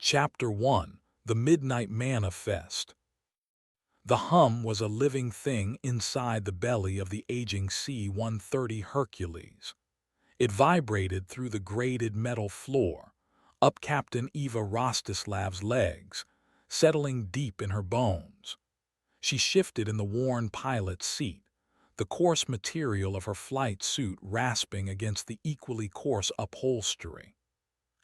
Chapter 1: The Midnight Manifest. The hum was a living thing inside the belly of the aging C-130 Hercules. It vibrated through the grated metal floor, up Captain Eva Rostislav's legs, settling deep in her bones. She shifted in the worn pilot's seat, the coarse material of her flight suit rasping against the equally coarse upholstery.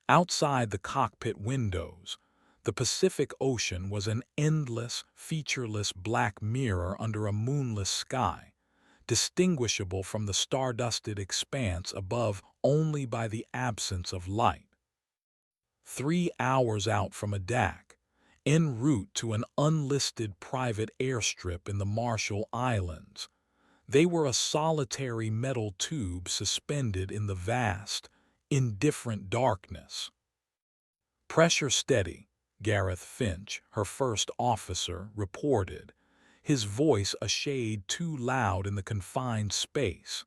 Outside the cockpit windows, the Pacific Ocean was an endless, featureless black mirror under a moonless sky, distinguishable from the star-dusted expanse above only by the absence of light. 3 hours out from Adak, en route to an unlisted private airstrip in the Marshall Islands, they were a solitary metal tube suspended in the vast, indifferent darkness. "Pressure steady," Gareth Finch, her first officer, reported, his voice a shade too loud in the confined space.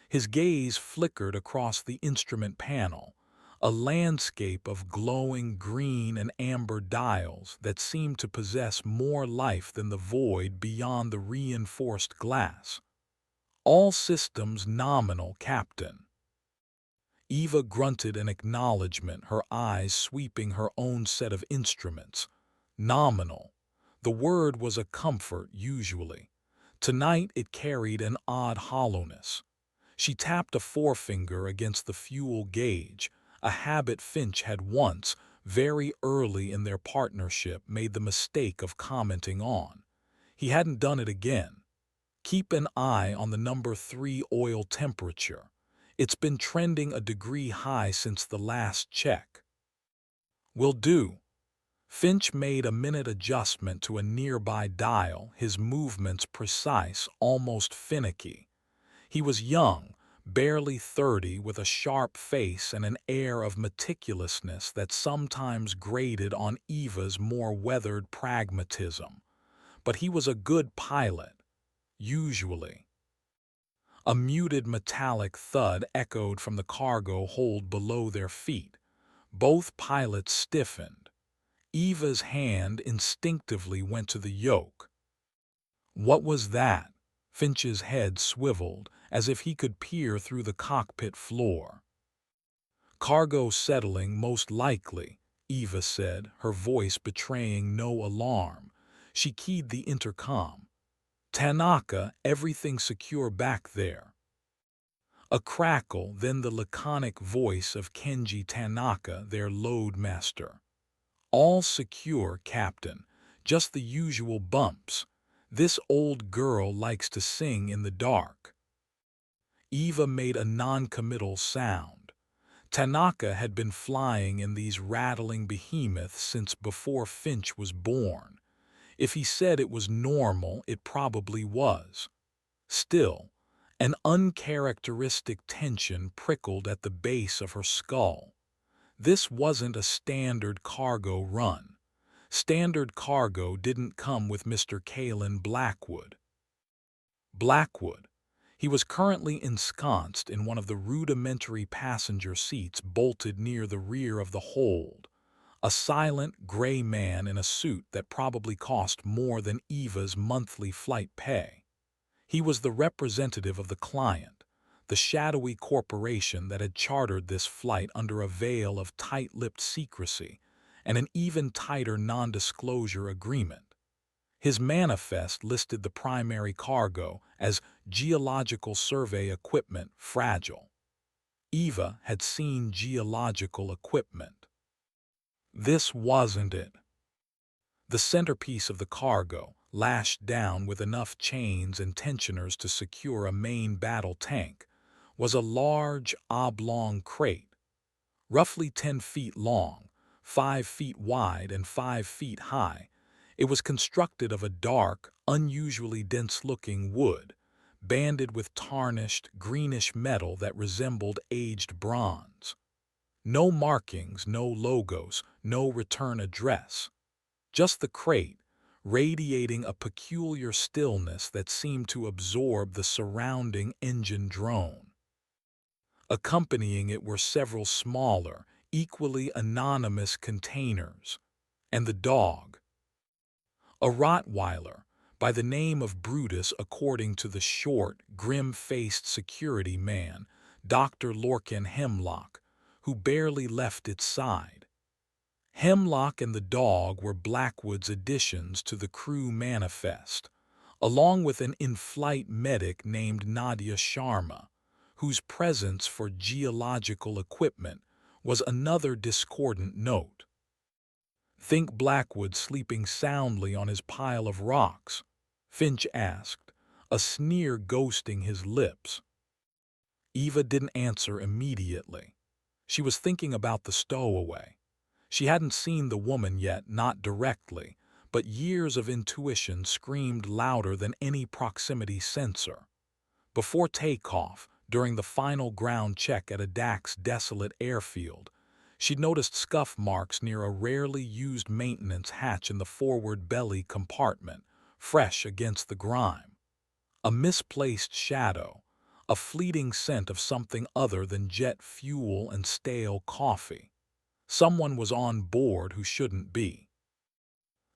His gaze flickered across the instrument panel, a landscape of glowing green and amber dials that seemed to possess more life than the void beyond the reinforced glass. "All systems nominal, Captain." Eva grunted an acknowledgement, her eyes sweeping her own set of instruments. Nominal. The word was a comfort, usually. Tonight it carried an odd hollowness. She tapped a forefinger against the fuel gauge, a habit Finch had once, very early in their partnership, made the mistake of commenting on. He hadn't done it again. "Keep an eye on the number 3 oil temperature. It's been trending a degree high since the last check." "Will do." Finch made a minute adjustment to a nearby dial, his movements precise, almost finicky. He was young, barely 30, with a sharp face and an air of meticulousness that sometimes grated on Eva's more weathered pragmatism. But he was a good pilot, usually. A muted metallic thud echoed from the cargo hold below their feet. Both pilots stiffened. Eva's hand instinctively went to the yoke. What was that? Finch's head swiveled, as if he could peer through the cockpit floor. "Cargo settling, most likely," Eva said, her voice betraying no alarm. She keyed the intercom. "Tanaka, everything secure back there." A crackle, then the laconic voice of Kenji Tanaka, their loadmaster. "All secure, Captain. Just the usual bumps. This old girl likes to sing in the dark." Eva made a non-committal sound. Tanaka had been flying in these rattling behemoths since before Finch was born. If he said it was normal, it probably was. Still, an uncharacteristic tension prickled at the base of her skull. This wasn't a standard cargo run. Standard cargo didn't come with Mr. Kalen Blackwood. Blackwood. He was currently ensconced in one of the rudimentary passenger seats bolted near the rear of the hold. A silent, gray man in a suit that probably cost more than Eva's monthly flight pay. He was the representative of the client, the shadowy corporation that had chartered this flight under a veil of tight-lipped secrecy and an even tighter non-disclosure agreement. His manifest listed the primary cargo as geological survey equipment fragile. Eva had seen geological equipment. This wasn't it. The centerpiece of the cargo, lashed down with enough chains and tensioners to secure a main battle tank, was a large, oblong crate, roughly 10 feet long, 5 feet wide and 5 feet high. It was constructed of a dark, unusually dense-looking wood, banded with tarnished, greenish metal that resembled aged bronze. No markings, no logos, no return address. Just the crate, radiating a peculiar stillness that seemed to absorb the surrounding engine drone. Accompanying it were several smaller, equally anonymous containers. And the dog, a Rottweiler, by the name of Brutus according to the short, grim-faced security man, Dr. Lorcan Hemlock, who barely left its side. Hemlock and the dog were Blackwood's additions to the crew manifest, along with an in-flight medic named Nadia Sharma, whose presence for geological equipment was another discordant note. "Think Blackwood sleeping soundly on his pile of rocks?" Finch asked, a sneer ghosting his lips. Eva didn't answer immediately. She was thinking about the stowaway. She hadn't seen the woman yet, not directly, but years of intuition screamed louder than any proximity sensor. Before takeoff, during the final ground check at Adak's desolate airfield, she'd noticed scuff marks near a rarely used maintenance hatch in the forward belly compartment, fresh against the grime. A misplaced shadow, a fleeting scent of something other than jet fuel and stale coffee. Someone was on board who shouldn't be.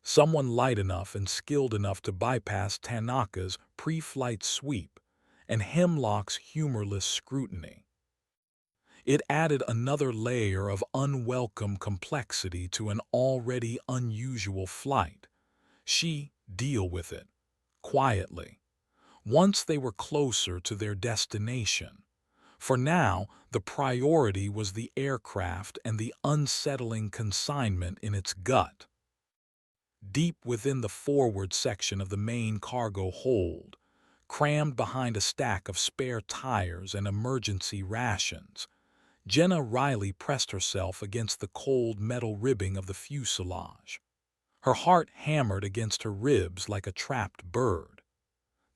Someone light enough and skilled enough to bypass Tanaka's pre-flight sweep and Hemlock's humorless scrutiny. It added another layer of unwelcome complexity to an already unusual flight. She deal with it, quietly, once they were closer to their destination. For now, the priority was the aircraft and the unsettling consignment in its gut. Deep within the forward section of the main cargo hold, crammed behind a stack of spare tires and emergency rations, Jenna Riley pressed herself against the cold metal ribbing of the fuselage. Her heart hammered against her ribs like a trapped bird.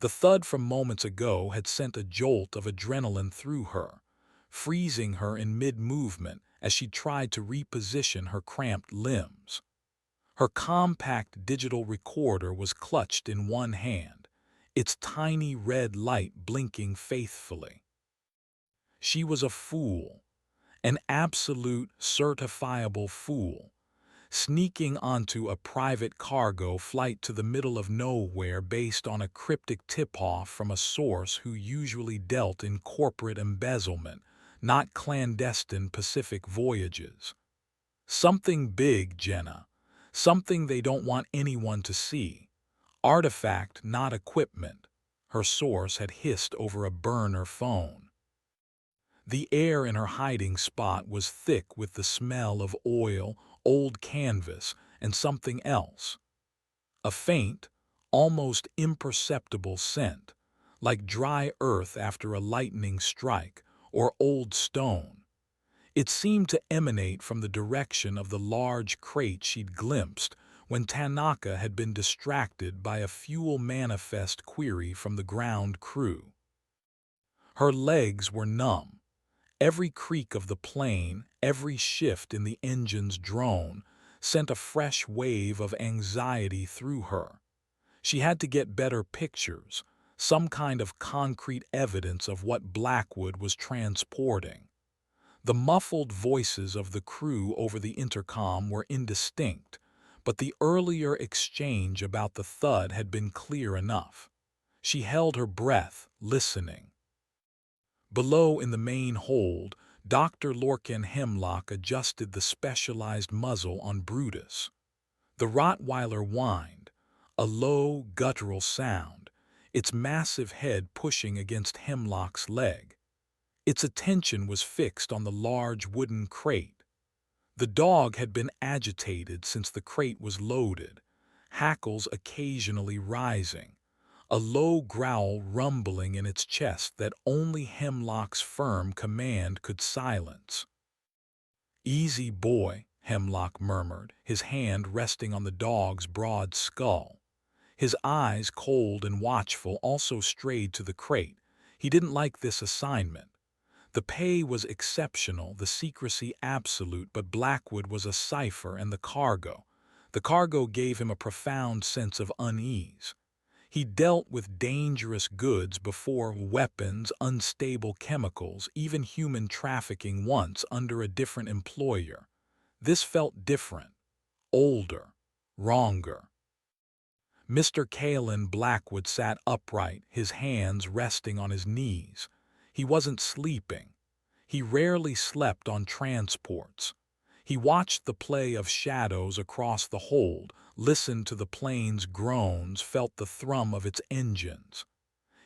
The thud from moments ago had sent a jolt of adrenaline through her, freezing her in mid-movement as she tried to reposition her cramped limbs. Her compact digital recorder was clutched in one hand, its tiny red light blinking faithfully. She was a fool, an absolute, certifiable fool, sneaking onto a private cargo flight to the middle of nowhere based on a cryptic tip-off from a source who usually dealt in corporate embezzlement, not clandestine Pacific voyages. Something big, Jenna. Something they don't want anyone to see. Artifact, not equipment, her source had hissed over a burner phone. The air in her hiding spot was thick with the smell of oil, old canvas, and something else. A faint, almost imperceptible scent, like dry earth after a lightning strike or old stone. It seemed to emanate from the direction of the large crate she'd glimpsed when Tanaka had been distracted by a fuel manifest query from the ground crew. Her legs were numb. Every creak of the plane, every shift in the engine's drone, sent a fresh wave of anxiety through her. She had to get better pictures, some kind of concrete evidence of what Blackwood was transporting. The muffled voices of the crew over the intercom were indistinct, but the earlier exchange about the thud had been clear enough. She held her breath, listening. Below in the main hold, Dr. Lorcan Hemlock adjusted the specialized muzzle on Brutus. The Rottweiler whined, a low, guttural sound, its massive head pushing against Hemlock's leg. Its attention was fixed on the large wooden crate. The dog had been agitated since the crate was loaded, hackles occasionally rising, a low growl rumbling in its chest that only Hemlock's firm command could silence. "Easy, boy," Hemlock murmured, his hand resting on the dog's broad skull. His eyes, cold and watchful, also strayed to the crate. He didn't like this assignment. The pay was exceptional, the secrecy absolute, but Blackwood was a cipher and the cargo. The cargo gave him a profound sense of unease. He dealt with dangerous goods before: weapons, unstable chemicals, even human trafficking once under a different employer. This felt different, older, wronger. Mr. Kalen Blackwood sat upright, his hands resting on his knees. He wasn't sleeping. He rarely slept on transports. He watched the play of shadows across the hold, listened to the plane's groans, felt the thrum of its engines.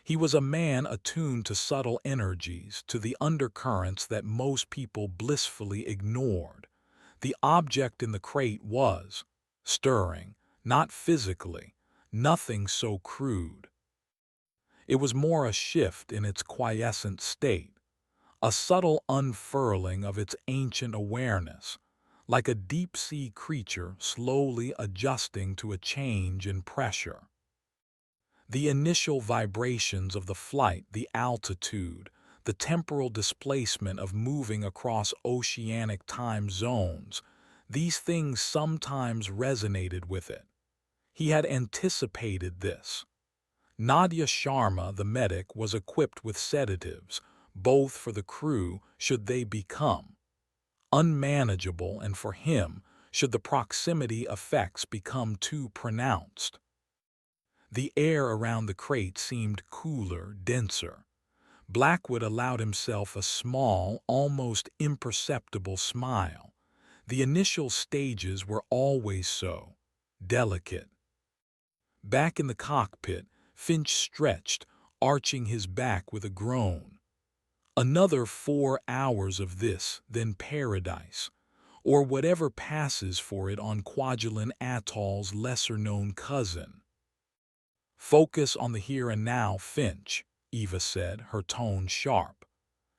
He was a man attuned to subtle energies, to the undercurrents that most people blissfully ignored. The object in the crate was stirring, not physically, nothing so crude. It was more a shift in its quiescent state, a subtle unfurling of its ancient awareness, like a deep-sea creature slowly adjusting to a change in pressure. The initial vibrations of the flight, the altitude, the temporal displacement of moving across oceanic time zones, these things sometimes resonated with it. He had anticipated this. Nadia Sharma, the medic, was equipped with sedatives, both for the crew should they become unmanageable, and for him should the proximity effects become too pronounced. The air around the crate seemed cooler, denser. Blackwood allowed himself a small, almost imperceptible smile. The initial stages were always so delicate. Back in the cockpit, Finch stretched, arching his back with a groan. Another 4 hours of this, then paradise, or whatever passes for it on Kwajalein Atoll's lesser-known cousin. "Focus on the here and now, Finch," Eva said, her tone sharp.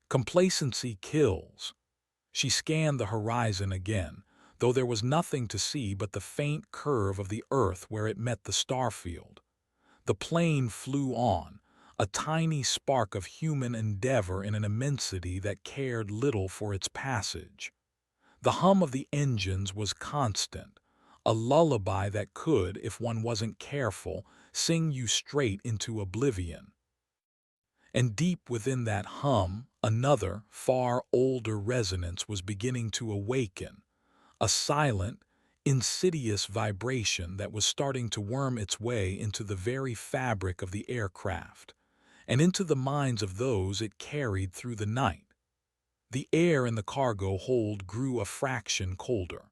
"Complacency kills." She scanned the horizon again, though there was nothing to see but the faint curve of the Earth where it met the starfield. The plane flew on, a tiny spark of human endeavor in an immensity that cared little for its passage. The hum of the engines was constant, a lullaby that could, if one wasn't careful, sing you straight into oblivion. And deep within that hum, another, far older resonance was beginning to awaken, a silent, insidious vibration that was starting to worm its way into the very fabric of the aircraft, and into the minds of those it carried through the night. The air in the cargo hold grew a fraction colder.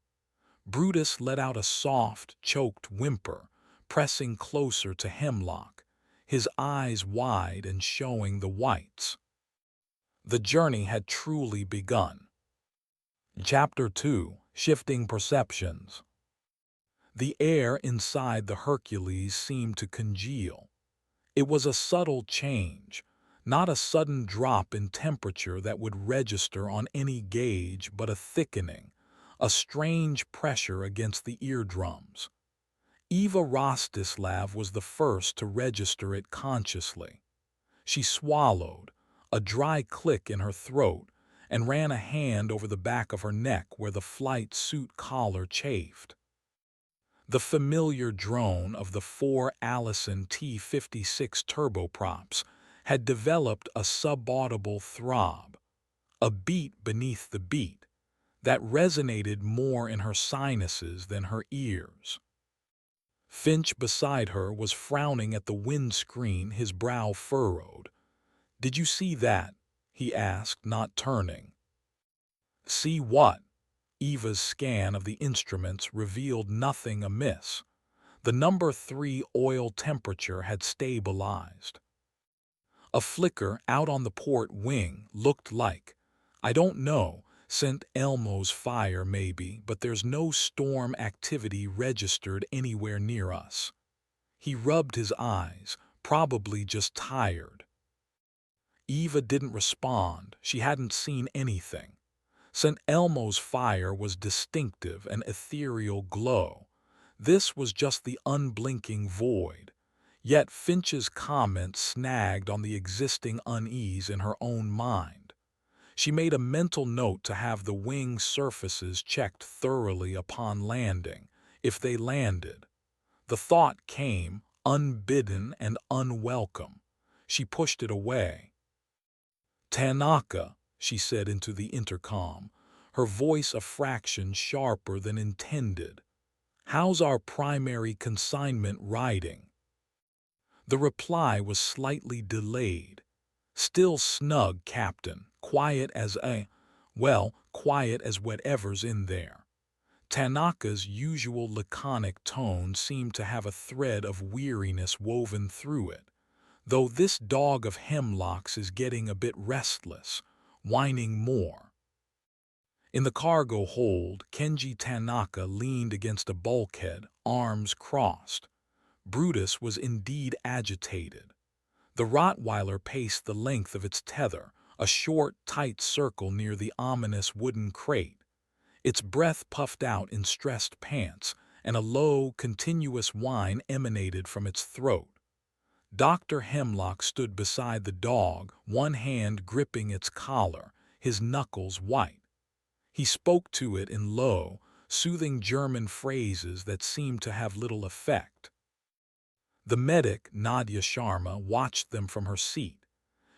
Brutus let out a soft, choked whimper, pressing closer to Hemlock, his eyes wide and showing the whites. The journey had truly begun. Chapter 2: Shifting Perceptions. The air inside the Hercules seemed to congeal. It was a subtle change, not a sudden drop in temperature that would register on any gauge, but a thickening, a strange pressure against the eardrums. Eva Rostislav was the first to register it consciously. She swallowed, a dry click in her throat, and ran a hand over the back of her neck where the flight suit collar chafed. The familiar drone of the 4 Allison T-56 turboprops had developed a subaudible throb, a beat beneath the beat, that resonated more in her sinuses than her ears. Finch beside her was frowning at the windscreen, his brow furrowed. "Did you see that?" he asked, not turning. "See what?" Eva's scan of the instruments revealed nothing amiss. The number 3 oil temperature had stabilized. A flicker out on the port wing looked like, "I don't know, St. Elmo's fire maybe, but there's no storm activity registered anywhere near us." He rubbed his eyes, probably just tired. Eva didn't respond. She hadn't seen anything. St. Elmo's fire was distinctive, an ethereal glow. This was just the unblinking void. Yet Finch's comment snagged on the existing unease in her own mind. She made a mental note to have the wing surfaces checked thoroughly upon landing, if they landed. The thought came, unbidden and unwelcome. She pushed it away. "Tanaka," she said into the intercom, her voice a fraction sharper than intended. "How's our primary consignment riding?" The reply was slightly delayed. "Still snug, Captain. Quiet as whatever's in there." Tanaka's usual laconic tone seemed to have a thread of weariness woven through it, though this dog of Hemlock's is getting a bit restless, whining more. In the cargo hold, Kenji Tanaka leaned against a bulkhead, arms crossed. Brutus was indeed agitated. The Rottweiler paced the length of its tether, a short, tight circle near the ominous wooden crate. Its breath puffed out in stressed pants, and a low, continuous whine emanated from its throat. Dr. Hemlock stood beside the dog, one hand gripping its collar, his knuckles white. He spoke to it in low, soothing German phrases that seemed to have little effect. The medic, Nadia Sharma, watched them from her seat.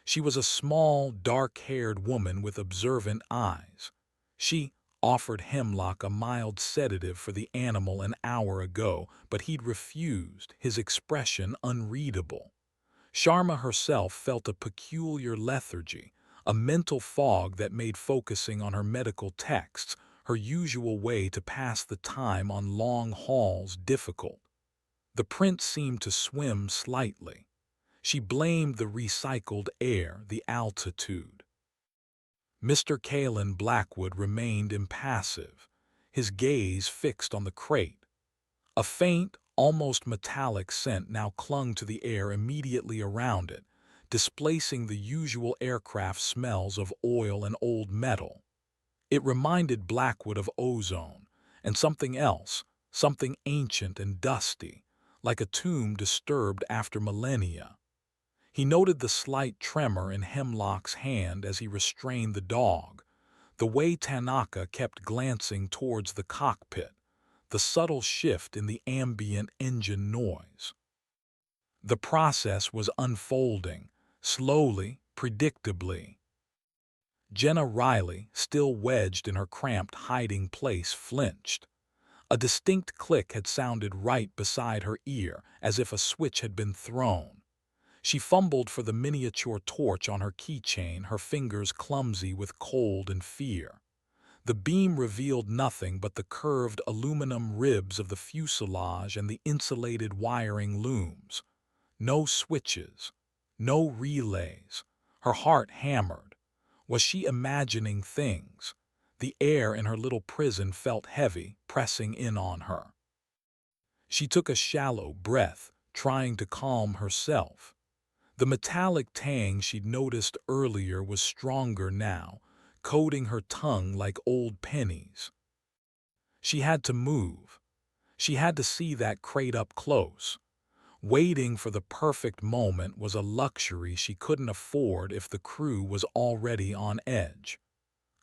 She was a small, dark-haired woman with observant eyes. She offered Hemlock a mild sedative for the animal an hour ago, but he'd refused, his expression unreadable. Sharma herself felt a peculiar lethargy, a mental fog that made focusing on her medical texts, her usual way to pass the time on long hauls, difficult. The prince seemed to swim slightly. She blamed the recycled air, the altitude. Mr. Kalen Blackwood remained impassive, his gaze fixed on the crate. A faint, almost metallic scent now clung to the air immediately around it, displacing the usual aircraft smells of oil and old metal. It reminded Blackwood of ozone, and something else, something ancient and dusty, like a tomb disturbed after millennia. He noted the slight tremor in Hemlock's hand as he restrained the dog, the way Tanaka kept glancing towards the cockpit, the subtle shift in the ambient engine noise. The process was unfolding, slowly, predictably. Jenna Riley, still wedged in her cramped hiding place, flinched. A distinct click had sounded right beside her ear, as if a switch had been thrown. She fumbled for the miniature torch on her keychain, her fingers clumsy with cold and fear. The beam revealed nothing but the curved aluminum ribs of the fuselage and the insulated wiring looms. No switches, no relays. Her heart hammered. Was she imagining things? The air in her little prison felt heavy, pressing in on her. She took a shallow breath, trying to calm herself. The metallic tang she'd noticed earlier was stronger now, coating her tongue like old pennies. She had to move. She had to see that crate up close. Waiting for the perfect moment was a luxury she couldn't afford if the crew was already on edge.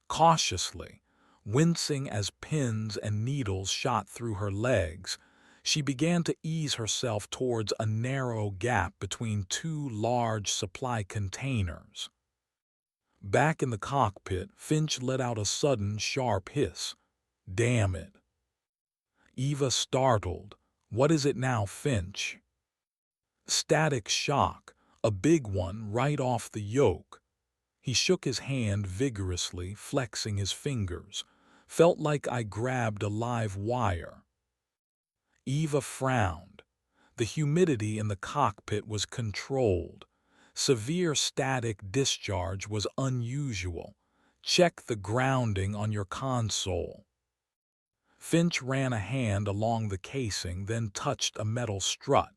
Cautiously, wincing as pins and needles shot through her legs, she began to ease herself towards a narrow gap between two large supply containers. Back in the cockpit, Finch let out a sudden, sharp hiss. "Damn it." Eva startled. "What is it now, Finch?" Static shock, a big one right off the yoke. He shook his hand vigorously, flexing his fingers. "Felt like I grabbed a live wire." Eva frowned. The humidity in the cockpit was controlled. Severe static discharge was unusual. Check the grounding on your console. Finch ran a hand along the casing, then touched a metal strut.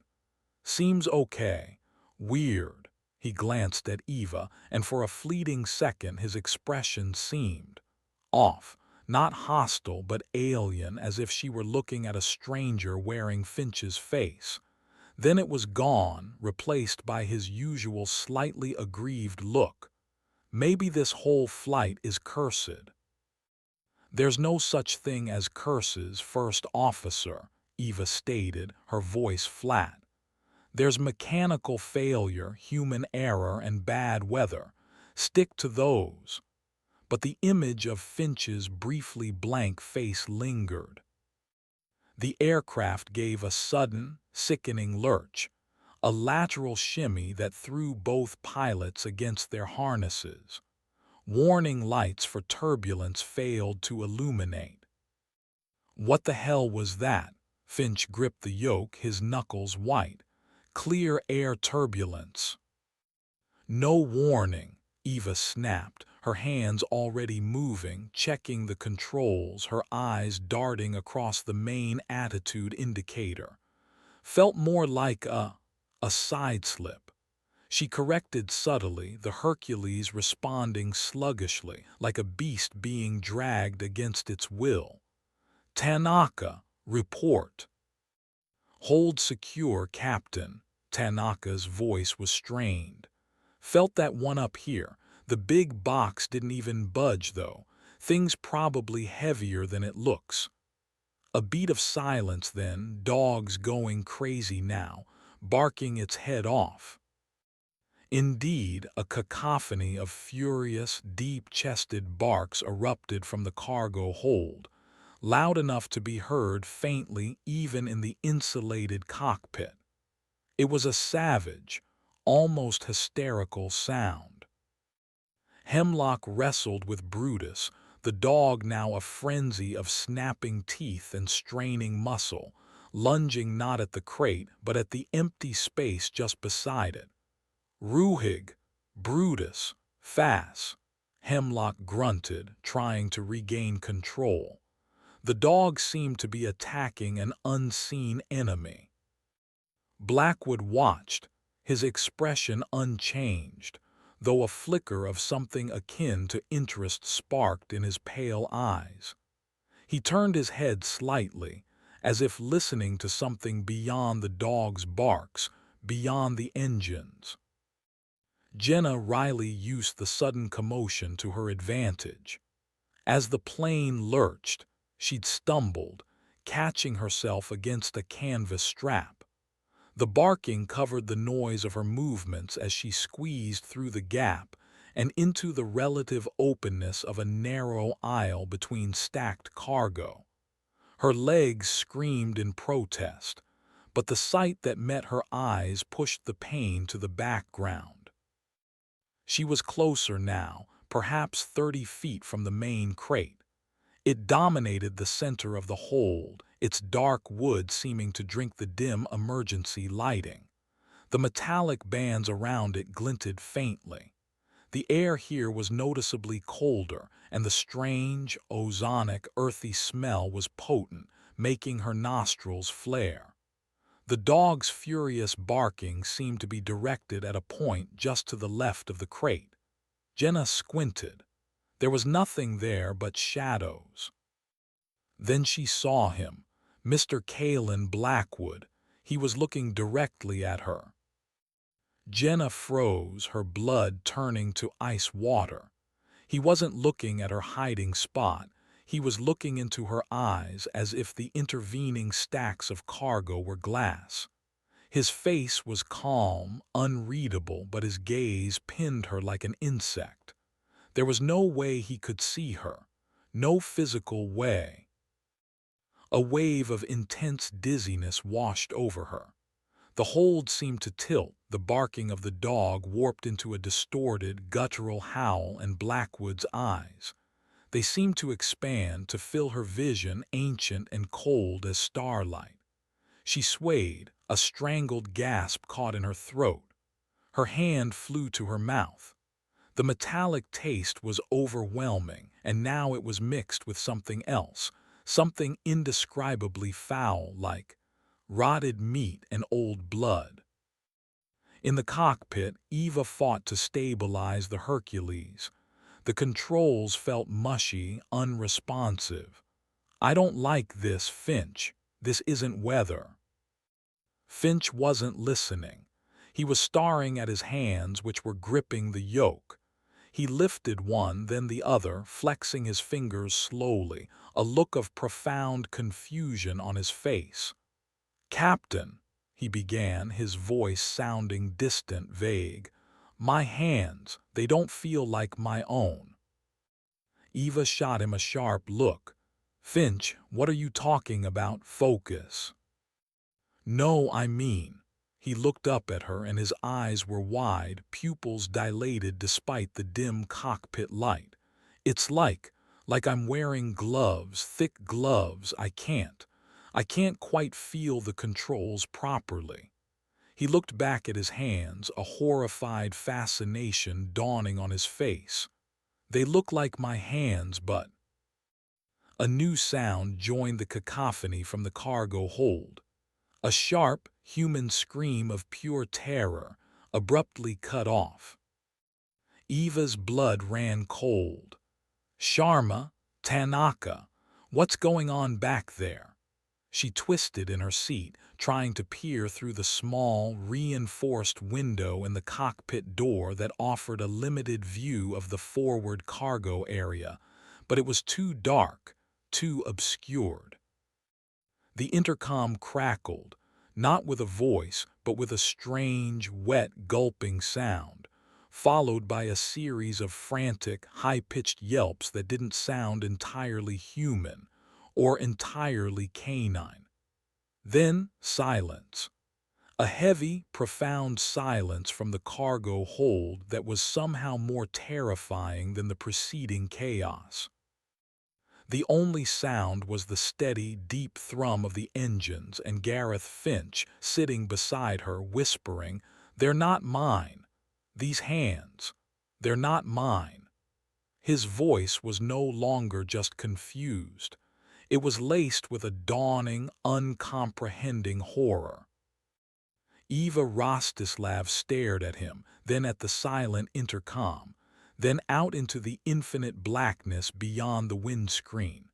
"Seems okay. Weird." He glanced at Eva, and for a fleeting second his expression seemed off. Not hostile, but alien, as if she were looking at a stranger wearing Finch's face. Then it was gone, replaced by his usual slightly aggrieved look. "Maybe this whole flight is cursed." "There's no such thing as curses, First Officer," Eva stated, her voice flat. There's mechanical failure, human error, and bad weather. Stick to those. But the image of Finch's briefly blank face lingered. The aircraft gave a sudden, sickening lurch, a lateral shimmy that threw both pilots against their harnesses. Warning lights for turbulence failed to illuminate. What the hell was that? Finch gripped the yoke, his knuckles white. Clear air turbulence. No warning, Eva snapped, her hands already moving, checking the controls, her eyes darting across the main attitude indicator. Felt more like a side slip. She corrected subtly, the Hercules responding sluggishly, like a beast being dragged against its will. Tanaka, report. Hold secure, Captain. Tanaka's voice was strained. Felt that one up here. The big box didn't even budge, though. Things probably heavier than it looks. A beat of silence then, dogs going crazy now, barking its head off. Indeed, a cacophony of furious, deep-chested barks erupted from the cargo hold, loud enough to be heard faintly even in the insulated cockpit. It was a savage, almost hysterical sound. Hemlock wrestled with Brutus, the dog now a frenzy of snapping teeth and straining muscle, lunging not at the crate but at the empty space just beside it. Ruhig, Brutus, Fass, Hemlock grunted, trying to regain control. The dog seemed to be attacking an unseen enemy. Blackwood watched, his expression unchanged, though a flicker of something akin to interest sparked in his pale eyes. He turned his head slightly, as if listening to something beyond the dog's barks, beyond the engines. Jenna Riley used the sudden commotion to her advantage. As the plane lurched, she'd stumbled, catching herself against a canvas strap. The barking covered the noise of her movements as she squeezed through the gap and into the relative openness of a narrow aisle between stacked cargo. Her legs screamed in protest, but the sight that met her eyes pushed the pain to the background. She was closer now, perhaps 30 feet from the main crate. It dominated the center of the hold, its dark wood seeming to drink the dim emergency lighting. The metallic bands around it glinted faintly. The air here was noticeably colder, and the strange, ozonic, earthy smell was potent, making her nostrils flare. The dog's furious barking seemed to be directed at a point just to the left of the crate. Jenna squinted. There was nothing there but shadows. Then she saw him, Mr. Kalen Blackwood. He was looking directly at her. Jenna froze, her blood turning to ice water. He wasn't looking at her hiding spot. He was looking into her eyes as if the intervening stacks of cargo were glass. His face was calm, unreadable, but his gaze pinned her like an insect. There was no way he could see her, no physical way. A wave of intense dizziness washed over her. The hold seemed to tilt, the barking of the dog warped into a distorted, guttural howl, and Blackwood's eyes. They seemed to expand, to fill her vision, ancient and cold as starlight. She swayed, a strangled gasp caught in her throat. Her hand flew to her mouth. The metallic taste was overwhelming, and now it was mixed with something else, something indescribably foul, like rotted meat and old blood. In the cockpit, Eva fought to stabilize the Hercules. The controls felt mushy, unresponsive. "I don't like this, Finch. This isn't weather." Finch wasn't listening. He was staring at his hands, which were gripping the yoke. He lifted one, then the other, flexing his fingers slowly, a look of profound confusion on his face. "Captain," he began, his voice sounding distant, vague. "My hands, they don't feel like my own." Eva shot him a sharp look. "Finch, what are you talking about? Focus." "No, I mean." He looked up at her and his eyes were wide, pupils dilated despite the dim cockpit light. "It's like I'm wearing gloves, thick gloves. I can't quite feel the controls properly." He looked back at his hands, a horrified fascination dawning on his face. "They look like my hands, but—" A new sound joined the cacophony from the cargo hold. A sharp, human scream of pure terror, abruptly cut off. Eva's blood ran cold. "Sharma, Tanaka, what's going on back there?" She twisted in her seat, trying to peer through the small, reinforced window in the cockpit door that offered a limited view of the forward cargo area, but it was too dark, too obscured. The intercom crackled, not with a voice, but with a strange, wet, gulping sound, followed by a series of frantic, high-pitched yelps that didn't sound entirely human or entirely canine. Then silence. A heavy, profound silence from the cargo hold that was somehow more terrifying than the preceding chaos. The only sound was the steady, deep thrum of the engines and Gareth Finch sitting beside her, whispering, "They're not mine. These hands, they're not mine." His voice was no longer just confused. It was laced with a dawning, uncomprehending horror. Eva Rostislav stared at him, then at the silent intercom, then out into the infinite blackness beyond the windscreen.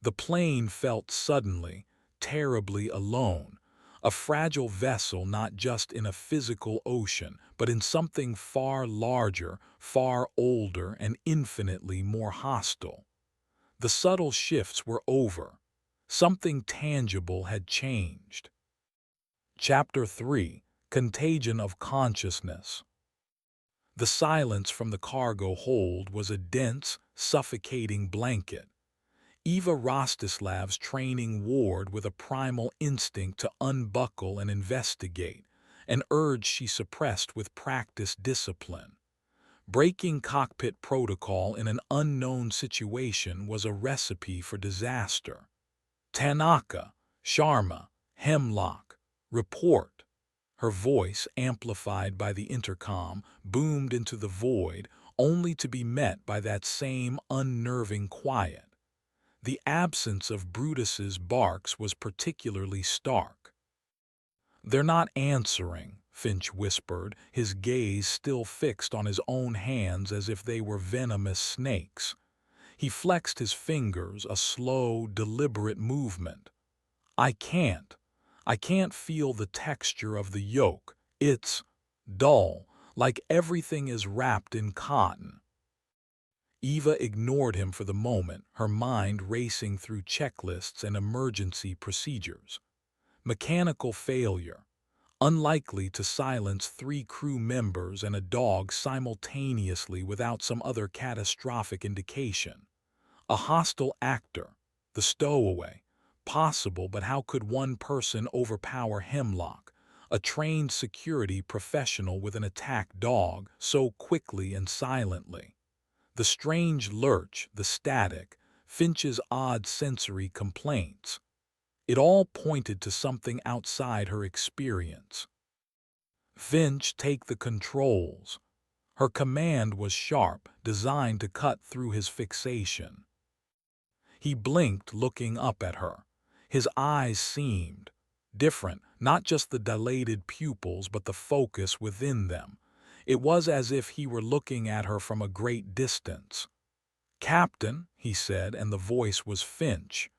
The plane felt suddenly, terribly alone, a fragile vessel not just in a physical ocean, but in something far larger, far older, and infinitely more hostile. The subtle shifts were over. Something tangible had changed. Chapter 3: Contagion of Consciousness. The silence from the cargo hold was a dense, suffocating blanket. Eva Rostislav's training warred with a primal instinct to unbuckle and investigate, an urge she suppressed with practiced discipline. Breaking cockpit protocol in an unknown situation was a recipe for disaster. "Tanaka, Sharma, Hemlock, report." Her voice, amplified by the intercom, boomed into the void, only to be met by that same unnerving quiet. The absence of Brutus's barks was particularly stark. "They're not answering," Finch whispered, his gaze still fixed on his own hands as if they were venomous snakes. He flexed his fingers, a slow, deliberate movement. "I can't. I can't feel the texture of the yoke. It's dull, like everything is wrapped in cotton." Eva ignored him for the moment, her mind racing through checklists and emergency procedures. Mechanical failure. Unlikely to silence 3 crew members and a dog simultaneously without some other catastrophic indication. A hostile actor. The stowaway. Possible, but how could one person overpower Hemlock, a trained security professional with an attack dog, so quickly and silently? The strange lurch, the static, Finch's odd sensory complaints. It all pointed to something outside her experience. "Finch, take the controls." Her command was sharp, designed to cut through his fixation. He blinked, looking up at her. His eyes seemed different, not just the dilated pupils, but the focus within them. It was as if he were looking at her from a great distance. "Captain," he said, and the voice was Finch.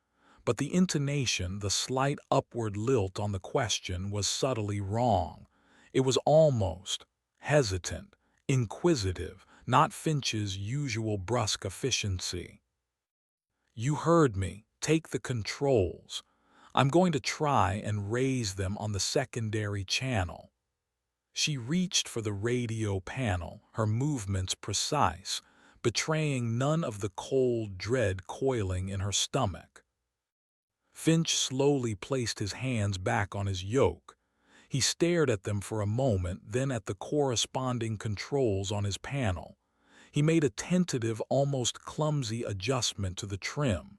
But the intonation, the slight upward lilt on the question, was subtly wrong. It was almost hesitant, inquisitive, not Finch's usual brusque efficiency. "You heard me. Take the controls. I'm going to try and raise them on the secondary channel." She reached for the radio panel, her movements precise, betraying none of the cold dread coiling in her stomach. Finch slowly placed his hands back on his yoke. He stared at them for a moment, then at the corresponding controls on his panel. He made a tentative, almost clumsy adjustment to the trim.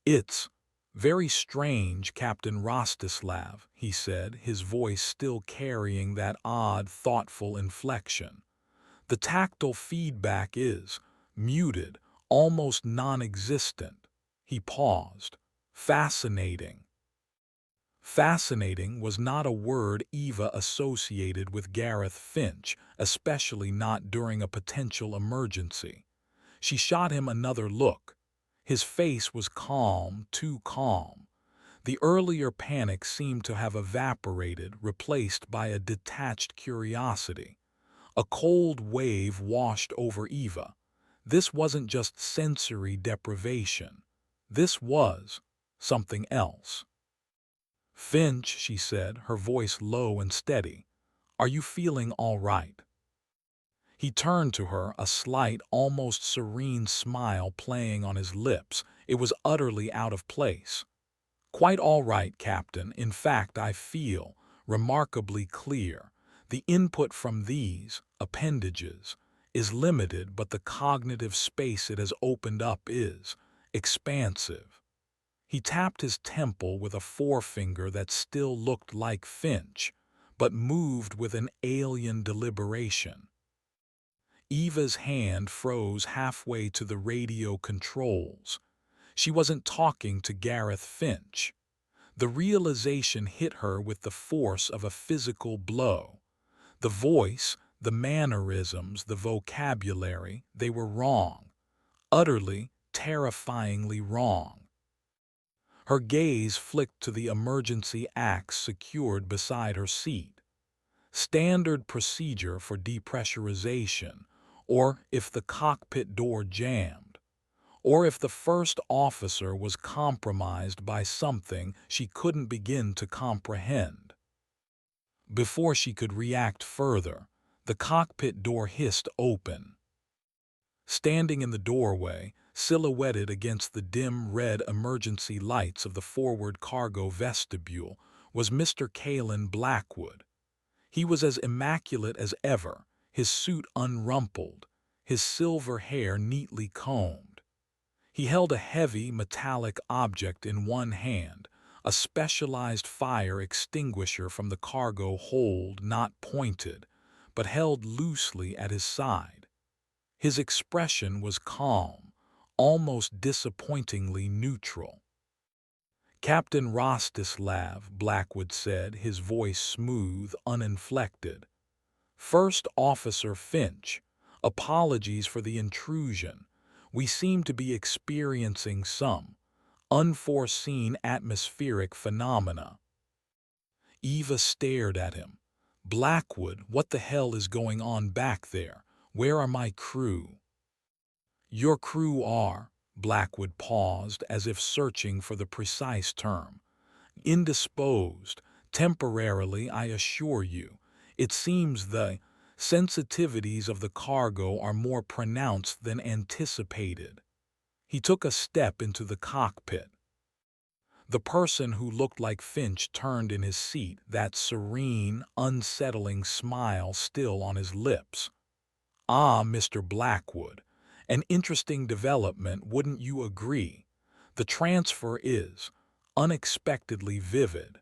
"It's very strange, Captain Rostislav," he said, his voice still carrying that odd, thoughtful inflection. "The tactile feedback is muted, almost non-existent." He paused. "Fascinating." Fascinating was not a word Eva associated with Gareth Finch, especially not during a potential emergency. She shot him another look. His face was calm, too calm. The earlier panic seemed to have evaporated, replaced by a detached curiosity. A cold wave washed over Eva. This wasn't just sensory deprivation. This was something else. "Finch," she said, her voice low and steady, "are you feeling all right?" He turned to her, a slight, almost serene smile playing on his lips. It was utterly out of place. "Quite all right, Captain. In fact, I feel remarkably clear. The input from these appendages is limited, but the cognitive space it has opened up is expansive." He tapped his temple with a forefinger that still looked like Finch, but moved with an alien deliberation. Eva's hand froze halfway to the radio controls. She wasn't talking to Gareth Finch. The realization hit her with the force of a physical blow. The voice, the mannerisms, the vocabulary, they were wrong. Utterly, terrifyingly wrong. Her gaze flicked to the emergency axe secured beside her seat. Standard procedure for depressurization, or if the cockpit door jammed, or if the first officer was compromised by something she couldn't begin to comprehend. Before she could react further, the cockpit door hissed open. Standing in the doorway, silhouetted against the dim red emergency lights of the forward cargo vestibule, was Mr. Kalen Blackwood. He was as immaculate as ever, his suit unrumpled, his silver hair neatly combed. He held a heavy, metallic object in one hand, a specialized fire extinguisher from the cargo hold, not pointed, but held loosely at his side. His expression was calm, almost disappointingly neutral. "Captain Rostislav," Blackwood said, his voice smooth, uninflected. "First Officer Finch, apologies for the intrusion. We seem to be experiencing some unforeseen atmospheric phenomena." Eva stared at him. "Blackwood, what the hell is going on back there? Where are my crew?" "Your crew are," Blackwood paused as if searching for the precise term, "indisposed, temporarily, I assure you. It seems the sensitivities of the cargo are more pronounced than anticipated." He took a step into the cockpit. The person who looked like Finch turned in his seat, that serene, unsettling smile still on his lips. "Ah, Mr. Blackwood, an interesting development, wouldn't you agree? The transfer is unexpectedly vivid."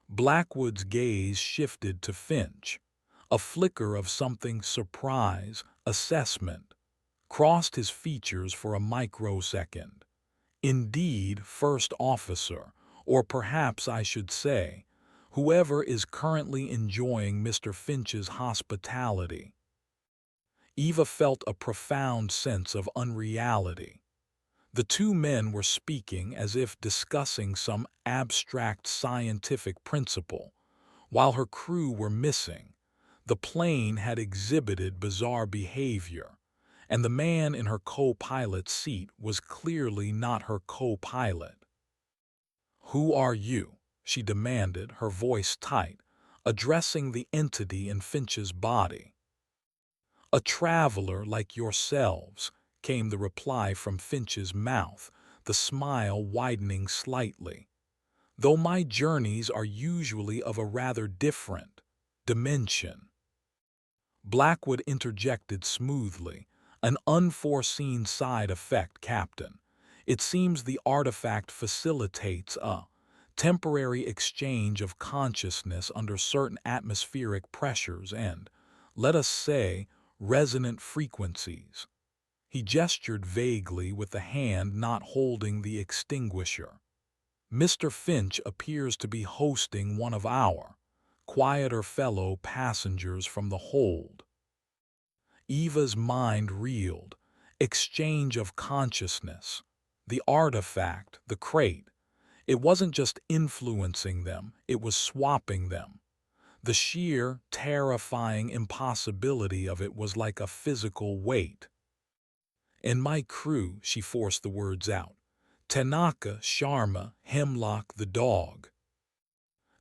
Blackwood's gaze shifted to Finch. A flicker of something, surprise, assessment, crossed his features for a microsecond. "Indeed, First Officer, or perhaps I should say, whoever is currently enjoying Mr. Finch's hospitality." Eva felt a profound sense of unreality. The two men were speaking as if discussing some abstract scientific principle, while her crew were missing. The plane had exhibited bizarre behavior, and the man in her co-pilot's seat was clearly not her co-pilot. "Who are you?" she demanded, her voice tight, addressing the entity in Finch's body. "A traveler like yourselves," came the reply from Finch's mouth, the smile widening slightly. "Though my journeys are usually of a rather different dimension." Blackwood interjected smoothly, "An unforeseen side effect, Captain. It seems the artifact facilitates a temporary exchange of consciousness under certain atmospheric pressures and, let us say, resonant frequencies." He gestured vaguely with the hand not holding the extinguisher. "Mr. Finch appears to be hosting one of our quieter fellow passengers from the hold." Eva's mind reeled. Exchange of consciousness. The artifact, the crate. It wasn't just influencing them, it was swapping them. The sheer, terrifying impossibility of it was like a physical weight. "And my crew," she forced the words out. "Tanaka, Sharma, Hemlock the dog."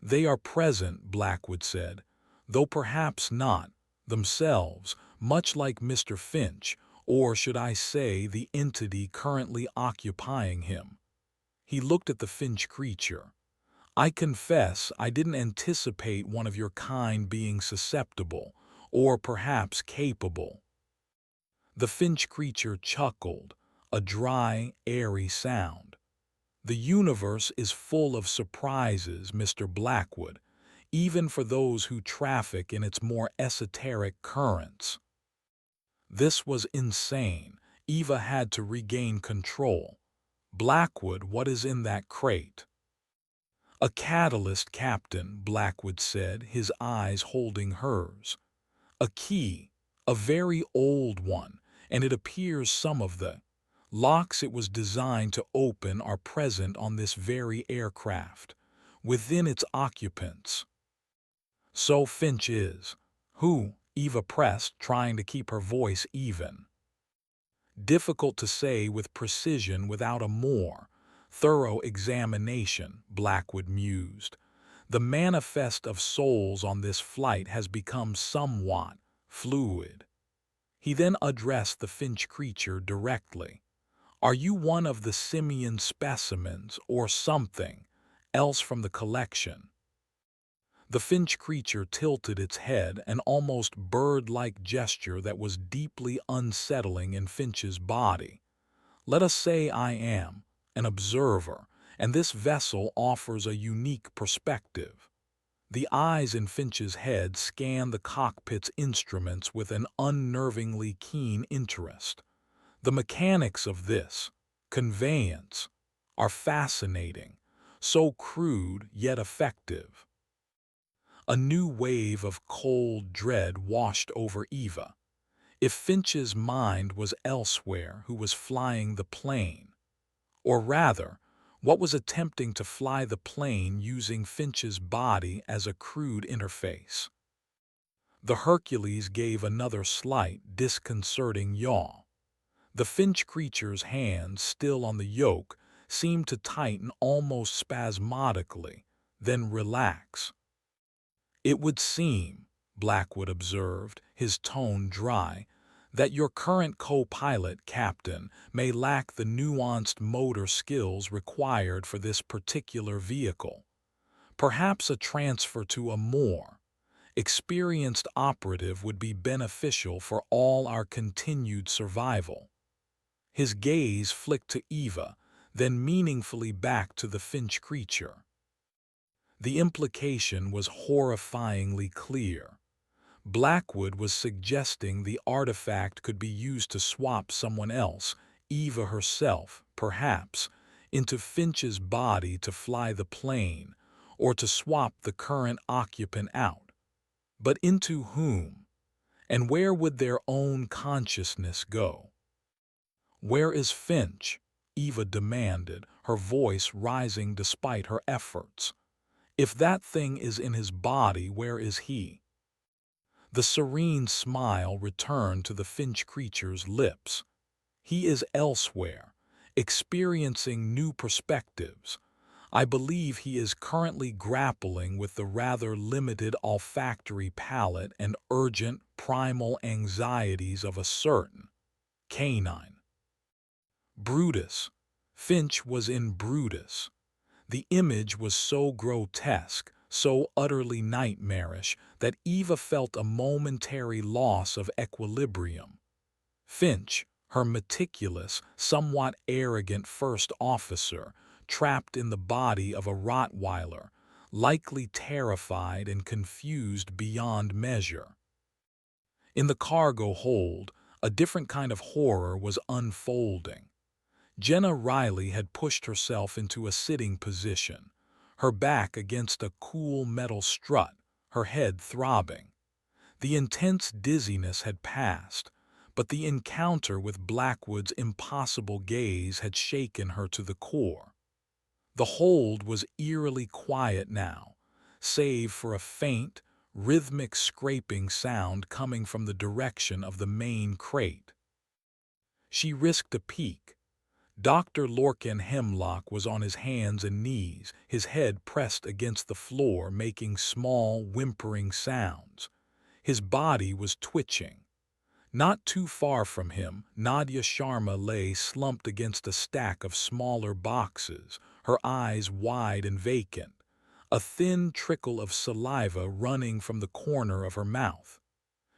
"They are present," Blackwood said, "though perhaps not themselves, much like Mr. Finch, or should I say the entity currently occupying him." He looked at the Finch creature. "I confess I didn't anticipate one of your kind being susceptible, or perhaps capable." The Finch creature chuckled, a dry, airy sound. "The universe is full of surprises, Mr. Blackwood, even for those who traffic in its more esoteric currents." This was insane. Eva had to regain control. "Blackwood, what is in that crate?" "A catalyst, Captain," Blackwood said, his eyes holding hers. "A key, a very old one, and it appears some of the locks it was designed to open are present on this very aircraft, within its occupants." "So Finch is—" "Who?" Eva pressed, trying to keep her voice even. "Difficult to say with precision without a more thorough examination," Blackwood mused. "The manifest of souls on this flight has become somewhat fluid." He then addressed the Finch creature directly. "Are you one of the simian specimens or something else from the collection?" The Finch creature tilted its head, an almost bird-like gesture that was deeply unsettling in Finch's body. "Let us say I am an observer, and this vessel offers a unique perspective." The eyes in Finch's head scanned the cockpit's instruments with an unnervingly keen interest. "The mechanics of this conveyance are fascinating, so crude yet effective." A new wave of cold dread washed over Eva. If Finch's mind was elsewhere, who was flying the plane? Or rather, what was attempting to fly the plane using Finch's body as a crude interface? The Hercules gave another slight, disconcerting yaw. The Finch creature's hands, still on the yoke, seemed to tighten almost spasmodically, then relax. "It would seem," Blackwood observed, his tone dry, "that your current co-pilot, Captain, may lack the nuanced motor skills required for this particular vehicle. Perhaps a transfer to a more experienced operative would be beneficial for all our continued survival." His gaze flicked to Eva, then meaningfully back to the Finch creature. The implication was horrifyingly clear. Blackwood was suggesting the artifact could be used to swap someone else, Eva herself, perhaps, into Finch's body to fly the plane, or to swap the current occupant out. But into whom? And where would their own consciousness go? "Where is Finch?" Eva demanded, her voice rising despite her efforts. "If that thing is in his body, where is he?" The serene smile returned to the Finch creature's lips. "He is elsewhere, experiencing new perspectives. I believe he is currently grappling with the rather limited olfactory palate and urgent primal anxieties of a certain canine. Brutus. Finch was in Brutus. The image was so grotesque, so utterly nightmarish, that Eva felt a momentary loss of equilibrium. Finch, her meticulous, somewhat arrogant first officer, trapped in the body of a Rottweiler, likely terrified and confused beyond measure. In the cargo hold, a different kind of horror was unfolding. Jenna Riley had pushed herself into a sitting position, her back against a cool metal strut, her head throbbing. The intense dizziness had passed, but the encounter with Blackwood's impossible gaze had shaken her to the core. The hold was eerily quiet now, save for a faint, rhythmic scraping sound coming from the direction of the main crate. She risked a peek. Dr. Lorcan Hemlock was on his hands and knees, his head pressed against the floor, making small, whimpering sounds. His body was twitching. Not too far from him, Nadia Sharma lay slumped against a stack of smaller boxes, her eyes wide and vacant, a thin trickle of saliva running from the corner of her mouth.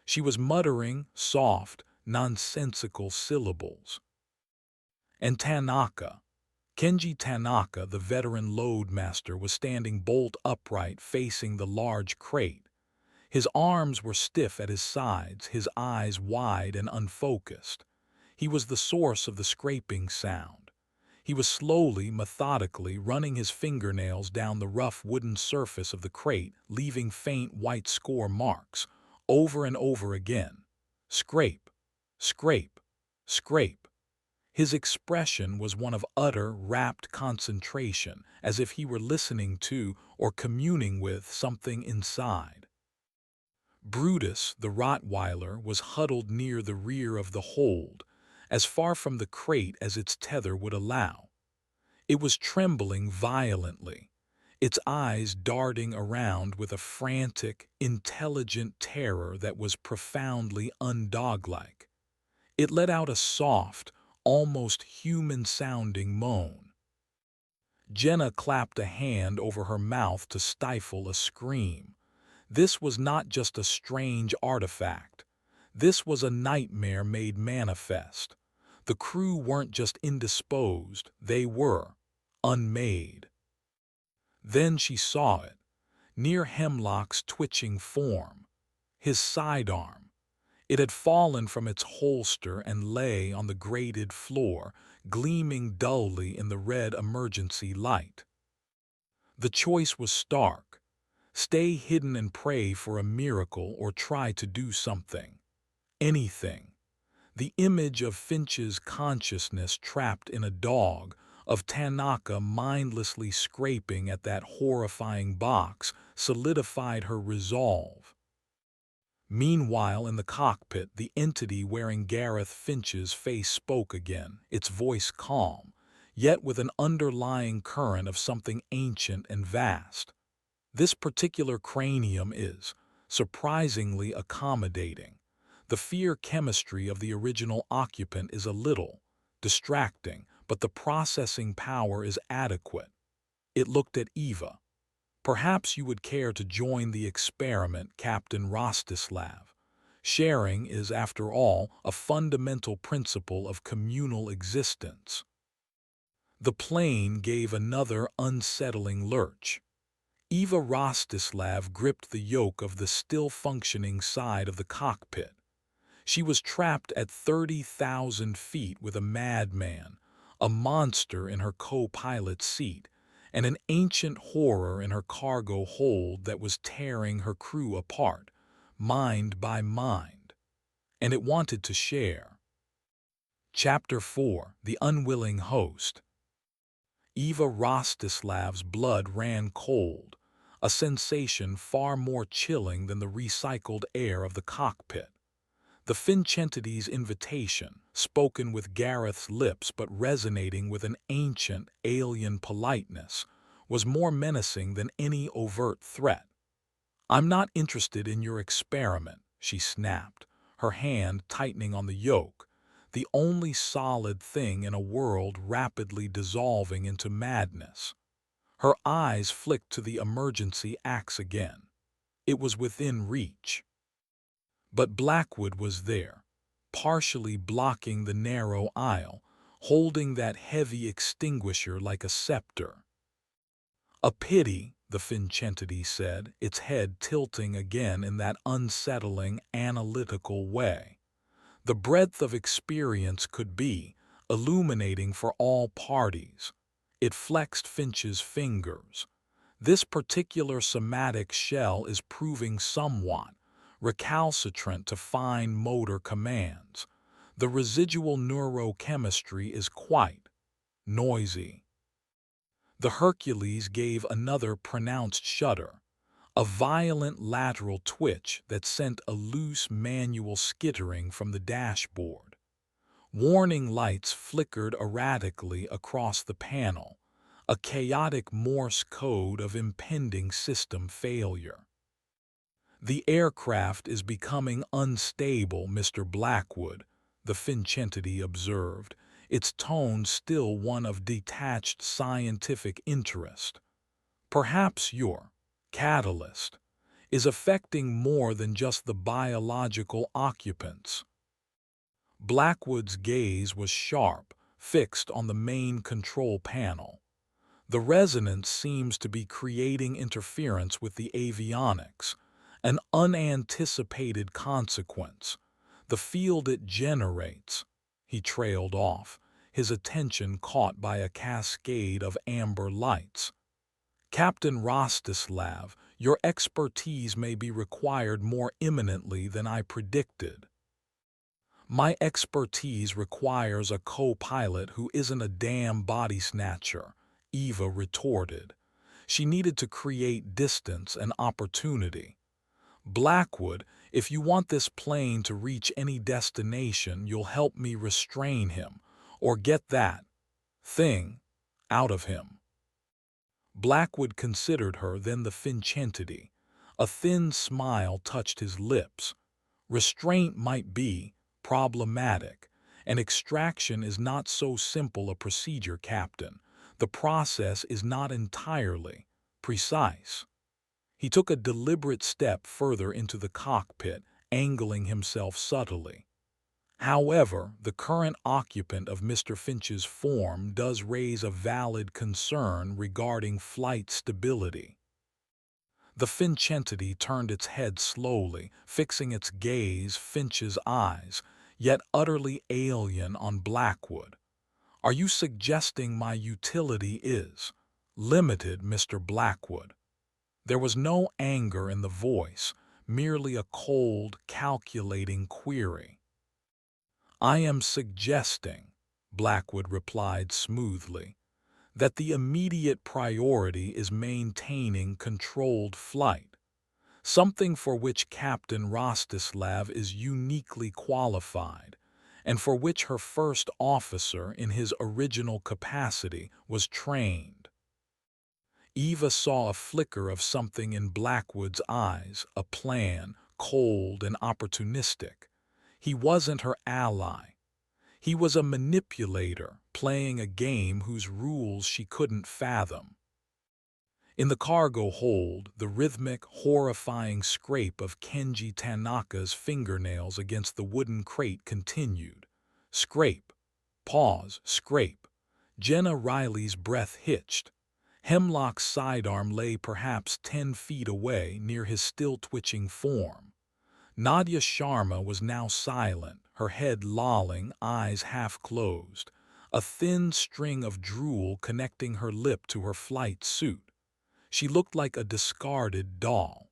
She was muttering soft, nonsensical syllables. And Tanaka, Kenji Tanaka, the veteran loadmaster, was standing bolt upright facing the large crate. His arms were stiff at his sides, his eyes wide and unfocused. He was the source of the scraping sound. He was slowly, methodically running his fingernails down the rough wooden surface of the crate, leaving faint white score marks, over and over again. Scrape, scrape, scrape. His expression was one of utter, rapt concentration, as if he were listening to or communing with something inside. Brutus, the Rottweiler, was huddled near the rear of the hold, as far from the crate as its tether would allow. It was trembling violently, its eyes darting around with a frantic, intelligent terror that was profoundly undoglike. It let out a soft, almost human-sounding moan. Jenna clapped a hand over her mouth to stifle a scream. This was not just a strange artifact. This was a nightmare made manifest. The crew weren't just indisposed, they were unmade. Then she saw it, near Hemlock's twitching form, his sidearm. It had fallen from its holster and lay on the grated floor, gleaming dully in the red emergency light. The choice was stark. Stay hidden and pray for a miracle, or try to do something. Anything. The image of Finch's consciousness trapped in a dog, of Tanaka mindlessly scraping at that horrifying box, solidified her resolve. Meanwhile, in the cockpit, the entity wearing Gareth Finch's face spoke again, its voice calm, yet with an underlying current of something ancient and vast. This particular cranium is surprisingly accommodating. The fear chemistry of the original occupant is a little distracting, but the processing power is adequate. It looked at Eva. Perhaps you would care to join the experiment, Captain Rostislav. Sharing is, after all, a fundamental principle of communal existence. The plane gave another unsettling lurch. Eva Rostislav gripped the yoke of the still-functioning side of the cockpit. She was trapped at 30,000 feet with a madman, a monster in her co-pilot's seat, and an ancient horror in her cargo hold that was tearing her crew apart, mind by mind. And it wanted to share. Chapter 4: The Unwilling Host. Eva Rostislav's blood ran cold, a sensation far more chilling than the recycled air of the cockpit. The Finchentity's invitation, spoken with Gareth's lips but resonating with an ancient, alien politeness, was more menacing than any overt threat. "I'm not interested in your experiment," she snapped, her hand tightening on the yoke, the only solid thing in a world rapidly dissolving into madness. Her eyes flicked to the emergency axe again. It was within reach. But Blackwood was there, partially blocking the narrow aisle, holding that heavy extinguisher like a scepter. "A pity," the Fincentity said, its head tilting again in that unsettling, analytical way. The breadth of experience could be illuminating for all parties. It flexed Finch's fingers. "This particular somatic shell is proving somewhat recalcitrant to fine motor commands. The residual neurochemistry is quite noisy." The Hercules gave another pronounced shudder, a violent lateral twitch that sent a loose manual skittering from the dashboard. Warning lights flickered erratically across the panel, a chaotic Morse code of impending system failure. "The aircraft is becoming unstable, Mr. Blackwood," the Fincentity observed, its tone still one of detached scientific interest. "Perhaps your catalyst is affecting more than just the biological occupants." Blackwood's gaze was sharp, fixed on the main control panel. "The resonance seems to be creating interference with the avionics, an unanticipated consequence. The field it generates—" He trailed off, his attention caught by a cascade of amber lights. "Captain Rostislav, your expertise may be required more imminently than I predicted." "My expertise requires a co-pilot who isn't a damn body snatcher," Eva retorted. She needed to create distance and opportunity. "Blackwood, if you want this plane to reach any destination, you'll help me restrain him, or get that thing out of him." Blackwood considered her, then the Fincentity. A thin smile touched his lips. "Restraint might be problematic. And extraction is not so simple a procedure, Captain. The process is not entirely precise." He took a deliberate step further into the cockpit, angling himself subtly. "However, the current occupant of Mr. Finch's form does raise a valid concern regarding flight stability." The Fincentity turned its head slowly, fixing its gaze Finch's eyes, yet utterly alien on Blackwood. "Are you suggesting my utility is limited, Mr. Blackwood?" There was no anger in the voice, merely a cold, calculating query. "I am suggesting," Blackwood replied smoothly, "that the immediate priority is maintaining controlled flight, something for which Captain Rostislav is uniquely qualified, and for which her first officer in his original capacity was trained." Eva saw a flicker of something in Blackwood's eyes, a plan, cold and opportunistic. He wasn't her ally. He was a manipulator, playing a game whose rules she couldn't fathom. In the cargo hold, the rhythmic, horrifying scrape of Kenji Tanaka's fingernails against the wooden crate continued. Scrape. Pause. Scrape. Jenna Riley's breath hitched. Hemlock's sidearm lay perhaps 10 feet away near his still-twitching form. Nadia Sharma was now silent, her head lolling, eyes half-closed, a thin string of drool connecting her lip to her flight suit. She looked like a discarded doll.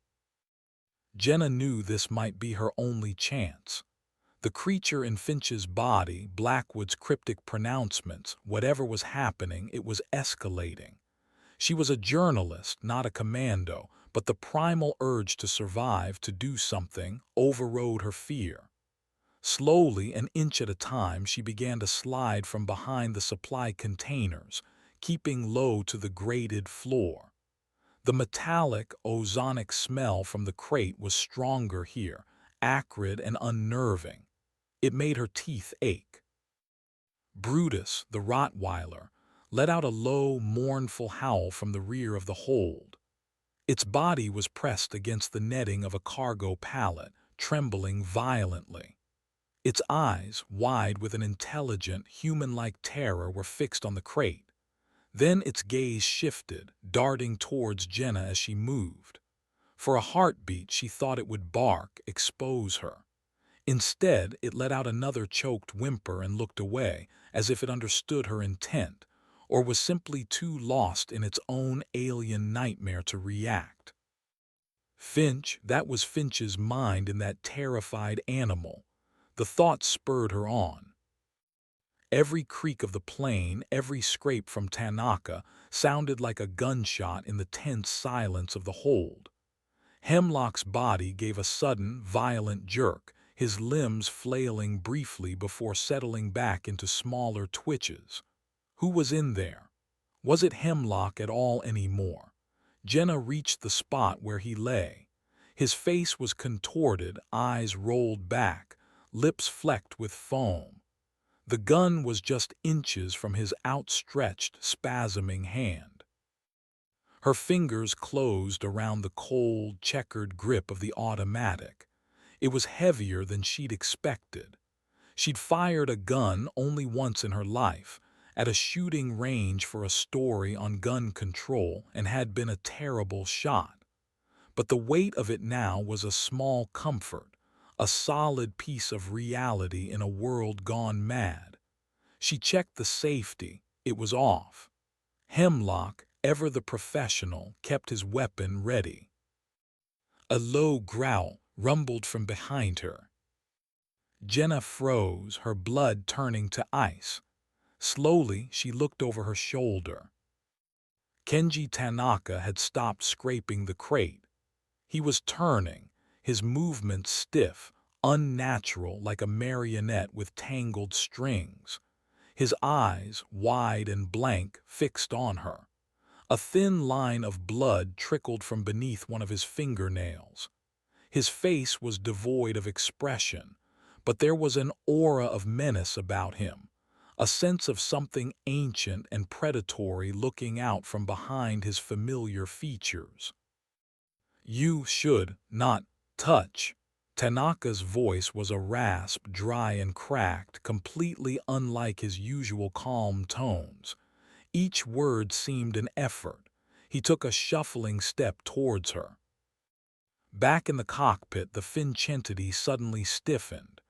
Jenna knew this might be her only chance. The creature in Finch's body, Blackwood's cryptic pronouncements, whatever was happening, it was escalating. She was a journalist, not a commando, but the primal urge to survive, to do something, overrode her fear. Slowly, an inch at a time, she began to slide from behind the supply containers, keeping low to the grated floor. The metallic, ozonic smell from the crate was stronger here, acrid and unnerving. It made her teeth ache. Brutus, the Rottweiler, let out a low, mournful howl from the rear of the hold. Its body was pressed against the netting of a cargo pallet, trembling violently. Its eyes, wide with an intelligent, human-like terror, were fixed on the crate. Then its gaze shifted, darting towards Jenna as she moved. For a heartbeat, she thought it would bark, expose her. Instead, it let out another choked whimper and looked away, as if it understood her intent, or was simply too lost in its own alien nightmare to react. Finch, that was Finch's mind in that terrified animal. The thought spurred her on. Every creak of the plane, every scrape from Tanaka, sounded like a gunshot in the tense silence of the hold. Hemlock's body gave a sudden, violent jerk, his limbs flailing briefly before settling back into smaller twitches. Who was in there? Was it Hemlock at all anymore? Jenna reached the spot where he lay. His face was contorted, eyes rolled back, lips flecked with foam. The gun was just inches from his outstretched, spasming hand. Her fingers closed around the cold, checkered grip of the automatic. It was heavier than she'd expected. She'd fired a gun only once in her life, at a shooting range for a story on gun control, and had been a terrible shot. But the weight of it now was a small comfort, a solid piece of reality in a world gone mad. She checked the safety. It was off. Hemlock, ever the professional, kept his weapon ready. A low growl rumbled from behind her. Jenna froze, her blood turning to ice. Slowly, she looked over her shoulder. Kenji Tanaka had stopped scraping the crate. He was turning, his movements stiff, unnatural, like a marionette with tangled strings. His eyes, wide and blank, fixed on her. A thin line of blood trickled from beneath one of his fingernails. His face was devoid of expression, but there was an aura of menace about him, a sense of something ancient and predatory looking out from behind his familiar features. "You should not touch." Tanaka's voice was a rasp, dry and cracked, completely unlike his usual calm tones. Each word seemed an effort. He took a shuffling step towards her. Back in the cockpit, the Fincentity suddenly stiffened.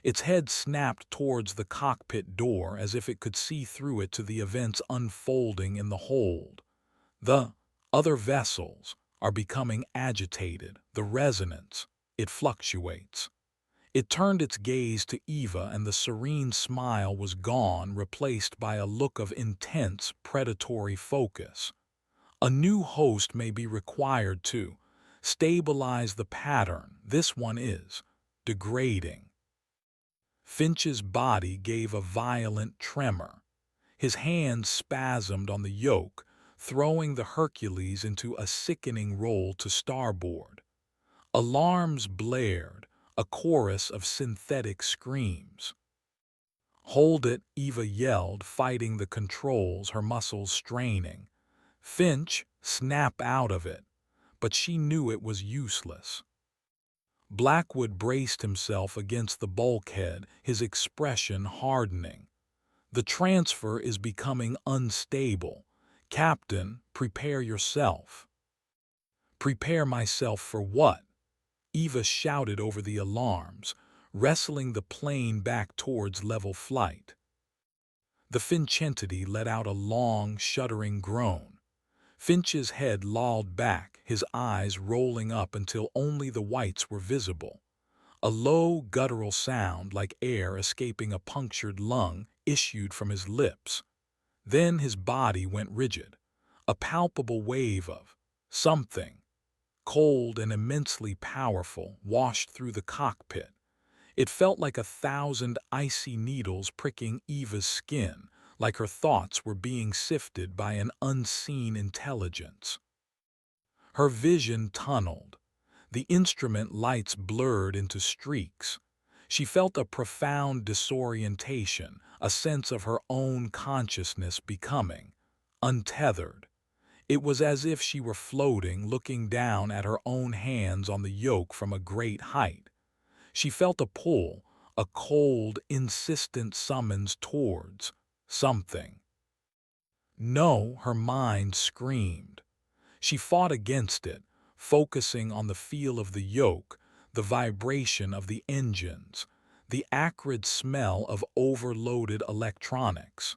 Its head snapped towards the cockpit door as if it could see through it to the events unfolding in the hold. The other vessels are becoming agitated. The resonance, it fluctuates. It turned its gaze to Eva, and the serene smile was gone, replaced by a look of intense, predatory focus. A new host may be required to stabilize the pattern. This one is degrading. Finch's body gave a violent tremor. His hands spasmed on the yoke, throwing the Hercules into a sickening roll to starboard. Alarms blared, a chorus of synthetic screams. "Hold it," Eva yelled, fighting the controls, her muscles straining. "Finch, snap out of it." But she knew it was useless. Blackwood braced himself against the bulkhead, his expression hardening. "The transfer is becoming unstable. Captain, prepare yourself." "Prepare myself for what?" Eva shouted over the alarms, wrestling the plane back towards level flight. The Fincentity let out a long, shuddering groan. Finch's head lolled back, his eyes rolling up until only the whites were visible. A low, guttural sound, like air escaping a punctured lung, issued from his lips. Then his body went rigid. A palpable wave of something, cold and immensely powerful, washed through the cockpit. It felt like 1,000 icy needles pricking Eva's skin, like her thoughts were being sifted by an unseen intelligence. Her vision tunneled. The instrument lights blurred into streaks. She felt a profound disorientation, a sense of her own consciousness becoming untethered. It was as if she were floating, looking down at her own hands on the yoke from a great height. She felt a pull, a cold, insistent summons towards something. No, her mind screamed. She fought against it, focusing on the feel of the yoke, the vibration of the engines, the acrid smell of overloaded electronics.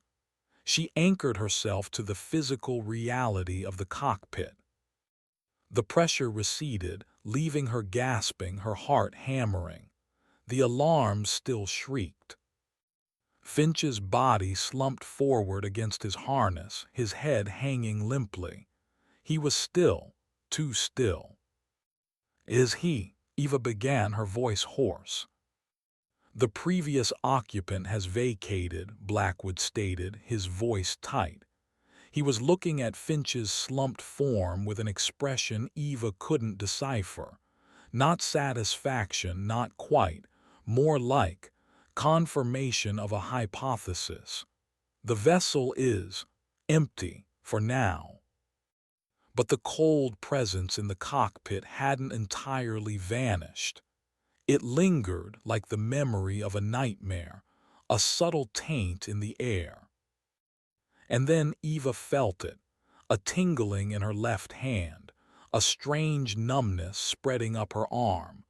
She anchored herself to the physical reality of the cockpit. The pressure receded, leaving her gasping, her heart hammering. The alarms still shrieked. Finch's body slumped forward against his harness, his head hanging limply. He was still, too still. "Is he?" Eva began, her voice hoarse. "The previous occupant has vacated," Blackwood stated, his voice tight. He was looking at Finch's slumped form with an expression Eva couldn't decipher. Not satisfaction, not quite. More like confirmation of a hypothesis. The vessel is empty for now. But the cold presence in the cockpit hadn't entirely vanished. It lingered like the memory of a nightmare, a subtle taint in the air. And then Eva felt it, a tingling in her left hand, a strange numbness spreading up her arm.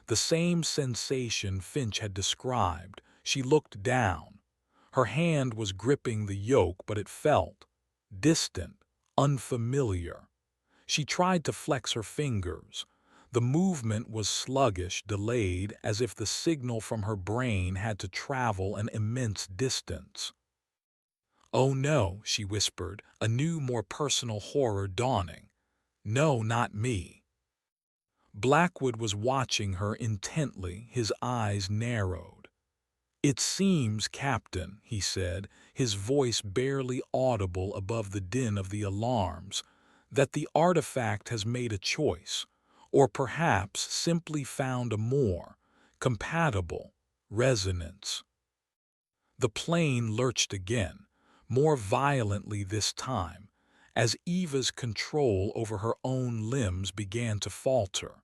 The same sensation Finch had described. She looked down. Her hand was gripping the yoke, but it felt distant, unfamiliar. She tried to flex her fingers. The movement was sluggish, delayed, as if the signal from her brain had to travel an immense distance. "Oh no," she whispered, a new, more personal horror dawning. "No, not me." Blackwood was watching her intently, his eyes narrowed. "It seems, Captain," he said, his voice barely audible above the din of the alarms, "that the artifact has made a choice, or perhaps simply found a more compatible resonance." The plane lurched again, more violently this time, as Eva's control over her own limbs began to falter.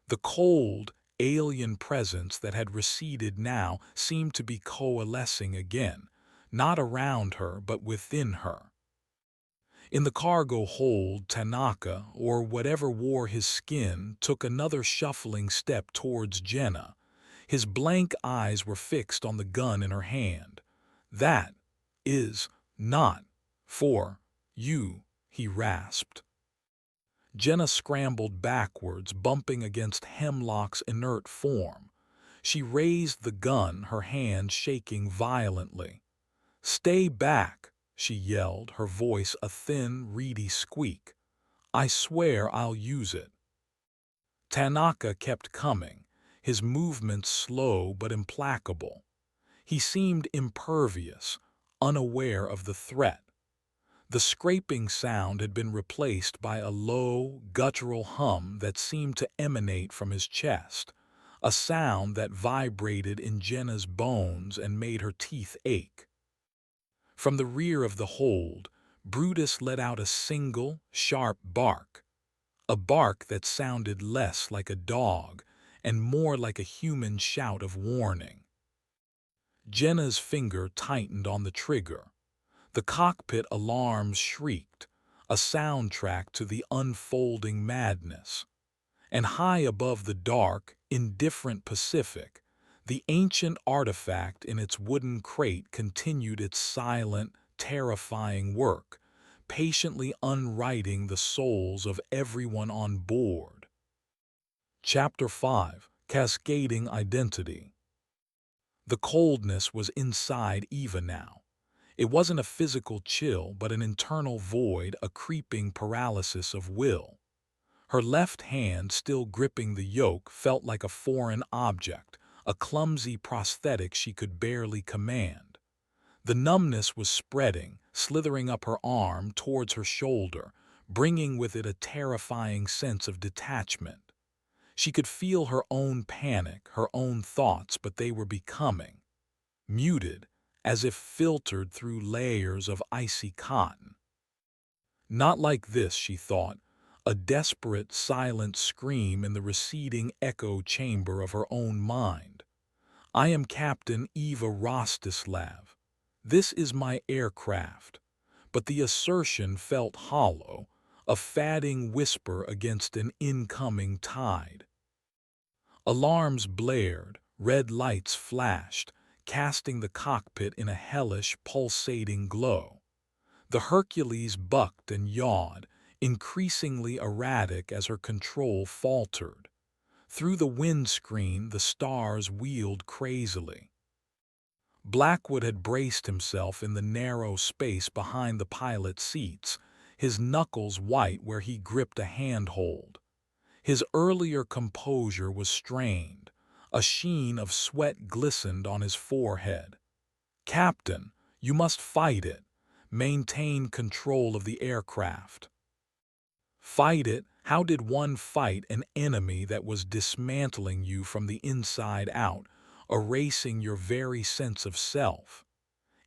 The cold, alien presence that had receded now seemed to be coalescing again, not around her but within her. In the cargo hold, Tanaka, or whatever wore his skin, took another shuffling step towards Jenna. His blank eyes were fixed on the gun in her hand. "That is not for you," he rasped. Jenna scrambled backwards, bumping against Hemlock's inert form. She raised the gun, her hand shaking violently. "Stay back," she yelled, her voice a thin, reedy squeak. "I swear I'll use it." Tanaka kept coming, his movements slow but implacable. He seemed impervious, unaware of the threat. The scraping sound had been replaced by a low, guttural hum that seemed to emanate from his chest, a sound that vibrated in Jenna's bones and made her teeth ache. From the rear of the hold, Brutus let out a single, sharp bark, a bark that sounded less like a dog and more like a human shout of warning. Jenna's finger tightened on the trigger. The cockpit alarms shrieked, a soundtrack to the unfolding madness. And high above the dark, indifferent Pacific, the ancient artifact in its wooden crate continued its silent, terrifying work, patiently unwriting the souls of everyone on board. Chapter 5: Cascading Identity. The coldness was inside Eva now. It wasn't a physical chill, but an internal void, a creeping paralysis of will. Her left hand, still gripping the yoke, felt like a foreign object, a clumsy prosthetic she could barely command. The numbness was spreading, slithering up her arm towards her shoulder, bringing with it a terrifying sense of detachment. She could feel her own panic, her own thoughts, but they were becoming muted, as if filtered through layers of icy cotton. Not like this, she thought, a desperate, silent scream in the receding echo chamber of her own mind. I am Captain Eva Rostislav. This is my aircraft. But the assertion felt hollow, a fading whisper against an incoming tide. Alarms blared, red lights flashed, casting the cockpit in a hellish, pulsating glow. The Hercules bucked and yawed, increasingly erratic as her control faltered. Through the windscreen, the stars wheeled crazily. Blackwood had braced himself in the narrow space behind the pilot's seats, his knuckles white where he gripped a handhold. His earlier composure was strained. A sheen of sweat glistened on his forehead. "Captain, you must fight it. Maintain control of the aircraft." Fight it? How did one fight an enemy that was dismantling you from the inside out, erasing your very sense of self?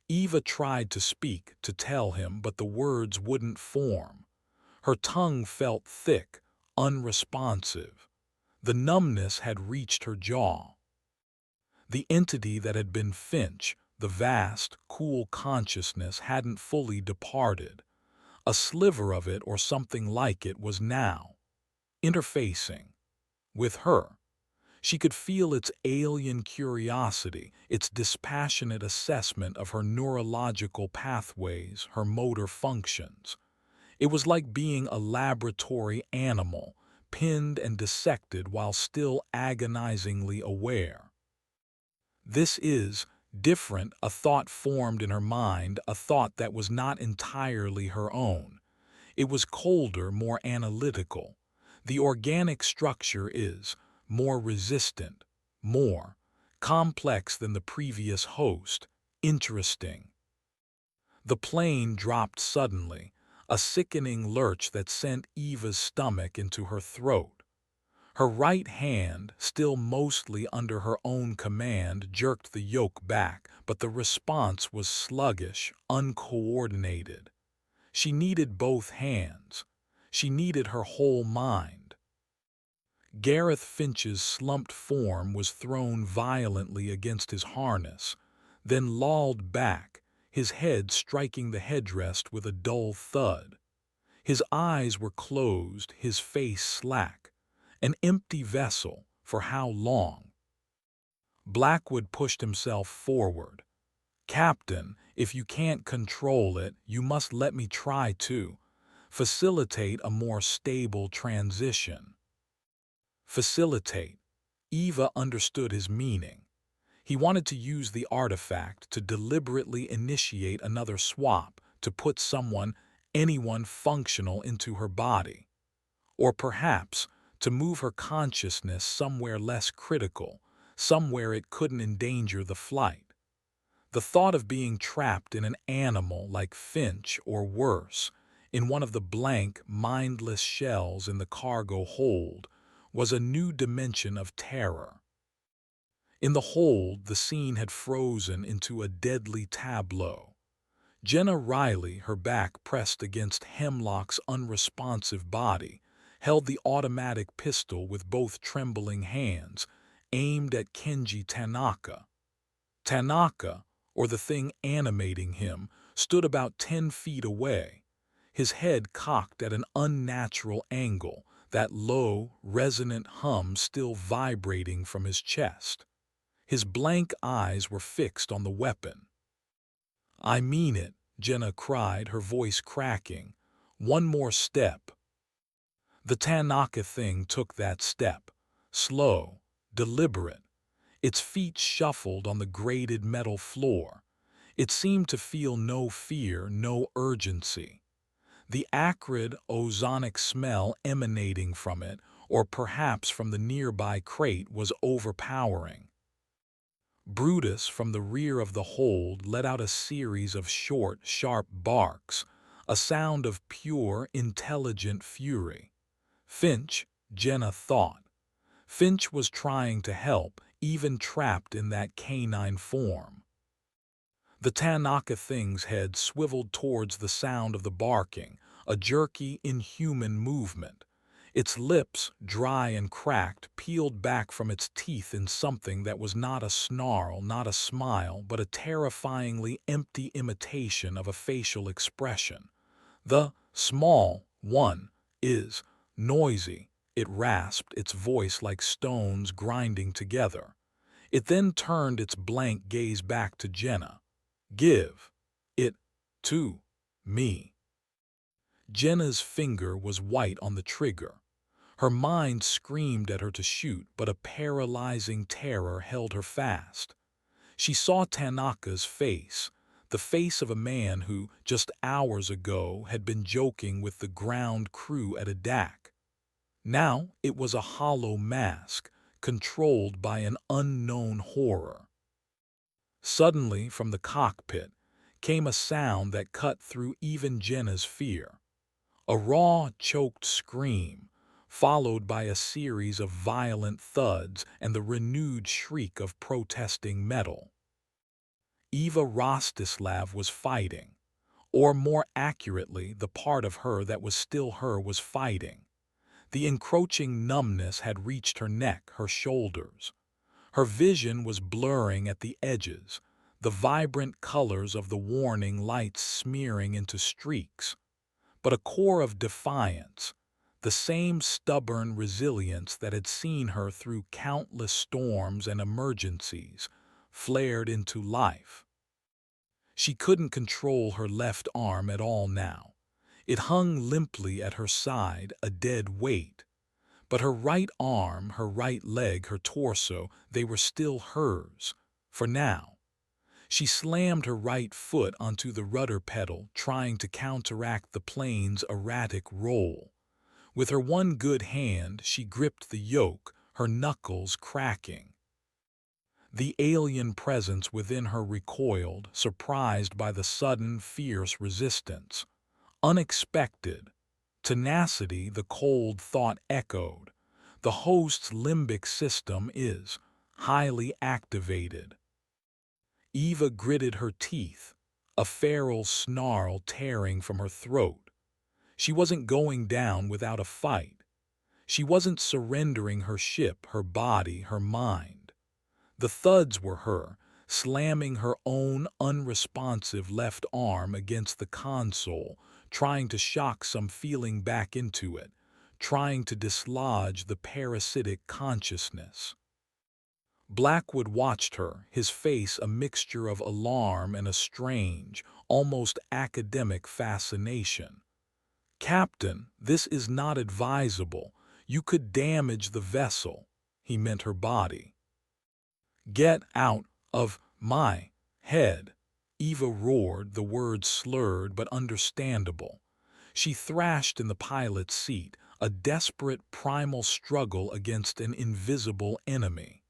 Eva tried to speak, to tell him, but the words wouldn't form. Her tongue felt thick, unresponsive. The numbness had reached her jaw. The entity that had been Finch, the vast, cool consciousness, hadn't fully departed. A sliver of it, or something like it, was now interfacing with her. She could feel its alien curiosity, its dispassionate assessment of her neurological pathways, her motor functions. It was like being a laboratory animal, pinned and dissected while still agonizingly aware. This is different, a thought formed in her mind, a thought that was not entirely her own. It was colder, more analytical. The organic structure is more resistant, more complex than the previous host. Interesting. The plane dropped suddenly, a sickening lurch that sent Eva's stomach into her throat. Her right hand, still mostly under her own command, jerked the yoke back, but the response was sluggish, uncoordinated. She needed both hands. She needed her whole mind. Gareth Finch's slumped form was thrown violently against his harness, then lolled back, his head striking the headrest with a dull thud. His eyes were closed, his face slack. An empty vessel, for how long? Blackwood pushed himself forward. "Captain, if you can't control it, you must let me try to facilitate a more stable transition." Facilitate. Eva understood his meaning. He wanted to use the artifact to deliberately initiate another swap, to put anyone functional into her body. Or perhaps to move her consciousness somewhere less critical, somewhere it couldn't endanger the flight. The thought of being trapped in an animal like Finch, or worse, in one of the blank, mindless shells in the cargo hold, was a new dimension of terror. In the hold, the scene had frozen into a deadly tableau. Jenna Riley, her back pressed against Hemlock's unresponsive body, held the automatic pistol with both trembling hands, aimed at Kenji Tanaka. Tanaka, or the thing animating him, stood about 10 feet away, his head cocked at an unnatural angle, that low, resonant hum still vibrating from his chest. His blank eyes were fixed on the weapon. "I mean it," Jenna cried, her voice cracking. "One more step." The Tanaka thing took that step, slow, deliberate. Its feet shuffled on the grated metal floor. It seemed to feel no fear, no urgency. The acrid, ozonic smell emanating from it, or perhaps from the nearby crate, was overpowering. Brutus, from the rear of the hold, let out a series of short, sharp barks, a sound of pure, intelligent fury. Finch, Jenna thought. Finch was trying to help, even trapped in that canine form. The Tanaka thing's head swiveled towards the sound of the barking, a jerky, inhuman movement. Its lips, dry and cracked, peeled back from its teeth in something that was not a snarl, not a smile, but a terrifyingly empty imitation of a facial expression. The small one is noisy, it rasped, its voice like stones grinding together. It then turned its blank gaze back to Jenna. Give it to me. Jenna's finger was white on the trigger. Her mind screamed at her to shoot, but a paralyzing terror held her fast. She saw Tanaka's face, the face of a man who, just hours ago, had been joking with the ground crew at a deck. Now it was a hollow mask, controlled by an unknown horror. Suddenly, from the cockpit, came a sound that cut through even Jenna's fear. A raw, choked scream, followed by a series of violent thuds and the renewed shriek of protesting metal. Eva Rostislav was fighting, or more accurately, the part of her that was still her was fighting. The encroaching numbness had reached her neck, her shoulders. Her vision was blurring at the edges, the vibrant colors of the warning lights smearing into streaks. But a core of defiance, the same stubborn resilience that had seen her through countless storms and emergencies, flared into life. She couldn't control her left arm at all now. It hung limply at her side, a dead weight. But her right arm, her right leg, her torso, they were still hers, for now. She slammed her right foot onto the rudder pedal, trying to counteract the plane's erratic roll. With her one good hand, she gripped the yoke, her knuckles cracking. The alien presence within her recoiled, surprised by the sudden, fierce resistance. Unexpected. Tenacity, the cold thought echoed. The host's limbic system is highly activated. Eva gritted her teeth, a feral snarl tearing from her throat. She wasn't going down without a fight. She wasn't surrendering her ship, her body, her mind. The thuds were her, slamming her own unresponsive left arm against the console, trying to shock some feeling back into it, trying to dislodge the parasitic consciousness. Blackwood watched her, his face a mixture of alarm and a strange, almost academic fascination. "Captain, this is not advisable. You could damage the vessel." He meant her body. "Get out of my head," Eva roared, the words slurred but understandable. She thrashed in the pilot's seat, a desperate primal struggle against an invisible enemy.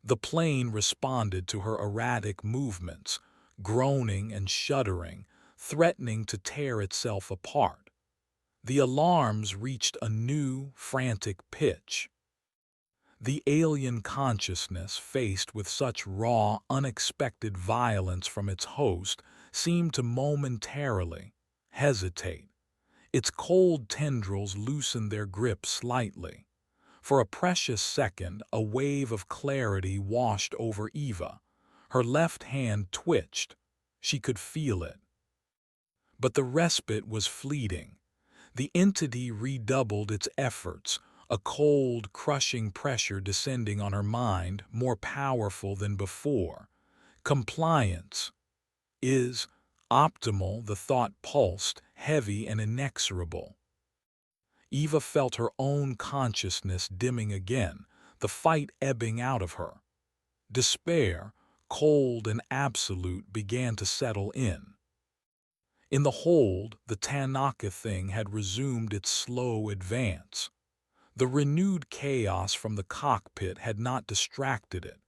The plane responded to her erratic movements, groaning and shuddering, threatening to tear itself apart. The alarms reached a new, frantic pitch. The alien consciousness, faced with such raw, unexpected violence from its host, seemed to momentarily hesitate. Its cold tendrils loosened their grip slightly. For a precious second, a wave of clarity washed over Eva. Her left hand twitched. She could feel it. But the respite was fleeting. The entity redoubled its efforts, a cold, crushing pressure descending on her mind, more powerful than before. Compliance is optimal, the thought pulsed, heavy and inexorable. Eva felt her own consciousness dimming again, the fight ebbing out of her. Despair, cold and absolute, began to settle in. In the hold, the Tanaka thing had resumed its slow advance. The renewed chaos from the cockpit had not distracted it.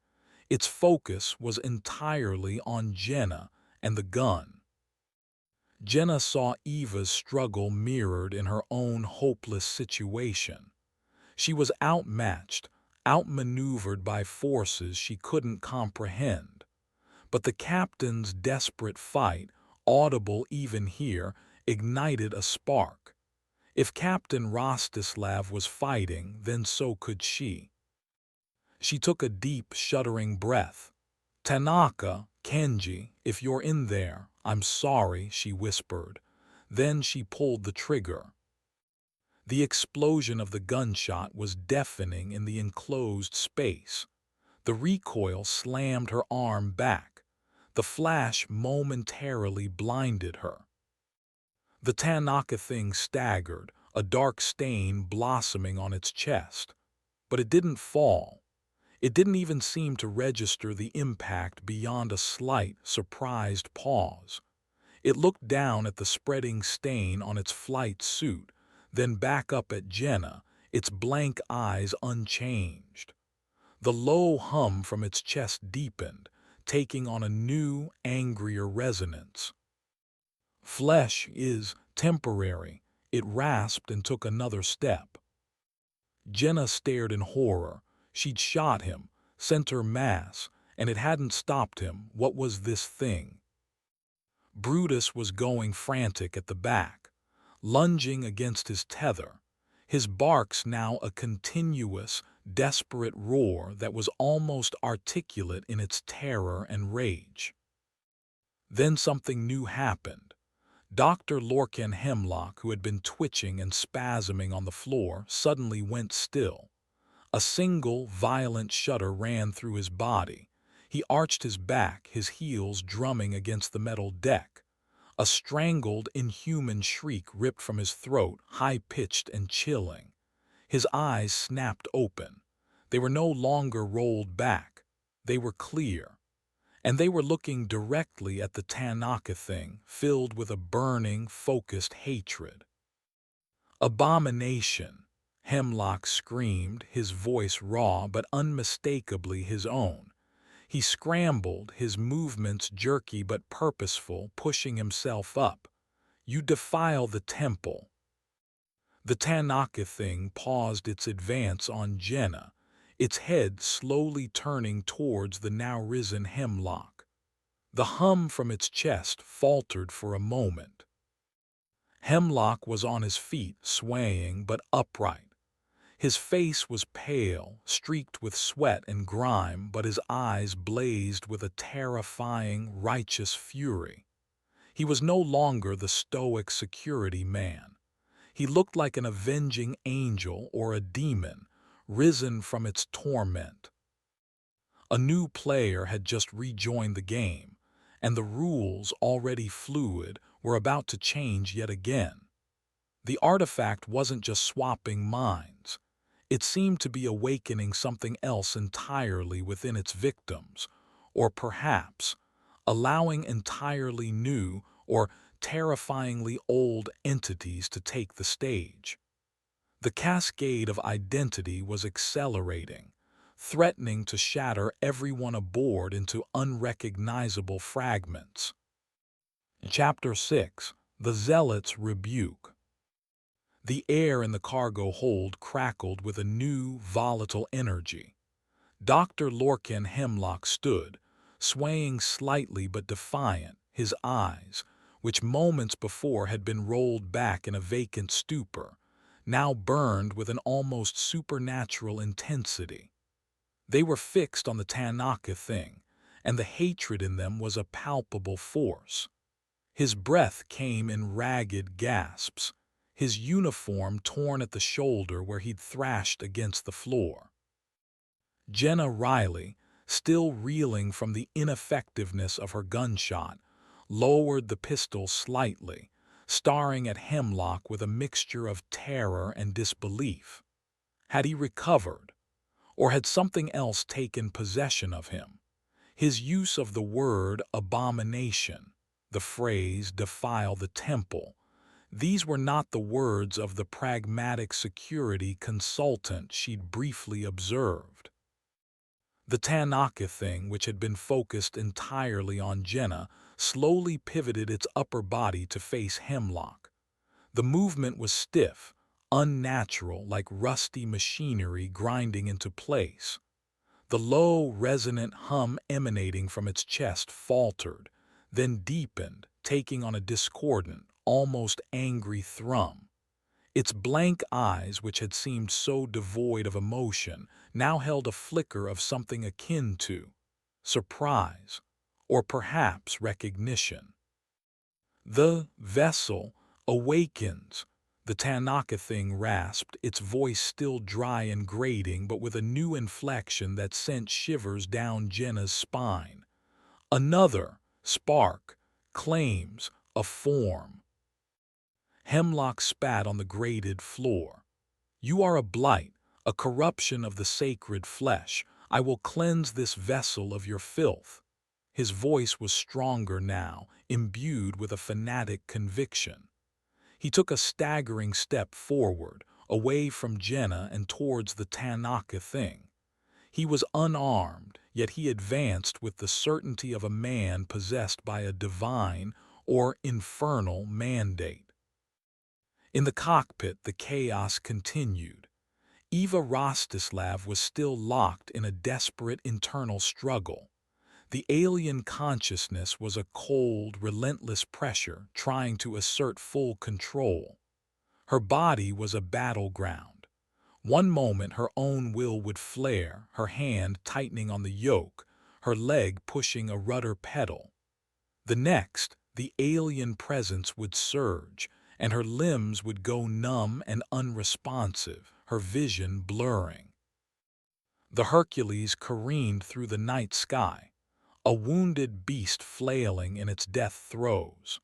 Its focus was entirely on Jenna and the gun. Jenna saw Eva's struggle mirrored in her own hopeless situation. She was outmatched, outmaneuvered by forces she couldn't comprehend. But the captain's desperate fight, audible even here, ignited a spark. If Captain Rostislav was fighting, then so could she. She took a deep, shuddering breath. "Tanaka, Kenji, if you're in there, I'm sorry," she whispered. Then she pulled the trigger. The explosion of the gunshot was deafening in the enclosed space. The recoil slammed her arm back. The flash momentarily blinded her. The Tanaka thing staggered, a dark stain blossoming on its chest. But it didn't fall. It didn't even seem to register the impact beyond a slight, surprised pause. It looked down at the spreading stain on its flight suit, then back up at Jenna, its blank eyes unchanged. The low hum from its chest deepened, taking on a new, angrier resonance. "Flesh is temporary," it rasped and took another step. Jenna stared in horror. She'd shot him, sent her mass, and it hadn't stopped him. What was this thing? Brutus was going frantic at the back, lunging against his tether, his barks now a continuous, desperate roar that was almost articulate in its terror and rage. Then something new happened. Dr. Lorcan Hemlock, who had been twitching and spasming on the floor, suddenly went still. A single, violent shudder ran through his body. He arched his back, his heels drumming against the metal deck. A strangled, inhuman shriek ripped from his throat, high-pitched and chilling. His eyes snapped open. They were no longer rolled back. They were clear. And they were looking directly at the Tanaka thing, filled with a burning, focused hatred. "Abomination!" Hemlock screamed, his voice raw but unmistakably his own. He scrambled, his movements jerky but purposeful, pushing himself up. "You defile the temple." The Tanaka thing paused its advance on Jenna, its head slowly turning towards the now-risen Hemlock. The hum from its chest faltered for a moment. Hemlock was on his feet, swaying but upright. His face was pale, streaked with sweat and grime, but his eyes blazed with a terrifying, righteous fury. He was no longer the stoic security man. He looked like an avenging angel or a demon, risen from its torment. A new player had just rejoined the game, and the rules, already fluid, were about to change yet again. The artifact wasn't just swapping minds. It seemed to be awakening something else entirely within its victims, or perhaps allowing entirely new or terrifyingly old entities to take the stage. The cascade of identity was accelerating, threatening to shatter everyone aboard into unrecognizable fragments. Chapter 6: The Zealot's Rebuke. The air in the cargo hold crackled with a new, volatile energy. Dr. Lorcan Hemlock stood, swaying slightly but defiant, his eyes, which moments before had been rolled back in a vacant stupor, now burned with an almost supernatural intensity. They were fixed on the Tanaka thing, and the hatred in them was a palpable force. His breath came in ragged gasps, his uniform torn at the shoulder where he'd thrashed against the floor. Jenna Riley, still reeling from the ineffectiveness of her gunshot, lowered the pistol slightly, staring at Hemlock with a mixture of terror and disbelief. Had he recovered? Or had something else taken possession of him? His use of the word abomination, the phrase defile the temple, these were not the words of the pragmatic security consultant she'd briefly observed. The Tanaka thing, which had been focused entirely on Jenna, slowly pivoted its upper body to face Hemlock. The movement was stiff, unnatural, like rusty machinery grinding into place. The low, resonant hum emanating from its chest faltered, then deepened, taking on a discordant, almost angry thrum. Its blank eyes, which had seemed so devoid of emotion, now held a flicker of something akin to surprise, or perhaps recognition. The vessel awakens, the Tanaka thing rasped, its voice still dry and grating but with a new inflection that sent shivers down Jenna's spine. Another spark claims a form. Hemlock spat on the grated floor. You are a blight, a corruption of the sacred flesh. I will cleanse this vessel of your filth. His voice was stronger now, imbued with a fanatic conviction. He took a staggering step forward, away from Jenna and towards the Tanaka thing. He was unarmed, yet he advanced with the certainty of a man possessed by a divine or infernal mandate. In the cockpit, the chaos continued. Eva Rostislav was still locked in a desperate internal struggle. The alien consciousness was a cold, relentless pressure trying to assert full control. Her body was a battleground. One moment her own will would flare, her hand tightening on the yoke, her leg pushing a rudder pedal. The next, the alien presence would surge, and her limbs would go numb and unresponsive, her vision blurring. The Hercules careened through the night sky, a wounded beast flailing in its death throes.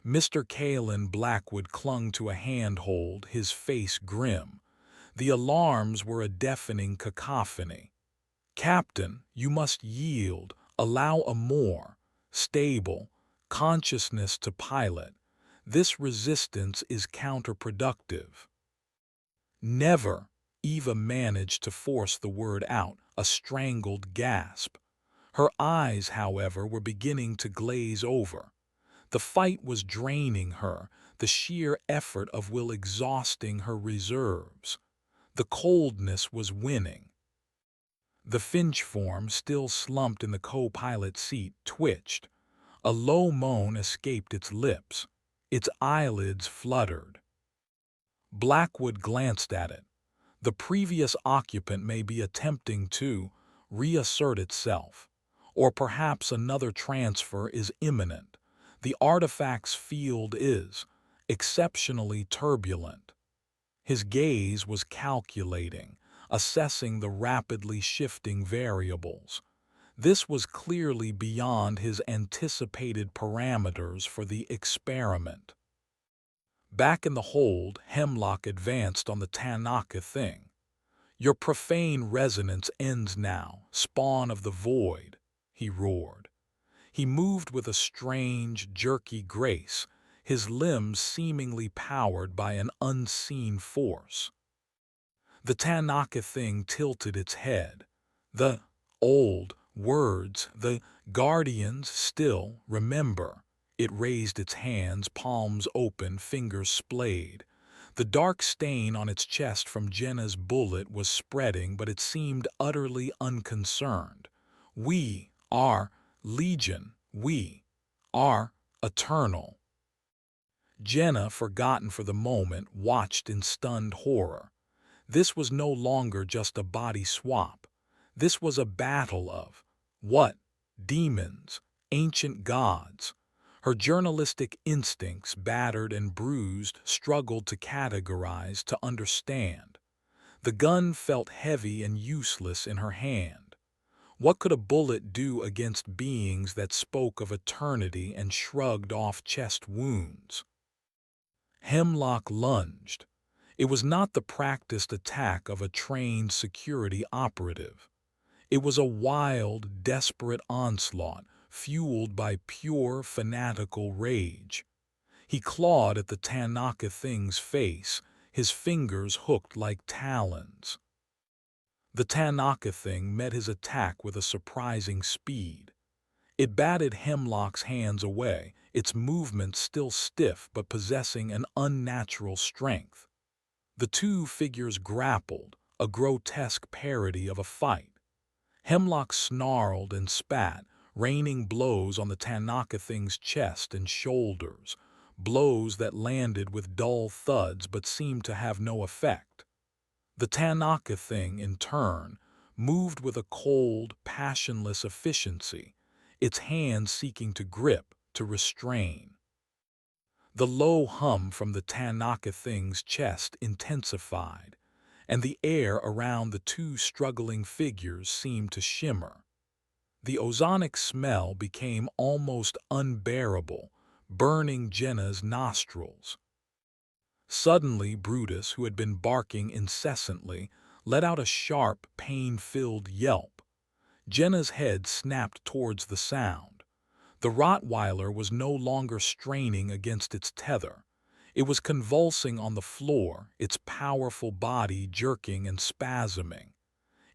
Mr. Kalen Blackwood clung to a handhold, his face grim. The alarms were a deafening cacophony. Captain, you must yield, allow a more stable consciousness to pilot. This resistance is counterproductive. Never, Eva managed to force the word out, a strangled gasp. Her eyes, however, were beginning to glaze over. The fight was draining her, the sheer effort of will exhausting her reserves. The coldness was winning. The Finch form, still slumped in the co-pilot seat, twitched. A low moan escaped its lips. Its eyelids fluttered. Blackwood glanced at it. The previous occupant may be attempting to reassert itself. Or perhaps another transfer is imminent. The artifact's field is exceptionally turbulent. His gaze was calculating, assessing the rapidly shifting variables. This was clearly beyond his anticipated parameters for the experiment. Back in the hold, Hemlock advanced on the Tanaka thing. Your profane resonance ends now, spawn of the void, he roared. He moved with a strange, jerky grace, his limbs seemingly powered by an unseen force. The Tanaka thing tilted its head. The old words, the guardians still remember. It raised its hands, palms open, fingers splayed. The dark stain on its chest from Jenna's bullet was spreading, but it seemed utterly unconcerned. We are Legion. We are eternal. Jenna, forgotten for the moment, watched in stunned horror. This was no longer just a body swap. This was a battle of what? Demons, ancient gods. Her journalistic instincts, battered and bruised, struggled to categorize, to understand. The gun felt heavy and useless in her hand. What could a bullet do against beings that spoke of eternity and shrugged off chest wounds? Hemlock lunged. It was not the practiced attack of a trained security operative. It was a wild, desperate onslaught, fueled by pure, fanatical rage. He clawed at the Tanaka thing's face, his fingers hooked like talons. The Tanaka thing met his attack with a surprising speed. It batted Hemlock's hands away, its movements still stiff but possessing an unnatural strength. The two figures grappled, a grotesque parody of a fight. Hemlock snarled and spat, raining blows on the Tanaka thing's chest and shoulders, blows that landed with dull thuds but seemed to have no effect. The Tanaka thing, in turn, moved with a cold, passionless efficiency, its hands seeking to grip, to restrain. The low hum from the Tanaka thing's chest intensified, and the air around the two struggling figures seemed to shimmer. The ozonic smell became almost unbearable, burning Jenna's nostrils. Suddenly, Brutus, who had been barking incessantly, let out a sharp, pain-filled yelp. Jenna's head snapped towards the sound. The Rottweiler was no longer straining against its tether. It was convulsing on the floor, its powerful body jerking and spasming.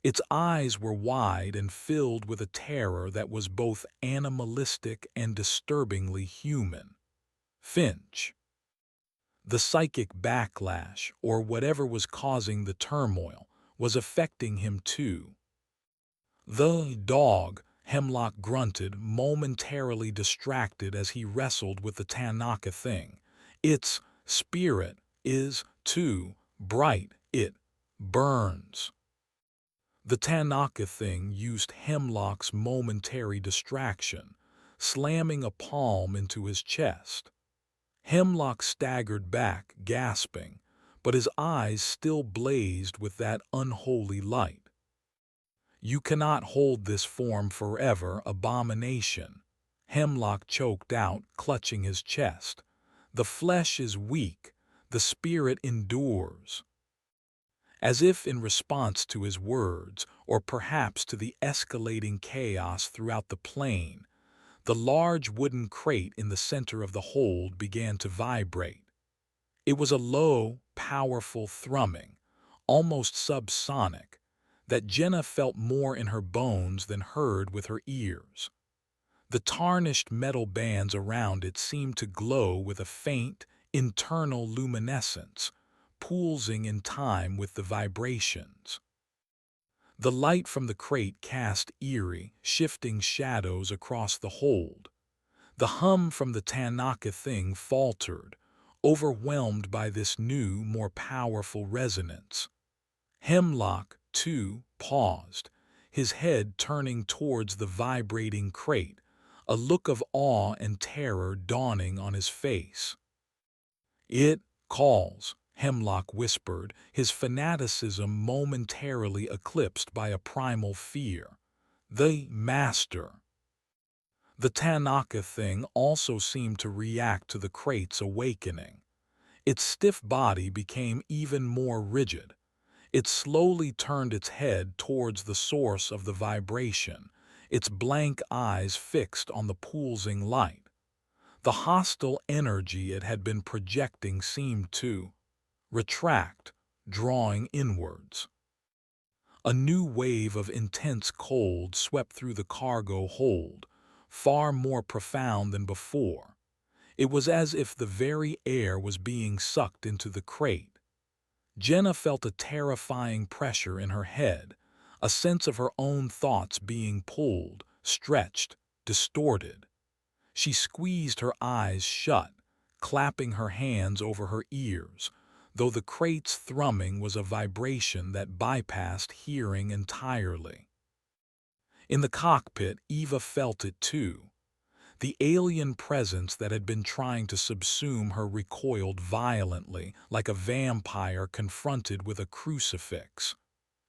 Its eyes were wide and filled with a terror that was both animalistic and disturbingly human. Finch. The psychic backlash, or whatever was causing the turmoil, was affecting him too. The dog, Hemlock grunted, momentarily distracted as he wrestled with the Tanaka thing. Its spirit is too bright, it burns. The Tanaka thing used Hemlock's momentary distraction, slamming a palm into his chest. Hemlock staggered back, gasping, but his eyes still blazed with that unholy light. "You cannot hold this form forever, abomination," Hemlock choked out, clutching his chest. "The flesh is weak, the spirit endures." As if in response to his words, or perhaps to the escalating chaos throughout the plain, the large wooden crate in the center of the hold began to vibrate. It was a low, powerful thrumming, almost subsonic, that Jenna felt more in her bones than heard with her ears. The tarnished metal bands around it seemed to glow with a faint, internal luminescence, pulsing in time with the vibrations. The light from the crate cast eerie, shifting shadows across the hold. The hum from the Tanaka thing faltered, overwhelmed by this new, more powerful resonance. Hemlock, too, paused, his head turning towards the vibrating crate, a look of awe and terror dawning on his face. "It calls," Hemlock whispered, his fanaticism momentarily eclipsed by a primal fear. "The Master." The Tanaka thing also seemed to react to the crate's awakening. Its stiff body became even more rigid. It slowly turned its head towards the source of the vibration, its blank eyes fixed on the pulsing light. The hostile energy it had been projecting seemed to retract, drawing inwards. A new wave of intense cold swept through the cargo hold, far more profound than before. It was as if the very air was being sucked into the crate. Jenna felt a terrifying pressure in her head, a sense of her own thoughts being pulled, stretched, distorted. She squeezed her eyes shut, clapping her hands over her ears, though the crate's thrumming was a vibration that bypassed hearing entirely. In the cockpit, Eva felt it too. The alien presence that had been trying to subsume her recoiled violently, like a vampire confronted with a crucifix.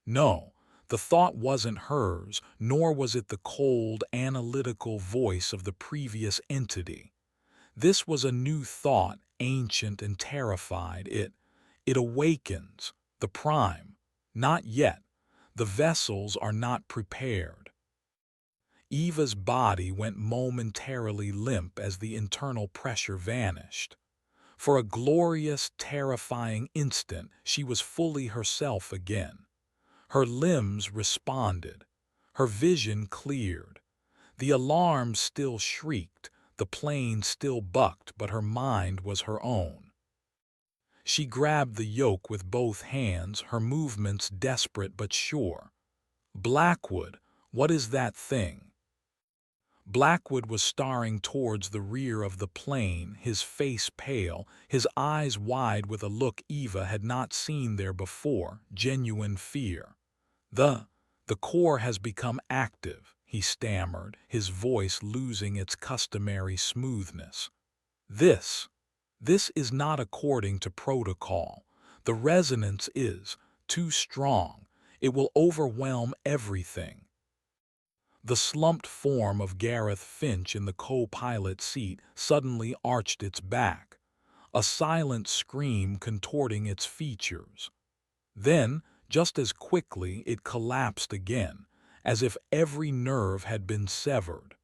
No, the thought wasn't hers, nor was it the cold, analytical voice of the previous entity. This was a new thought, ancient and terrified. It awakens. The prime. Not yet. The vessels are not prepared. Eva's body went momentarily limp as the internal pressure vanished. For a glorious, terrifying instant, she was fully herself again. Her limbs responded. Her vision cleared. The alarm still shrieked, the plane still bucked, but her mind was her own. She grabbed the yoke with both hands, her movements desperate but sure. Blackwood, what is that thing? Blackwood was staring towards the rear of the plane, his face pale, his eyes wide with a look Eva had not seen there before, genuine fear. The core has become active, he stammered, his voice losing its customary smoothness. This, this is not according to protocol. The resonance is too strong. It will overwhelm everything. The slumped form of Gareth Finch in the co-pilot seat suddenly arched its back, a silent scream contorting its features. Then, just as quickly, it collapsed again, as if every nerve had been severed.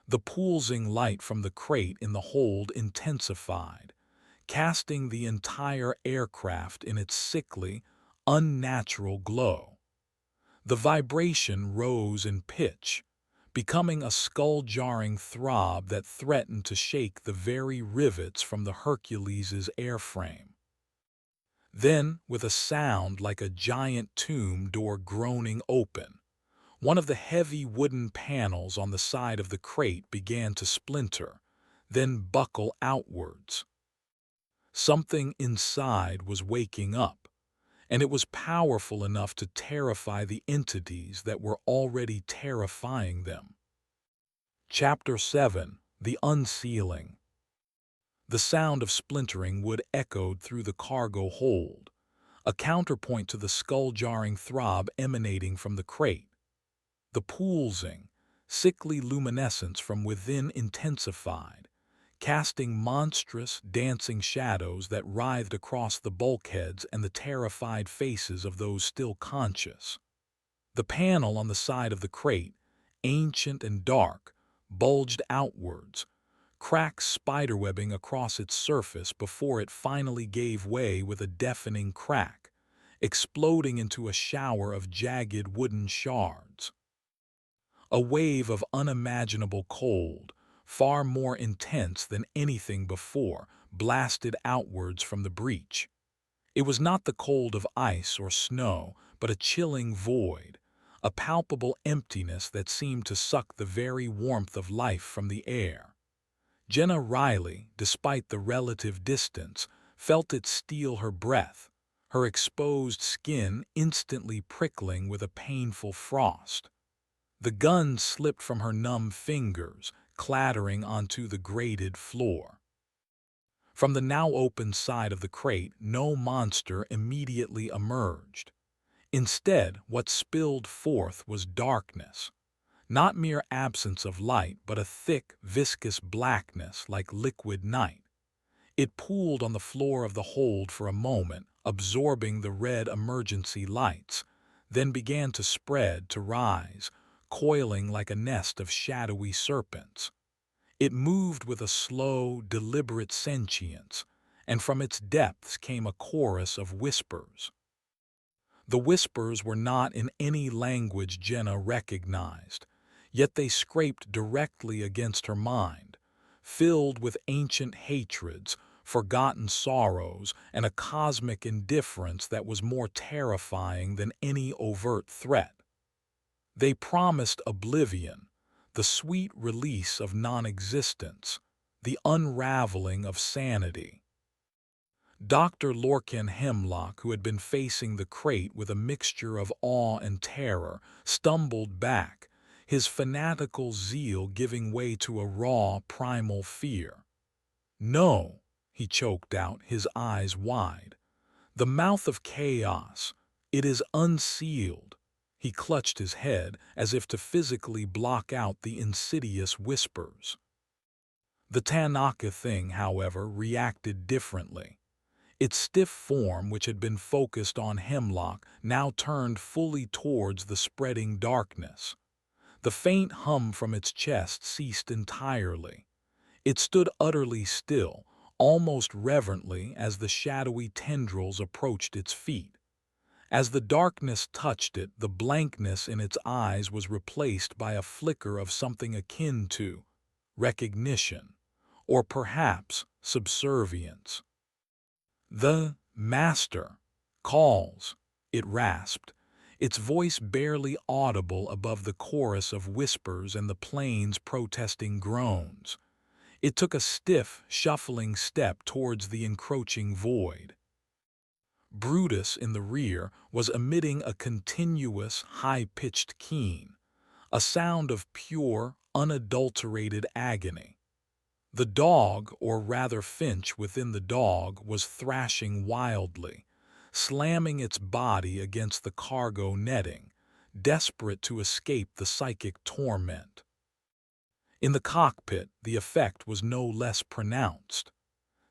The pulsing light from the crate in the hold intensified, casting the entire aircraft in its sickly, unnatural glow. The vibration rose in pitch, becoming a skull-jarring throb that threatened to shake the very rivets from the Hercules's airframe. Then, with a sound like a giant tomb door groaning open, one of the heavy wooden panels on the side of the crate began to splinter, then buckle outwards. Something inside was waking up, and it was powerful enough to terrify the entities that were already terrifying them. Chapter 7: The Unsealing. The sound of splintering wood echoed through the cargo hold, a counterpoint to the skull-jarring throb emanating from the crate. The pulsing, sickly luminescence from within intensified, casting monstrous, dancing shadows that writhed across the bulkheads and the terrified faces of those still conscious. The panel on the side of the crate, ancient and dark, bulged outwards, cracks spiderwebbing across its surface before it finally gave way with a deafening crack, exploding into a shower of jagged wooden shards. A wave of unimaginable cold, far more intense than anything before, blasted outwards from the breach. It was not the cold of ice or snow, but a chilling void, a palpable emptiness that seemed to suck the very warmth of life from the air. Jenna Riley, despite the relative distance, felt it steal her breath, her exposed skin instantly prickling with a painful frost. The gun slipped from her numb fingers, clattering onto the grated floor. From the now open side of the crate, no monster immediately emerged. Instead, what spilled forth was darkness. Not mere absence of light, but a thick, viscous blackness like liquid night. It pooled on the floor of the hold for a moment, absorbing the red emergency lights, then began to spread, to rise, coiling like a nest of shadowy serpents. It moved with a slow, deliberate sentience, and from its depths came a chorus of whispers. The whispers were not in any language Jenna recognized, yet they scraped directly against her mind, filled with ancient hatreds, forgotten sorrows, and a cosmic indifference that was more terrifying than any overt threat. They promised oblivion, the sweet release of non-existence, the unraveling of sanity. Dr. Lorcan Hemlock, who had been facing the crate with a mixture of awe and terror, stumbled back, his fanatical zeal giving way to a raw, primal fear. "No," he choked out, his eyes wide. "The mouth of chaos, it is unsealed." He clutched his head as if to physically block out the insidious whispers. The Tanaka thing, however, reacted differently. Its stiff form, which had been focused on Hemlock, now turned fully towards the spreading darkness. The faint hum from its chest ceased entirely. It stood utterly still, almost reverently, as the shadowy tendrils approached its feet. As the darkness touched it, the blankness in its eyes was replaced by a flicker of something akin to recognition, or perhaps subservience. "The master calls," it rasped, its voice barely audible above the chorus of whispers and the plane's protesting groans. It took a stiff, shuffling step towards the encroaching void. Brutus in the rear was emitting a continuous, high-pitched keen, a sound of pure, unadulterated agony. The dog, or rather Finch within the dog, was thrashing wildly, slamming its body against the cargo netting, desperate to escape the psychic torment. In the cockpit, the effect was no less pronounced.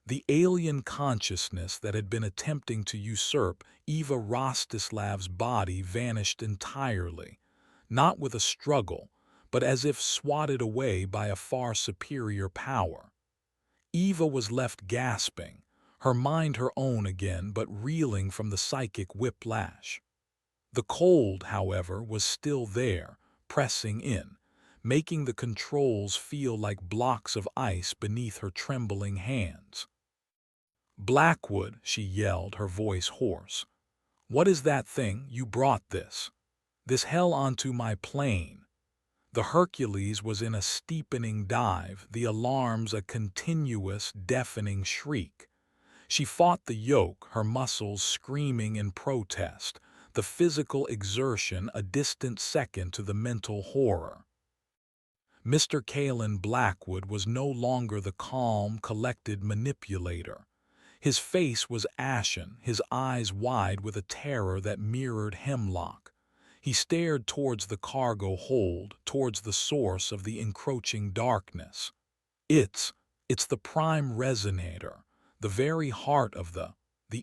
The alien consciousness that had been attempting to usurp Eva Rostislav's body vanished entirely, not with a struggle, but as if swatted away by a far superior power. Eva was left gasping, her mind her own again but reeling from the psychic whiplash. The cold, however, was still there, pressing in, making the controls feel like blocks of ice beneath her trembling hands. "Blackwood," she yelled, her voice hoarse. "What is that thing? You brought this hell onto my plane." The Hercules was in a steepening dive, the alarms a continuous, deafening shriek. She fought the yoke, her muscles screaming in protest, the physical exertion a distant second to the mental horror. Mr. Kalen Blackwood was no longer the calm, collected manipulator. His face was ashen, his eyes wide with a terror that mirrored hemlock. He stared towards the cargo hold, towards the source of the encroaching darkness. It's the prime resonator, the very heart of the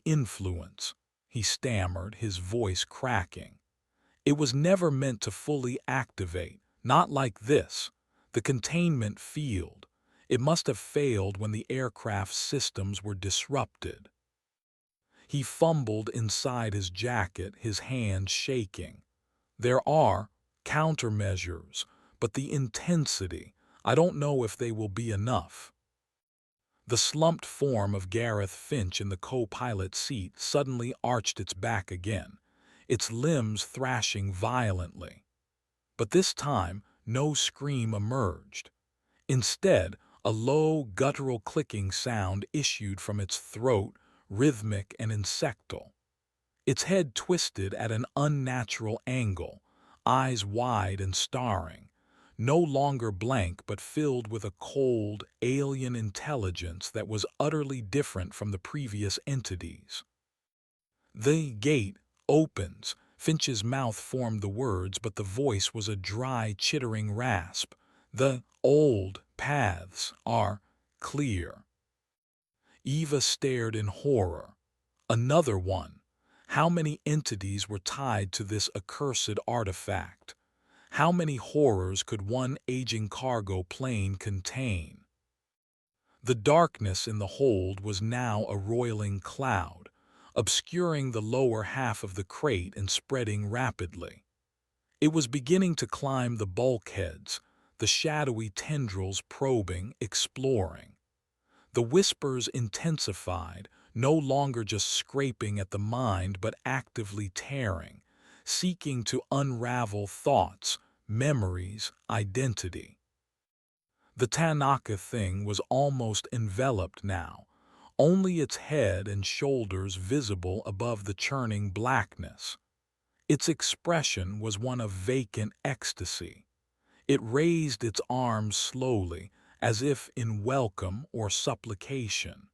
influence," he stammered, his voice cracking. "It was never meant to fully activate, not like this. The containment field. It must have failed when the aircraft's systems were disrupted." He fumbled inside his jacket, his hands shaking. "There are countermeasures, but the intensity, I don't know if they will be enough." The slumped form of Gareth Finch in the co-pilot seat suddenly arched its back again, its limbs thrashing violently. But this time, no scream emerged. Instead, a low, guttural clicking sound issued from its throat, rhythmic and insectal. Its head twisted at an unnatural angle, eyes wide and staring, no longer blank but filled with a cold, alien intelligence that was utterly different from the previous entities. "The gate opens." Finch's mouth formed the words, but the voice was a dry, chittering rasp. "The old paths are clear." Eva stared in horror. Another one. How many entities were tied to this accursed artifact? How many horrors could one aging cargo plane contain? The darkness in the hold was now a roiling cloud, obscuring the lower half of the crate and spreading rapidly. It was beginning to climb the bulkheads, the shadowy tendrils probing, exploring. The whispers intensified, no longer just scraping at the mind but actively tearing, seeking to unravel thoughts, memories, identity. The Tanaka thing was almost enveloped now, only its head and shoulders visible above the churning blackness. Its expression was one of vacant ecstasy. It raised its arms slowly, as if in welcome or supplication.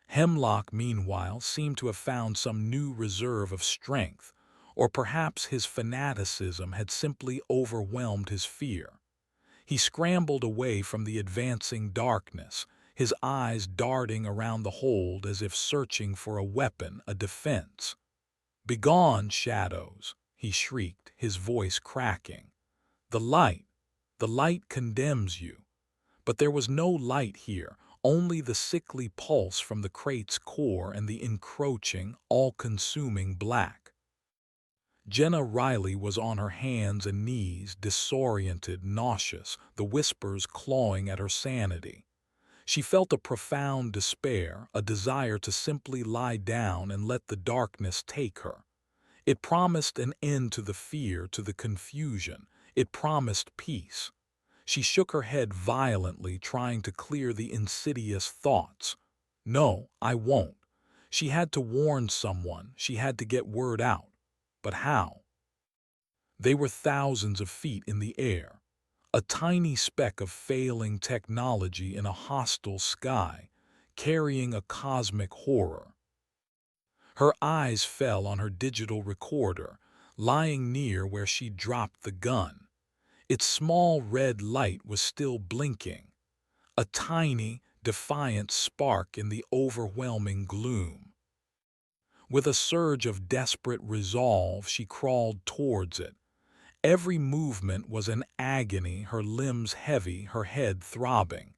Hemlock, meanwhile, seemed to have found some new reserve of strength, or perhaps his fanaticism had simply overwhelmed his fear. He scrambled away from the advancing darkness, his eyes darting around the hold as if searching for a weapon, a defense. "Begone, shadows!" he shrieked, his voice cracking. The light condemns you." But there was no light here, only the sickly pulse from the crate's core and the encroaching, all-consuming black. Jenna Riley was on her hands and knees, disoriented, nauseous, the whispers clawing at her sanity. She felt a profound despair, a desire to simply lie down and let the darkness take her. It promised an end to the fear, to the confusion. It promised peace. She shook her head violently, trying to clear the insidious thoughts. No, I won't. She had to warn someone. She had to get word out. But how? They were thousands of feet in the air, a tiny speck of failing technology in a hostile sky, carrying a cosmic horror. Her eyes fell on her digital recorder, lying near where she dropped the gun. Its small red light was still blinking, a tiny, defiant spark in the overwhelming gloom. With a surge of desperate resolve, she crawled towards it. Every movement was an agony, her limbs heavy, her head throbbing.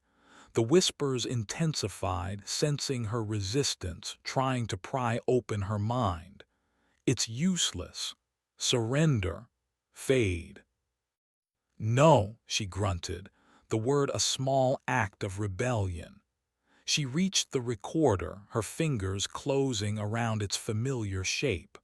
The whispers intensified, sensing her resistance, trying to pry open her mind. It's useless. Surrender. Fade. No, she grunted, the word a small act of rebellion. She reached the recorder, her fingers closing around its familiar shape.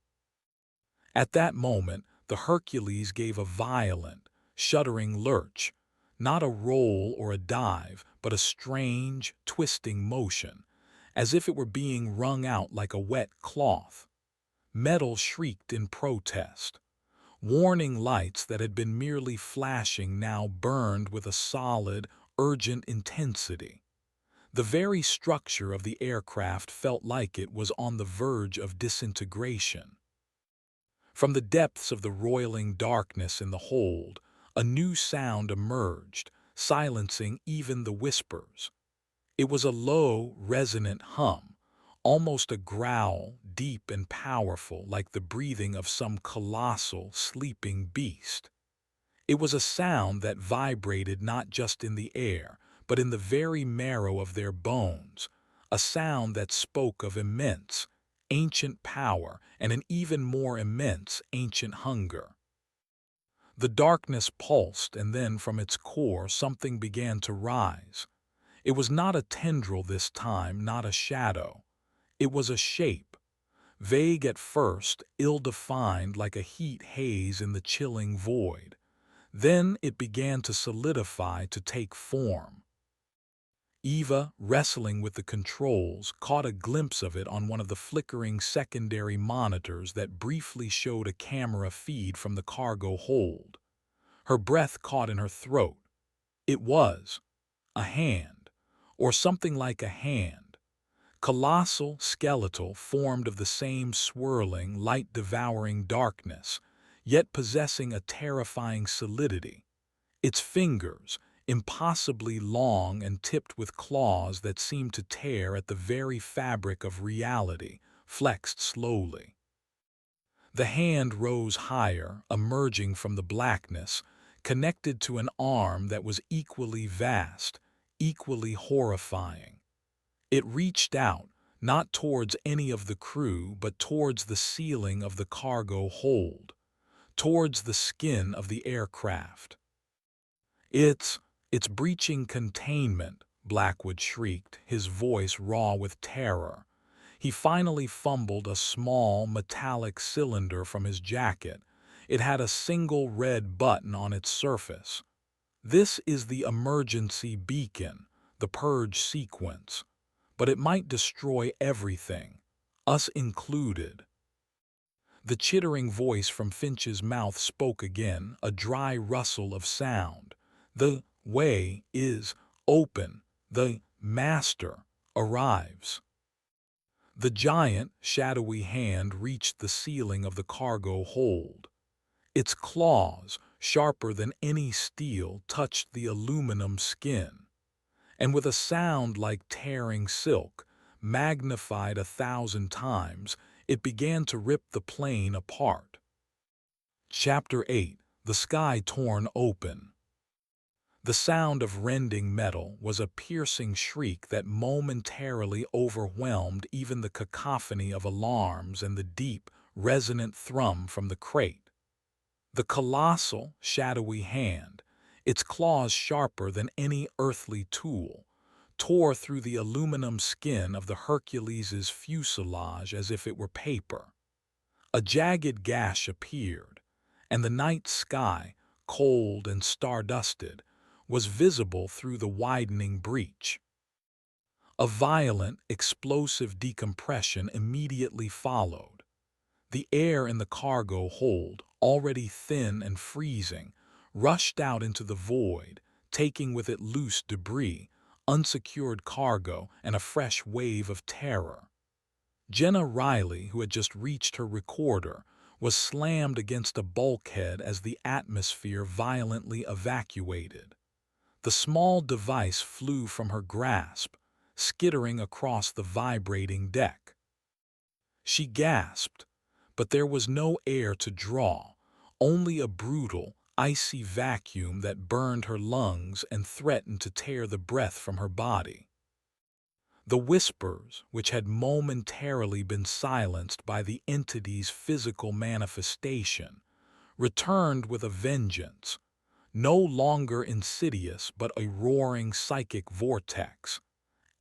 At that moment, the Hercules gave a violent, shuddering lurch, not a roll or a dive, but a strange, twisting motion, as if it were being wrung out like a wet cloth. Metal shrieked in protest. Warning lights that had been merely flashing now burned with a solid, urgent intensity. The very structure of the aircraft felt like it was on the verge of disintegration. From the depths of the roiling darkness in the hold, a new sound emerged, silencing even the whispers. It was a low, resonant hum, almost a growl, deep and powerful, like the breathing of some colossal, sleeping beast. It was a sound that vibrated not just in the air, but in the very marrow of their bones, a sound that spoke of immense, ancient power and an even more immense, ancient hunger. The darkness pulsed, and then from its core something began to rise. It was not a tendril this time, not a shadow. It was a shape, vague at first, ill-defined like a heat haze in the chilling void. Then it began to solidify, to take form. Eva, wrestling with the controls, caught a glimpse of it on one of the flickering secondary monitors that briefly showed a camera feed from the cargo hold. Her breath caught in her throat. It was a hand, or something like a hand. Colossal, skeletal, formed of the same swirling, light-devouring darkness, yet possessing a terrifying solidity. Its fingers, impossibly long and tipped with claws that seemed to tear at the very fabric of reality, flexed slowly. The hand rose higher, emerging from the blackness, connected to an arm that was equally vast, equally horrifying. It reached out, not towards any of the crew, but towards the ceiling of the cargo hold, towards the skin of the aircraft. It's breaching containment, Blackwood shrieked, his voice raw with terror. He finally fumbled a small, metallic cylinder from his jacket. It had a single red button on its surface. This is the emergency beacon, the purge sequence. But it might destroy everything, us included. The chittering voice from Finch's mouth spoke again, a dry rustle of sound. The way is open. The master arrives. The giant, shadowy hand reached the ceiling of the cargo hold. Its claws, sharper than any steel, touched the aluminum skin. And with a sound like tearing silk, magnified 1,000 times, it began to rip the plane apart. Chapter 8. The Sky Torn Open. The sound of rending metal was a piercing shriek that momentarily overwhelmed even the cacophony of alarms and the deep, resonant thrum from the crate. The colossal, shadowy hand, its claws sharper than any earthly tool, tore through the aluminum skin of the Hercules's fuselage as if it were paper. A jagged gash appeared, and the night sky, cold and star-dusted, was visible through the widening breach. A violent, explosive decompression immediately followed. The air in the cargo hold, already thin and freezing, rushed out into the void, taking with it loose debris, unsecured cargo, and a fresh wave of terror. Jenna Riley, who had just reached her recorder, was slammed against a bulkhead as the atmosphere violently evacuated. The small device flew from her grasp, skittering across the vibrating deck. She gasped, but there was no air to draw, only a brutal, icy vacuum that burned her lungs and threatened to tear the breath from her body. The whispers, which had momentarily been silenced by the entity's physical manifestation, returned with a vengeance, no longer insidious but a roaring psychic vortex,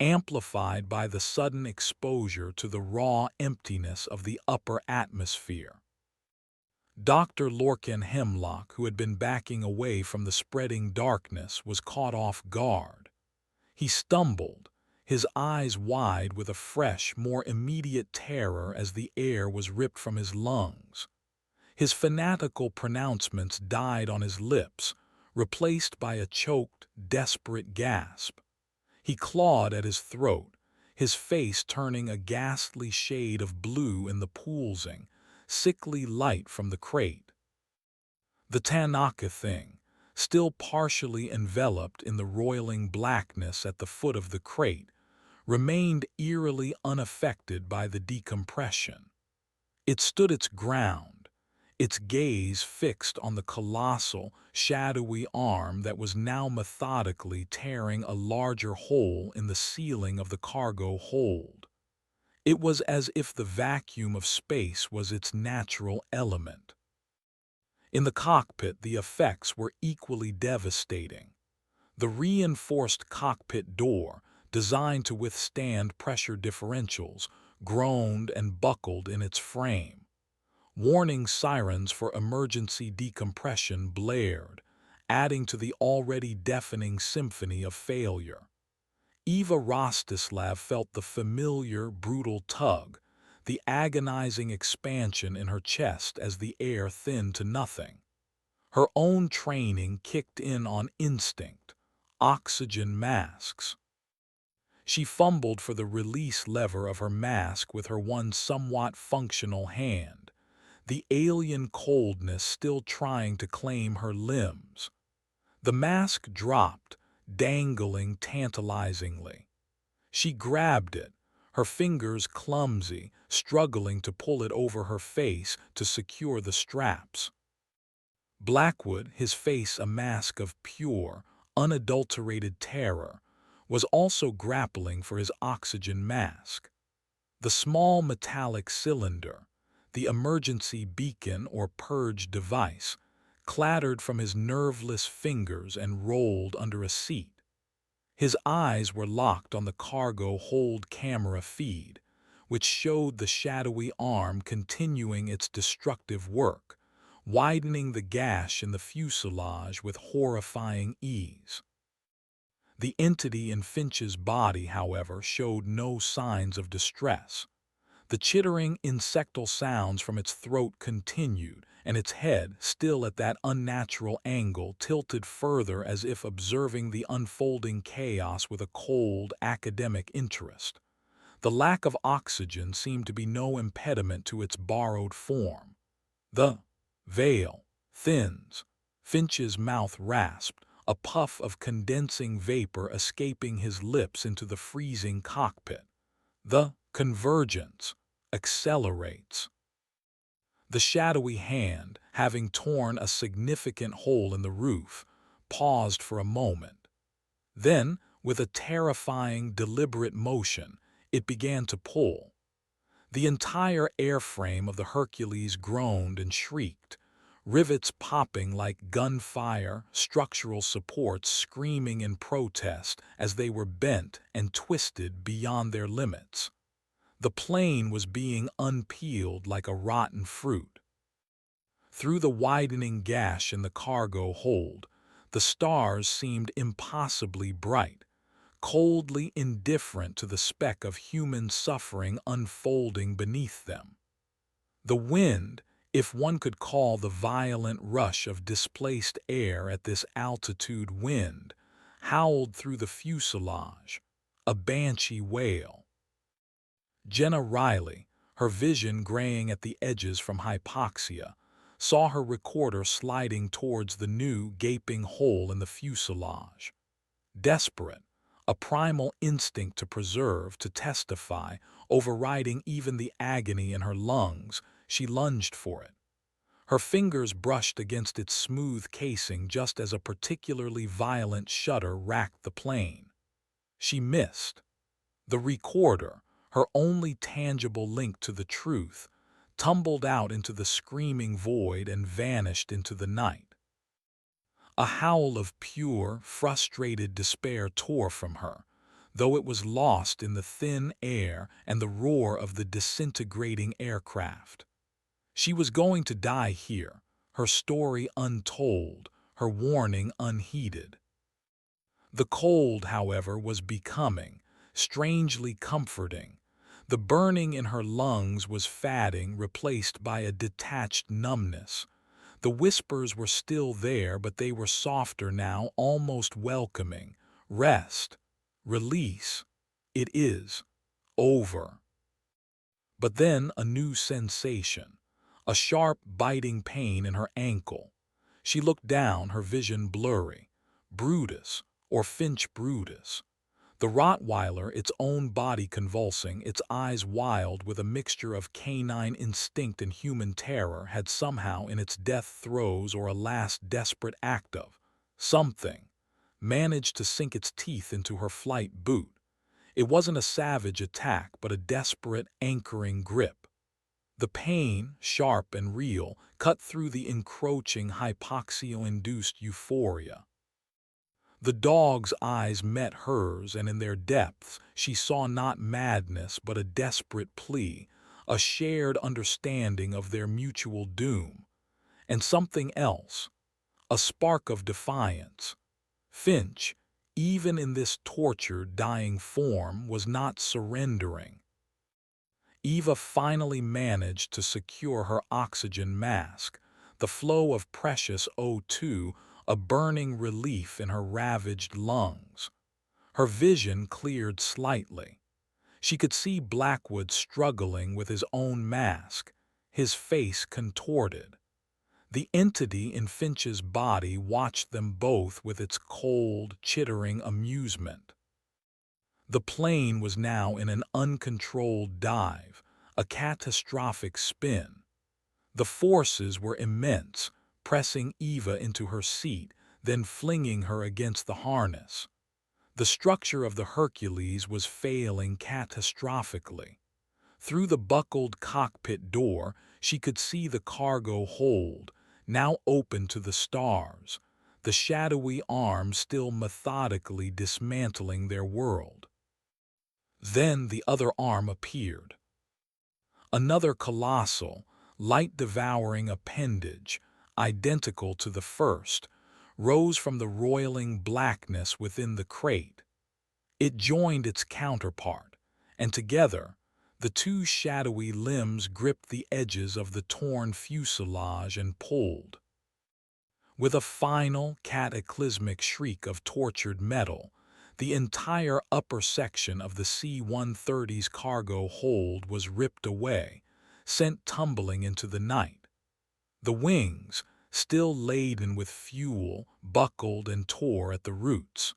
amplified by the sudden exposure to the raw emptiness of the upper atmosphere. Dr. Lorcan Hemlock, who had been backing away from the spreading darkness, was caught off guard. He stumbled, his eyes wide with a fresh, more immediate terror as the air was ripped from his lungs. His fanatical pronouncements died on his lips, replaced by a choked, desperate gasp. He clawed at his throat, his face turning a ghastly shade of blue in the poolsing, sickly light from the crate. The Tanaka thing, still partially enveloped in the roiling blackness at the foot of the crate, remained eerily unaffected by the decompression. It stood its ground, its gaze fixed on the colossal, shadowy arm that was now methodically tearing a larger hole in the ceiling of the cargo hold. It was as if the vacuum of space was its natural element. In the cockpit, the effects were equally devastating. The reinforced cockpit door, designed to withstand pressure differentials, groaned and buckled in its frame. Warning sirens for emergency decompression blared, adding to the already deafening symphony of failure. Eva Rostislav felt the familiar, brutal tug, the agonizing expansion in her chest as the air thinned to nothing. Her own training kicked in on instinct, oxygen masks. She fumbled for the release lever of her mask with her one somewhat functional hand, the alien coldness still trying to claim her limbs. The mask dropped, dangling tantalizingly. She grabbed it, her fingers clumsy, struggling to pull it over her face to secure the straps. Blackwood, his face a mask of pure, unadulterated terror, was also grappling for his oxygen mask. The small metallic cylinder, the emergency beacon or purge device, clattered from his nerveless fingers and rolled under a seat. His eyes were locked on the cargo hold camera feed, which showed the shadowy arm continuing its destructive work, widening the gash in the fuselage with horrifying ease. The entity in Finch's body, however, showed no signs of distress. The chittering insectal sounds from its throat continued, and its head, still at that unnatural angle, tilted further as if observing the unfolding chaos with a cold, academic interest. The lack of oxygen seemed to be no impediment to its borrowed form. The veil thins. Finch's mouth rasped, a puff of condensing vapor escaping his lips into the freezing cockpit. The convergence accelerates. The shadowy hand, having torn a significant hole in the roof, paused for a moment. Then, with a terrifying, deliberate motion, it began to pull. The entire airframe of the Hercules groaned and shrieked, rivets popping like gunfire, structural supports screaming in protest as they were bent and twisted beyond their limits. The plane was being unpeeled like a rotten fruit. Through the widening gash in the cargo hold, the stars seemed impossibly bright, coldly indifferent to the speck of human suffering unfolding beneath them. The wind, if one could call the violent rush of displaced air at this altitude wind, howled through the fuselage, a banshee wail. Jenna Riley, her vision graying at the edges from hypoxia, saw her recorder sliding towards the new, gaping hole in the fuselage. Desperate, a primal instinct to preserve, to testify, overriding even the agony in her lungs, she lunged for it. Her fingers brushed against its smooth casing just as a particularly violent shudder racked the plane. She missed. The recorder, her only tangible link to the truth, tumbled out into the screaming void and vanished into the night. A howl of pure, frustrated despair tore from her, though it was lost in the thin air and the roar of the disintegrating aircraft. She was going to die here, her story untold, her warning unheeded. The cold, however, was becoming strangely comforting. The burning in her lungs was fading, replaced by a detached numbness. The whispers were still there, but they were softer now, almost welcoming. Rest. Release. It is over. But then a new sensation. A sharp, biting pain in her ankle. She looked down, her vision blurry. Brutus, or Finch Brutus. The Rottweiler, its own body convulsing, its eyes wild with a mixture of canine instinct and human terror, had somehow, in its death throes or a last desperate act of something, managed to sink its teeth into her flight boot. It wasn't a savage attack, but a desperate, anchoring grip. The pain, sharp and real, cut through the encroaching hypoxia-induced euphoria. The dog's eyes met hers, and in their depths she saw not madness but a desperate plea, a shared understanding of their mutual doom. And something else, a spark of defiance. Finch, even in this tortured, dying form, was not surrendering. Eva finally managed to secure her oxygen mask, the flow of precious O2, a burning relief in her ravaged lungs. Her vision cleared slightly. She could see Blackwood struggling with his own mask, his face contorted. The entity in Finch's body watched them both with its cold, chittering amusement. The plane was now in an uncontrolled dive, a catastrophic spin. The forces were immense, pressing Eva into her seat, then flinging her against the harness. The structure of the Hercules was failing catastrophically. Through the buckled cockpit door, she could see the cargo hold, now open to the stars, the shadowy arms still methodically dismantling their world. Then the other arm appeared. Another colossal, light-devouring appendage, identical to the first, rose from the roiling blackness within the crate. It joined its counterpart, and together, the two shadowy limbs gripped the edges of the torn fuselage and pulled. With a final, cataclysmic shriek of tortured metal, the entire upper section of the C-130's cargo hold was ripped away, sent tumbling into the night. The wings, still laden with fuel, buckled and tore at the roots.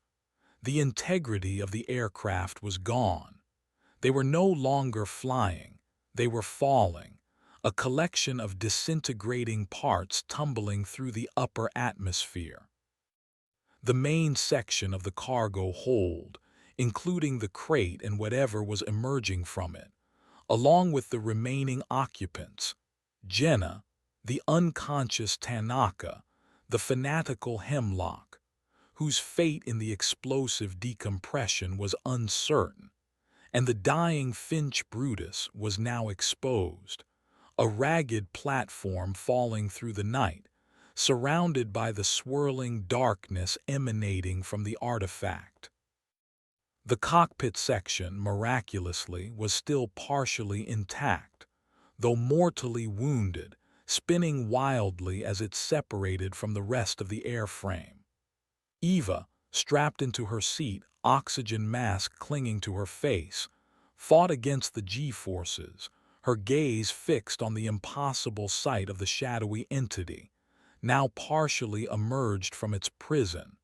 The integrity of the aircraft was gone. They were no longer flying, they were falling, a collection of disintegrating parts tumbling through the upper atmosphere. The main section of the cargo hold, including the crate and whatever was emerging from it, along with the remaining occupants, Jenna, the unconscious Tanaka, the fanatical Hemlock, whose fate in the explosive decompression was uncertain, and the dying Finch Brutus was now exposed, a ragged platform falling through the night, surrounded by the swirling darkness emanating from the artifact. The cockpit section, miraculously, was still partially intact, though mortally wounded, spinning wildly as it separated from the rest of the airframe. Eva, strapped into her seat, oxygen mask clinging to her face, fought against the G-forces, her gaze fixed on the impossible sight of the shadowy entity, now partially emerged from its prison,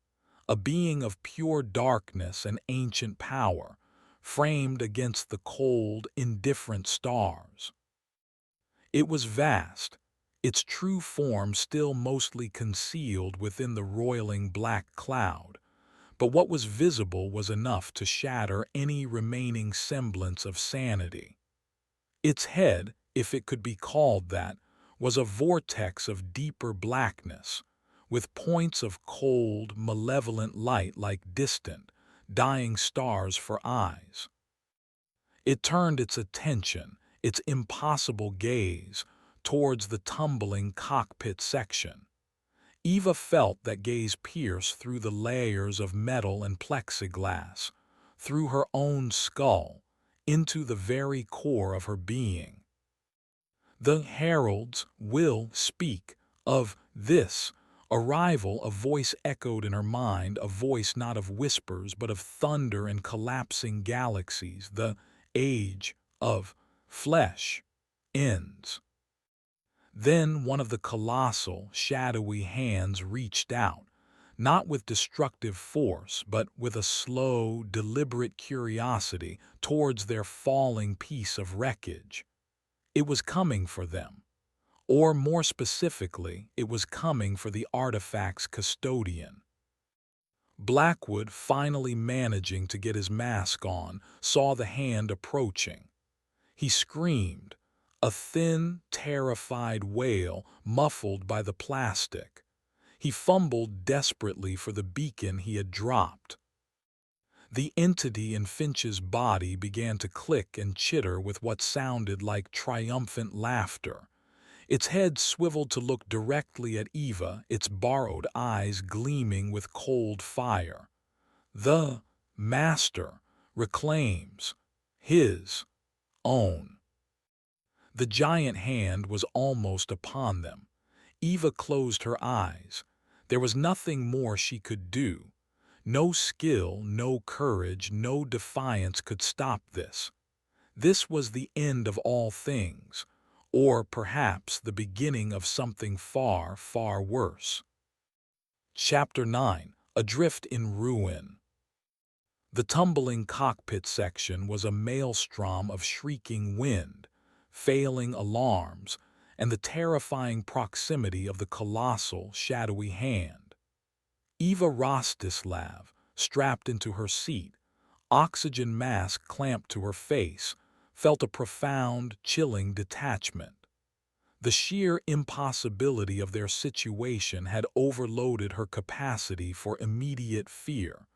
a being of pure darkness and ancient power, framed against the cold, indifferent stars. It was vast, its true form still mostly concealed within the roiling black cloud, but what was visible was enough to shatter any remaining semblance of sanity. Its head, if it could be called that, was a vortex of deeper blackness, with points of cold, malevolent light like distant, dying stars for eyes. It turned its attention, its impossible gaze, towards the tumbling cockpit section. Eva felt that gaze pierce through the layers of metal and plexiglass, through her own skull, into the very core of her being. The heralds will speak of this arrival, a voice echoed in her mind, a voice not of whispers but of thunder and collapsing galaxies. The age of flesh ends. Then one of the colossal, shadowy hands reached out, not with destructive force, but with a slow, deliberate curiosity towards their falling piece of wreckage. It was coming for them. Or more specifically, it was coming for the artifact's custodian. Blackwood, finally managing to get his mask on, saw the hand approaching. He screamed, a thin, terrified wail muffled by the plastic. He fumbled desperately for the beacon he had dropped. The entity in Finch's body began to click and chitter with what sounded like triumphant laughter. Its head swiveled to look directly at Eva, its borrowed eyes gleaming with cold fire. The master reclaims his own. The giant hand was almost upon them. Eva closed her eyes. There was nothing more she could do. No skill, no courage, no defiance could stop this. This was the end of all things, or perhaps the beginning of something far, far worse. Chapter 9. Adrift in Ruin. The tumbling cockpit section was a maelstrom of shrieking wind, failing alarms, and the terrifying proximity of the colossal, shadowy hand. Eva Rostislav, strapped into her seat, oxygen mask clamped to her face, felt a profound, chilling detachment. The sheer impossibility of their situation had overloaded her capacity for immediate fear,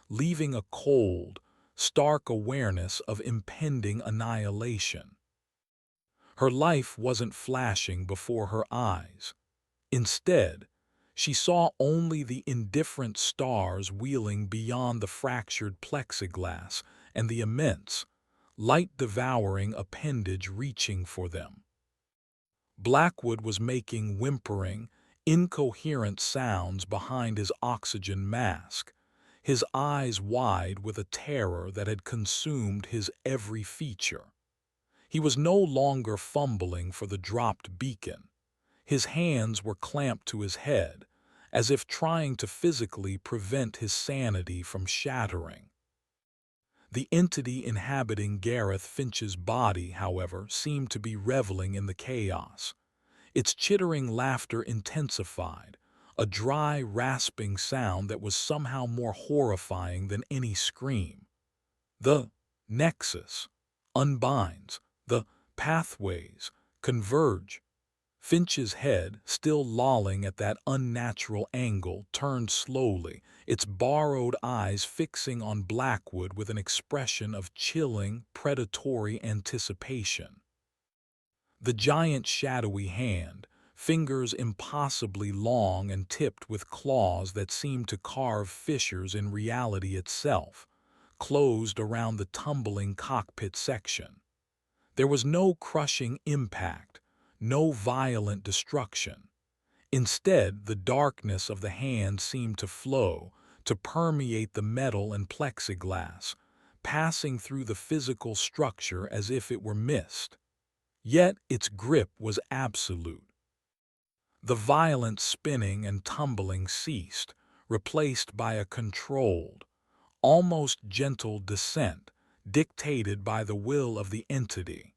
leaving a cold, stark awareness of impending annihilation. Her life wasn't flashing before her eyes. Instead, she saw only the indifferent stars wheeling beyond the fractured plexiglass and the immense, light-devouring appendage reaching for them. Blackwood was making whimpering, incoherent sounds behind his oxygen mask, his eyes wide with a terror that had consumed his every feature. He was no longer fumbling for the dropped beacon. His hands were clamped to his head, as if trying to physically prevent his sanity from shattering. The entity inhabiting Gareth Finch's body, however, seemed to be reveling in the chaos. Its chittering laughter intensified, a dry, rasping sound that was somehow more horrifying than any scream. The Nexus unbinds, The pathways converge. Finch's head, still lolling at that unnatural angle, turned slowly, its borrowed eyes fixing on Blackwood with an expression of chilling, predatory anticipation. The giant shadowy hand, fingers impossibly long and tipped with claws that seemed to carve fissures in reality itself, closed around the tumbling cockpit section. There was no crushing impact, no violent destruction. Instead, the darkness of the hand seemed to flow, to permeate the metal and plexiglass, passing through the physical structure as if it were mist. Yet its grip was absolute. The violent spinning and tumbling ceased, replaced by a controlled, almost gentle descent, dictated by the will of the entity.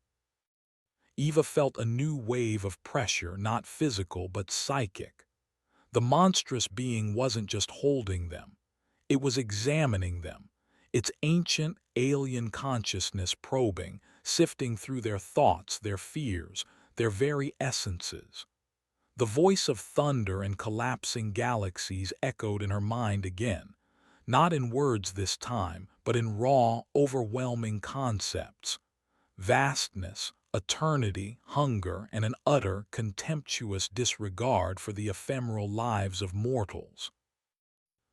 Eva felt a new wave of pressure, not physical but psychic. The monstrous being wasn't just holding them, it was examining them, its ancient alien consciousness probing, sifting through their thoughts, their fears, their very essences. The voice of thunder and collapsing galaxies echoed in her mind again, not in words this time, but in raw, overwhelming concepts. Vastness, eternity, hunger, and an utter, contemptuous disregard for the ephemeral lives of mortals.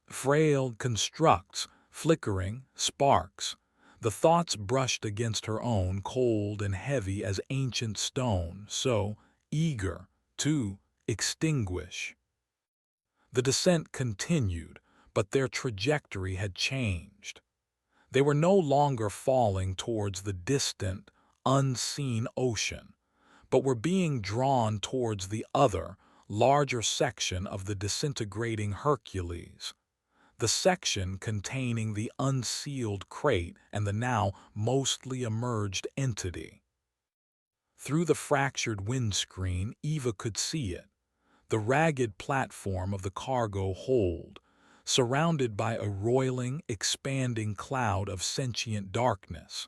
Frail constructs, flickering, sparks. The thoughts brushed against her own, cold and heavy as ancient stone, so eager to extinguish. The descent continued, but their trajectory had changed. They were no longer falling towards the distant, unseen ocean, but were being drawn towards the other, larger section of the disintegrating Hercules, the section containing the unsealed crate and the now mostly emerged entity. Through the fractured windscreen, Eva could see it, the ragged platform of the cargo hold, surrounded by a roiling, expanding cloud of sentient darkness.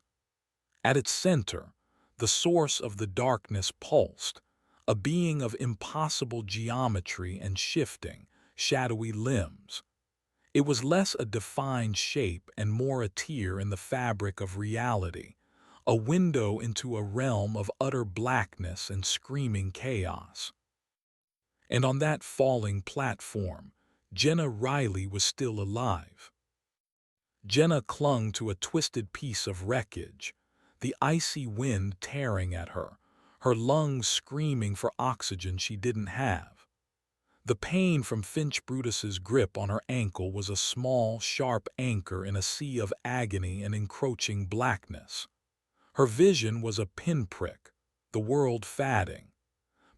At its center, the source of the darkness pulsed, a being of impossible geometry and shifting, shadowy limbs. It was less a defined shape and more a tear in the fabric of reality, a window into a realm of utter blackness and screaming chaos. And on that falling platform, Jenna Riley was still alive. Jenna clung to a twisted piece of wreckage, the icy wind tearing at her lungs screaming for oxygen she didn't have. The pain from Finch Brutus's grip on her ankle was a small, sharp anchor in a sea of agony and encroaching blackness. Her vision was a pinprick, the world fading.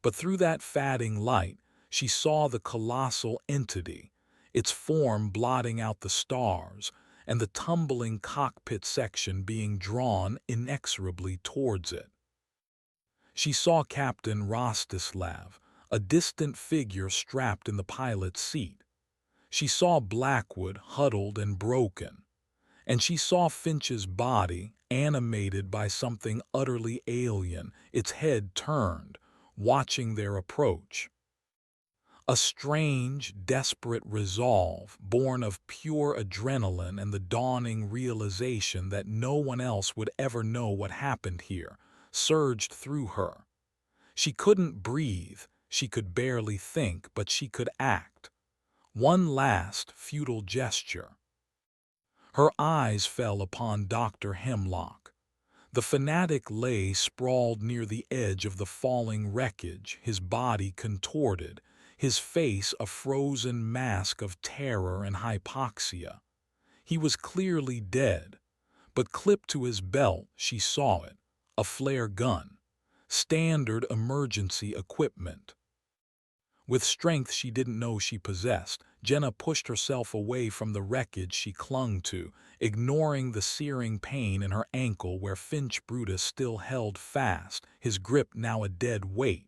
But through that fading light, she saw the colossal entity, its form blotting out the stars, and the tumbling cockpit section being drawn inexorably towards it. She saw Captain Rostislav, a distant figure strapped in the pilot's seat. She saw Blackwood huddled and broken, and she saw Finch's body, animated by something utterly alien, its head turned, watching their approach. A strange, desperate resolve, born of pure adrenaline and the dawning realization that no one else would ever know what happened here, surged through her. She couldn't breathe, she could barely think, but she could act. One last, futile gesture. Her eyes fell upon Dr. Hemlock. The fanatic lay sprawled near the edge of the falling wreckage, his body contorted, his face a frozen mask of terror and hypoxia. He was clearly dead, but clipped to his belt she saw it, a flare gun, standard emergency equipment. With strength she didn't know she possessed, Jenna pushed herself away from the wreckage she clung to, ignoring the searing pain in her ankle where Finch Brutus still held fast, his grip now a dead weight.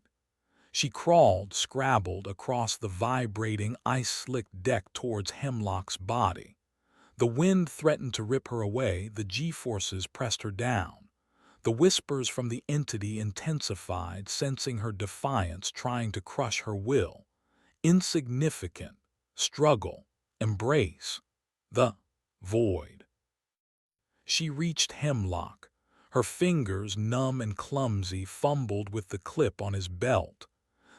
She crawled, scrabbled across the vibrating, ice-slicked deck towards Hemlock's body. The wind threatened to rip her away, the G-forces pressed her down. The whispers from the entity intensified, sensing her defiance, trying to crush her will. Insignificant, struggle, embrace, the void. She reached Hemlock. Her fingers, numb and clumsy, fumbled with the clip on his belt.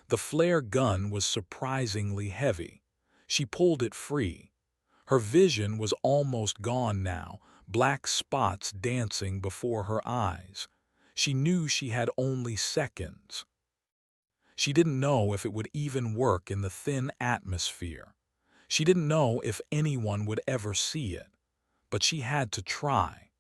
The flare gun was surprisingly heavy. She pulled it free. Her vision was almost gone now, black spots dancing before her eyes. She knew she had only seconds. She didn't know if it would even work in the thin atmosphere. She didn't know if anyone would ever see it. But she had to try.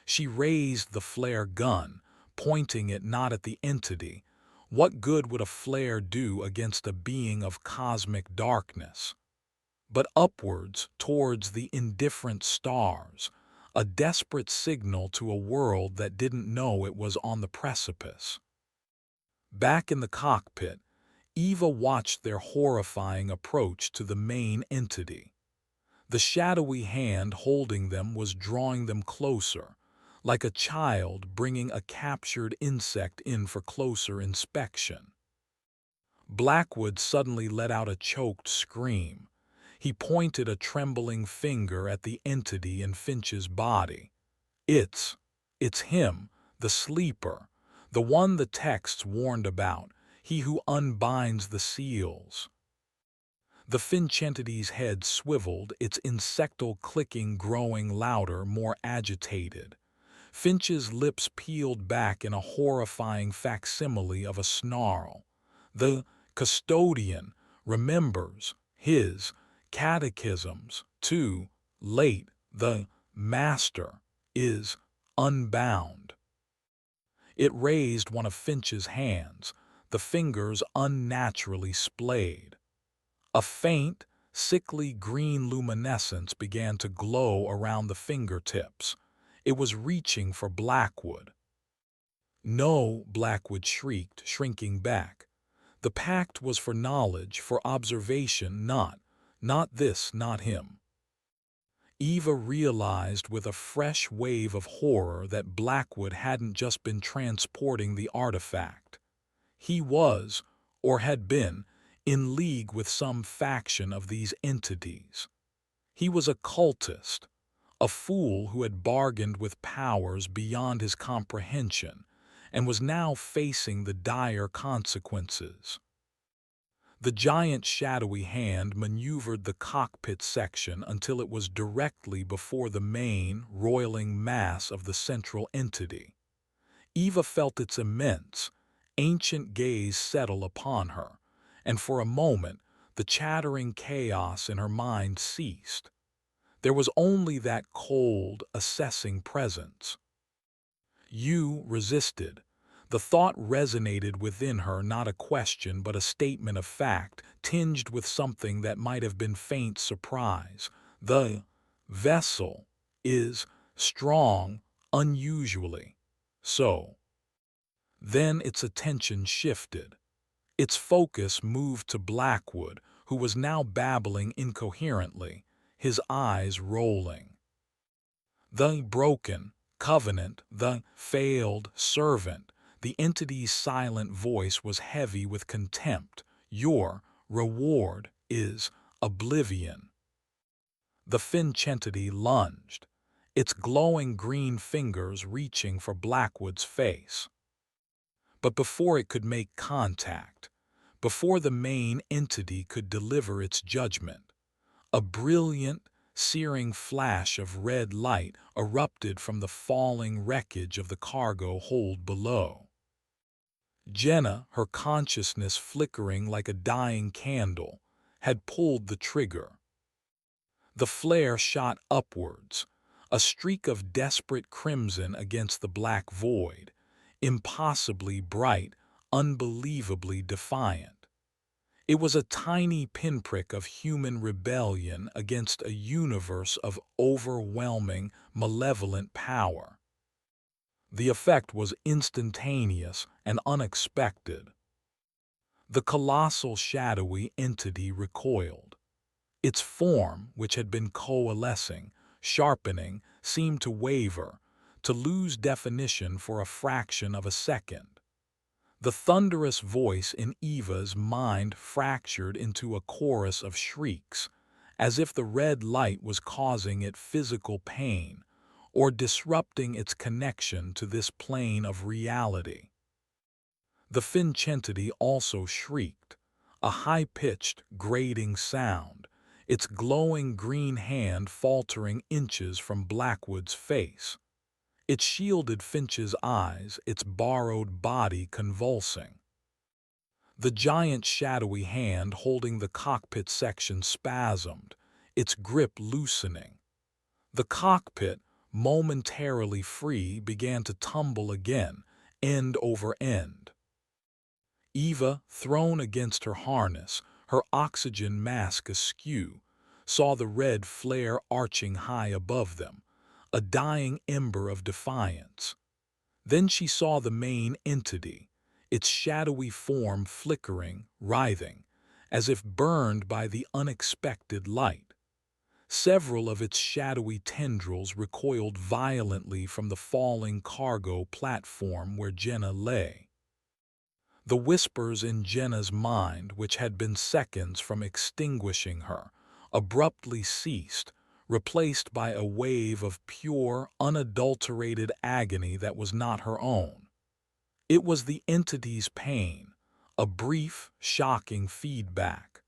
She raised the flare gun, pointing it not at the entity. What good would a flare do against a being of cosmic darkness? But upwards, towards the indifferent stars, a desperate signal to a world that didn't know it was on the precipice. Back in the cockpit, Eva watched their horrifying approach to the main entity. The shadowy hand holding them was drawing them closer, like a child bringing a captured insect in for closer inspection. Blackwood suddenly let out a choked scream. He pointed a trembling finger at the entity in Finch's body. It's him, the sleeper, the one the texts warned about, he who unbinds the seals. The Finch entity's head swiveled, its insectal clicking growing louder, more agitated. Finch's lips peeled back in a horrifying facsimile of a snarl. The custodian remembers his catechisms too late. The master is unbound. It raised one of Finch's hands, the fingers unnaturally splayed. A faint, sickly green luminescence began to glow around the fingertips. It was reaching for Blackwood. "No," Blackwood shrieked, shrinking back. The pact was for knowledge, for observation, not this, not him. Eva realized with a fresh wave of horror that Blackwood hadn't just been transporting the artifact. He was, or had been, in league with some faction of these entities. He was a cultist, a fool who had bargained with powers beyond his comprehension and was now facing the dire consequences. The giant shadowy hand maneuvered the cockpit section until it was directly before the main, roiling mass of the central entity. Eva felt its immense, ancient gaze settle upon her, and for a moment the chattering chaos in her mind ceased. There was only that cold, assessing presence. "You resisted." The thought resonated within her, not a question but a statement of fact, tinged with something that might have been faint surprise. "The vessel is strong, unusually so." Then its attention shifted. Its focus moved to Blackwood, who was now babbling incoherently, his eyes rolling. "The broken covenant, the failed servant." The entity's silent voice was heavy with contempt. "Your reward is oblivion." The Finch entity lunged, its glowing green fingers reaching for Blackwood's face. But before it could make contact, before the main entity could deliver its judgment, a brilliant, searing flash of red light erupted from the falling wreckage of the cargo hold below. Jenna, her consciousness flickering like a dying candle, had pulled the trigger. The flare shot upwards, a streak of desperate crimson against the black void, impossibly bright, unbelievably defiant. It was a tiny pinprick of human rebellion against a universe of overwhelming, malevolent power. The effect was instantaneous and unexpected. The colossal shadowy entity recoiled. Its form, which had been coalescing, sharpening, seemed to waver, to lose definition for a fraction of a second. The thunderous voice in Eva's mind fractured into a chorus of shrieks, as if the red light was causing it physical pain or disrupting its connection to this plane of reality. The Fincentity also shrieked, a high-pitched, grating sound, its glowing green hand faltering inches from Blackwood's face. It shielded Finch's eyes, its borrowed body convulsing. The giant shadowy hand holding the cockpit section spasmed, its grip loosening. The cockpit, momentarily free, began to tumble again, end over end. Eva, thrown against her harness, her oxygen mask askew, saw the red flare arching high above them, a dying ember of defiance. Then she saw the main entity, its shadowy form flickering, writhing, as if burned by the unexpected light. Several of its shadowy tendrils recoiled violently from the falling cargo platform where Jenna lay. The whispers in Jenna's mind, which had been seconds from extinguishing her, abruptly ceased, replaced by a wave of pure, unadulterated agony that was not her own. It was the entity's pain, a brief, shocking feedback.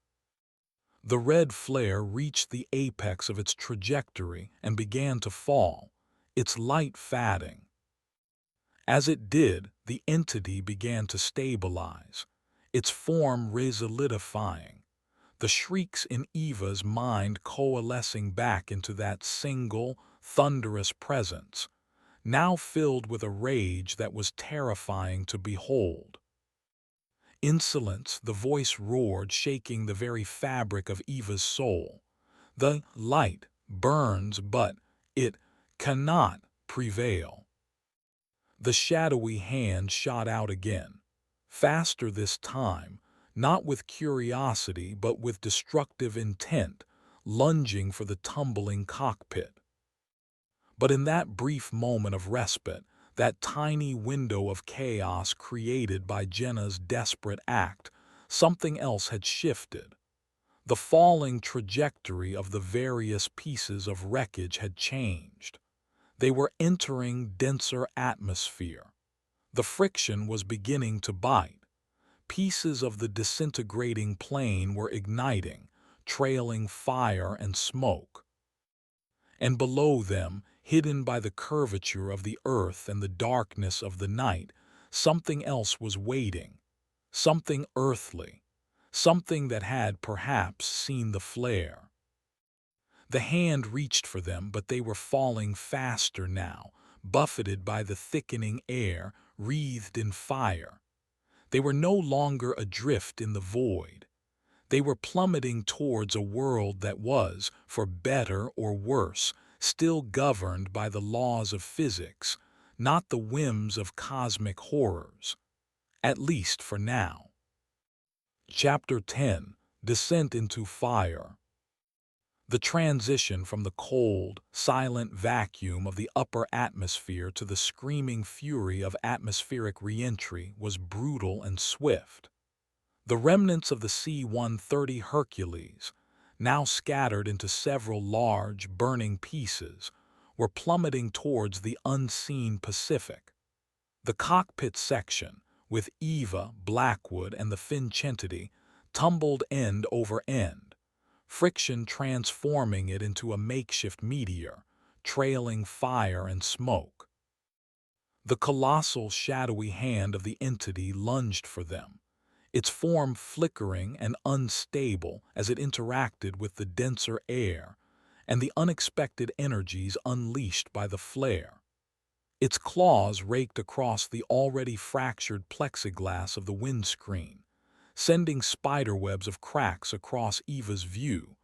The red flare reached the apex of its trajectory and began to fall, its light fading. As it did, the entity began to stabilize, its form resolidifying, the shrieks in Eva's mind coalescing back into that single, thunderous presence, now filled with a rage that was terrifying to behold. Insolence, the voice roared, shaking the very fabric of Eva's soul. The light burns, but it cannot prevail. The shadowy hand shot out again, faster this time, not with curiosity but with destructive intent, lunging for the tumbling cockpit. But in that brief moment of respite, that tiny window of chaos created by Jenna's desperate act, something else had shifted. The falling trajectory of the various pieces of wreckage had changed. They were entering denser atmosphere. The friction was beginning to bite. Pieces of the disintegrating plane were igniting, trailing fire and smoke. And below them, hidden by the curvature of the earth and the darkness of the night, something else was waiting, something earthly, something that had perhaps seen the flare. The hand reached for them, but they were falling faster now, buffeted by the thickening air, wreathed in fire. They were no longer adrift in the void. They were plummeting towards a world that was, for better or worse, still governed by the laws of physics, not the whims of cosmic horrors. At least for now. Chapter 10: Descent into Fire. The transition from the cold, silent vacuum of the upper atmosphere to the screaming fury of atmospheric reentry was brutal and swift. The remnants of the C-130 Hercules, now scattered into several large, burning pieces, were plummeting towards the unseen Pacific. The cockpit section, with Eva, Blackwood, and the Fincentity, tumbled end over end, friction transforming it into a makeshift meteor, trailing fire and smoke. The colossal, shadowy hand of the entity lunged for them, its form flickering and unstable as it interacted with the denser air and the unexpected energies unleashed by the flare. Its claws raked across the already fractured plexiglass of the windscreen, sending spiderwebs of cracks across Eva's view,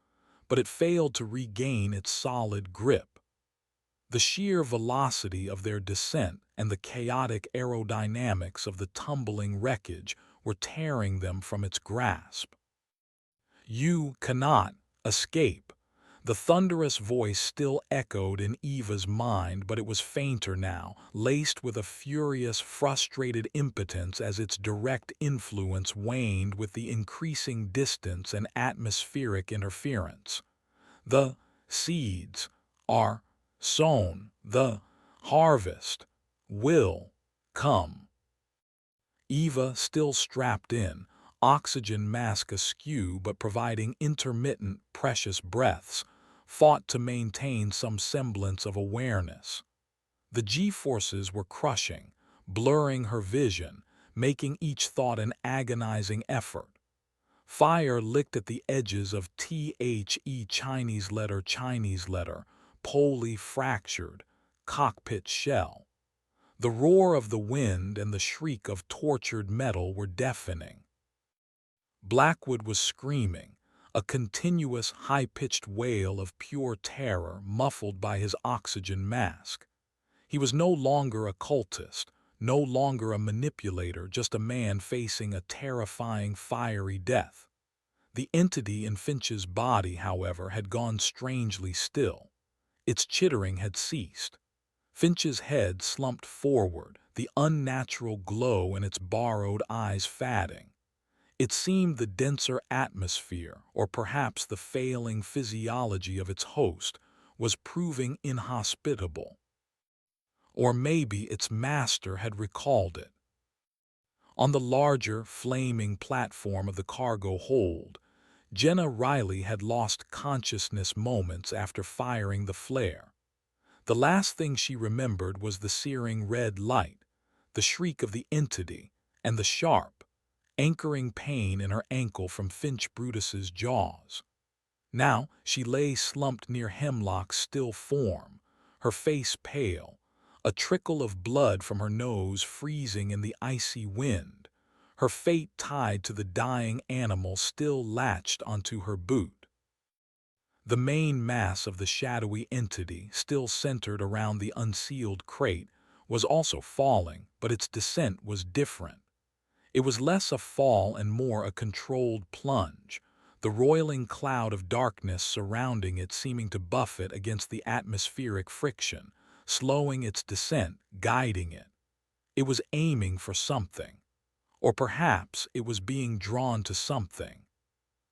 but it failed to regain its solid grip. The sheer velocity of their descent and the chaotic aerodynamics of the tumbling wreckage were tearing them from its grasp. "You cannot escape." The thunderous voice still echoed in Eva's mind, but it was fainter now, laced with a furious, frustrated impotence as its direct influence waned with the increasing distance and atmospheric interference. The seeds are sown. The harvest will come. Eva, still strapped in, oxygen mask askew but providing intermittent, precious breaths, fought to maintain some semblance of awareness. The G-forces were crushing, blurring her vision, making each thought an agonizing effort. Fire licked at the edges of THE Chinese letter, poly fractured, cockpit shell. The roar of the wind and the shriek of tortured metal were deafening. Blackwood was screaming, a continuous high-pitched wail of pure terror muffled by his oxygen mask. He was no longer a cultist, no longer a manipulator, just a man facing a terrifying fiery death. The entity in Finch's body, however, had gone strangely still. Its chittering had ceased. Finch's head slumped forward, the unnatural glow in its borrowed eyes fading. It seemed the denser atmosphere, or perhaps the failing physiology of its host, was proving inhospitable. Or maybe its master had recalled it. On the larger, flaming platform of the cargo hold, Jenna Riley had lost consciousness moments after firing the flare. The last thing she remembered was the searing red light, the shriek of the entity, and the sharp, anchoring pain in her ankle from Finch Brutus's jaws. Now she lay slumped near Hemlock's still form, her face pale, a trickle of blood from her nose freezing in the icy wind, her fate tied to the dying animal still latched onto her boot. The main mass of the shadowy entity, still centered around the unsealed crate, was also falling, but its descent was different. It was less a fall and more a controlled plunge, the roiling cloud of darkness surrounding it seeming to buffet against the atmospheric friction, slowing its descent, guiding it. It was aiming for something. Or perhaps it was being drawn to something.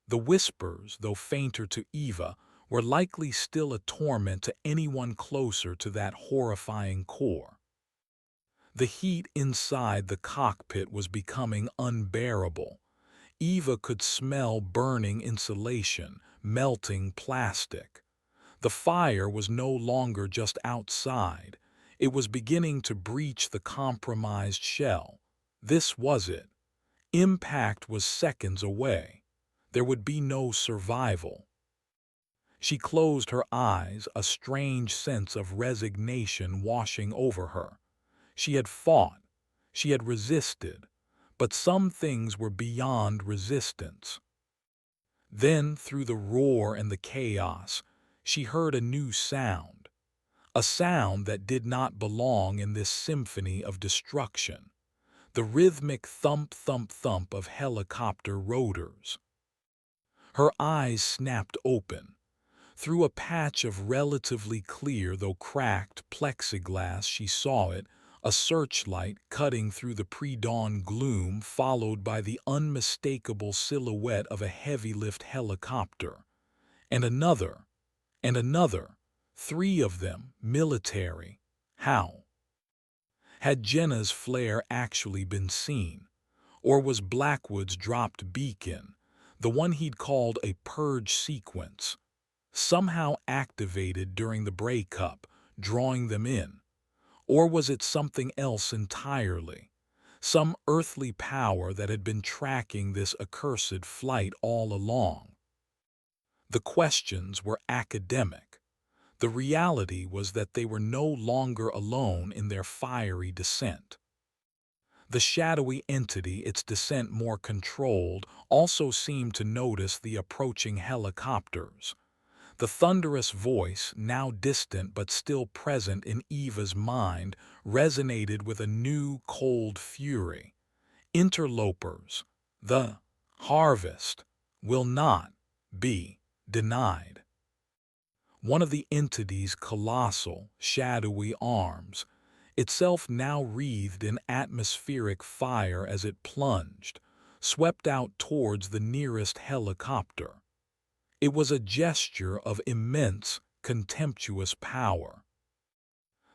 The whispers, though fainter to Eva, were likely still a torment to anyone closer to that horrifying core. The heat inside the cockpit was becoming unbearable. Eva could smell burning insulation, melting plastic. The fire was no longer just outside. It was beginning to breach the compromised shell. This was it. Impact was seconds away. There would be no survival. She closed her eyes, a strange sense of resignation washing over her. She had fought, she had resisted, but some things were beyond resistance. Then, through the roar and the chaos, she heard a new sound, a sound that did not belong in this symphony of destruction, the rhythmic thump-thump-thump of helicopter rotors. Her eyes snapped open. Through a patch of relatively clear, though cracked, plexiglass she saw it, a searchlight cutting through the pre-dawn gloom, followed by the unmistakable silhouette of a heavy-lift helicopter. And another, and another, 3 of them, military. How? Had Jenna's flare actually been seen? Or was Blackwood's dropped beacon, the one he'd called a purge sequence, somehow activated during the breakup, drawing them in? Or was it something else entirely? Some earthly power that had been tracking this accursed flight all along? The questions were academic. The reality was that they were no longer alone in their fiery descent. The shadowy entity, its descent more controlled, also seemed to notice the approaching helicopters. The thunderous voice, now distant but still present in Eva's mind, resonated with a new, cold fury. Interlopers, the harvest, will not be denied. One of the entity's colossal, shadowy arms, itself now wreathed in atmospheric fire as it plunged, swept out towards the nearest helicopter. It was a gesture of immense, contemptuous power.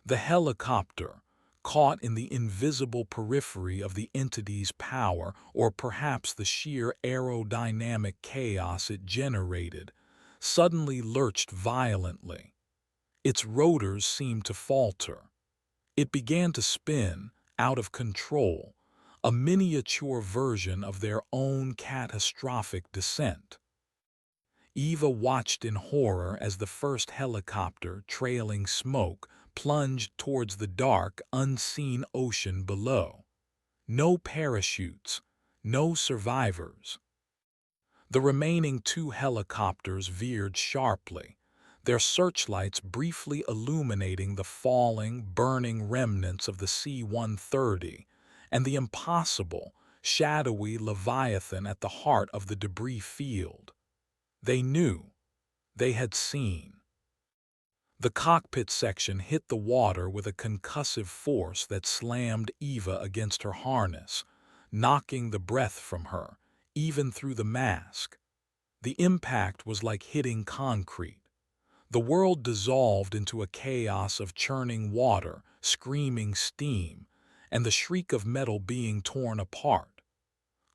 The helicopter, caught in the invisible periphery of the entity's power, or perhaps the sheer aerodynamic chaos it generated, suddenly lurched violently. Its rotors seemed to falter. It began to spin, out of control, a miniature version of their own catastrophic descent. Eva watched in horror as the first helicopter, trailing smoke, plunged towards the dark, unseen ocean below. No parachutes, no survivors. The remaining two helicopters veered sharply, their searchlights briefly illuminating the falling, burning remnants of the C-130 and the impossible, shadowy Leviathan at the heart of the debris field. They knew. They had seen. The cockpit section hit the water with a concussive force that slammed Eva against her harness, knocking the breath from her, even through the mask. The impact was like hitting concrete. The world dissolved into a chaos of churning water, screaming steam, and the shriek of metal being torn apart.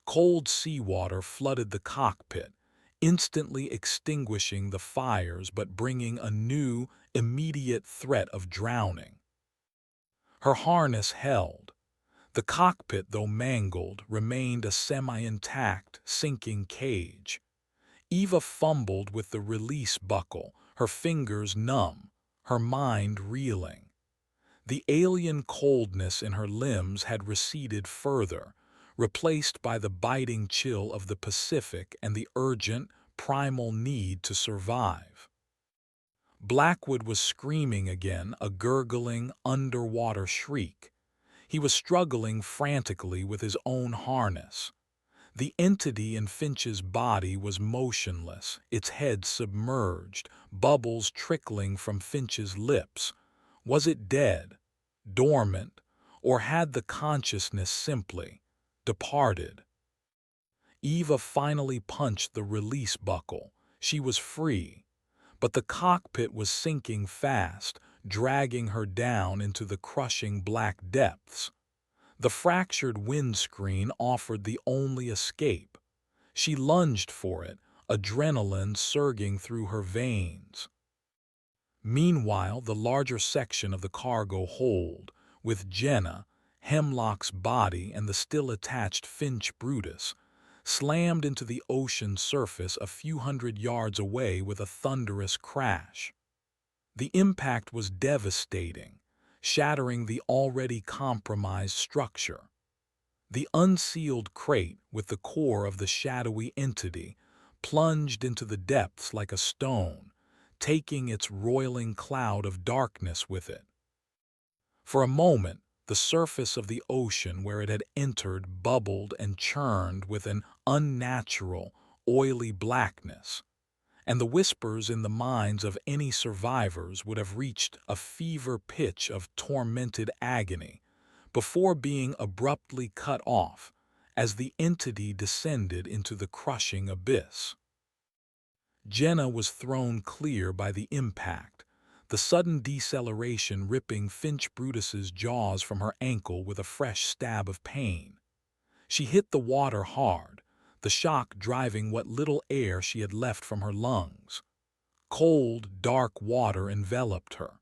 Cold seawater flooded the cockpit, instantly extinguishing the fires but bringing a new, immediate threat of drowning. Her harness held. The cockpit, though mangled, remained a semi-intact, sinking cage. Eva fumbled with the release buckle, her fingers numb, her mind reeling. The alien coldness in her limbs had receded further, replaced by the biting chill of the Pacific and the urgent, primal need to survive. Blackwood was screaming again, a gurgling, underwater shriek. He was struggling frantically with his own harness. The entity in Finch's body was motionless, its head submerged, bubbles trickling from Finch's lips. Was it dead, dormant, or had the consciousness simply departed? Eva finally punched the release buckle. She was free, but the cockpit was sinking fast, dragging her down into the crushing black depths. The fractured windscreen offered the only escape. She lunged for it, adrenaline surging through her veins. Meanwhile, the larger section of the cargo hold, with Jenna, Hemlock's body, and the still attached Finch Brutus, slammed into the ocean surface a few hundred yards away with a thunderous crash. The impact was devastating, shattering the already compromised structure. The unsealed crate, with the core of the shadowy entity, plunged into the depths like a stone, taking its roiling cloud of darkness with it. For a moment, the surface of the ocean where it had entered bubbled and churned with an unnatural, oily blackness, and the whispers in the minds of any survivors would have reached a fever pitch of tormented agony before being abruptly cut off as the entity descended into the crushing abyss. Jenna was thrown clear by the impact, the sudden deceleration ripping Finch Brutus's jaws from her ankle with a fresh stab of pain. She hit the water hard, the shock driving what little air she had left from her lungs. Cold, dark water enveloped her.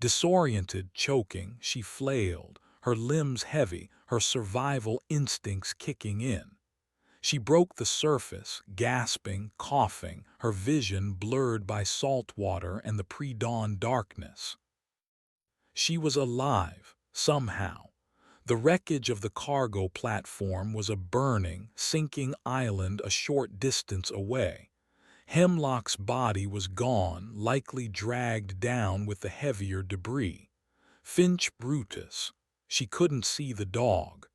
Disoriented, choking, she flailed, her limbs heavy, her survival instincts kicking in. She broke the surface, gasping, coughing, her vision blurred by salt water and the pre-dawn darkness. She was alive, somehow. The wreckage of the cargo platform was a burning, sinking island a short distance away. Hemlock's body was gone, likely dragged down with the heavier debris. Finch Brutus. She couldn't see the dog.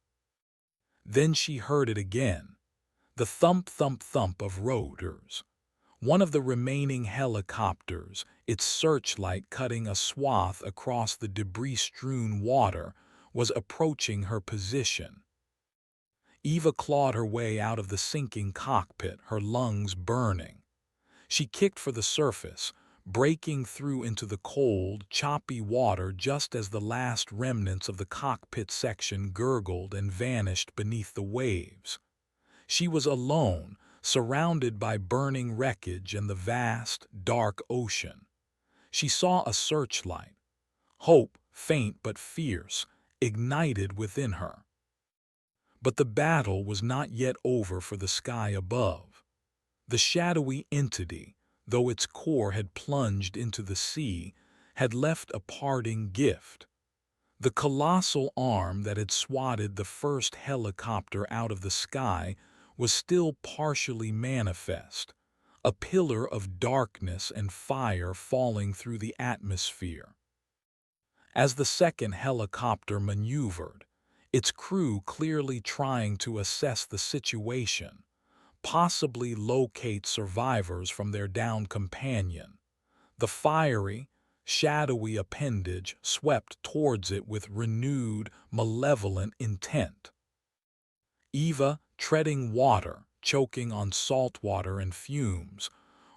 Then she heard it again. The thump-thump-thump of rotors. One of the remaining helicopters, its searchlight cutting a swath across the debris-strewn water, was approaching her position. Eva clawed her way out of the sinking cockpit, her lungs burning. She kicked for the surface, breaking through into the cold, choppy water just as the last remnants of the cockpit section gurgled and vanished beneath the waves. She was alone, surrounded by burning wreckage and the vast, dark ocean. She saw a searchlight. Hope, faint but fierce, ignited within her. But the battle was not yet over for the sky above. The shadowy entity, though its core had plunged into the sea, had left a parting gift. The colossal arm that had swatted the first helicopter out of the sky was still partially manifest, a pillar of darkness and fire falling through the atmosphere. As the second helicopter maneuvered, its crew clearly trying to assess the situation, possibly locate survivors from their downed companion, the fiery, shadowy appendage swept towards it with renewed, malevolent intent. Eva, treading water, choking on salt water and fumes,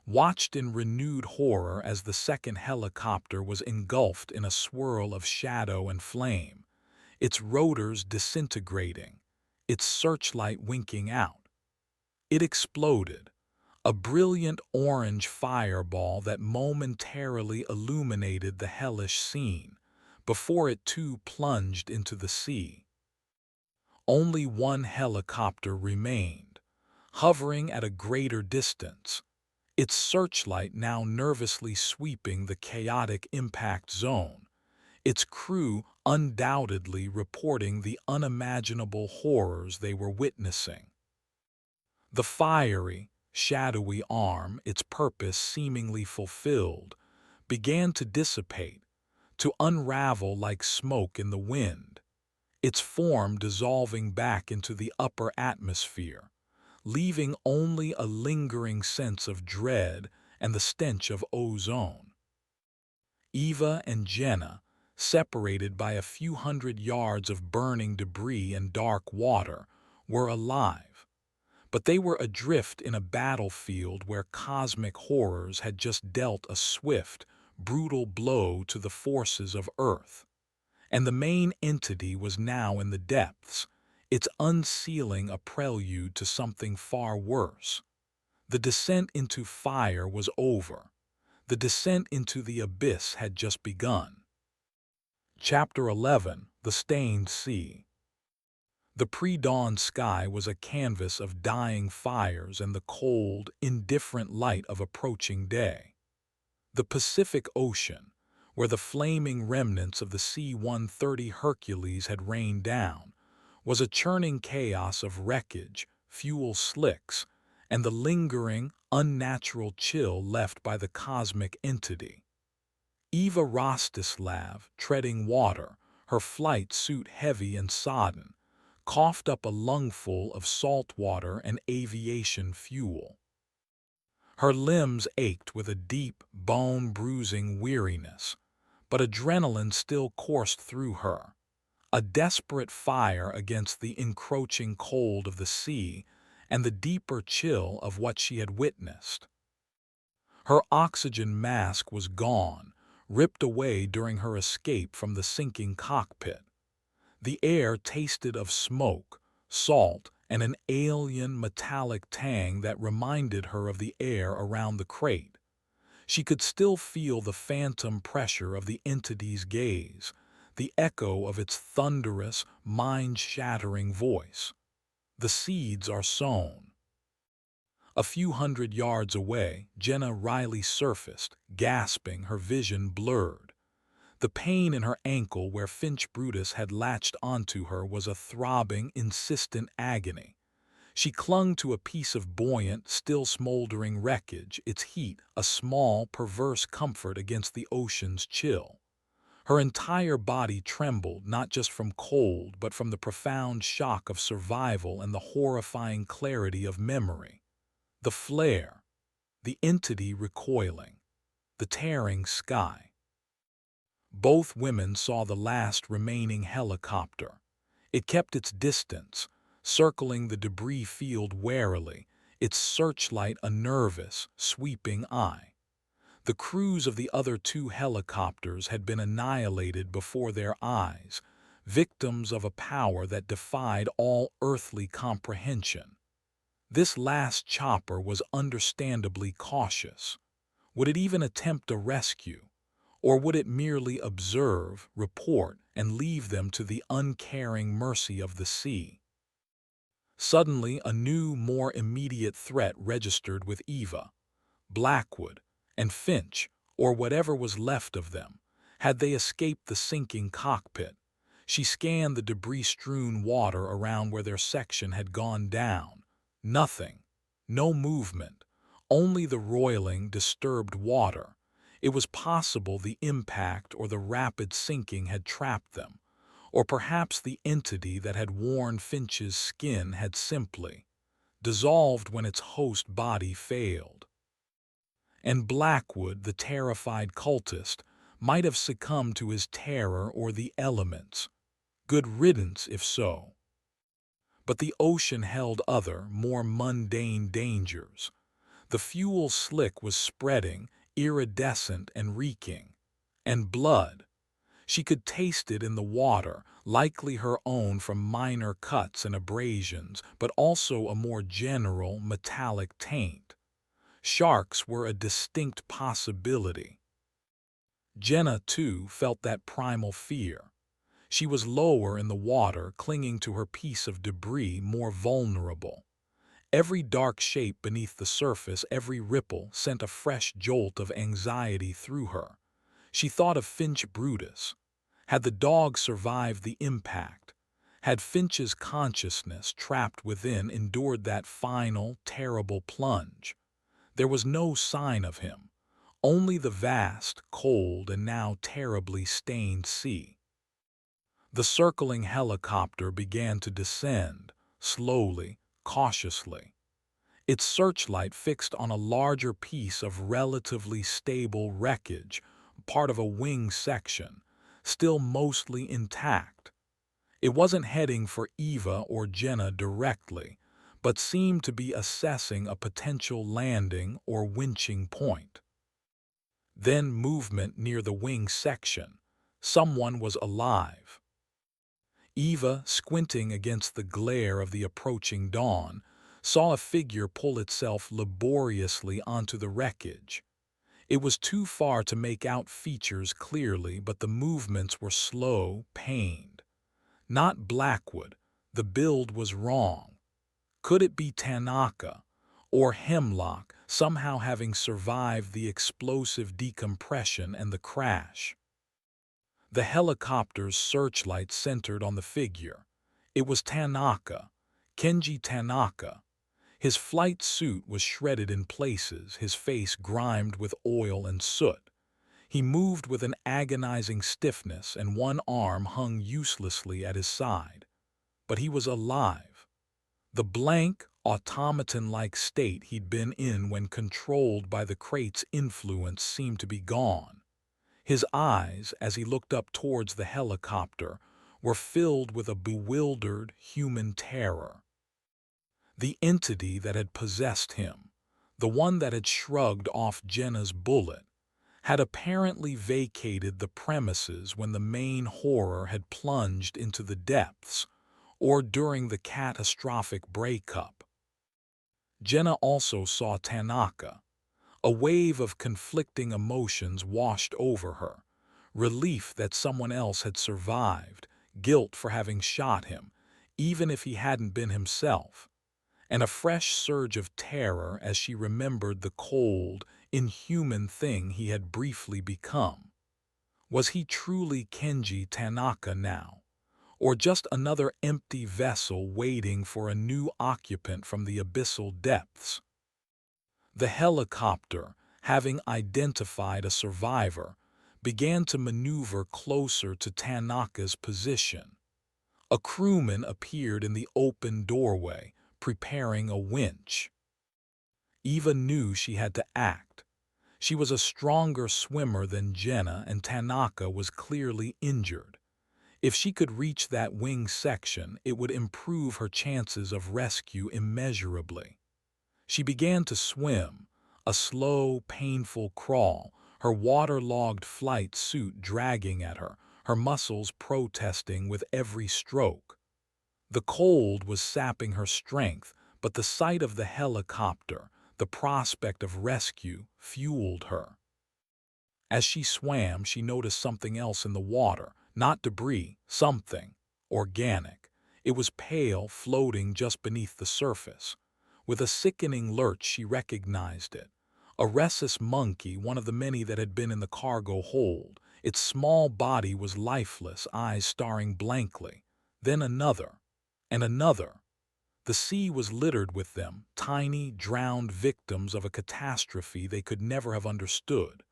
watched in renewed horror as the second helicopter was engulfed in a swirl of shadow and flame, its rotors disintegrating, its searchlight winking out. It exploded, a brilliant orange fireball that momentarily illuminated the hellish scene, before it too plunged into the sea. Only one helicopter remained, hovering at a greater distance, its searchlight now nervously sweeping the chaotic impact zone, its crew undoubtedly reporting the unimaginable horrors they were witnessing. The fiery, shadowy arm, its purpose seemingly fulfilled, began to dissipate, to unravel like smoke in the wind, its form dissolving back into the upper atmosphere, leaving only a lingering sense of dread and the stench of ozone. Eva and Jenna, separated by a few hundred yards of burning debris and dark water, were alive, but they were adrift in a battlefield where cosmic horrors had just dealt a swift, brutal blow to the forces of Earth. And the main entity was now in the depths, its unsealing a prelude to something far worse. The descent into fire was over. The descent into the abyss had just begun. Chapter 11: The Stained Sea. The pre-dawn sky was a canvas of dying fires and the cold, indifferent light of approaching day. The Pacific Ocean, where the flaming remnants of the C-130 Hercules had rained down, was a churning chaos of wreckage, fuel slicks, and the lingering, unnatural chill left by the cosmic entity. Eva Rostislav, treading water, her flight suit heavy and sodden, coughed up a lungful of salt water and aviation fuel. Her limbs ached with a deep, bone-bruising weariness, but adrenaline still coursed through her, a desperate fire against the encroaching cold of the sea and the deeper chill of what she had witnessed. Her oxygen mask was gone, ripped away during her escape from the sinking cockpit. The air tasted of smoke, salt, and an alien metallic tang that reminded her of the air around the crate. She could still feel the phantom pressure of the entity's gaze, the echo of its thunderous, mind-shattering voice. The seeds are sown. A few hundred yards away, Jenna Riley surfaced, gasping, her vision blurred. The pain in her ankle where Finch Brutus had latched onto her was a throbbing, insistent agony. She clung to a piece of buoyant, still smoldering wreckage, its heat a small, perverse comfort against the ocean's chill. Her entire body trembled not just from cold but from the profound shock of survival and the horrifying clarity of memory. The flare, the entity recoiling, the tearing sky. Both women saw the last remaining helicopter. It kept its distance, circling the debris field warily, its searchlight a nervous, sweeping eye. The crews of the other two helicopters had been annihilated before their eyes, victims of a power that defied all earthly comprehension. This last chopper was understandably cautious. Would it even attempt a rescue? Or would it merely observe, report, and leave them to the uncaring mercy of the sea? Suddenly, a new, more immediate threat registered with Eva. Blackwood and Finch, or whatever was left of them, had they escaped the sinking cockpit? She scanned the debris-strewn water around where their section had gone down. Nothing. No movement. Only the roiling, disturbed water. It was possible the impact or the rapid sinking had trapped them, or perhaps the entity that had worn Finch's skin had simply dissolved when its host body failed. And Blackwood, the terrified cultist, might have succumbed to his terror or the elements. Good riddance if so. But the ocean held other, more mundane dangers. The fuel slick was spreading, iridescent and reeking. And blood. She could taste it in the water, likely her own from minor cuts and abrasions, but also a more general, metallic taint. Sharks were a distinct possibility. Jenna, too, felt that primal fear. She was lower in the water, clinging to her piece of debris, more vulnerable. Every dark shape beneath the surface, every ripple, sent a fresh jolt of anxiety through her. She thought of Finch Brutus. Had the dog survived the impact? Had Finch's consciousness, trapped within, endured that final, terrible plunge? There was no sign of him, only the vast, cold, and now terribly stained sea. The circling helicopter began to descend, slowly, cautiously. Its searchlight fixed on a larger piece of relatively stable wreckage, part of a wing section, still mostly intact. It wasn't heading for Eva or Jenna directly, but seemed to be assessing a potential landing or winching point. Then movement near the wing section. Someone was alive. Eva, squinting against the glare of the approaching dawn, saw a figure pull itself laboriously onto the wreckage. It was too far to make out features clearly, but the movements were slow, pained. Not Blackwood. The build was wrong. Could it be Tanaka? Or Hemlock, somehow having survived the explosive decompression and the crash? The helicopter's searchlight centered on the figure. It was Tanaka, Kenji Tanaka. His flight suit was shredded in places, his face grimed with oil and soot. He moved with an agonizing stiffness, and one arm hung uselessly at his side. But he was alive. The blank, automaton-like state he'd been in when controlled by the crate's influence seemed to be gone. His eyes, as he looked up towards the helicopter, were filled with a bewildered, human terror. The entity that had possessed him, the one that had shrugged off Jenna's bullet, had apparently vacated the premises when the main horror had plunged into the depths, or during the catastrophic breakup. Jenna also saw Tanaka. A wave of conflicting emotions washed over her. Relief that someone else had survived, guilt for having shot him, even if he hadn't been himself, and a fresh surge of terror as she remembered the cold, inhuman thing he had briefly become. Was he truly Kenji Tanaka now, or just another empty vessel waiting for a new occupant from the abyssal depths? The helicopter, having identified a survivor, began to maneuver closer to Tanaka's position. A crewman appeared in the open doorway, preparing a winch. Eva knew she had to act. She was a stronger swimmer than Jenna, and Tanaka was clearly injured. If she could reach that wing section, it would improve her chances of rescue immeasurably. She began to swim, a slow, painful crawl, her waterlogged flight suit dragging at her muscles protesting with every stroke. The cold was sapping her strength, but the sight of the helicopter, the prospect of rescue, fueled her. As she swam, she noticed something else in the water, not debris, something organic. It was pale, floating just beneath the surface. With a sickening lurch, she recognized it. A rhesus monkey, one of the many that had been in the cargo hold. Its small body was lifeless, eyes staring blankly. Then another, and another. The sea was littered with them, tiny, drowned victims of a catastrophe they could never have understood.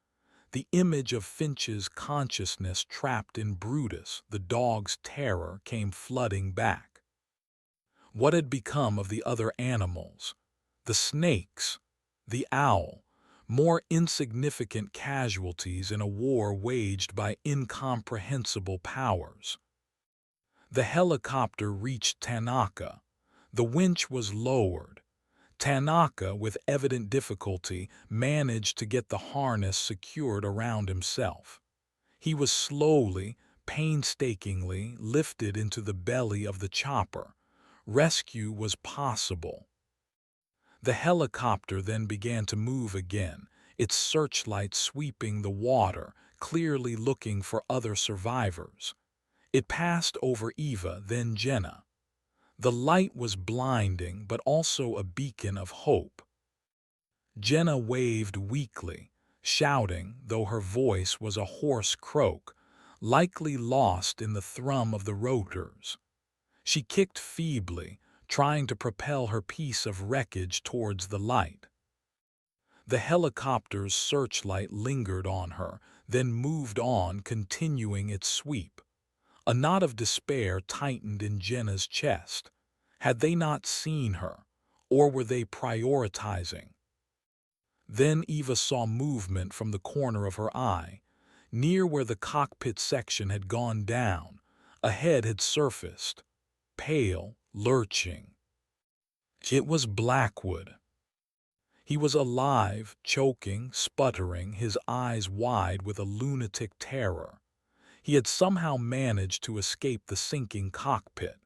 The image of Finch's consciousness trapped in Brutus, the dog's terror, came flooding back. What had become of the other animals? The snakes, the owl, more insignificant casualties in a war waged by incomprehensible powers. The helicopter reached Tanaka. The winch was lowered. Tanaka, with evident difficulty, managed to get the harness secured around himself. He was slowly, painstakingly lifted into the belly of the chopper. Rescue was possible. The helicopter then began to move again, its searchlight sweeping the water, clearly looking for other survivors. It passed over Eva, then Jenna. The light was blinding, but also a beacon of hope. Jenna waved weakly, shouting, though her voice was a hoarse croak, likely lost in the thrum of the rotors. She kicked feebly, trying to propel her piece of wreckage towards the light. The helicopter's searchlight lingered on her, then moved on, continuing its sweep. A knot of despair tightened in Jenna's chest. Had they not seen her, or were they prioritizing? Then Eva saw movement from the corner of her eye. Near where the cockpit section had gone down, a head had surfaced, pale, lurching. It was Blackwood. He was alive, choking, sputtering, his eyes wide with a lunatic terror. He had somehow managed to escape the sinking cockpit.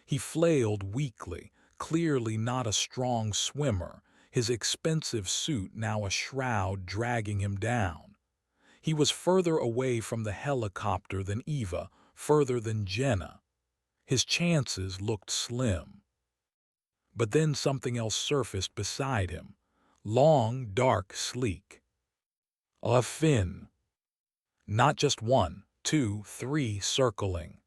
He flailed weakly, clearly not a strong swimmer, his expensive suit now a shroud dragging him down. He was further away from the helicopter than Eva, further than Jenna. His chances looked slim. But then something else surfaced beside him. Long, dark, sleek. A fin. Not just one, two, three circling.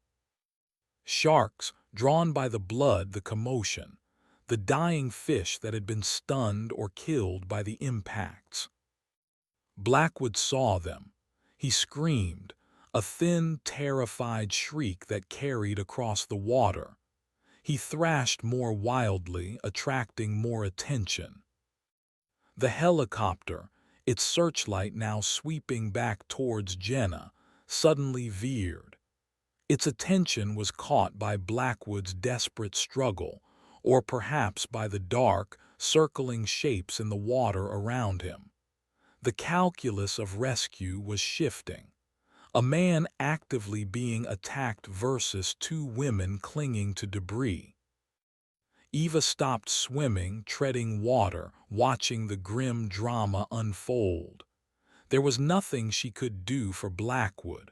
Sharks, drawn by the blood, the commotion. The dying fish that had been stunned or killed by the impacts. Blackwood saw them. He screamed, a thin, terrified shriek that carried across the water. He thrashed more wildly, attracting more attention. The helicopter, its searchlight now sweeping back towards Jenna, suddenly veered. Its attention was caught by Blackwood's desperate struggle, or perhaps by the dark, circling shapes in the water around him. The calculus of rescue was shifting. A man actively being attacked versus two women clinging to debris. Eva stopped swimming, treading water, watching the grim drama unfold. There was nothing she could do for Blackwood.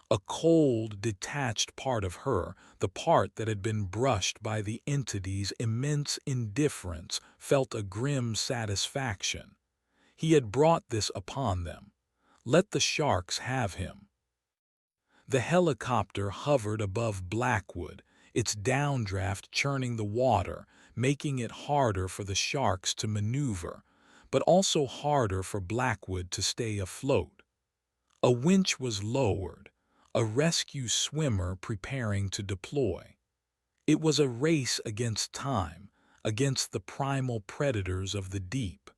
A cold, detached part of her, the part that had been brushed by the entity's immense indifference, felt a grim satisfaction. He had brought this upon them. Let the sharks have him. The helicopter hovered above Blackwood, its downdraft churning the water, making it harder for the sharks to maneuver, but also harder for Blackwood to stay afloat. A winch was lowered, a rescue swimmer preparing to deploy. It was a race against time, against the primal predators of the deep.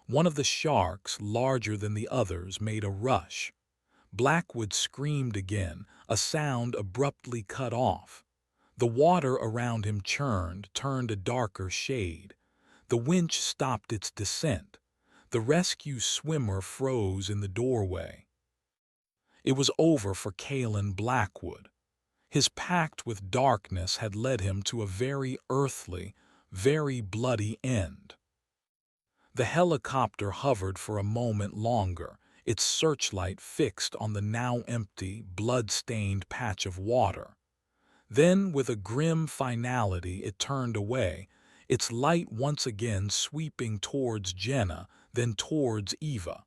One of the sharks, larger than the others, made a rush. Blackwood screamed again, a sound abruptly cut off. The water around him churned, turned a darker shade. The winch stopped its descent. The rescue swimmer froze in the doorway. It was over for Kalen Blackwood. His pact with darkness had led him to a very earthly, very bloody end. The helicopter hovered for a moment longer, its searchlight fixed on the now empty, blood-stained patch of water. Then, with a grim finality, it turned away, its light once again sweeping towards Jenna, then towards Eva.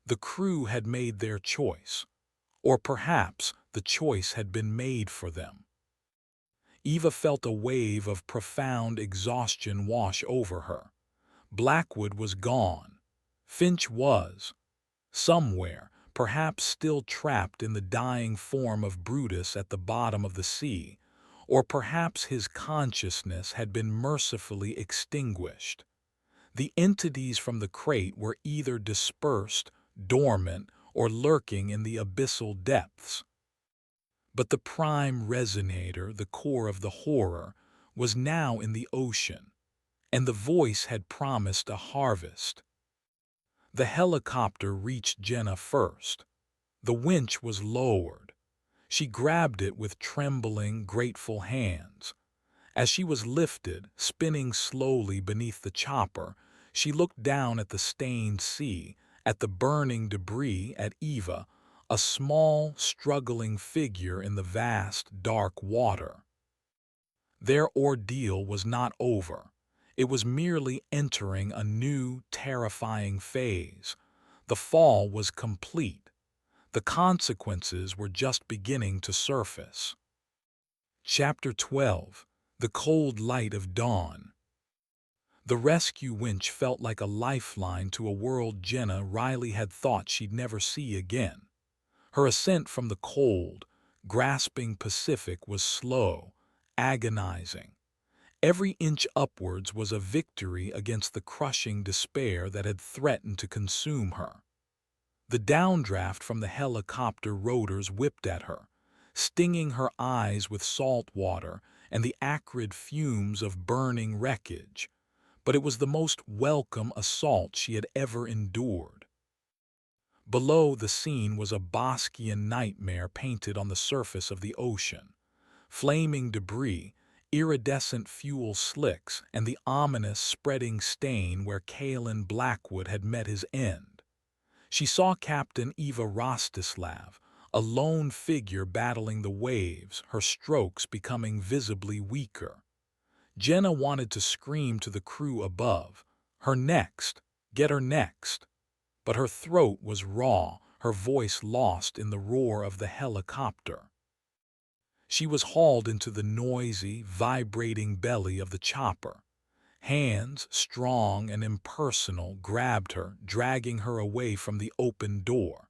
The crew had made their choice. Or perhaps the choice had been made for them. Eva felt a wave of profound exhaustion wash over her. Blackwood was gone. Finch was, somewhere, perhaps still trapped in the dying form of Brutus at the bottom of the sea, or perhaps his consciousness had been mercifully extinguished. The entities from the crate were either dispersed, dormant, or lurking in the abyssal depths. But the prime resonator, the core of the horror, was now in the ocean, and the voice had promised a harvest. The helicopter reached Jenna first. The winch was lowered. She grabbed it with trembling, grateful hands. As she was lifted, spinning slowly beneath the chopper, she looked down at the stained sea, at the burning debris, at Eva, a small, struggling figure in the vast, dark water. Their ordeal was not over. It was merely entering a new, terrifying phase. The fall was complete. The consequences were just beginning to surface. Chapter 12. The Cold Light of Dawn. The rescue winch felt like a lifeline to a world Jenna Riley had thought she'd never see again. Her ascent from the cold, grasping Pacific was slow, agonizing. Every inch upwards was a victory against the crushing despair that had threatened to consume her. The downdraft from the helicopter rotors whipped at her, stinging her eyes with salt water and the acrid fumes of burning wreckage. But it was the most welcome assault she had ever endured. Below, the scene was a Boschian nightmare painted on the surface of the ocean. Flaming debris, iridescent fuel slicks, and the ominous spreading stain where Kalen Blackwood had met his end. She saw Captain Eva Rostislav, a lone figure battling the waves, her strokes becoming visibly weaker. Jenna wanted to scream to the crew above, "Her next! Get her next!" But her throat was raw, her voice lost in the roar of the helicopter. She was hauled into the noisy, vibrating belly of the chopper. Hands, strong and impersonal, grabbed her, dragging her away from the open door.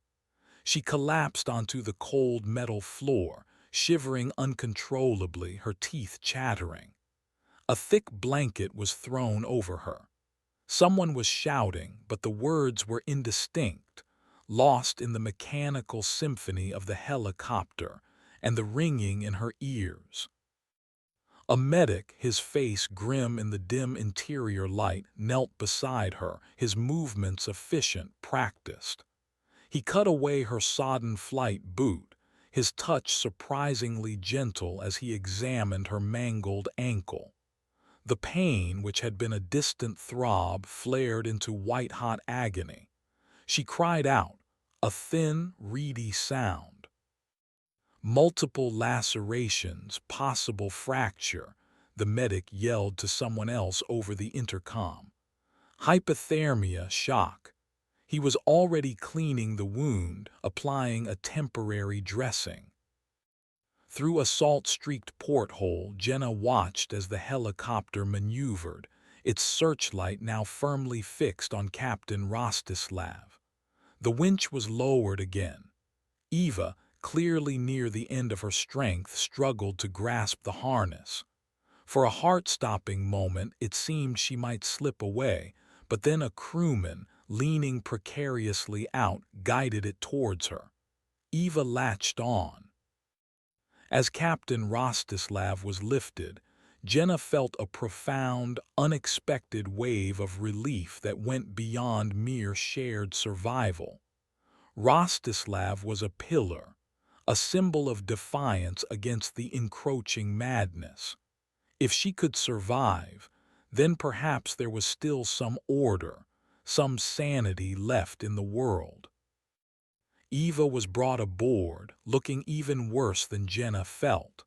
She collapsed onto the cold metal floor, shivering uncontrollably, her teeth chattering. A thick blanket was thrown over her. Someone was shouting, but the words were indistinct, lost in the mechanical symphony of the helicopter and the ringing in her ears. A medic, his face grim in the dim interior light, knelt beside her, his movements efficient, practiced. He cut away her sodden flight boot, his touch surprisingly gentle as he examined her mangled ankle. The pain, which had been a distant throb, flared into white-hot agony. She cried out, a thin, reedy sound. Multiple lacerations, possible fracture, the medic yelled to someone else over the intercom. Hypothermia, shock. He was already cleaning the wound, applying a temporary dressing. Through a salt-streaked porthole, Jenna watched as the helicopter maneuvered, its searchlight now firmly fixed on Captain Rostislav. The winch was lowered again. Eva, clearly near the end of her strength, struggled to grasp the harness. For a heart-stopping moment, it seemed she might slip away, but then a crewman, leaning precariously out, guided it towards her. Eva latched on. As Captain Rostislav was lifted, Jenna felt a profound, unexpected wave of relief that went beyond mere shared survival. Rostislav was a pillar, a symbol of defiance against the encroaching madness. If she could survive, then perhaps there was still some order, some sanity left in the world. Eva was brought aboard, looking even worse than Jenna felt.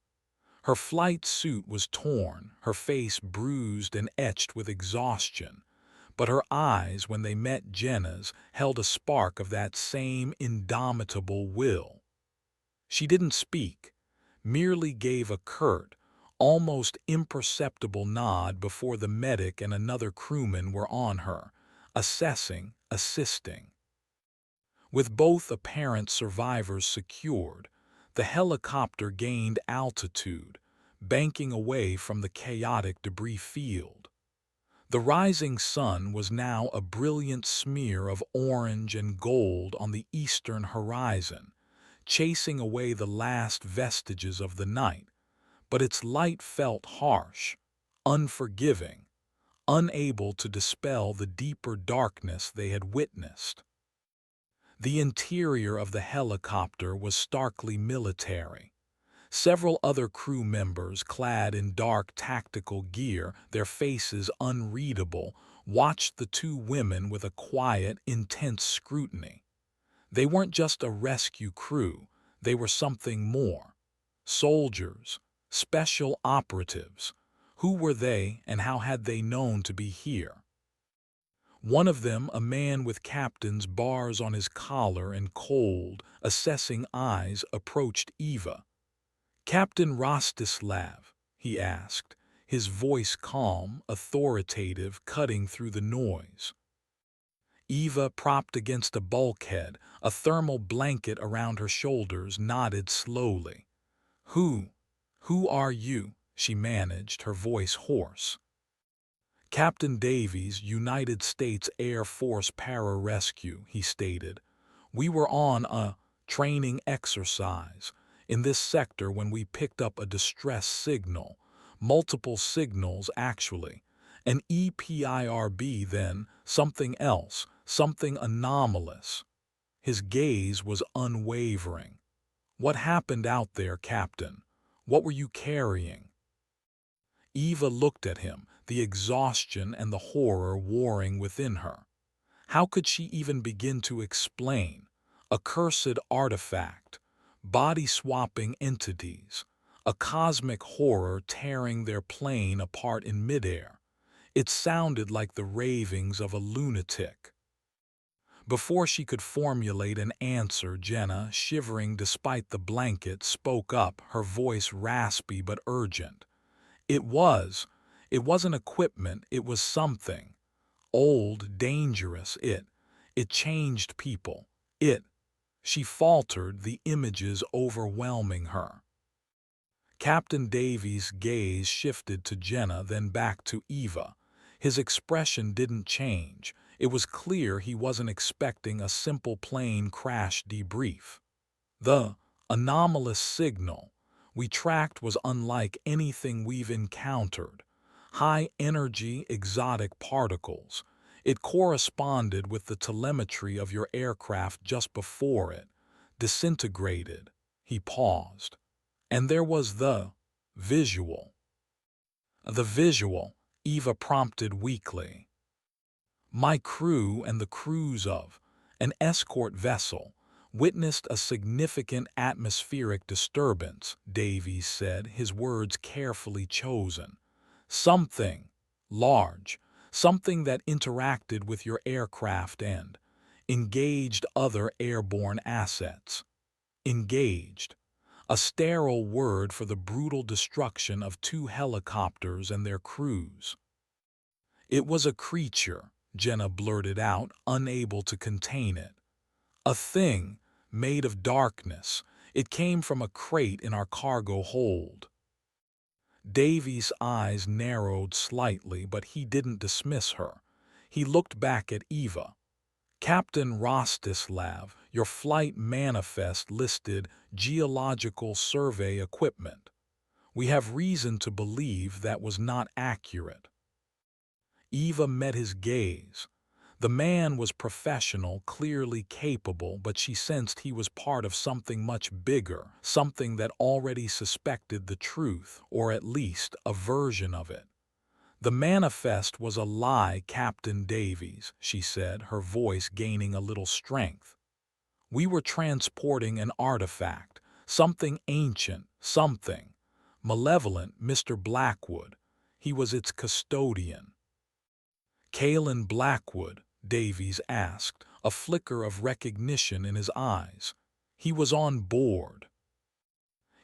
Her flight suit was torn, her face bruised and etched with exhaustion, but her eyes, when they met Jenna's, held a spark of that same indomitable will. She didn't speak, merely gave a curt, almost imperceptible nod before the medic and another crewman were on her, assessing, assisting. With both apparent survivors secured, the helicopter gained altitude, banking away from the chaotic debris field. The rising sun was now a brilliant smear of orange and gold on the eastern horizon, chasing away the last vestiges of the night, but its light felt harsh, unforgiving, unable to dispel the deeper darkness they had witnessed. The interior of the helicopter was starkly military. Several other crew members, clad in dark tactical gear, their faces unreadable, watched the two women with a quiet, intense scrutiny. They weren't just a rescue crew, they were something more. Soldiers, special operatives. Who were they and how had they known to be here? One of them, a man with captain's bars on his collar and cold, assessing eyes, approached Eva. "Captain Rostislav," he asked, his voice calm, authoritative, cutting through the noise. Eva, propped against a bulkhead, a thermal blanket around her shoulders, nodded slowly. Who are you?" she managed, her voice hoarse. "Captain Davies, United States Air Force Pararescue," he stated. "We were on a training exercise in this sector when we picked up a distress signal, multiple signals actually, an EPIRB, then something else, something anomalous." His gaze was unwavering. "What happened out there, Captain? What were you carrying?" Eva looked at him, the exhaustion and the horror warring within her. How could she even begin to explain? A cursed artifact, body-swapping entities, a cosmic horror tearing their plane apart in midair. It sounded like the ravings of a lunatic. Before she could formulate an answer, Jenna, shivering despite the blanket, spoke up, her voice raspy but urgent. It wasn't equipment, it was something. Old, dangerous, it changed people. She faltered, the images overwhelming her. Captain Davies' gaze shifted to Jenna, then back to Eva. His expression didn't change. It was clear he wasn't expecting a simple plane crash debrief. The anomalous signal we tracked was unlike anything we've encountered. High-energy, exotic particles. It corresponded with the telemetry of your aircraft just before it disintegrated. He paused. And there was the visual. The visual, Eva prompted weakly. "My crew and the crews of an escort vessel witnessed a significant atmospheric disturbance," Davies said, his words carefully chosen. "Something large, something that interacted with your aircraft and engaged other airborne assets." Engaged. A sterile word for the brutal destruction of two helicopters and their crews. "It was a creature," Jenna blurted out, unable to contain it. "A thing made of darkness. It came from a crate in our cargo hold." Davies' eyes narrowed slightly, but he didn't dismiss her. He looked back at Eva. Captain Rostislav, your flight manifest listed geological survey equipment. We have reason to believe that was not accurate. Eva met his gaze. The man was professional, clearly capable, but she sensed he was part of something much bigger, something that already suspected the truth, or at least a version of it. The manifest was a lie, Captain Davies, she said, her voice gaining a little strength. We were transporting an artifact, something ancient, something malevolent, Mr. Blackwood. He was its custodian. Kalen Blackwood, Davies asked, a flicker of recognition in his eyes. He was on board.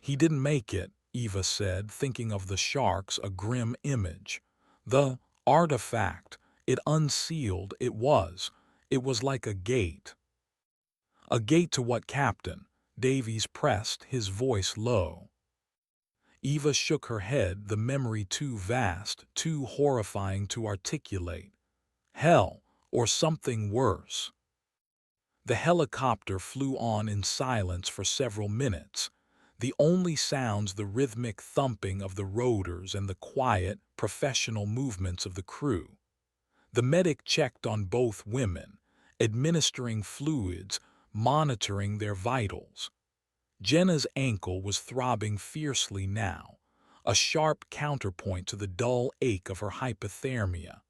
He didn't make it, Eva said, thinking of the sharks, a grim image. The artifact, it unsealed, it was like a gate. A gate to what, Captain? Davies pressed, his voice low. Eva shook her head, the memory too vast, too horrifying to articulate. Hell, or something worse. The helicopter flew on in silence for several minutes, the only sounds the rhythmic thumping of the rotors and the quiet, professional movements of the crew. The medic checked on both women, administering fluids, monitoring their vitals. Jenna's ankle was throbbing fiercely now, a sharp counterpoint to the dull ache of her hypothermia.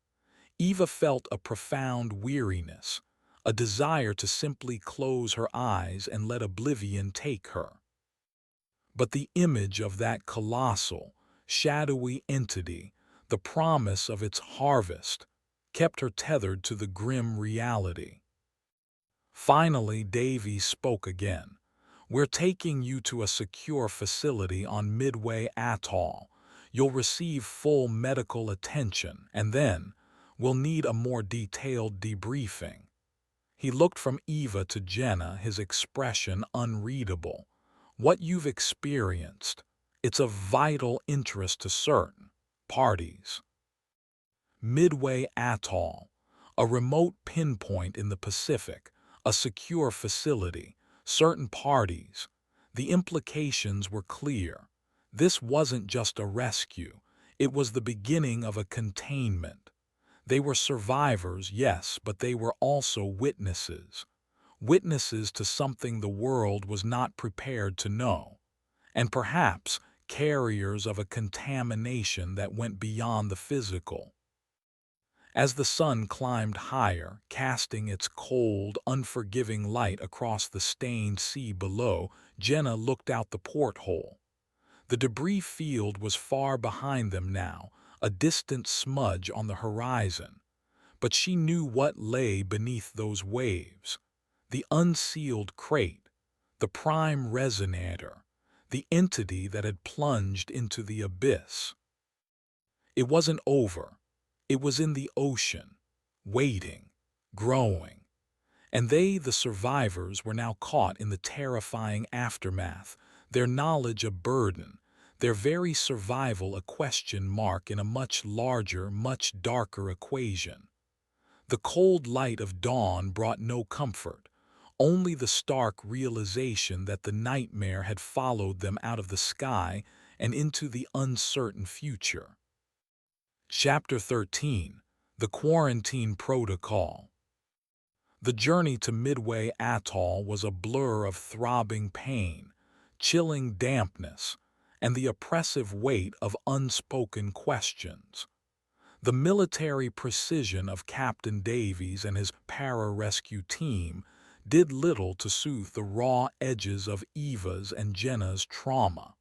Eva felt a profound weariness, a desire to simply close her eyes and let oblivion take her. But the image of that colossal, shadowy entity, the promise of its harvest, kept her tethered to the grim reality. Finally, Davies spoke again. We're taking you to a secure facility on Midway Atoll. You'll receive full medical attention, and then we'll need a more detailed debriefing. He looked from Eva to Jenna, his expression unreadable. What you've experienced, it's of vital interest to certain parties. Midway Atoll, a remote pinpoint in the Pacific, a secure facility, certain parties. The implications were clear. This wasn't just a rescue, it was the beginning of a containment. They were survivors, yes, but they were also witnesses. Witnesses to something the world was not prepared to know. And perhaps carriers of a contamination that went beyond the physical. As the sun climbed higher, casting its cold, unforgiving light across the stained sea below, Jenna looked out the porthole. The debris field was far behind them now, a distant smudge on the horizon. But she knew what lay beneath those waves. The unsealed crate, the prime resonator, the entity that had plunged into the abyss. It wasn't over. It was in the ocean, waiting, growing. And they, the survivors, were now caught in the terrifying aftermath, their knowledge a burden, their very survival a question mark in a much larger, much darker equation. The cold light of dawn brought no comfort, only the stark realization that the nightmare had followed them out of the sky and into the uncertain future. Chapter 13. The Quarantine Protocol. The journey to Midway Atoll was a blur of throbbing pain, chilling dampness, and the oppressive weight of unspoken questions. The military precision of Captain Davies and his para-rescue team did little to soothe the raw edges of Eva's and Jenna's trauma.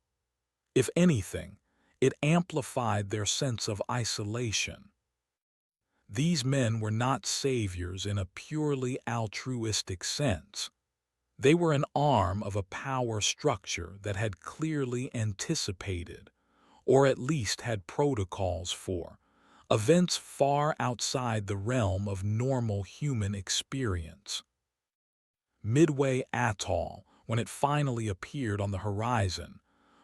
If anything, it amplified their sense of isolation. These men were not saviors in a purely altruistic sense. They were an arm of a power structure that had clearly anticipated, or at least had protocols for, events far outside the realm of normal human experience. Midway Atoll, when it finally appeared on the horizon,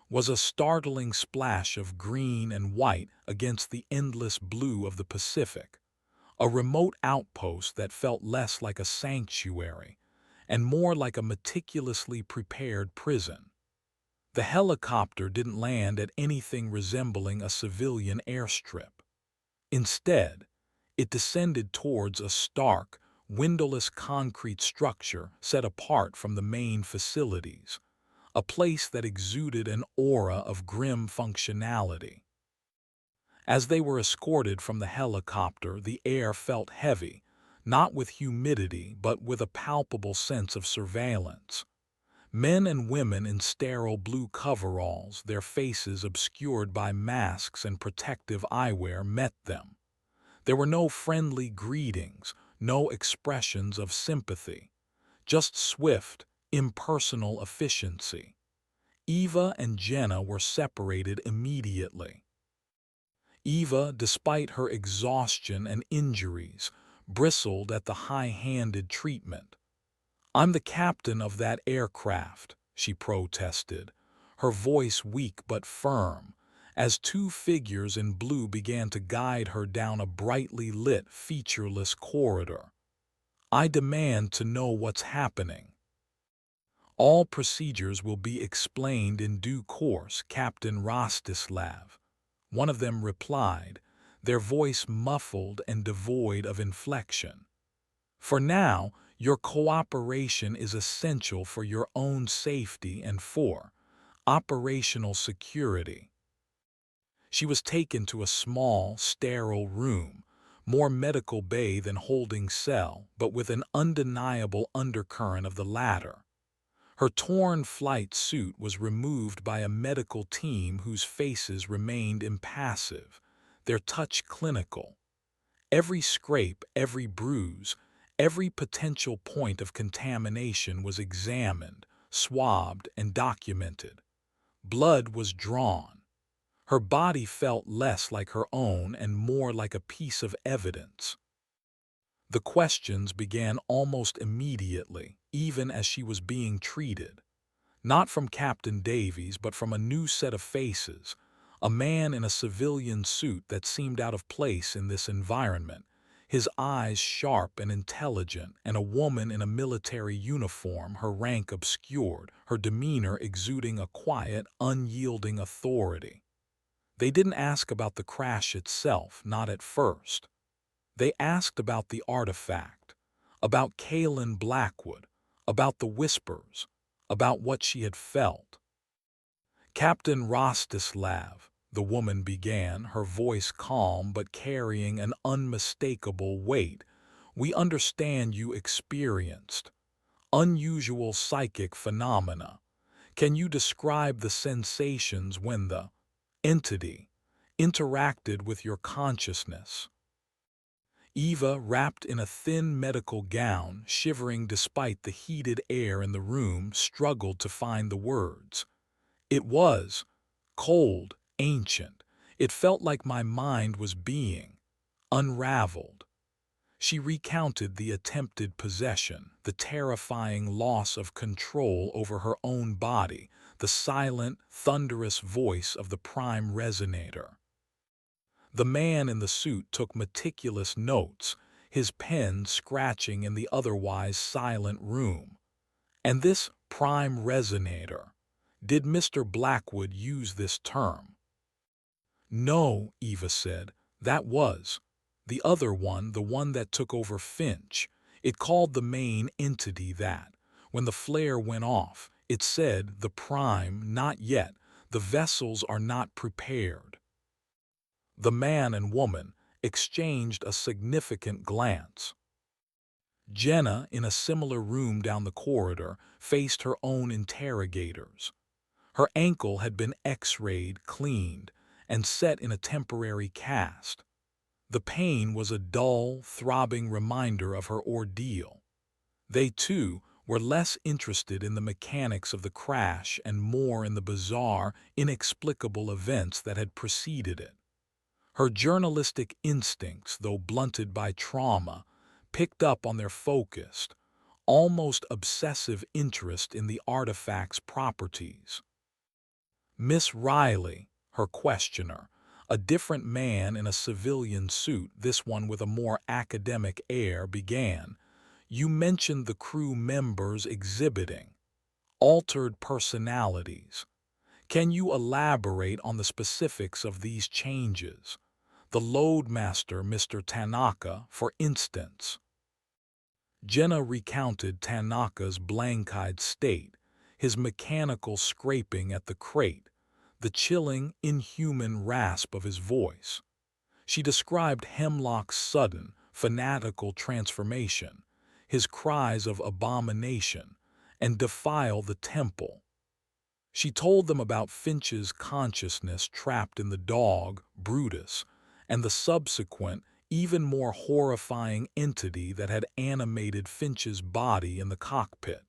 was a startling splash of green and white against the endless blue of the Pacific, a remote outpost that felt less like a sanctuary and more like a meticulously prepared prison. The helicopter didn't land at anything resembling a civilian airstrip. Instead, it descended towards a stark, windowless concrete structure set apart from the main facilities, a place that exuded an aura of grim functionality. As they were escorted from the helicopter, the air felt heavy, not with humidity but with a palpable sense of surveillance. Men and women in sterile blue coveralls, their faces obscured by masks and protective eyewear, met them. There were no friendly greetings, no expressions of sympathy, just swift, impersonal efficiency. Eva and Jenna were separated immediately. Eva, despite her exhaustion and injuries, bristled at the high-handed treatment. "I'm the captain of that aircraft," she protested, her voice weak but firm, as two figures in blue began to guide her down a brightly lit, featureless corridor. "I demand to know what's happening." "All procedures will be explained in due course, Captain Rostislav," one of them replied, their voice muffled and devoid of inflection. "For now, your cooperation is essential for your own safety and for operational security." She was taken to a small, sterile room, more medical bay than holding cell, but with an undeniable undercurrent of the latter. Her torn flight suit was removed by a medical team whose faces remained impassive, their touch clinical. Every scrape, every bruise, every potential point of contamination was examined, swabbed, and documented. Blood was drawn. Her body felt less like her own and more like a piece of evidence. The questions began almost immediately, even as she was being treated. Not from Captain Davies, but from a new set of faces, a man in a civilian suit that seemed out of place in this environment, his eyes sharp and intelligent, and a woman in a military uniform, her rank obscured, her demeanor exuding a quiet, unyielding authority. They didn't ask about the crash itself, not at first. They asked about the artifact, about Kaylin Blackwood, about the whispers, about what she had felt. "Captain Rostislav," the woman began, her voice calm but carrying an unmistakable weight, "we understand you experienced unusual psychic phenomena. Can you describe the sensations when the entity interacted with your consciousness?" Eva, wrapped in a thin medical gown, shivering despite the heated air in the room, struggled to find the words. "It was cold, ancient. It felt like my mind was being unraveled." She recounted the attempted possession, the terrifying loss of control over her own body, the silent, thunderous voice of the prime resonator. The man in the suit took meticulous notes, his pen scratching in the otherwise silent room. "And this prime resonator, did Mr. Blackwood use this term?" "No," Eva said, "that was the other one, the one that took over Finch. It called the main entity that. When the flare went off, it said, 'The prime, not yet. The vessels are not prepared.'" The man and woman exchanged a significant glance. Jenna, in a similar room down the corridor, faced her own interrogators. Her ankle had been x-rayed, cleaned, and set in a temporary cast. The pain was a dull, throbbing reminder of her ordeal. They, too, were less interested in the mechanics of the crash and more in the bizarre, inexplicable events that had preceded it. Her journalistic instincts, though blunted by trauma, picked up on their focused, almost obsessive interest in the artifact's properties. "Miss Riley," her questioner, A different man in a civilian suit, this one with a more academic air, began. You mentioned the crew members exhibiting altered personalities. Can you elaborate on the specifics of these changes? The loadmaster, Mr. Tanaka, for instance. Jenna recounted Tanaka's blank-eyed state, his mechanical scraping at the crate, the chilling, inhuman rasp of his voice. She described Hemlock's sudden, fanatical transformation, his cries of abomination, and defile the temple. She told them about Finch's consciousness trapped in the dog, Brutus, and the subsequent, even more horrifying entity that had animated Finch's body in the cockpit.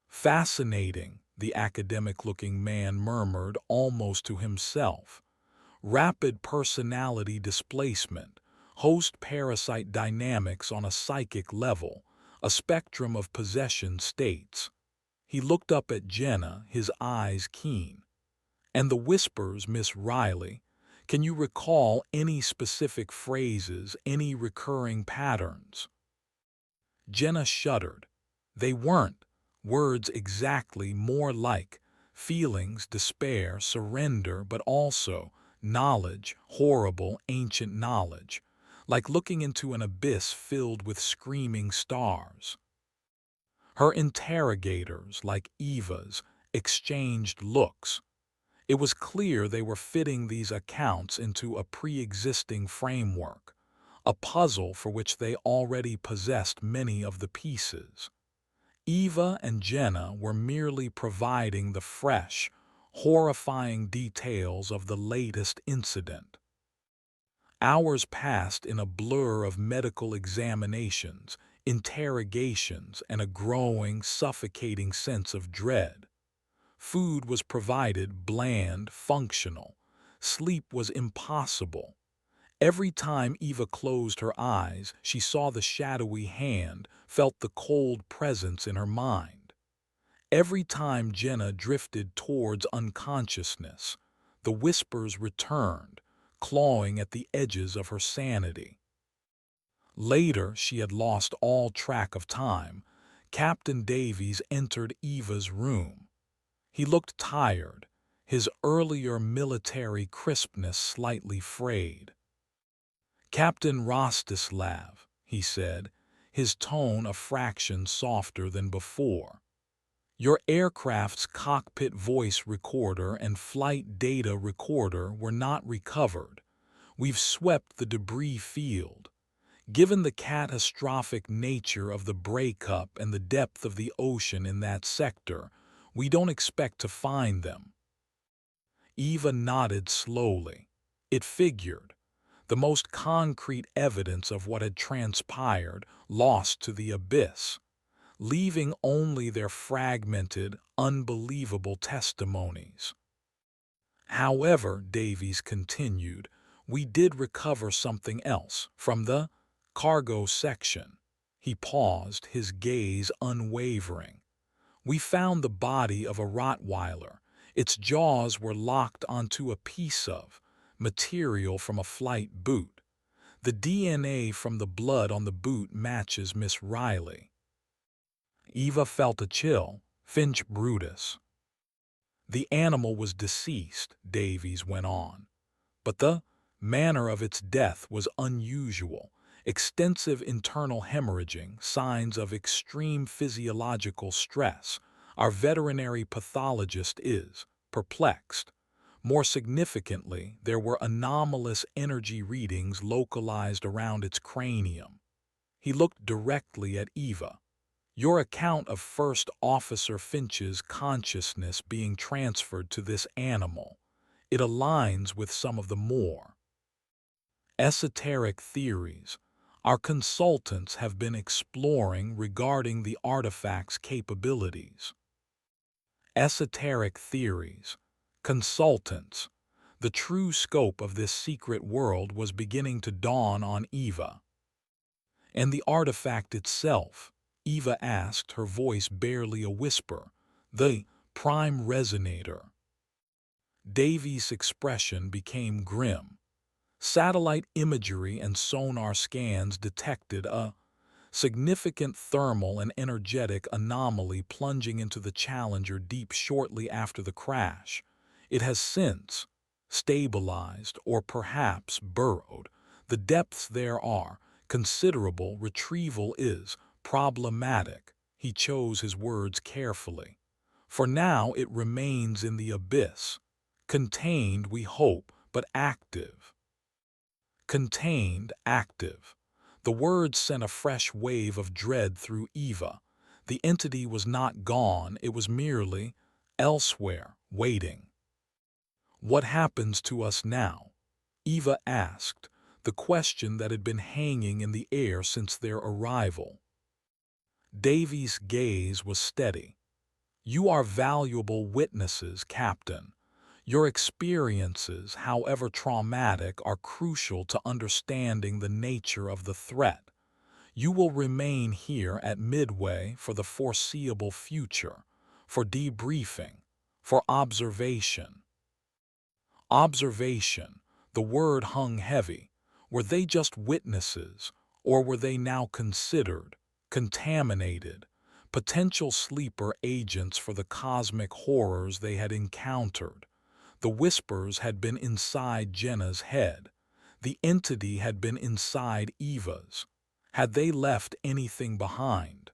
Fascinating, the academic-looking man murmured almost to himself. Rapid personality displacement, host-parasite dynamics on a psychic level, a spectrum of possession states. He looked up at Jenna, his eyes keen. And the whispers, Miss Riley. Can you recall any specific phrases, any recurring patterns? Jenna shuddered. They weren't words exactly, more like feelings, despair, surrender, but also knowledge, horrible, ancient knowledge, like looking into an abyss filled with screaming stars. Her interrogators, like Eva's, exchanged looks. It was clear they were fitting these accounts into a pre-existing framework, a puzzle for which they already possessed many of the pieces. Eva and Jenna were merely providing the fresh, horrifying details of the latest incident. Hours passed in a blur of medical examinations, interrogations, and a growing, suffocating sense of dread. Food was provided bland, functional. Sleep was impossible. Every time Eva closed her eyes, she saw the shadowy hand, felt the cold presence in her mind. Every time Jenna drifted towards unconsciousness, the whispers returned, clawing at the edges of her sanity. Later, she had lost all track of time. Captain Davies entered Eva's room. He looked tired, his earlier military crispness slightly frayed. "Captain Rostislav," he said, his tone a fraction softer than before. "Your aircraft's cockpit voice recorder and flight data recorder were not recovered. We've swept the debris field. Given the catastrophic nature of the breakup and the depth of the ocean in that sector, we don't expect to find them." Eva nodded slowly. It figured. The most concrete evidence of what had transpired lost to the abyss, leaving only their fragmented, unbelievable testimonies. "However," Davies continued, "we did recover something else from the cargo section." He paused, his gaze unwavering. "We found the body of a Rottweiler. Its jaws were locked onto a piece of material from a flight boot. The DNA from the blood on the boot matches Miss Riley." Eva felt a chill. Finch Brutus. "The animal was deceased," Davies went on. "But the manner of its death was unusual. Extensive internal hemorrhaging, signs of extreme physiological stress. Our veterinary pathologist is perplexed. More significantly, there were anomalous energy readings localized around its cranium." He looked directly at Eva. "Your account of First Officer Finch's consciousness being transferred to this animal, it aligns with some of the more esoteric theories our consultants have been exploring regarding the artifact's capabilities." Esoteric theories. Consultants. The true scope of this secret world was beginning to dawn on Eva. "And the artifact itself?" Eva asked, her voice barely a whisper. "The prime resonator." Davy's expression became grim. Satellite imagery and sonar scans detected a significant thermal and energetic anomaly plunging into the Challenger deep shortly after the crash. It has since stabilized or perhaps burrowed. The depths there are considerable. Retrieval is problematic. He chose his words carefully. For now it remains in the abyss. Contained, we hope, but active. Contained, active. The words sent a fresh wave of dread through Eva. The entity was not gone, it was merely elsewhere, waiting. What happens to us now? Eva asked, the question that had been hanging in the air since their arrival. Davy's gaze was steady. You are valuable witnesses, Captain. Your experiences, however traumatic, are crucial to understanding the nature of the threat. You will remain here at Midway for the foreseeable future, for debriefing, for observation. Observation, the word hung heavy. Were they just witnesses, or were they now considered, contaminated, potential sleeper agents for the cosmic horrors they had encountered? The whispers had been inside Jenna's head. The entity had been inside Eva's. Had they left anything behind?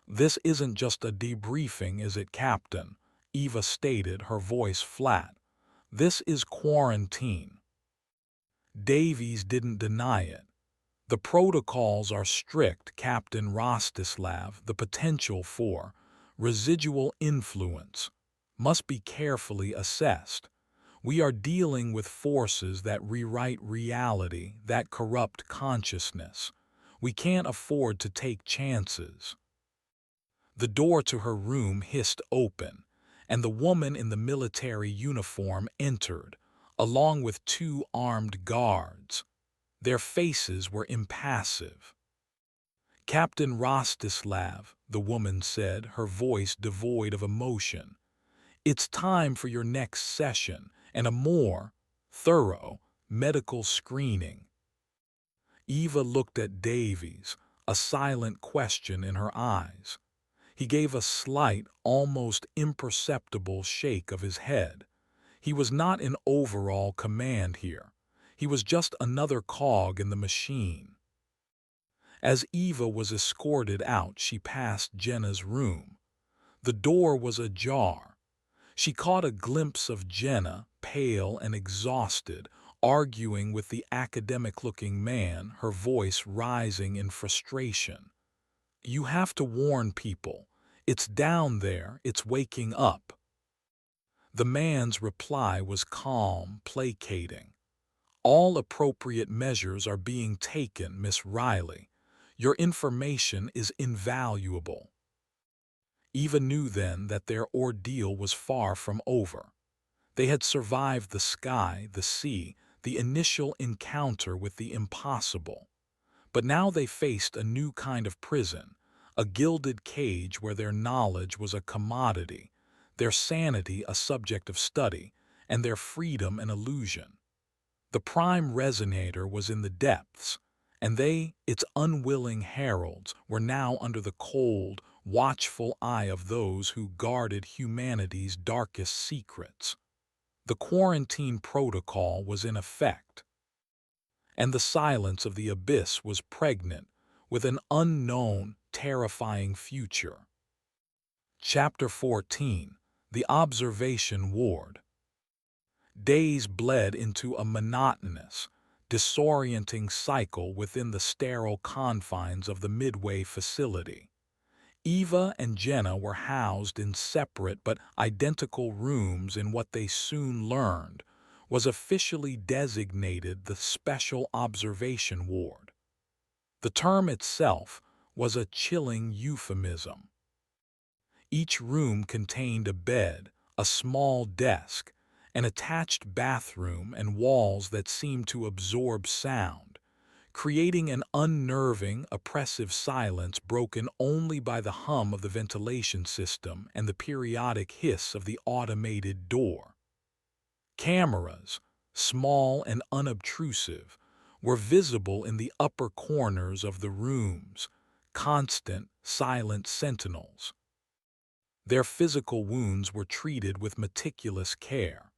This isn't just a debriefing, is it, Captain? Eva stated, her voice flat. This is quarantine. Davies didn't deny it. The protocols are strict, Captain Rostislav. The potential for residual influence must be carefully assessed. We are dealing with forces that rewrite reality, that corrupt consciousness. We can't afford to take chances. The door to her room hissed open, and the woman in the military uniform entered, along with two armed guards. Their faces were impassive. Captain Rostislav, the woman said, her voice devoid of emotion. It's time for your next session and a more thorough medical screening. Eva looked at Davies, a silent question in her eyes. He gave a slight, almost imperceptible shake of his head. He was not in overall command here. He was just another cog in the machine. As Eva was escorted out, she passed Jenna's room. The door was ajar. She caught a glimpse of Jenna, pale and exhausted, arguing with the academic-looking man, her voice rising in frustration. You have to warn people. It's down there, it's waking up. The man's reply was calm, placating. All appropriate measures are being taken, Miss Riley. Your information is invaluable. Eva knew then that their ordeal was far from over. They had survived the sky, the sea, the initial encounter with the impossible. But now they faced a new kind of prison, a gilded cage where their knowledge was a commodity, their sanity a subject of study, and their freedom an illusion. The prime resonator was in the depths, and they, its unwilling heralds, were now under the cold, watchful eye of those who guarded humanity's darkest secrets. The quarantine protocol was in effect, and the silence of the abyss was pregnant with an unknown, terrifying future. Chapter 14. The Observation Ward. Days bled into a monotonous, disorienting cycle within the sterile confines of the Midway facility. Eva and Jenna were housed in separate but identical rooms in what they soon learned was officially designated the Special Observation Ward. The term itself was a chilling euphemism. Each room contained a bed, a small desk, an attached bathroom, and walls that seemed to absorb sound, creating an unnerving, oppressive silence broken only by the hum of the ventilation system and the periodic hiss of the automated door. Cameras, small and unobtrusive, were visible in the upper corners of the rooms, constant, silent sentinels. Their physical wounds were treated with meticulous care.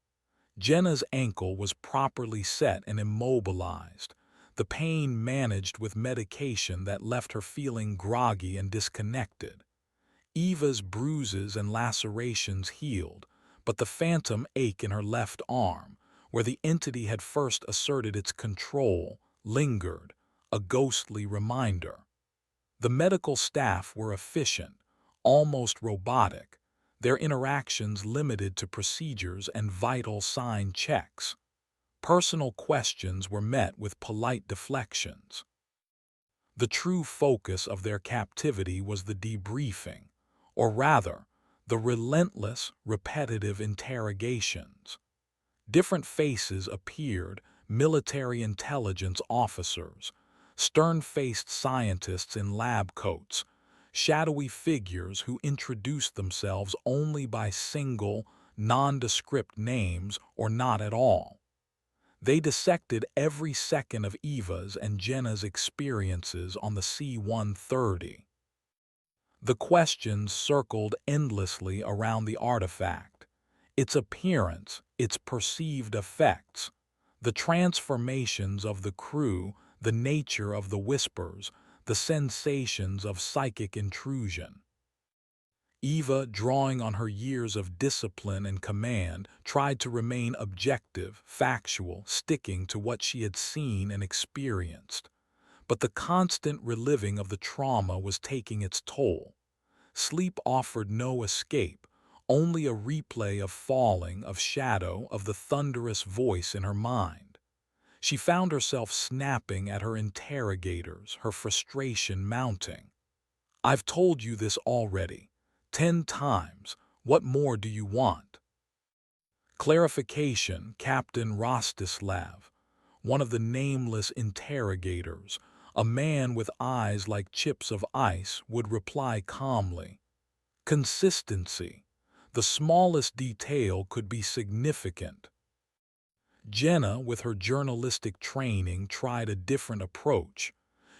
Jenna's ankle was properly set and immobilized, the pain managed with medication that left her feeling groggy and disconnected. Eva's bruises and lacerations healed, but the phantom ache in her left arm, where the entity had first asserted its control, lingered, a ghostly reminder. The medical staff were efficient, almost robotic, their interactions limited to procedures and vital sign checks. Personal questions were met with polite deflections. The true focus of their captivity was the debriefing, or rather, the relentless, repetitive interrogations. Different faces appeared: military intelligence officers, stern-faced scientists in lab coats, shadowy figures who introduced themselves only by single, nondescript names or not at all. They dissected every second of Eva's and Jenna's experiences on the C-130. The questions circled endlessly around the artifact: its appearance, its perceived effects, the transformations of the crew, the nature of the whispers, the sensations of psychic intrusion. Eva, drawing on her years of discipline and command, tried to remain objective, factual, sticking to what she had seen and experienced. But the constant reliving of the trauma was taking its toll. Sleep offered no escape, only a replay of falling, of shadow, of the thunderous voice in her mind. She found herself snapping at her interrogators, her frustration mounting. "I've told you this already. 10 times. What more do you want?" Clarification: Captain Rostislav, one of the nameless interrogators, a man with eyes like chips of ice, would reply calmly. Consistency: the smallest detail could be significant. Jenna, with her journalistic training, tried a different approach.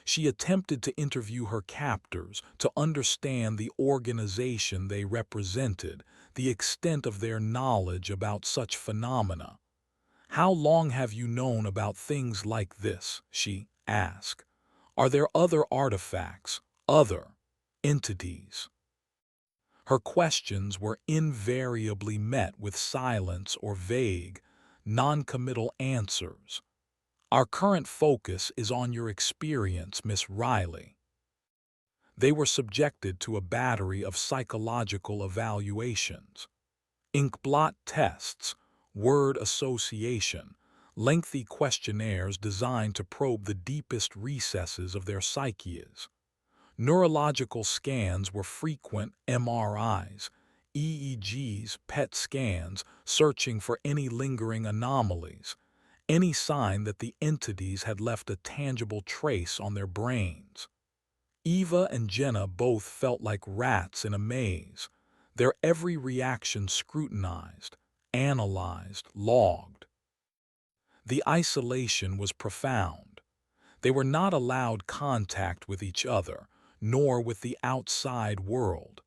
She attempted to interview her captors, to understand the organization they represented, the extent of their knowledge about such phenomena. "How long have you known about things like this?" she asked. "Are there other artifacts, other entities?" Her questions were invariably met with silence or vague, non-committal answers. "Our current focus is on your experience, Miss Riley." They were subjected to a battery of psychological evaluations: inkblot tests, word association, lengthy questionnaires designed to probe the deepest recesses of their psyches. Neurological scans were frequent: MRIs, EEGs, PET scans, searching for any lingering anomalies, any sign that the entities had left a tangible trace on their brains. Eva and Jenna both felt like rats in a maze, their every reaction scrutinized, analyzed, logged. The isolation was profound. They were not allowed contact with each other, nor with the outside world.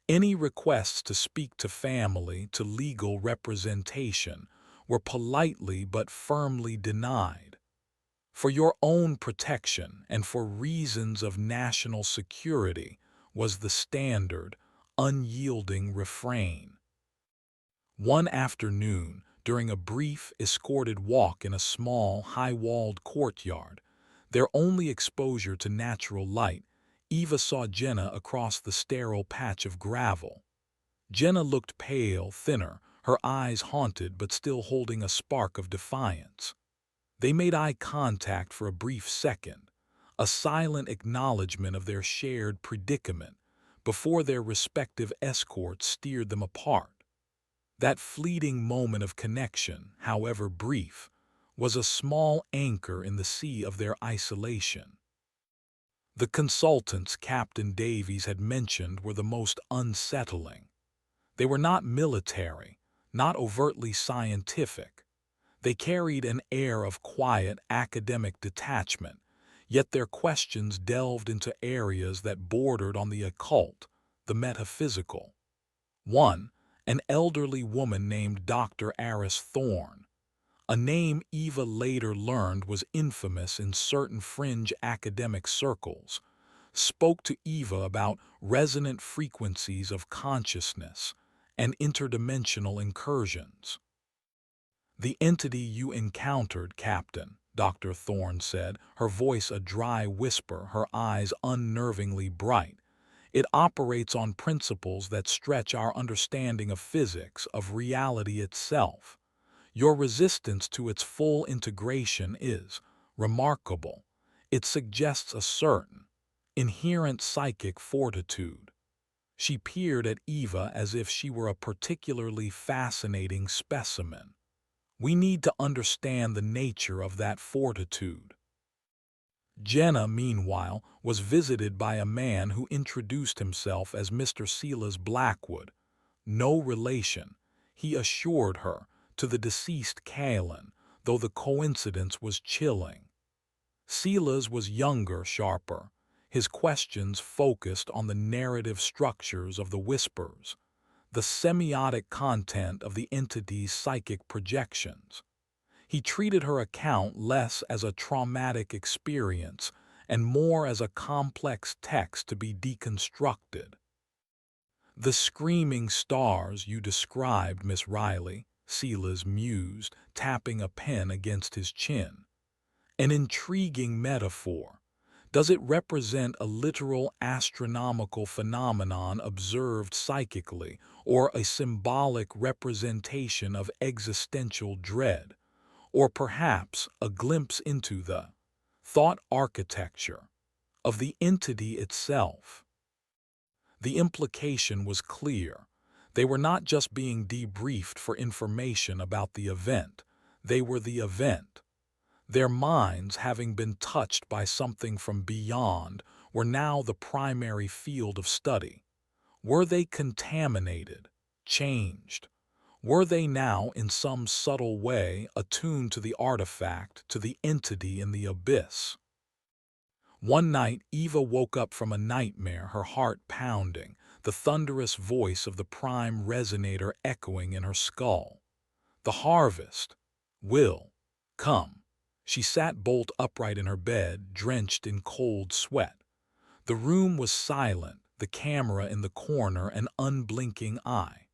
Any requests to speak to family, to legal representation, were politely but firmly denied. "For your own protection and for reasons of national security," was the standard, unyielding refrain. One afternoon, during a brief, escorted walk in a small, high-walled courtyard, their only exposure to natural light, Eva saw Jenna across the sterile patch of gravel. Jenna looked pale, thinner, her eyes haunted but still holding a spark of defiance. They made eye contact for a brief second, a silent acknowledgement of their shared predicament, before their respective escorts steered them apart. That fleeting moment of connection, however brief, was a small anchor in the sea of their isolation. The consultants Captain Davies had mentioned were the most unsettling. They were not military, not overtly scientific. They carried an air of quiet academic detachment, yet their questions delved into areas that bordered on the occult, the metaphysical. One, an elderly woman named Dr. Aris Thorne, a name Eva later learned was infamous in certain fringe academic circles, spoke to Eva about resonant frequencies of consciousness and interdimensional incursions. "The entity you encountered, Captain," Dr. Thorne said, her voice a dry whisper, her eyes unnervingly bright. "It operates on principles that stretch our understanding of physics, of reality itself. Your resistance to its full integration is remarkable. It suggests a certain, inherent psychic fortitude." She peered at Eva as if she were a particularly fascinating specimen. "We need to understand the nature of that fortitude." Jenna, meanwhile, was visited by a man who introduced himself as Mr. Silas Blackwood. No relation, he assured her, to the deceased Kalen, though the coincidence was chilling. Silas was younger, sharper. His questions focused on the narrative structures of the whispers, the semiotic content of the entity's psychic projections. He treated her account less as a traumatic experience and more as a complex text to be deconstructed. "The screaming stars you described, Miss Riley," Silas mused, tapping a pen against his chin. "An intriguing metaphor. Does it represent a literal astronomical phenomenon observed psychically, or a symbolic representation of existential dread, or perhaps a glimpse into the thought architecture of the entity itself?" The implication was clear. They were not just being debriefed for information about the event, they were the event. Their minds, having been touched by something from beyond, were now the primary field of study. Were they contaminated, changed? Were they now, in some subtle way, attuned to the artifact, to the entity in the abyss? One night, Eva woke up from a nightmare, her heart pounding, the thunderous voice of the prime resonator echoing in her skull. "The harvest will come." She sat bolt upright in her bed, drenched in cold sweat. The room was silent, the camera in the corner an unblinking eye.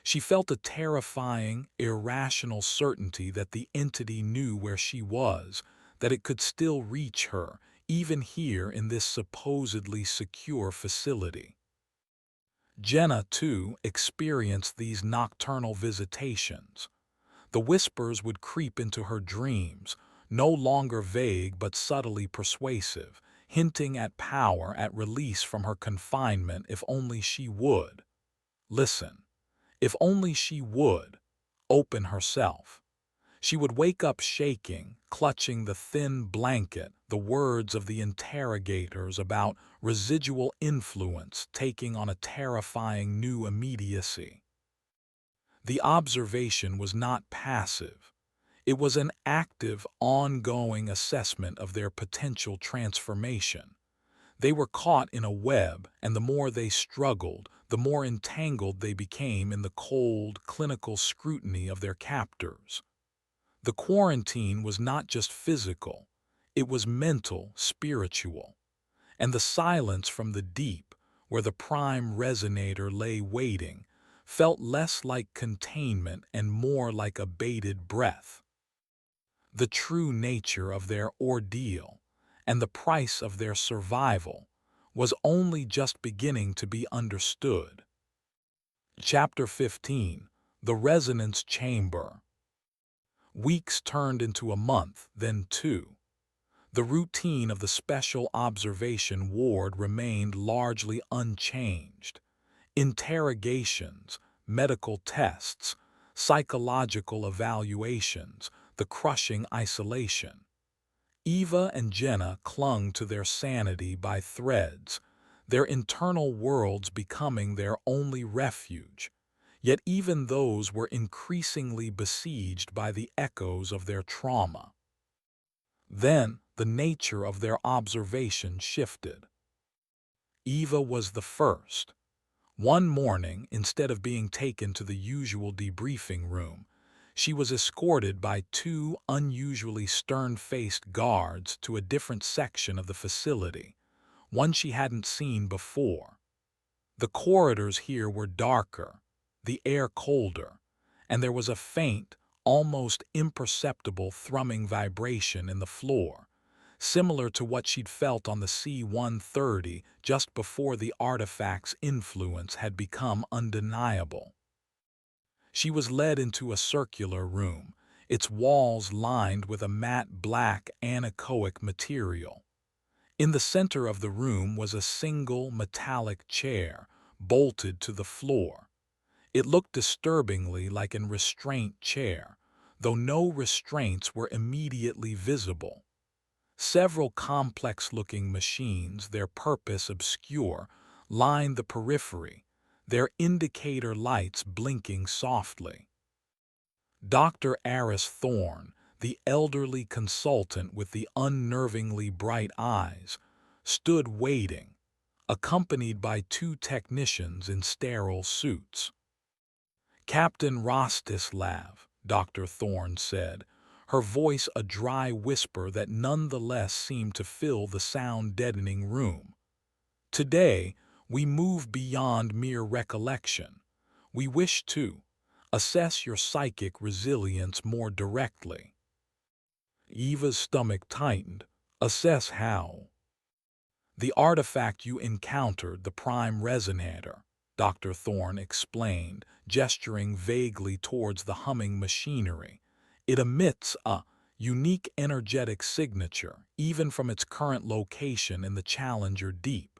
She felt a terrifying, irrational certainty that the entity knew where she was, that it could still reach her, even here in this supposedly secure facility. Jenna, too, experienced these nocturnal visitations. The whispers would creep into her dreams, no longer vague but subtly persuasive, hinting at power, at release from her confinement if only she would listen, if only she would open herself. She would wake up shaking, clutching the thin blanket, the words of the interrogators about residual influence taking on a terrifying new immediacy. The observation was not passive. It was an active, ongoing assessment of their potential transformation. They were caught in a web, and the more they struggled, the more entangled they became in the cold, clinical scrutiny of their captors. The quarantine was not just physical, it was mental, spiritual. And the silence from the deep, where the prime resonator lay waiting, felt less like containment and more like a bated breath. The true nature of their ordeal, and the price of their survival, was only just beginning to be understood. Chapter 15: The Resonance Chamber. Weeks turned into a month, then two. The routine of the Special Observation Ward remained largely unchanged. Interrogations, medical tests, psychological evaluations, the crushing isolation. Eva and Jenna clung to their sanity by threads, their internal worlds becoming their only refuge. Yet even those were increasingly besieged by the echoes of their trauma. Then the nature of their observation shifted. Eva was the first. One morning, instead of being taken to the usual debriefing room, she was escorted by two unusually stern-faced guards to a different section of the facility, one she hadn't seen before. The corridors here were darker, the air colder, and there was a faint, almost imperceptible thrumming vibration in the floor, similar to what she'd felt on the C-130 just before the artifact's influence had become undeniable. She was led into a circular room, its walls lined with a matte black anechoic material. In the center of the room was a single metallic chair, bolted to the floor. It looked disturbingly like an restraint chair, though no restraints were immediately visible. Several complex-looking machines, their purpose obscure, lined the periphery, their indicator lights blinking softly. Dr. Aris Thorne, the elderly consultant with the unnervingly bright eyes, stood waiting, accompanied by two technicians in sterile suits. "Captain Rostislav," Dr. Thorne said, her voice a dry whisper that nonetheless seemed to fill the sound-deadening room. "Today, we move beyond mere recollection. We wish to assess your psychic resilience more directly." Eva's stomach tightened. "Assess how?" "The artifact you encountered, the prime resonator," Dr. Thorne explained, gesturing vaguely towards the humming machinery. "It emits a unique energetic signature, even from its current location in the Challenger Deep.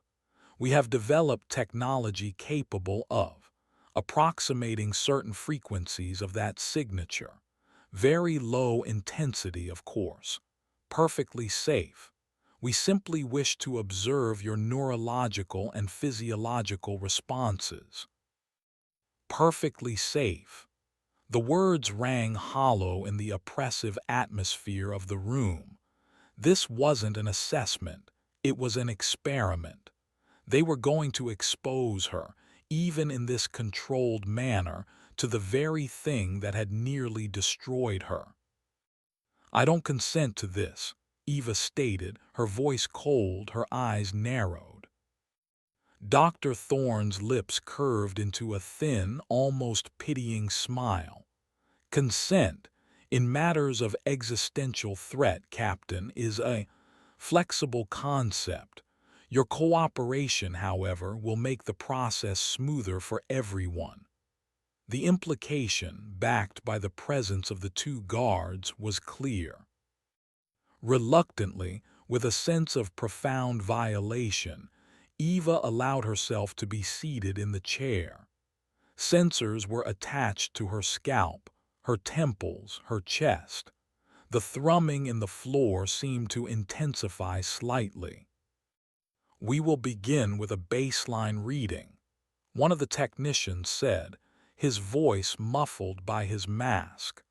We have developed technology capable of approximating certain frequencies of that signature. Very low intensity, of course. Perfectly safe. We simply wish to observe your neurological and physiological responses." Perfectly safe. The words rang hollow in the oppressive atmosphere of the room. This wasn't an assessment, it was an experiment. They were going to expose her, even in this controlled manner, to the very thing that had nearly destroyed her. "I don't consent to this," Eva stated, her voice cold, her eyes narrowed. Dr. Thorne's lips curved into a thin, almost pitying smile. "Consent, in matters of existential threat, Captain, is a flexible concept. Your cooperation, however, will make the process smoother for everyone." The implication, backed by the presence of the two guards, was clear. Reluctantly, with a sense of profound violation, Eva allowed herself to be seated in the chair. Sensors were attached to her scalp, her temples, her chest. The thrumming in the floor seemed to intensify slightly. "We will begin with a baseline reading," one of the technicians said, his voice muffled by his mask.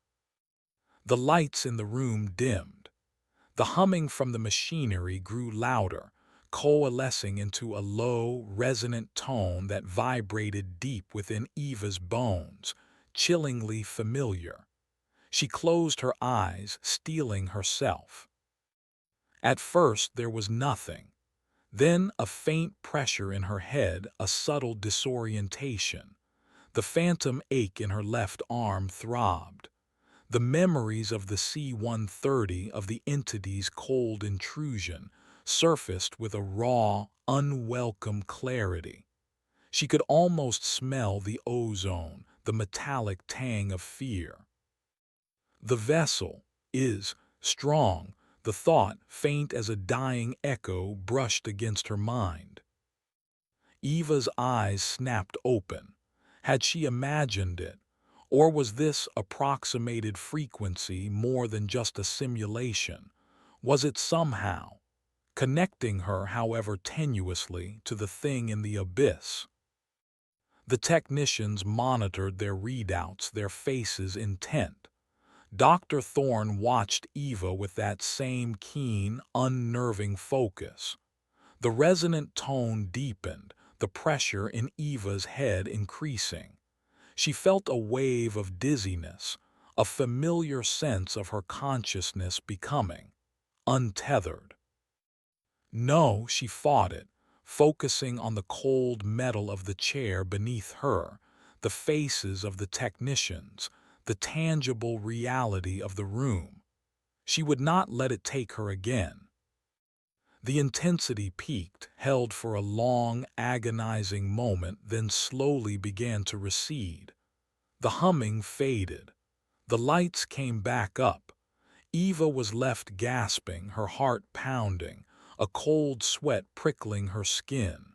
The lights in the room dimmed. The humming from the machinery grew louder, coalescing into a low, resonant tone that vibrated deep within Eva's bones, chillingly familiar. She closed her eyes, steeling herself. At first there was nothing. Then a faint pressure in her head, a subtle disorientation. The phantom ache in her left arm throbbed. The memories of the C-130, of the entity's cold intrusion, surfaced with a raw, unwelcome clarity. She could almost smell the ozone, the metallic tang of fear. "The vessel is strong," the thought, faint as a dying echo, brushed against her mind. Eva's eyes snapped open. Had she imagined it? Or was this approximated frequency more than just a simulation? Was it somehow connecting her, however tenuously, to the thing in the abyss? The technicians monitored their readouts, their faces intent. Dr. Thorne watched Eva with that same keen, unnerving focus. The resonant tone deepened, the pressure in Eva's head increasing. She felt a wave of dizziness, a familiar sense of her consciousness becoming untethered. No, she fought it, focusing on the cold metal of the chair beneath her, the faces of the technicians, the tangible reality of the room. She would not let it take her again. The intensity peaked, held for a long, agonizing moment, then slowly began to recede. The humming faded. The lights came back up. Eva was left gasping, her heart pounding, a cold sweat prickling her skin.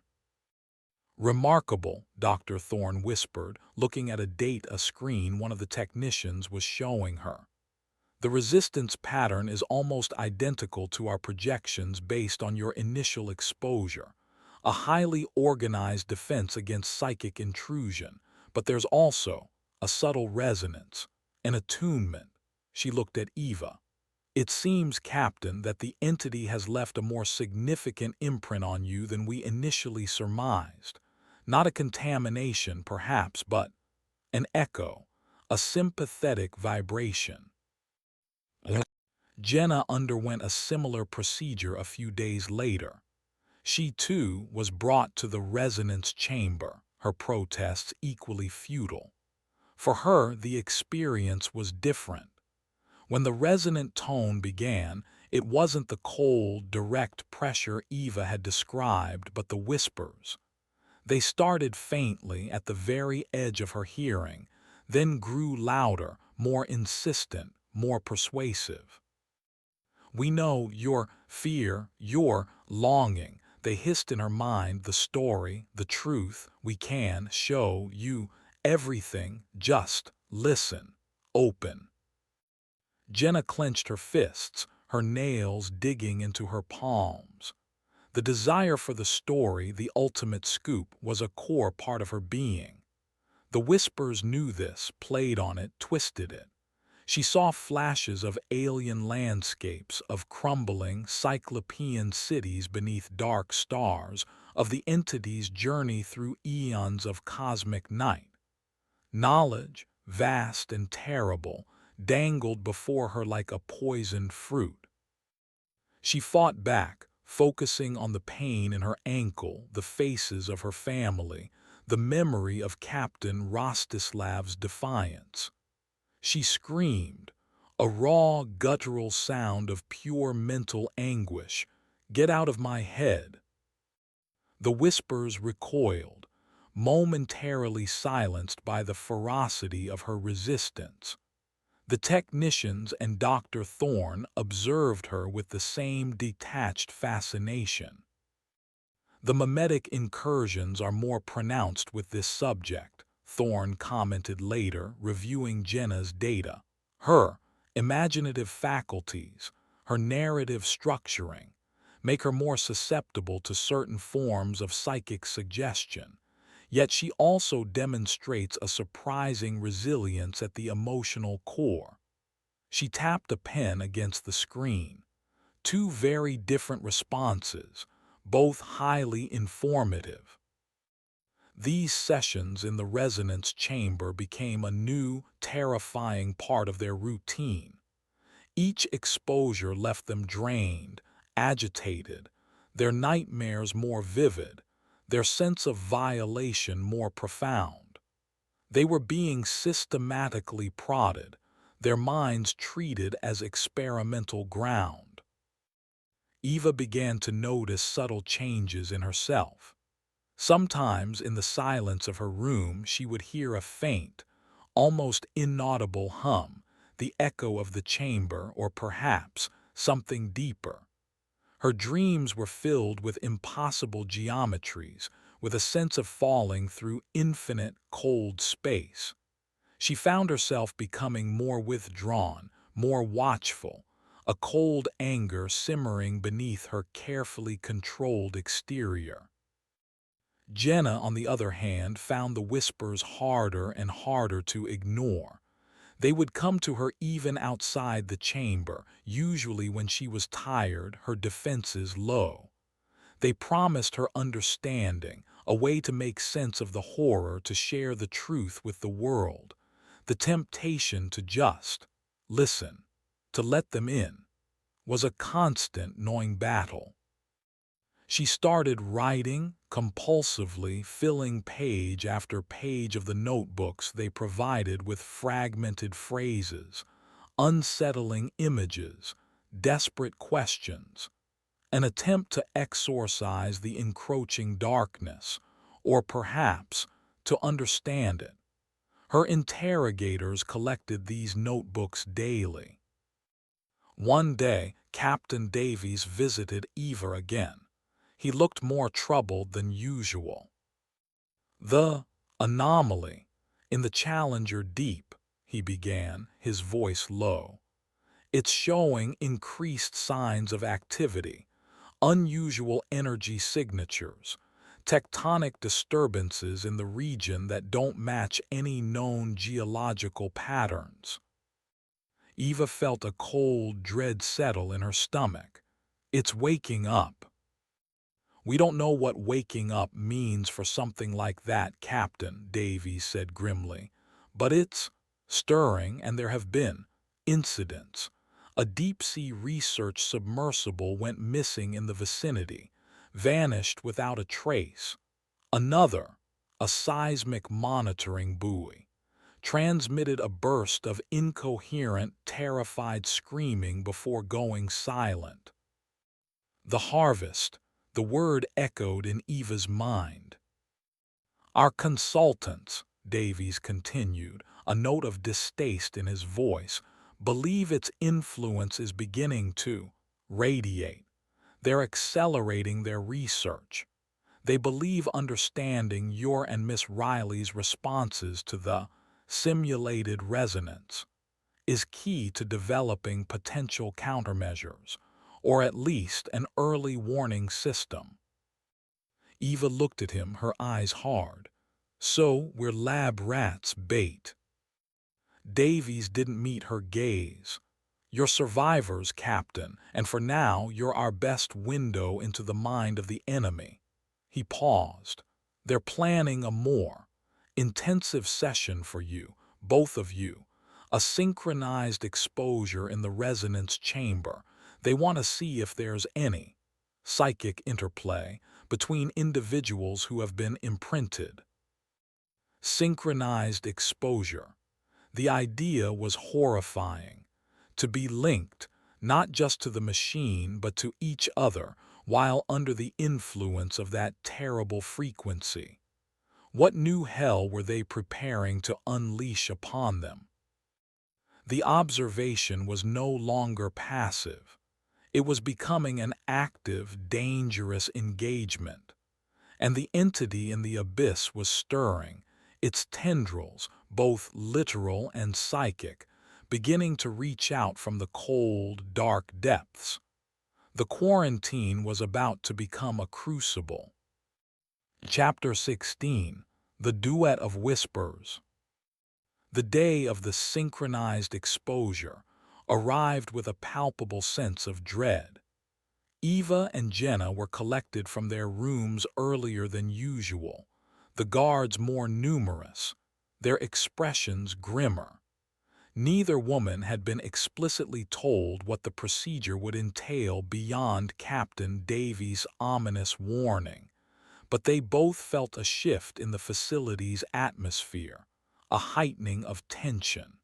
"Remarkable," Dr. Thorne whispered, looking at a data screen one of the technicians was showing her. "The resistance pattern is almost identical to our projections based on your initial exposure. A highly organized defense against psychic intrusion, but there's also a subtle resonance, an attunement." She looked at Eva. "It seems, Captain, that the entity has left a more significant imprint on you than we initially surmised. Not a contamination, perhaps, but an echo, a sympathetic vibration." Jenna underwent a similar procedure a few days later. She, too, was brought to the resonance chamber, her protests equally futile. For her, the experience was different. When the resonant tone began, it wasn't the cold, direct pressure Eva had described, but the whispers. They started faintly at the very edge of her hearing, then grew louder, more insistent, more persuasive. "We know your fear, your longing." They hissed in her mind, "the story, the truth. We can show you everything. Just listen. Open." Jenna clenched her fists, her nails digging into her palms. The desire for the story, the ultimate scoop, was a core part of her being. The whispers knew this, played on it, twisted it. She saw flashes of alien landscapes, of crumbling, cyclopean cities beneath dark stars, of the entity's journey through eons of cosmic night. Knowledge, vast and terrible, dangled before her like a poisoned fruit. She fought back, focusing on the pain in her ankle, the faces of her family, the memory of Captain Rostislav's defiance. She screamed, a raw, guttural sound of pure mental anguish. "Get out of my head." The whispers recoiled, momentarily silenced by the ferocity of her resistance. The technicians and Dr. Thorne observed her with the same detached fascination. "The mimetic incursions are more pronounced with this subject," Thorne commented later, reviewing Jenna's data. "Her imaginative faculties, her narrative structuring, make her more susceptible to certain forms of psychic suggestion. Yet she also demonstrates a surprising resilience at the emotional core." She tapped a pen against the screen. Two very different responses, both highly informative. These sessions in the resonance chamber became a new, terrifying part of their routine. Each exposure left them drained, agitated, their nightmares more vivid, their sense of violation more profound. They were being systematically prodded, their minds treated as experimental ground. Eva began to notice subtle changes in herself. Sometimes, in the silence of her room, she would hear a faint, almost inaudible hum, the echo of the chamber, or perhaps something deeper. Her dreams were filled with impossible geometries, with a sense of falling through infinite, cold space. She found herself becoming more withdrawn, more watchful, a cold anger simmering beneath her carefully controlled exterior. Jenna, on the other hand, found the whispers harder and harder to ignore. They would come to her even outside the chamber, usually when she was tired, her defenses low. They promised her understanding, a way to make sense of the horror, to share the truth with the world. The temptation to just listen, to let them in, was a constant, gnawing battle. She started writing compulsively, filling page after page of the notebooks they provided with fragmented phrases, unsettling images, desperate questions, an attempt to exorcise the encroaching darkness, or perhaps to understand it. Her interrogators collected these notebooks daily. One day, Captain Davies visited Eva again. He looked more troubled than usual. "The anomaly in the Challenger Deep," he began, his voice low. "It's showing increased signs of activity, unusual energy signatures, tectonic disturbances in the region that don't match any known geological patterns." Eva felt a cold dread settle in her stomach. "It's waking up." "We don't know what waking up means for something like that, Captain," Davies said grimly. "But it's stirring, and there have been incidents. A deep-sea research submersible went missing in the vicinity, vanished without a trace. Another, a seismic monitoring buoy, transmitted a burst of incoherent, terrified screaming before going silent. The harvest," the word echoed in Eva's mind. "Our consultants," Davies continued, a note of distaste in his voice, "believe its influence is beginning to radiate. They're accelerating their research. They believe understanding your and Miss Riley's responses to the simulated resonance is key to developing potential countermeasures, or at least an early warning system." Eva looked at him, her eyes hard. "So we're lab rats' bait." Davies didn't meet her gaze. "You're survivors, Captain, and for now you're our best window into the mind of the enemy." He paused. "They're planning a more intensive session for you, both of you. A synchronized exposure in the resonance chamber. They want to see if there's any psychic interplay between individuals who have been imprinted." Synchronized exposure. The idea was horrifying. To be linked, not just to the machine, but to each other, while under the influence of that terrible frequency. What new hell were they preparing to unleash upon them? The observation was no longer passive. It was becoming an active, dangerous engagement. And the entity in the abyss was stirring, its tendrils, both literal and psychic, beginning to reach out from the cold, dark depths. The quarantine was about to become a crucible. Chapter 16. The Duet of Whispers. The day of the synchronized exposure arrived with a palpable sense of dread. Eva and Jenna were collected from their rooms earlier than usual, the guards more numerous, their expressions grimmer. Neither woman had been explicitly told what the procedure would entail beyond Captain Davies' ominous warning, but they both felt a shift in the facility's atmosphere, a heightening of tension.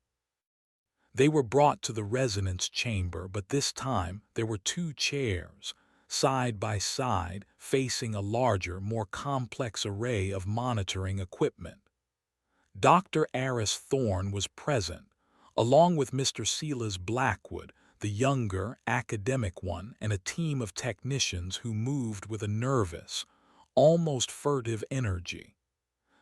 They were brought to the resonance chamber, but this time there were two chairs, side by side, facing a larger, more complex array of monitoring equipment. Dr. Aris Thorne was present, along with Mr. Silas Blackwood, the younger, academic one, and a team of technicians who moved with a nervous, almost furtive energy.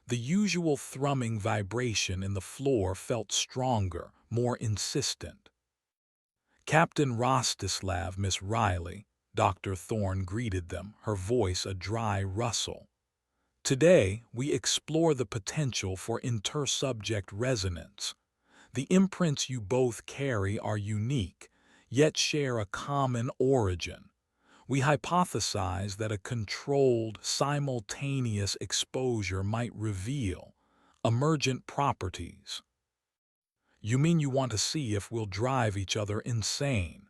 The usual thrumming vibration in the floor felt stronger, more insistent. "Captain Rostislav, Miss Riley," Dr. Thorne greeted them, her voice a dry rustle. Today, we explore the potential for intersubject resonance. The imprints you both carry are unique, yet share a common origin. We hypothesize that a controlled, simultaneous exposure might reveal emergent properties. You mean you want to see if we'll drive each other insane?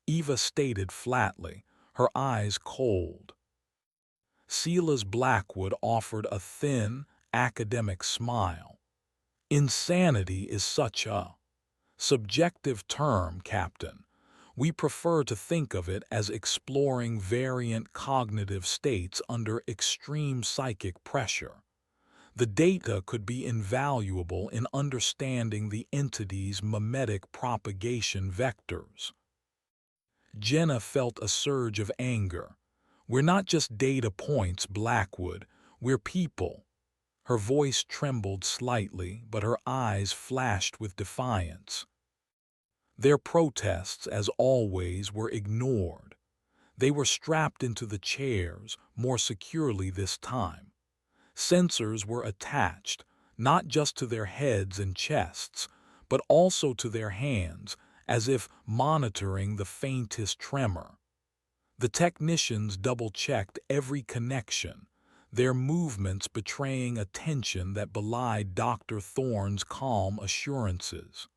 Eva stated flatly, her eyes cold. Silas Blackwood offered a thin, academic smile. Insanity is such a subjective term, Captain. We prefer to think of it as exploring variant cognitive states under extreme psychic pressure. The data could be invaluable in understanding the entity's mimetic propagation vectors. Jenna felt a surge of anger. We're not just data points, Blackwood. We're people. Her voice trembled slightly, but her eyes flashed with defiance. Their protests, as always, were ignored. They were strapped into the chairs, more securely this time. Sensors were attached, not just to their heads and chests, but also to their hands, as if monitoring the faintest tremor. The technicians double-checked every connection, their movements betraying a tension that belied Dr. Thorne's calm assurances.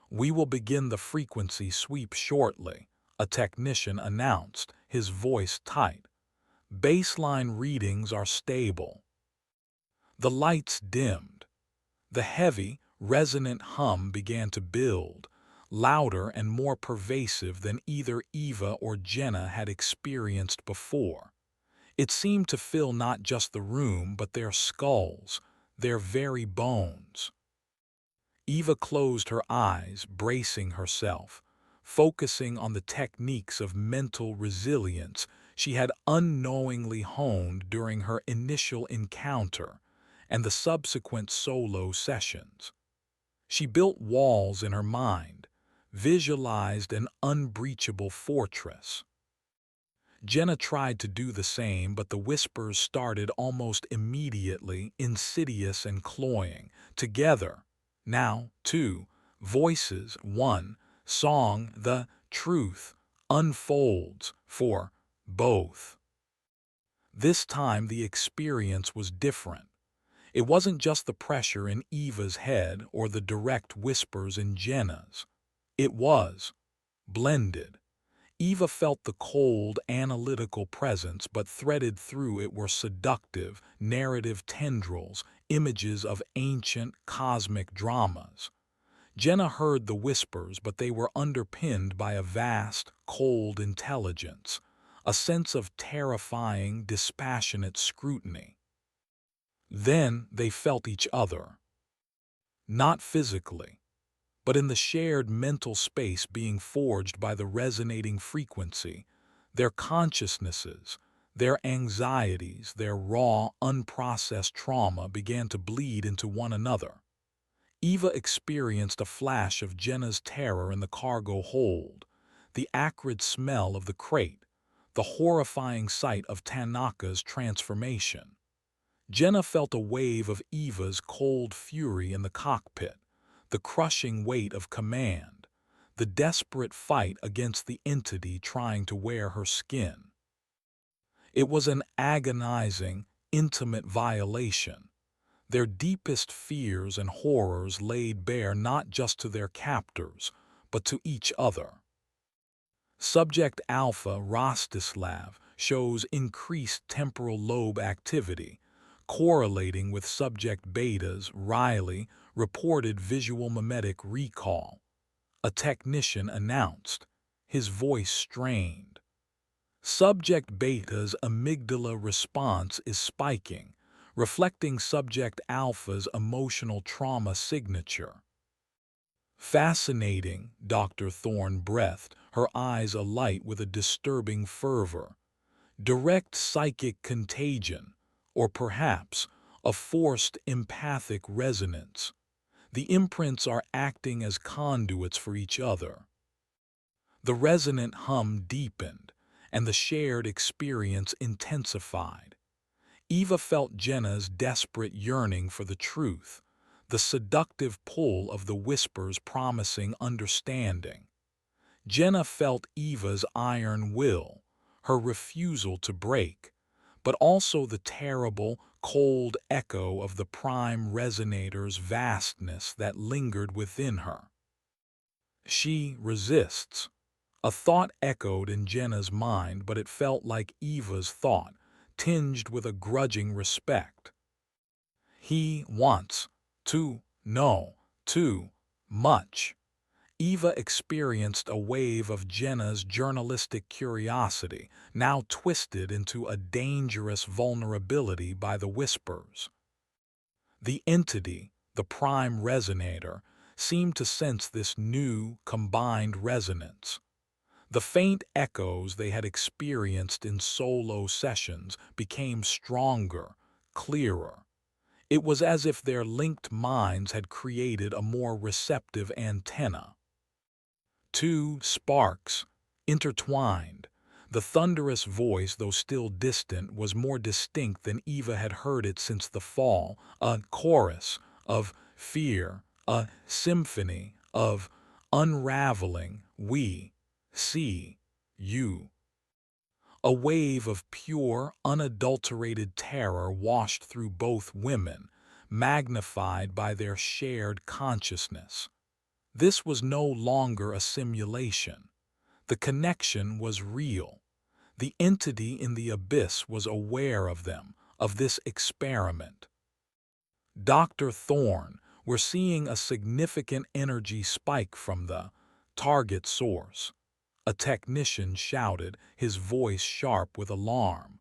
"We will begin the frequency sweep shortly," a technician announced, his voice tight. "Baseline readings are stable." The lights dimmed. The heavy, resonant hum began to build, louder and more pervasive than either Eva or Jenna had experienced before. It seemed to fill not just the room, but their skulls, their very bones. Eva closed her eyes, bracing herself, focusing on the techniques of mental resilience she had unknowingly honed during her initial encounter and the subsequent solo sessions. She built walls in her mind, visualized an unbreachable fortress. Jenna tried to do the same, but the whispers started almost immediately, insidious and cloying. Together, now, two voices, one song, the truth unfolds for both. This time the experience was different. It wasn't just the pressure in Eva's head or the direct whispers in Jenna's. It was blended. Eva felt the cold, analytical presence, but threaded through it were seductive, narrative tendrils, images of ancient, cosmic dramas. Jenna heard the whispers, but they were underpinned by a vast, cold intelligence, a sense of terrifying, dispassionate scrutiny. Then they felt each other. Not physically, but in the shared mental space being forged by the resonating frequency, their consciousnesses, their anxieties, their raw, unprocessed trauma began to bleed into one another. Eva experienced a flash of Jenna's terror in the cargo hold, the acrid smell of the crate, the horrifying sight of Tanaka's transformation. Jenna felt a wave of Eva's cold fury in the cockpit, the crushing weight of command, the desperate fight against the entity trying to wear her skin. It was an agonizing, intimate violation, their deepest fears and horrors laid bare not just to their captors, but to each other. Subject Alpha Rostislav shows increased temporal lobe activity, correlating with Subject Beta's Riley reported visual mimetic recall. A technician announced, his voice strained. Subject Beta's amygdala response is spiking, reflecting Subject Alpha's emotional trauma signature. Fascinating, Dr. Thorne breathed, her eyes alight with a disturbing fervor. Direct psychic contagion, or perhaps a forced empathic resonance. The imprints are acting as conduits for each other. The resonant hum deepened, and the shared experience intensified. Eva felt Jenna's desperate yearning for the truth, the seductive pull of the whispers promising understanding. Jenna felt Eva's iron will, her refusal to break, but also the terrible, cold echo of the prime resonator's vastness that lingered within her. She resists. A thought echoed in Jenna's mind, but it felt like Eva's thought, tinged with a grudging respect. He wants to know too much. Eva experienced a wave of Jenna's journalistic curiosity, now twisted into a dangerous vulnerability by the whispers. The entity, the prime resonator, seemed to sense this new, combined resonance. The faint echoes they had experienced in solo sessions became stronger, clearer. It was as if their linked minds had created a more receptive antenna. Two sparks, intertwined. The thunderous voice, though still distant, was more distinct than Eva had heard it since the fall, a chorus of fear, a symphony of unraveling. We see you. A wave of pure, unadulterated terror washed through both women, magnified by their shared consciousness. This was no longer a simulation. The connection was real. The entity in the abyss was aware of them, of this experiment. Dr. Thorne, we're seeing a significant energy spike from the target source. A technician shouted, his voice sharp with alarm.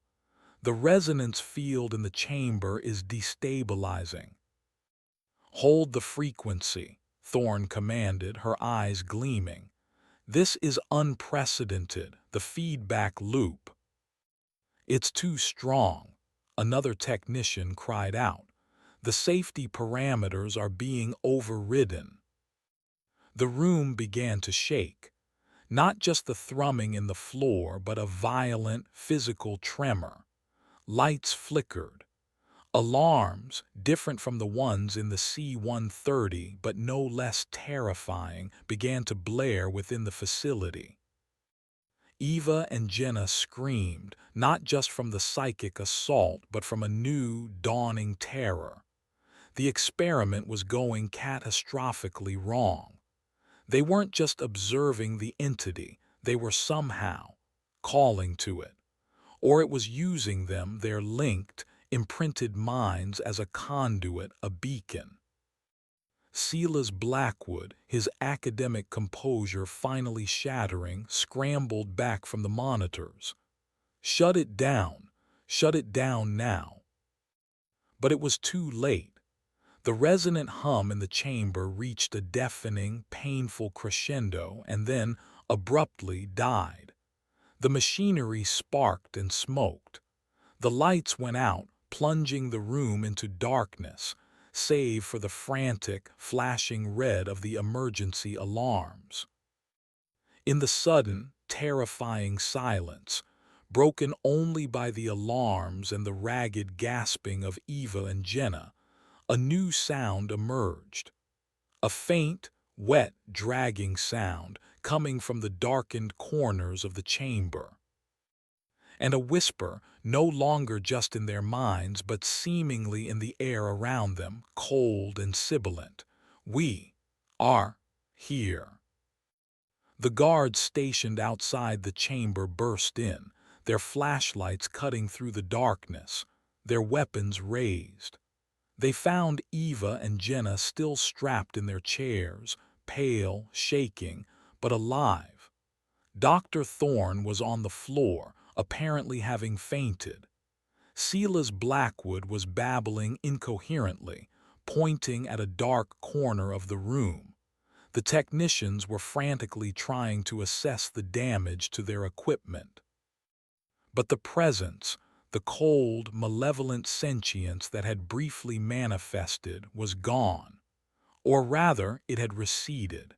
The resonance field in the chamber is destabilizing. Hold the frequency, Thorne commanded, her eyes gleaming. This is unprecedented, the feedback loop. It's too strong, another technician cried out. The safety parameters are being overridden. The room began to shake. Not just the thrumming in the floor, but a violent, physical tremor. Lights flickered. Alarms, different from the ones in the C-130 but no less terrifying, began to blare within the facility. Eva and Jenna screamed, not just from the psychic assault but from a new, dawning terror. The experiment was going catastrophically wrong. They weren't just observing the entity, they were somehow calling to it. Or it was using them, their linked, imprinted minds, as a conduit, a beacon. Silas Blackwood, his academic composure finally shattering, scrambled back from the monitors. Shut it down now. But it was too late. The resonant hum in the chamber reached a deafening, painful crescendo and then abruptly died. The machinery sparked and smoked. The lights went out, plunging the room into darkness, save for the frantic, flashing red of the emergency alarms. In the sudden, terrifying silence, broken only by the alarms and the ragged gasping of Eva and Jenna, a new sound emerged. A faint, wet, dragging sound coming from the darkened corners of the chamber. And a whisper, no longer just in their minds, but seemingly in the air around them, cold and sibilant. We are here. The guards stationed outside the chamber burst in, their flashlights cutting through the darkness, their weapons raised. They found Eva and Jenna still strapped in their chairs, pale, shaking, but alive. Dr. Thorne was on the floor, apparently having fainted. Silas Blackwood was babbling incoherently, pointing at a dark corner of the room. The technicians were frantically trying to assess the damage to their equipment. But the presence, the cold, malevolent sentience that had briefly manifested, was gone. Or rather, it had receded.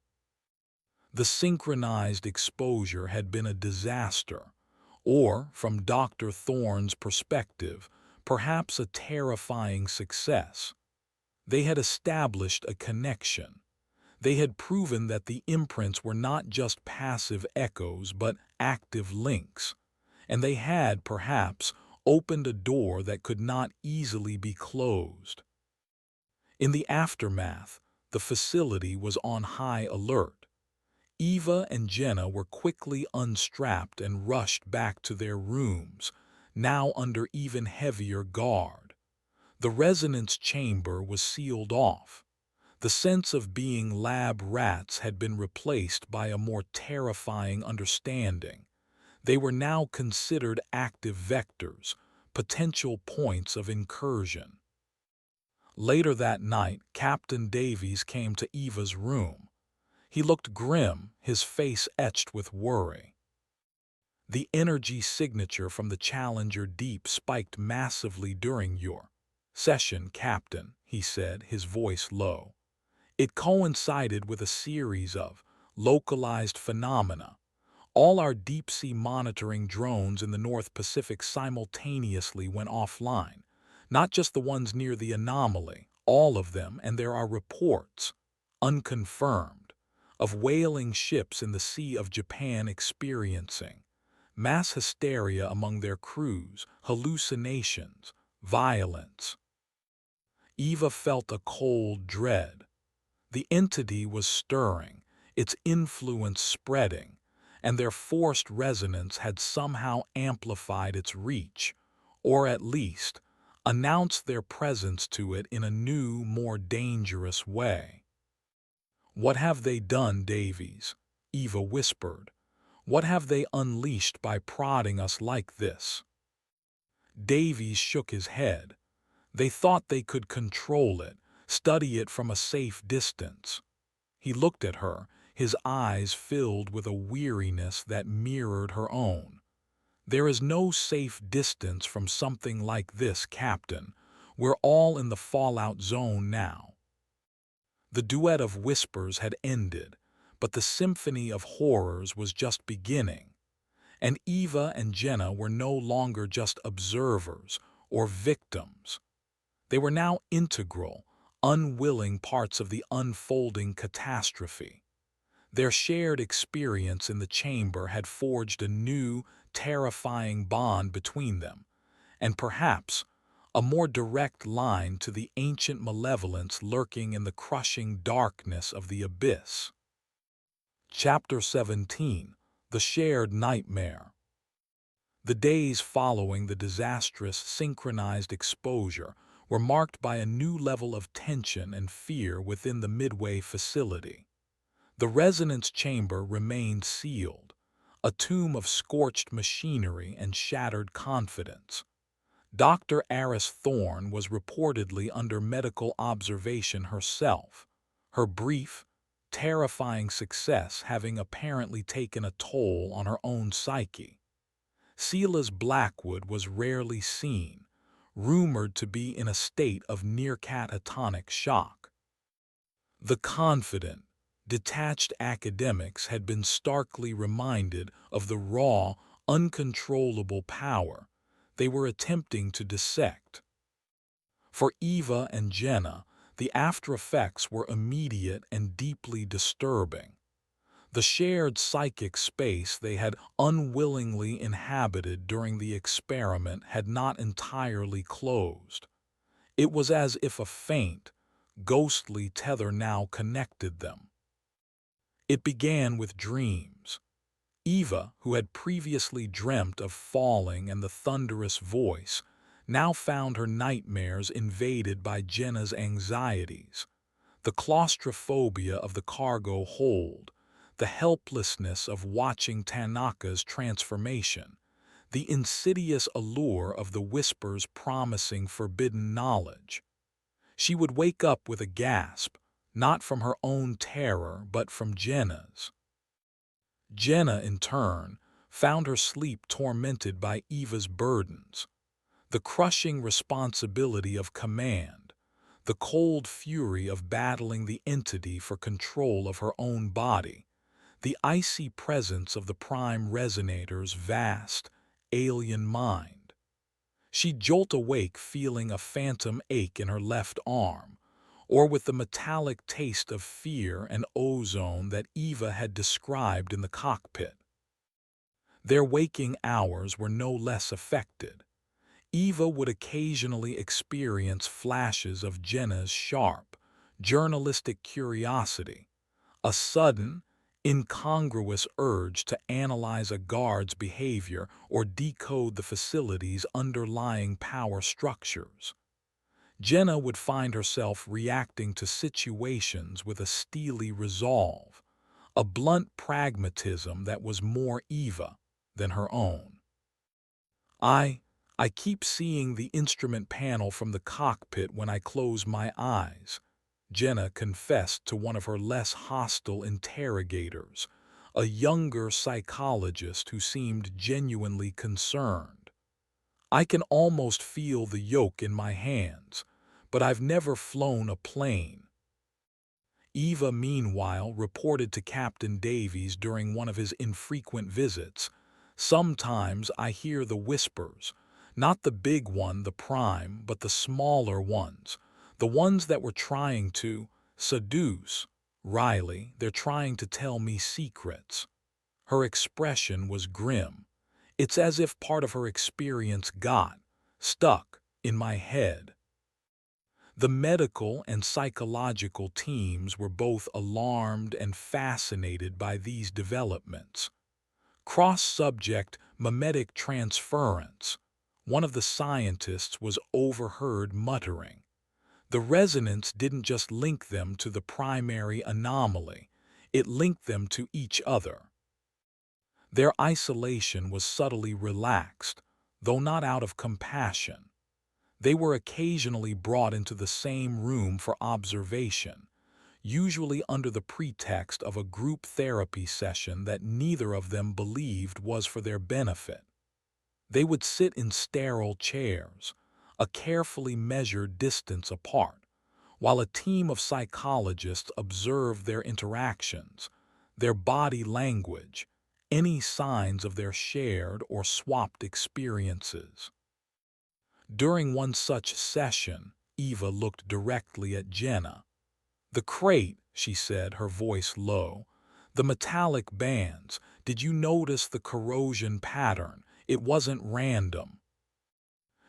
The synchronized exposure had been a disaster, or, from Dr. Thorne's perspective, perhaps a terrifying success. They had established a connection. They had proven that the imprints were not just passive echoes but active links, and they had, perhaps, opened a door that could not easily be closed. In the aftermath, the facility was on high alert. Eva and Jenna were quickly unstrapped and rushed back to their rooms, now under even heavier guard. The resonance chamber was sealed off. The sense of being lab rats had been replaced by a more terrifying understanding. They were now considered active vectors, potential points of incursion. Later that night, Captain Davies came to Eva's room. He looked grim, his face etched with worry. "The energy signature from the Challenger Deep spiked massively during your session, Captain," he said, his voice low. "It coincided with a series of localized phenomena. All our deep-sea monitoring drones in the North Pacific simultaneously went offline, not just the ones near the anomaly, all of them, and there are reports, unconfirmed, of whaling ships in the Sea of Japan experiencing mass hysteria among their crews, hallucinations, violence." Eva felt a cold dread. The entity was stirring, its influence spreading, and their forced resonance had somehow amplified its reach, or at least announced their presence to it in a new, more dangerous way. "What have they done, Davies?" Eva whispered. "What have they unleashed by prodding us like this?" Davies shook his head. "They thought they could control it, study it from a safe distance." He looked at her, his eyes filled with a weariness that mirrored her own. "There is no safe distance from something like this, Captain. We're all in the fallout zone now." The duet of whispers had ended, but the symphony of horrors was just beginning. And Eva and Jenna were no longer just observers or victims. They were now integral, unwilling parts of the unfolding catastrophe. Their shared experience in the chamber had forged a new, terrifying bond between them, and perhaps a more direct line to the ancient malevolence lurking in the crushing darkness of the abyss. Chapter 17: The Shared Nightmare. The days following the disastrous synchronized exposure were marked by a new level of tension and fear within the Midway facility. The resonance chamber remained sealed, a tomb of scorched machinery and shattered confidence. Dr. Aris Thorne was reportedly under medical observation herself, her brief, terrifying success having apparently taken a toll on her own psyche. Silas Blackwood was rarely seen, rumored to be in a state of near catatonic shock. The confident, detached academics had been starkly reminded of the raw, uncontrollable power they were attempting to dissect. For Eva and Jenna, the after-effects were immediate and deeply disturbing. The shared psychic space they had unwillingly inhabited during the experiment had not entirely closed. It was as if a faint, ghostly tether now connected them. It began with dreams. Eva, who had previously dreamt of falling and the thunderous voice, now found her nightmares invaded by Jenna's anxieties. The claustrophobia of the cargo hold, the helplessness of watching Tanaka's transformation, the insidious allure of the whispers promising forbidden knowledge. She would wake up with a gasp, not from her own terror but from Jenna's. Jenna, in turn, found her sleep tormented by Eva's burdens, the crushing responsibility of command, the cold fury of battling the entity for control of her own body, the icy presence of the prime resonator's vast, alien mind. She'd jolt awake feeling a phantom ache in her left arm, or with the metallic taste of fear and ozone that Eva had described in the cockpit. Their waking hours were no less affected. Eva would occasionally experience flashes of Jenna's sharp, journalistic curiosity, a sudden, incongruous urge to analyze a guard's behavior or decode the facility's underlying power structures. Jenna would find herself reacting to situations with a steely resolve, a blunt pragmatism that was more Eva than her own. I, I keep seeing the instrument panel from the cockpit when I close my eyes, Jenna confessed to one of her less hostile interrogators, a younger psychologist who seemed genuinely concerned. I can almost feel the yoke in my hands, but I've never flown a plane. Eva, meanwhile, reported to Captain Davies during one of his infrequent visits, "Sometimes I hear the whispers, not the big one, the prime, but the smaller ones, the ones that were trying to seduce. Riley, they're trying to tell me secrets." Her expression was grim. It's as if part of her experience got stuck in my head. The medical and psychological teams were both alarmed and fascinated by these developments. Cross-subject mimetic transference. One of the scientists was overheard muttering. The resonance didn't just link them to the primary anomaly, it linked them to each other. Their isolation was subtly relaxed, though not out of compassion. They were occasionally brought into the same room for observation, usually under the pretext of a group therapy session that neither of them believed was for their benefit. They would sit in sterile chairs, a carefully measured distance apart, while a team of psychologists observed their interactions, their body language, any signs of their shared or swapped experiences. During one such session, Eva looked directly at Jenna. "The crate," she said, her voice low. "The metallic bands. Did you notice the corrosion pattern? It wasn't random."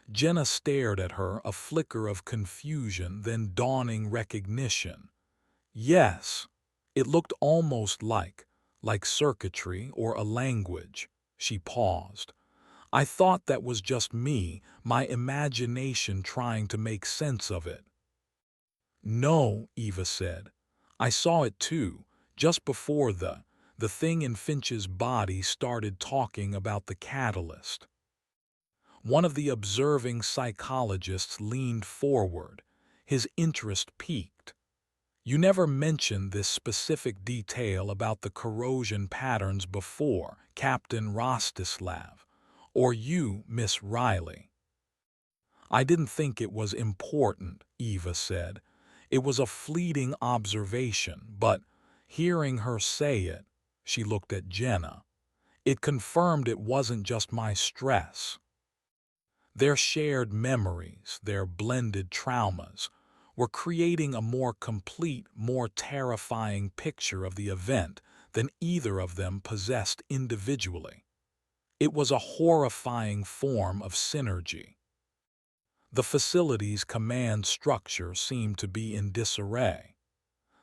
Jenna stared at her, a flicker of confusion, then dawning recognition. "Yes, it looked almost like circuitry or a language." She paused. "I thought that was just me, my imagination trying to make sense of it." "No," Eva said. "I saw it too, just before the thing in Finch's body started talking about the catalyst." One of the observing psychologists leaned forward, his interest piqued. "You never mentioned this specific detail about the corrosion patterns before, Captain Rostislav, or you, Miss Riley." "I didn't think it was important," Eva said. "It was a fleeting observation, but hearing her say it," she looked at Jenna, "it confirmed it wasn't just my stress." Their shared memories, their blended traumas, were creating a more complete, more terrifying picture of the event than either of them possessed individually. It was a horrifying form of synergy. The facility's command structure seemed to be in disarray.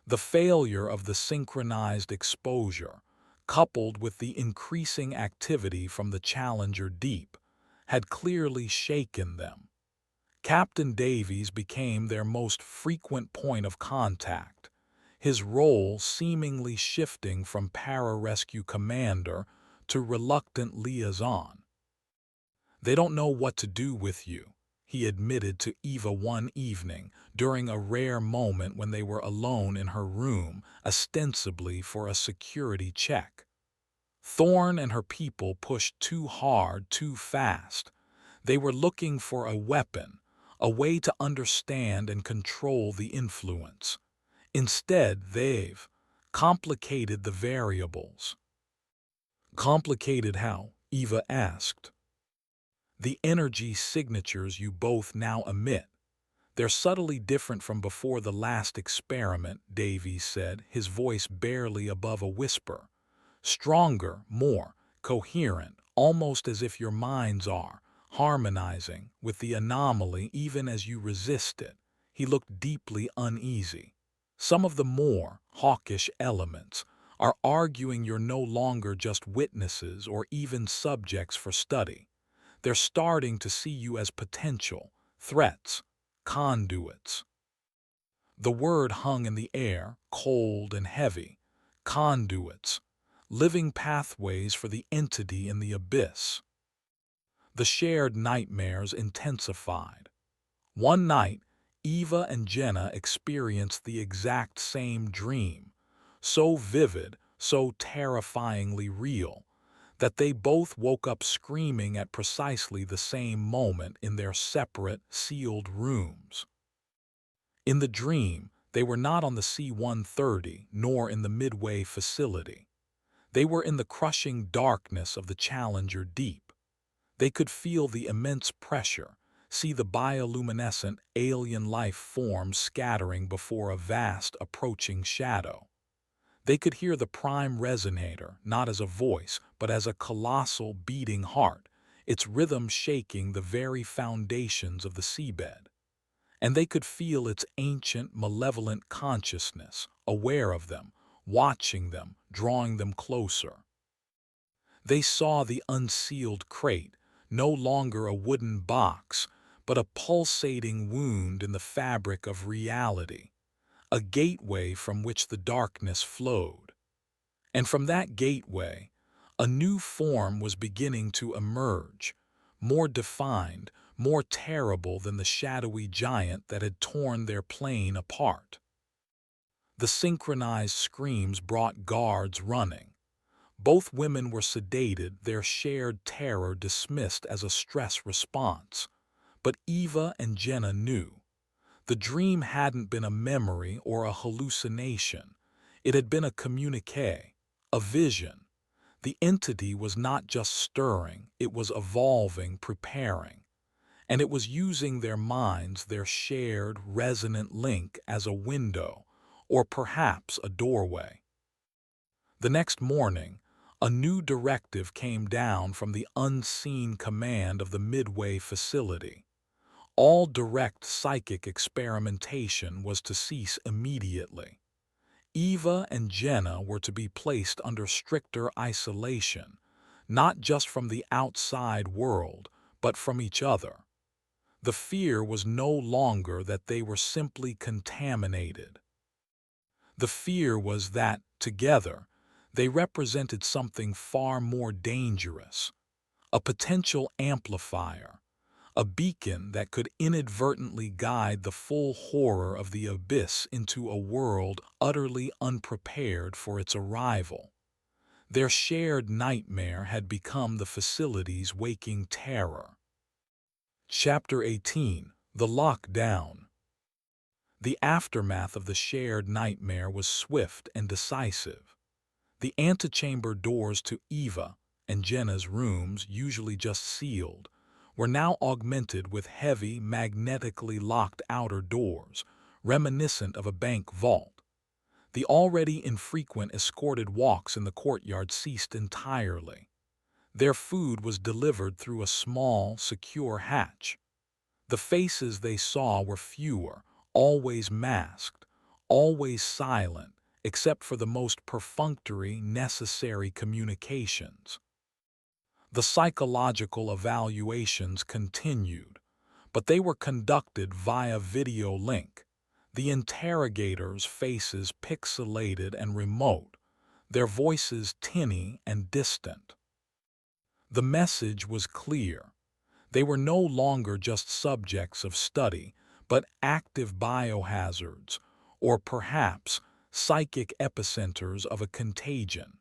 The failure of the synchronized exposure, coupled with the increasing activity from the Challenger deep, had clearly shaken them. Captain Davies became their most frequent point of contact, his role seemingly shifting from pararescue commander to reluctant liaison. "They don't know what to do with you," he admitted to Eva one evening during a rare moment when they were alone in her room, ostensibly for a security check. "Thorne and her people pushed too hard, too fast. They were looking for a weapon, a way to understand and control the influence. Instead, they've complicated the variables." "Complicated how?" Eva asked. The energy signatures you both now emit, they're subtly different from before the last experiment, Davies said, his voice barely above a whisper. Stronger, more coherent, almost as if your minds are harmonizing with the anomaly even as you resist it. He looked deeply uneasy. Some of the more hawkish elements are arguing you're no longer just witnesses or even subjects for study. They're starting to see you as potential threats, conduits. The word hung in the air, cold and heavy. Conduits. Living pathways for the entity in the abyss. The shared nightmares intensified. One night, Eva and Jenna experienced the exact same dream, so vivid, so terrifyingly real, that they both woke up screaming at precisely the same moment in their separate, sealed rooms. In the dream, they were not on the C-130 nor in the Midway facility. They were in the crushing darkness of the Challenger deep. They could feel the immense pressure, see the bioluminescent alien life forms scattering before a vast approaching shadow. They could hear the prime resonator, not as a voice, but as a colossal beating heart, its rhythm shaking the very foundations of the seabed. And they could feel its ancient, malevolent consciousness, aware of them, watching them, drawing them closer. They saw the unsealed crate, no longer a wooden box, but a pulsating wound in the fabric of reality, a gateway from which the darkness flowed. And from that gateway, a new form was beginning to emerge, more defined, more terrible than the shadowy giant that had torn their plane apart. The synchronized screams brought guards running. Both women were sedated, their shared terror dismissed as a stress response. But Eva and Jenna knew. The dream hadn't been a memory or a hallucination. It had been a communique, a vision. The entity was not just stirring, it was evolving, preparing. And it was using their minds, their shared, resonant link as a window, or perhaps a doorway. The next morning, a new directive came down from the unseen command of the Midway facility. All direct psychic experimentation was to cease immediately. Eva and Jenna were to be placed under stricter isolation, not just from the outside world, but from each other. The fear was no longer that they were simply contaminated. The fear was that, together, they represented something far more dangerous, a potential amplifier, a beacon that could inadvertently guide the full horror of the abyss into a world utterly unprepared for its arrival. Their shared nightmare had become the facility's waking terror. Chapter 18: The Lockdown. The aftermath of the shared nightmare was swift and decisive. The antechamber doors to Eva and Jenna's rooms, usually just sealed, were now augmented with heavy, magnetically locked outer doors, reminiscent of a bank vault. The already infrequent escorted walks in the courtyard ceased entirely. Their food was delivered through a small, secure hatch. The faces they saw were fewer, always masked, always silent, except for the most perfunctory, necessary communications. The psychological evaluations continued, but they were conducted via video link, the interrogators' faces pixelated and remote, their voices tinny and distant. The message was clear. They were no longer just subjects of study, but active biohazards, or perhaps psychic epicenters of a contagion.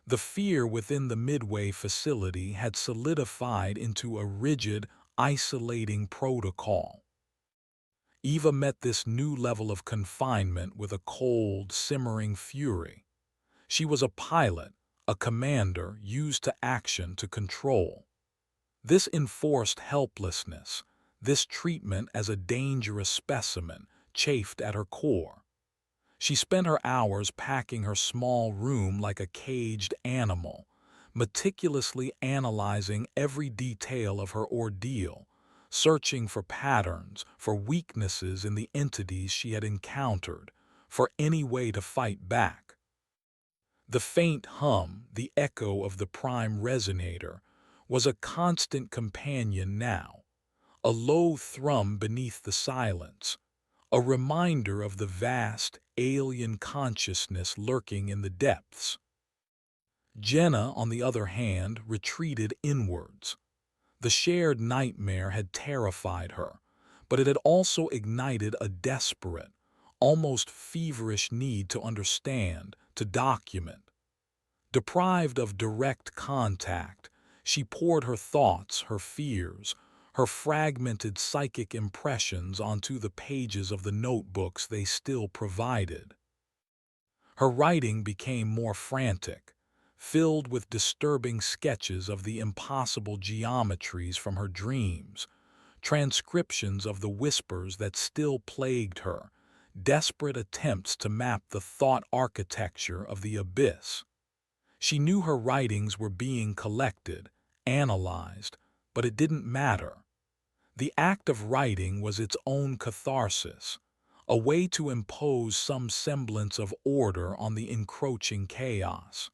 The fear within the Midway facility had solidified into a rigid, isolating protocol. Eva met this new level of confinement with a cold, simmering fury. She was a pilot, a commander used to action to control. This enforced helplessness, this treatment as a dangerous specimen, chafed at her core. She spent her hours packing her small room like a caged animal, meticulously analyzing every detail of her ordeal, searching for patterns, for weaknesses in the entities she had encountered, for any way to fight back. The faint hum, the echo of the prime resonator, was a constant companion now, a low thrum beneath the silence, a reminder of the vast, alien consciousness lurking in the depths. Jenna, on the other hand, retreated inwards. The shared nightmare had terrified her, but it had also ignited a desperate, almost feverish need to understand, to document. Deprived of direct contact, she poured her thoughts, her fears, her fragmented psychic impressions onto the pages of the notebooks they still provided. Her writing became more frantic, filled with disturbing sketches of the impossible geometries from her dreams, transcriptions of the whispers that still plagued her, desperate attempts to map the thought architecture of the abyss. She knew her writings were being collected, analyzed, but it didn't matter. The act of writing was its own catharsis, a way to impose some semblance of order on the encroaching chaos.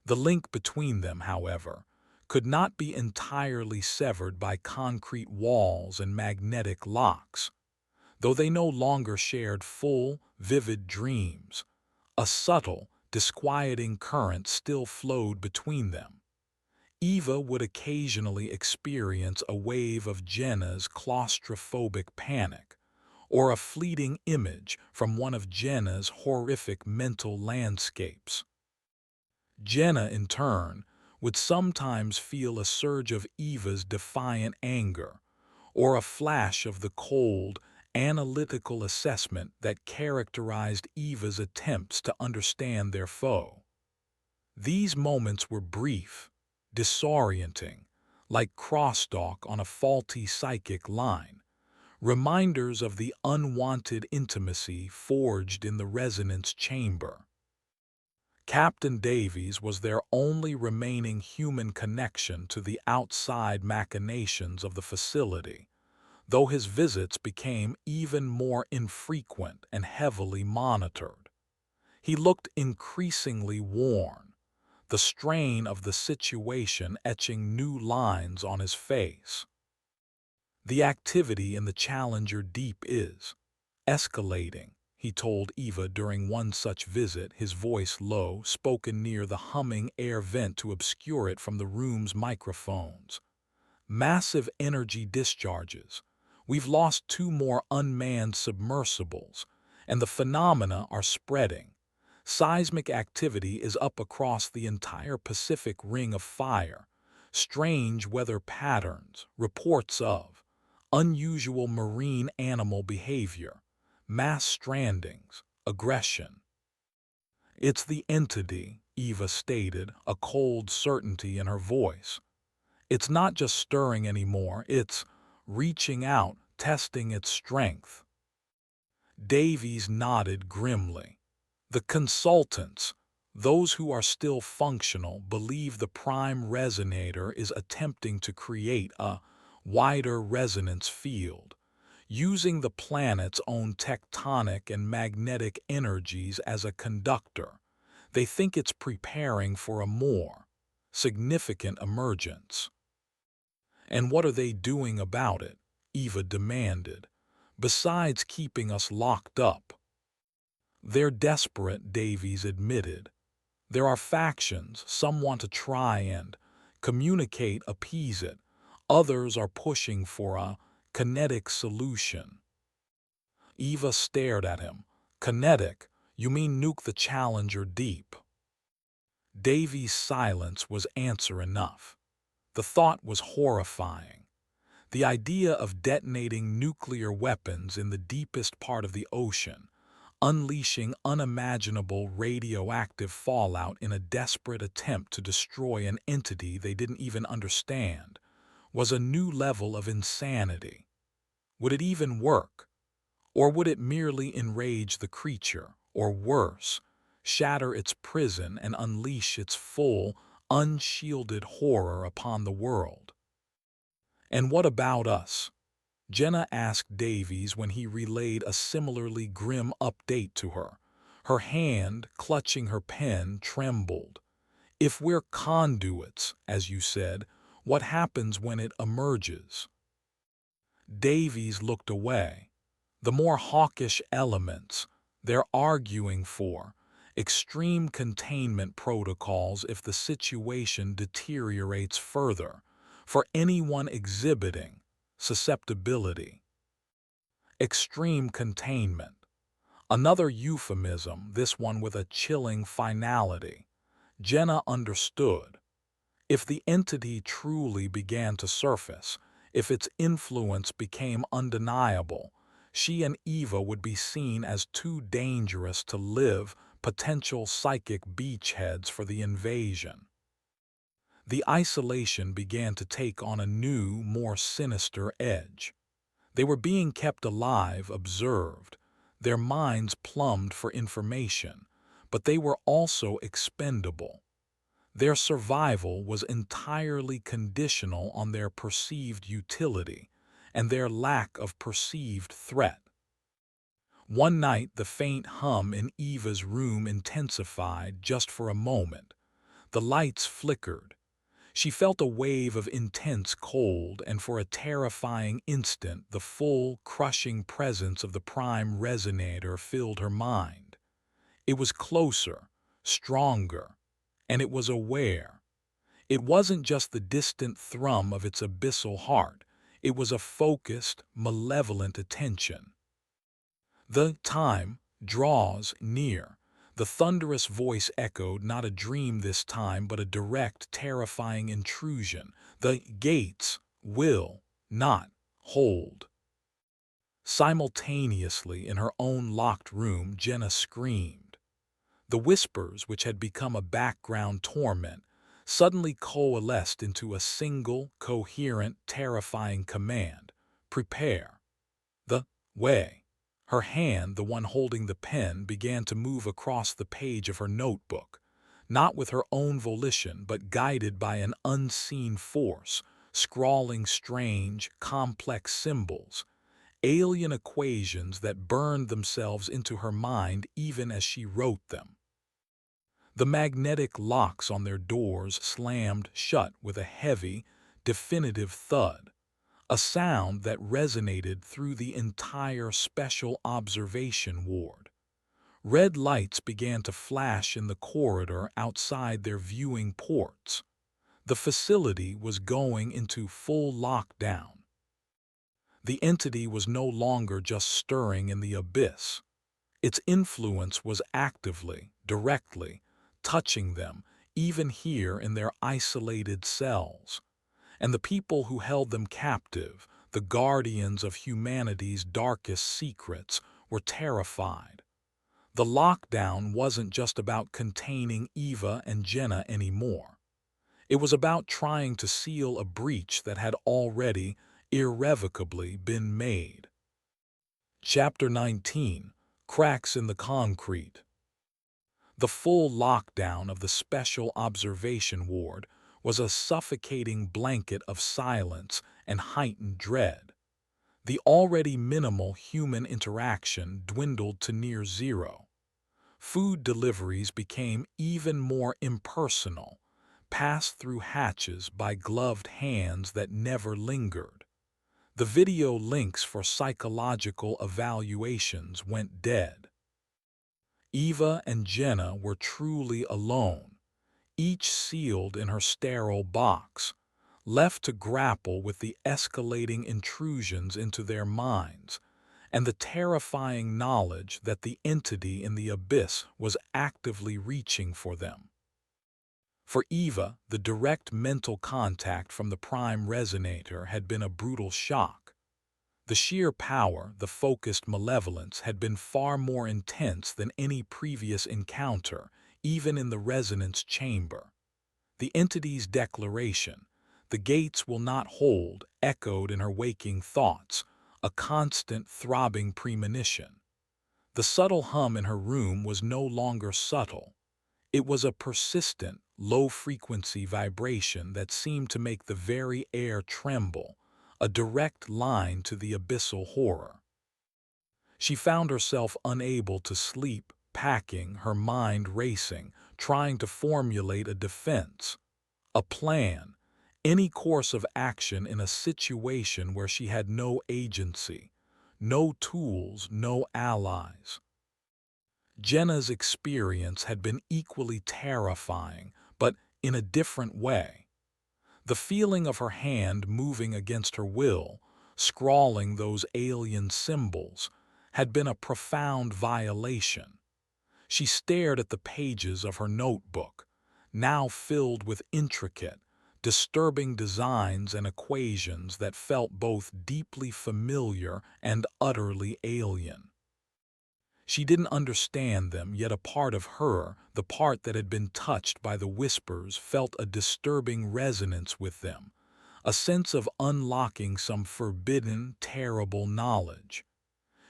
The link between them, however, could not be entirely severed by concrete walls and magnetic locks, though they no longer shared full, vivid dreams. A subtle, disquieting current still flowed between them. Eva would occasionally experience a wave of Jenna's claustrophobic panic, or a fleeting image from one of Jenna's horrific mental landscapes. Jenna, in turn, would sometimes feel a surge of Eva's defiant anger, or a flash of the cold, analytical assessment that characterized Eva's attempts to understand their foe. These moments were brief, disorienting, like crosstalk on a faulty psychic line, reminders of the unwanted intimacy forged in the resonance chamber. Captain Davies was their only remaining human connection to the outside machinations of the facility, though his visits became even more infrequent and heavily monitored. He looked increasingly worn, the strain of the situation etching new lines on his face. "The activity in the Challenger Deep is escalating," he told Eva during one such visit, his voice low, spoken near the humming air vent to obscure it from the room's microphones. "Massive energy discharges. We've lost 2 more unmanned submersibles, and the phenomena are spreading. Seismic activity is up across the entire Pacific Ring of Fire. Strange weather patterns, reports of unusual marine animal behavior, mass strandings, aggression." "It's the entity," Eva stated, a cold certainty in her voice. "It's not just stirring anymore, it's reaching out, testing its strength." Davies nodded grimly. "The consultants, those who are still functional, believe the prime resonator is attempting to create a wider resonance field, using the planet's own tectonic and magnetic energies as a conductor. They think it's preparing for a more significant emergence." "And what are they doing about it?" Eva demanded. "Besides keeping us locked up?" "They're desperate," Davies admitted. "There are factions, some want to try and communicate, appease it. Others are pushing for a kinetic solution." Eva stared at him. "Kinetic? You mean nuke the Challenger Deep?" Davies' silence was answer enough. The thought was horrifying. The idea of detonating nuclear weapons in the deepest part of the ocean, unleashing unimaginable radioactive fallout in a desperate attempt to destroy an entity they didn't even understand, was a new level of insanity. Would it even work? Or would it merely enrage the creature, or worse, shatter its prison and unleash its full, unshielded horror upon the world? And what about us? Jenna asked Davies when he relayed a similarly grim update to her. Her hand, clutching her pen, trembled. If we're conduits, as you said, what happens when it emerges? Davies looked away. The more hawkish elements, they're arguing for extreme containment protocols if the situation deteriorates further, for anyone exhibiting susceptibility. Extreme containment. Another euphemism, this one with a chilling finality. Jenna understood. If the entity truly began to surface, if its influence became undeniable, she and Eva would be seen as too dangerous to live, potential psychic beachheads for the invasion. The isolation began to take on a new, more sinister edge. They were being kept alive, observed, their minds plumbed for information, but they were also expendable. Their survival was entirely conditional on their perceived utility and their lack of perceived threat. One night, the faint hum in Eva's room intensified just for a moment. The lights flickered. She felt a wave of intense cold, and for a terrifying instant, the full, crushing presence of the prime resonator filled her mind. It was closer, stronger, and it was aware. It wasn't just the distant thrum of its abyssal heart, it was a focused, malevolent attention. The time draws near. The thunderous voice echoed, not a dream this time, but a direct, terrifying intrusion. The gates will not hold. Simultaneously, in her own locked room, Jenna screamed. The whispers, which had become a background torment, suddenly coalesced into a single, coherent, terrifying command. Prepare. The way. Her hand, the one holding the pen, began to move across the page of her notebook, not with her own volition, but guided by an unseen force, scrawling strange, complex symbols, alien equations that burned themselves into her mind even as she wrote them. The magnetic locks on their doors slammed shut with a heavy, definitive thud, a sound that resonated through the entire special observation ward. Red lights began to flash in the corridor outside their viewing ports. The facility was going into full lockdown. The entity was no longer just stirring in the abyss. Its influence was actively, directly, touching them, even here in their isolated cells. And the people who held them captive, the guardians of humanity's darkest secrets, were terrified. The lockdown wasn't just about containing Eva and Jenna anymore. It was about trying to seal a breach that had already, irrevocably been made. Chapter 19. Cracks in the Concrete. The full lockdown of the Special Observation Ward was a suffocating blanket of silence and heightened dread. The already minimal human interaction dwindled to near zero. Food deliveries became even more impersonal, passed through hatches by gloved hands that never lingered. The video links for psychological evaluations went dead. Eva and Jenna were truly alone, each sealed in her sterile box, left to grapple with the escalating intrusions into their minds and the terrifying knowledge that the entity in the abyss was actively reaching for them. For Eva, the direct mental contact from the prime resonator had been a brutal shock. The sheer power, the focused malevolence, had been far more intense than any previous encounter, even in the resonance chamber. The entity's declaration, The gates will not hold echoed in her waking thoughts, a constant throbbing premonition. The subtle hum in her room was no longer subtle. It was a persistent, low-frequency vibration that seemed to make the very air tremble, a direct line to the abyssal horror. She found herself unable to sleep, packing, her mind racing, trying to formulate a defense, a plan, any course of action in a situation where she had no agency, no tools, no allies. Jenna's experience had been equally terrifying, but in a different way. The feeling of her hand moving against her will, scrawling those alien symbols, had been a profound violation. She stared at the pages of her notebook, now filled with intricate, disturbing designs and equations that felt both deeply familiar and utterly alien. She didn't understand them, yet a part of her, the part that had been touched by the whispers, felt a disturbing resonance with them, a sense of unlocking some forbidden, terrible knowledge.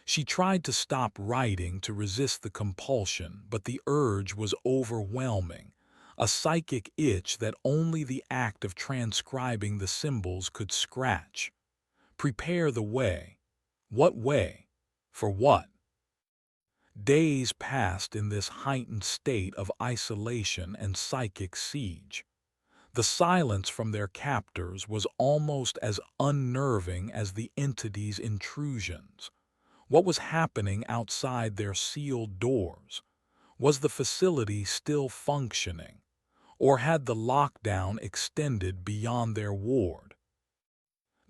She tried to stop writing to resist the compulsion, but the urge was overwhelming, a psychic itch that only the act of transcribing the symbols could scratch. Prepare the way. What way? For what? Days passed in this heightened state of isolation and psychic siege. The silence from their captors was almost as unnerving as the entity's intrusions. What was happening outside their sealed doors? Was the facility still functioning? Or had the lockdown extended beyond their ward?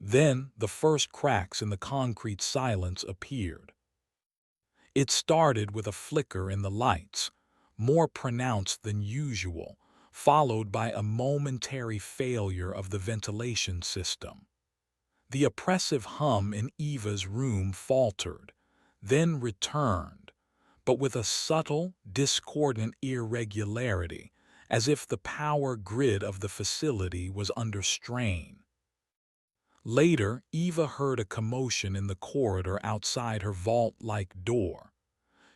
Then the first cracks in the concrete silence appeared. It started with a flicker in the lights, more pronounced than usual, followed by a momentary failure of the ventilation system. The oppressive hum in Eva's room faltered, then returned, but with a subtle, discordant irregularity, as if the power grid of the facility was under strain. Later, Eva heard a commotion in the corridor outside her vault-like door.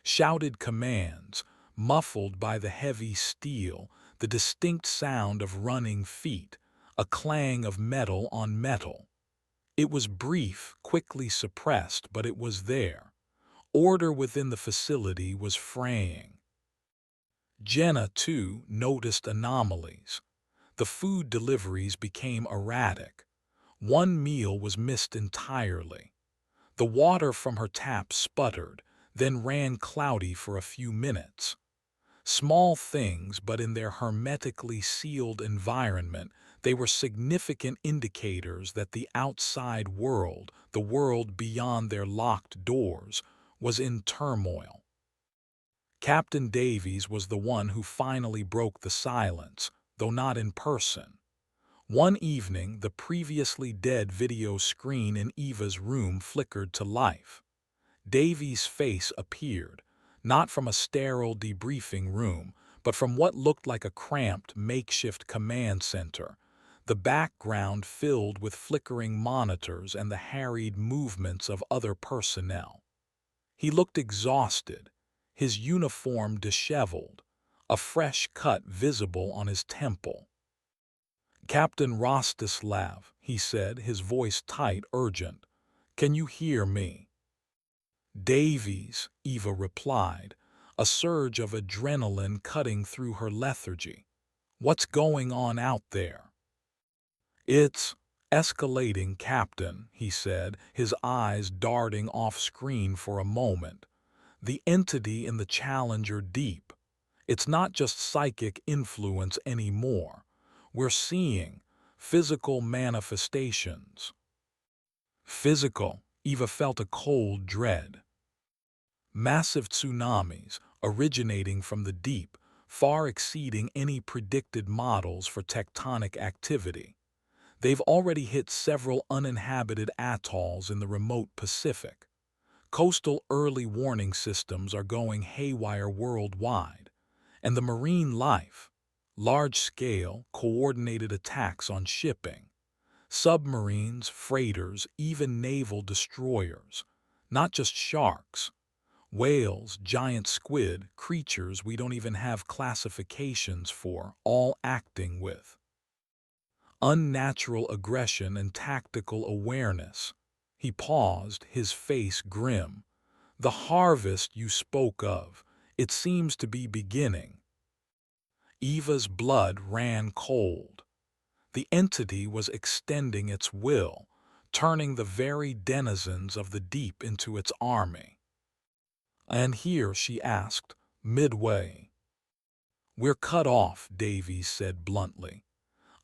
Shouted commands, muffled by the heavy steel, the distinct sound of running feet, a clang of metal on metal. It was brief, quickly suppressed, but it was there. Order within the facility was fraying. Jenna, too, noticed anomalies. The food deliveries became erratic. One meal was missed entirely. The water from her tap sputtered, then ran cloudy for a few minutes. Small things, but in their hermetically sealed environment, they were significant indicators that the outside world, the world beyond their locked doors, was in turmoil. Captain Davies was the one who finally broke the silence, though not in person. One evening, the previously dead video screen in Eva's room flickered to life. Davies' face appeared, not from a sterile debriefing room, but from what looked like a cramped makeshift command center, the background filled with flickering monitors and the harried movements of other personnel. He looked exhausted, his uniform disheveled, a fresh cut visible on his temple. "Captain Rostislav," he said, his voice tight, urgent. "Can you hear me?" "Davies," Eva replied, a surge of adrenaline cutting through her lethargy. "What's going on out there?" "It's escalating, Captain," he said, his eyes darting off-screen for a moment. "The entity in the Challenger Deep. It's not just psychic influence anymore. We're seeing physical manifestations." Physical, Eva felt a cold dread. Massive tsunamis, originating from the deep, far exceeding any predicted models for tectonic activity. They've already hit several uninhabited atolls in the remote Pacific. Coastal early warning systems are going haywire worldwide. And the marine life, large-scale, coordinated attacks on shipping. Submarines, freighters, even naval destroyers. Not just sharks. Whales, giant squid, creatures we don't even have classifications for, all acting with unnatural aggression and tactical awareness. He paused, his face grim. The harvest you spoke of, it seems to be beginning. Eva's blood ran cold. The entity was extending its will, turning the very denizens of the deep into its army. And here, she asked, midway. We're cut off, Davies said bluntly.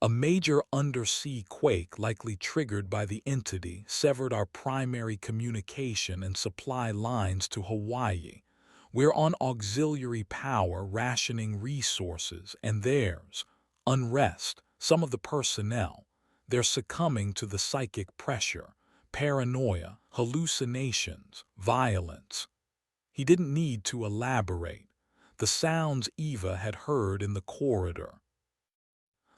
A major undersea quake likely triggered by the entity severed our primary communication and supply lines to Hawaii. We're on auxiliary power rationing resources and theirs. Unrest, some of the personnel. They're succumbing to the psychic pressure, paranoia, hallucinations, violence. He didn't need to elaborate. The sounds Eva had heard in the corridor.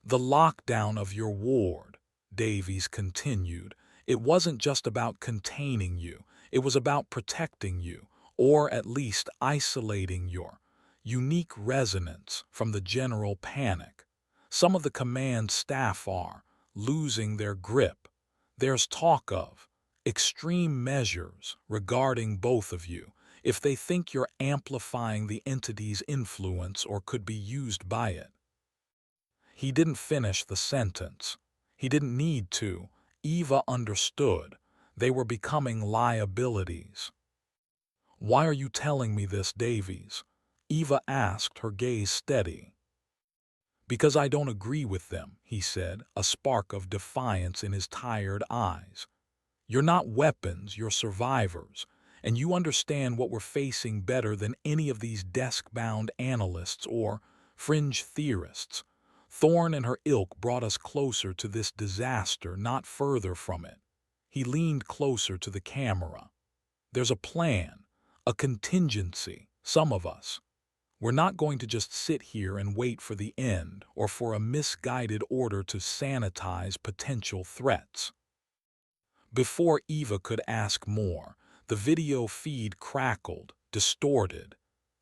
The lockdown of your ward, Davies continued, it wasn't just about containing you, it was about protecting you, or at least isolating your unique resonance from the general panic. Some of the command staff are losing their grip. There's talk of extreme measures regarding both of you if they think you're amplifying the entity's influence or could be used by it. He didn't finish the sentence. He didn't need to. Eva understood. They were becoming liabilities. Why are you telling me this, Davies? Eva asked, her gaze steady. Because I don't agree with them, he said, a spark of defiance in his tired eyes. You're not weapons, you're survivors, and you understand what we're facing better than any of these desk-bound analysts or fringe theorists. Thorne and her ilk brought us closer to this disaster, not further from it. He leaned closer to the camera. There's a plan, a contingency, some of us. We're not going to just sit here and wait for the end or for a misguided order to sanitize potential threats. Before Eva could ask more, the video feed crackled, distorted,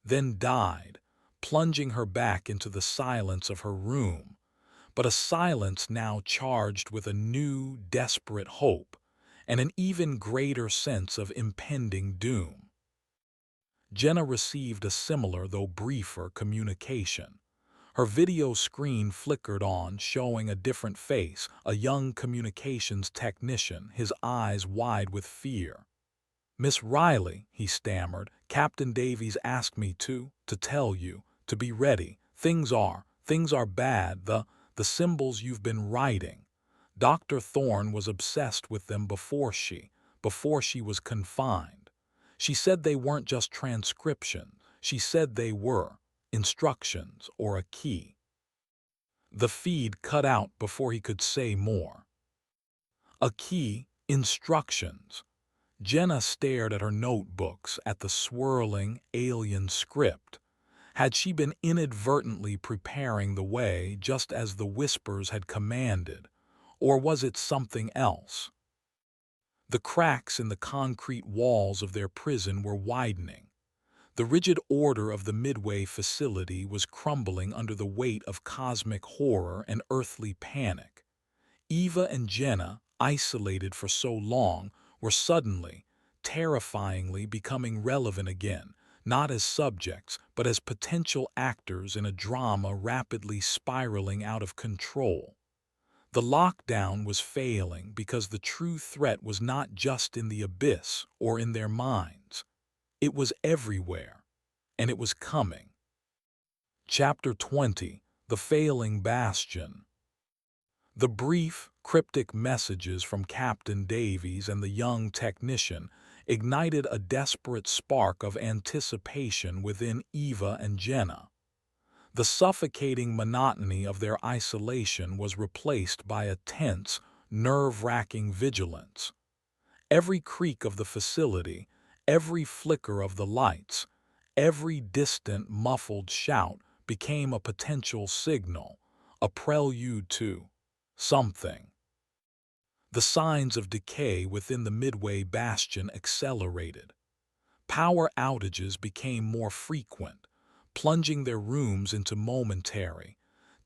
then died, plunging her back into the silence of her room, but a silence now charged with a new, desperate hope and an even greater sense of impending doom. Jenna received a similar, though briefer, communication. Her video screen flickered on, showing a different face, a young communications technician, his eyes wide with fear. Miss Riley, he stammered, Captain Davies asked me to tell you, to be ready. Things are bad, the symbols you've been writing. Dr. Thorne was obsessed with them before she was confined. She said they weren't just transcription, she said they were instructions or a key. The feed cut out before he could say more. A key, instructions. Jenna stared at her notebooks, at the swirling, alien script. Had she been inadvertently preparing the way just as the whispers had commanded, or was it something else? The cracks in the concrete walls of their prison were widening. The rigid order of the Midway facility was crumbling under the weight of cosmic horror and earthly panic. Eva and Jenna, isolated for so long, were suddenly, terrifyingly becoming relevant again, not as subjects, but as potential actors in a drama rapidly spiraling out of control. The lockdown was failing because the true threat was not just in the abyss or in their minds. It was everywhere, and it was coming. Chapter 20: The Failing Bastion. The brief, cryptic messages from Captain Davies and the young technician ignited a desperate spark of anticipation within Eva and Jenna. The suffocating monotony of their isolation was replaced by a tense, nerve-wracking vigilance. Every creak of the facility, every flicker of the lights, every distant, muffled shout became a potential signal, a prelude to something. The signs of decay within the Midway bastion accelerated. Power outages became more frequent, plunging their rooms into momentary,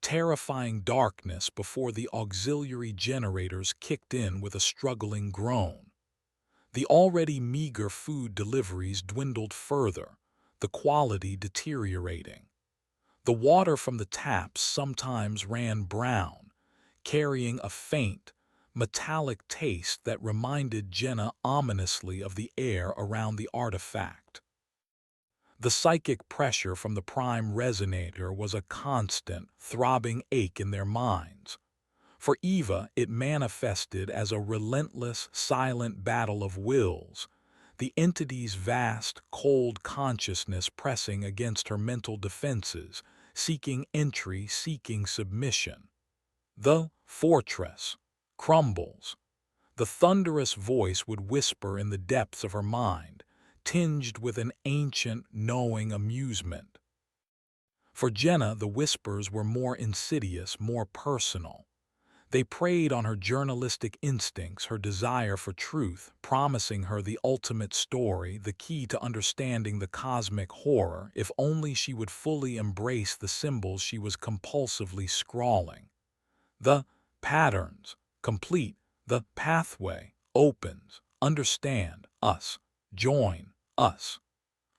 terrifying darkness before the auxiliary generators kicked in with a struggling groan. The already meager food deliveries dwindled further, the quality deteriorating. The water from the taps sometimes ran brown, carrying a faint, metallic taste that reminded Jenna ominously of the air around the artifact. The psychic pressure from the prime resonator was a constant, throbbing ache in their minds. For Eva, it manifested as a relentless, silent battle of wills, the entity's vast, cold consciousness pressing against her mental defenses, seeking entry, seeking submission. The fortress crumbles. The thunderous voice would whisper in the depths of her mind, tinged with an ancient, knowing amusement. For Jenna, the whispers were more insidious, more personal. They preyed on her journalistic instincts, her desire for truth, promising her the ultimate story, the key to understanding the cosmic horror, if only she would fully embrace the symbols she was compulsively scrawling. The patterns complete, the pathway opens, understand us, join us.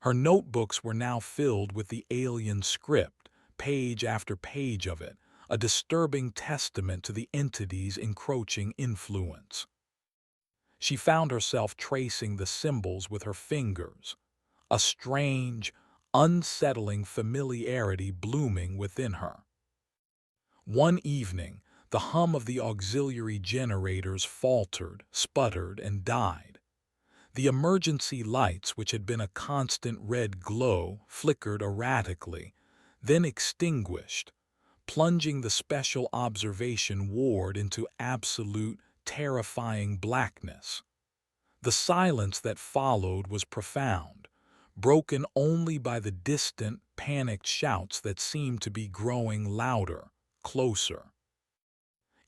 Her notebooks were now filled with the alien script, page after page of it, a disturbing testament to the entity's encroaching influence. She found herself tracing the symbols with her fingers, a strange, unsettling familiarity blooming within her. One evening, the hum of the auxiliary generators faltered, sputtered, and died. The emergency lights, which had been a constant red glow, flickered erratically, then extinguished, plunging the special observation ward into absolute, terrifying blackness. The silence that followed was profound, broken only by the distant, panicked shouts that seemed to be growing louder, closer.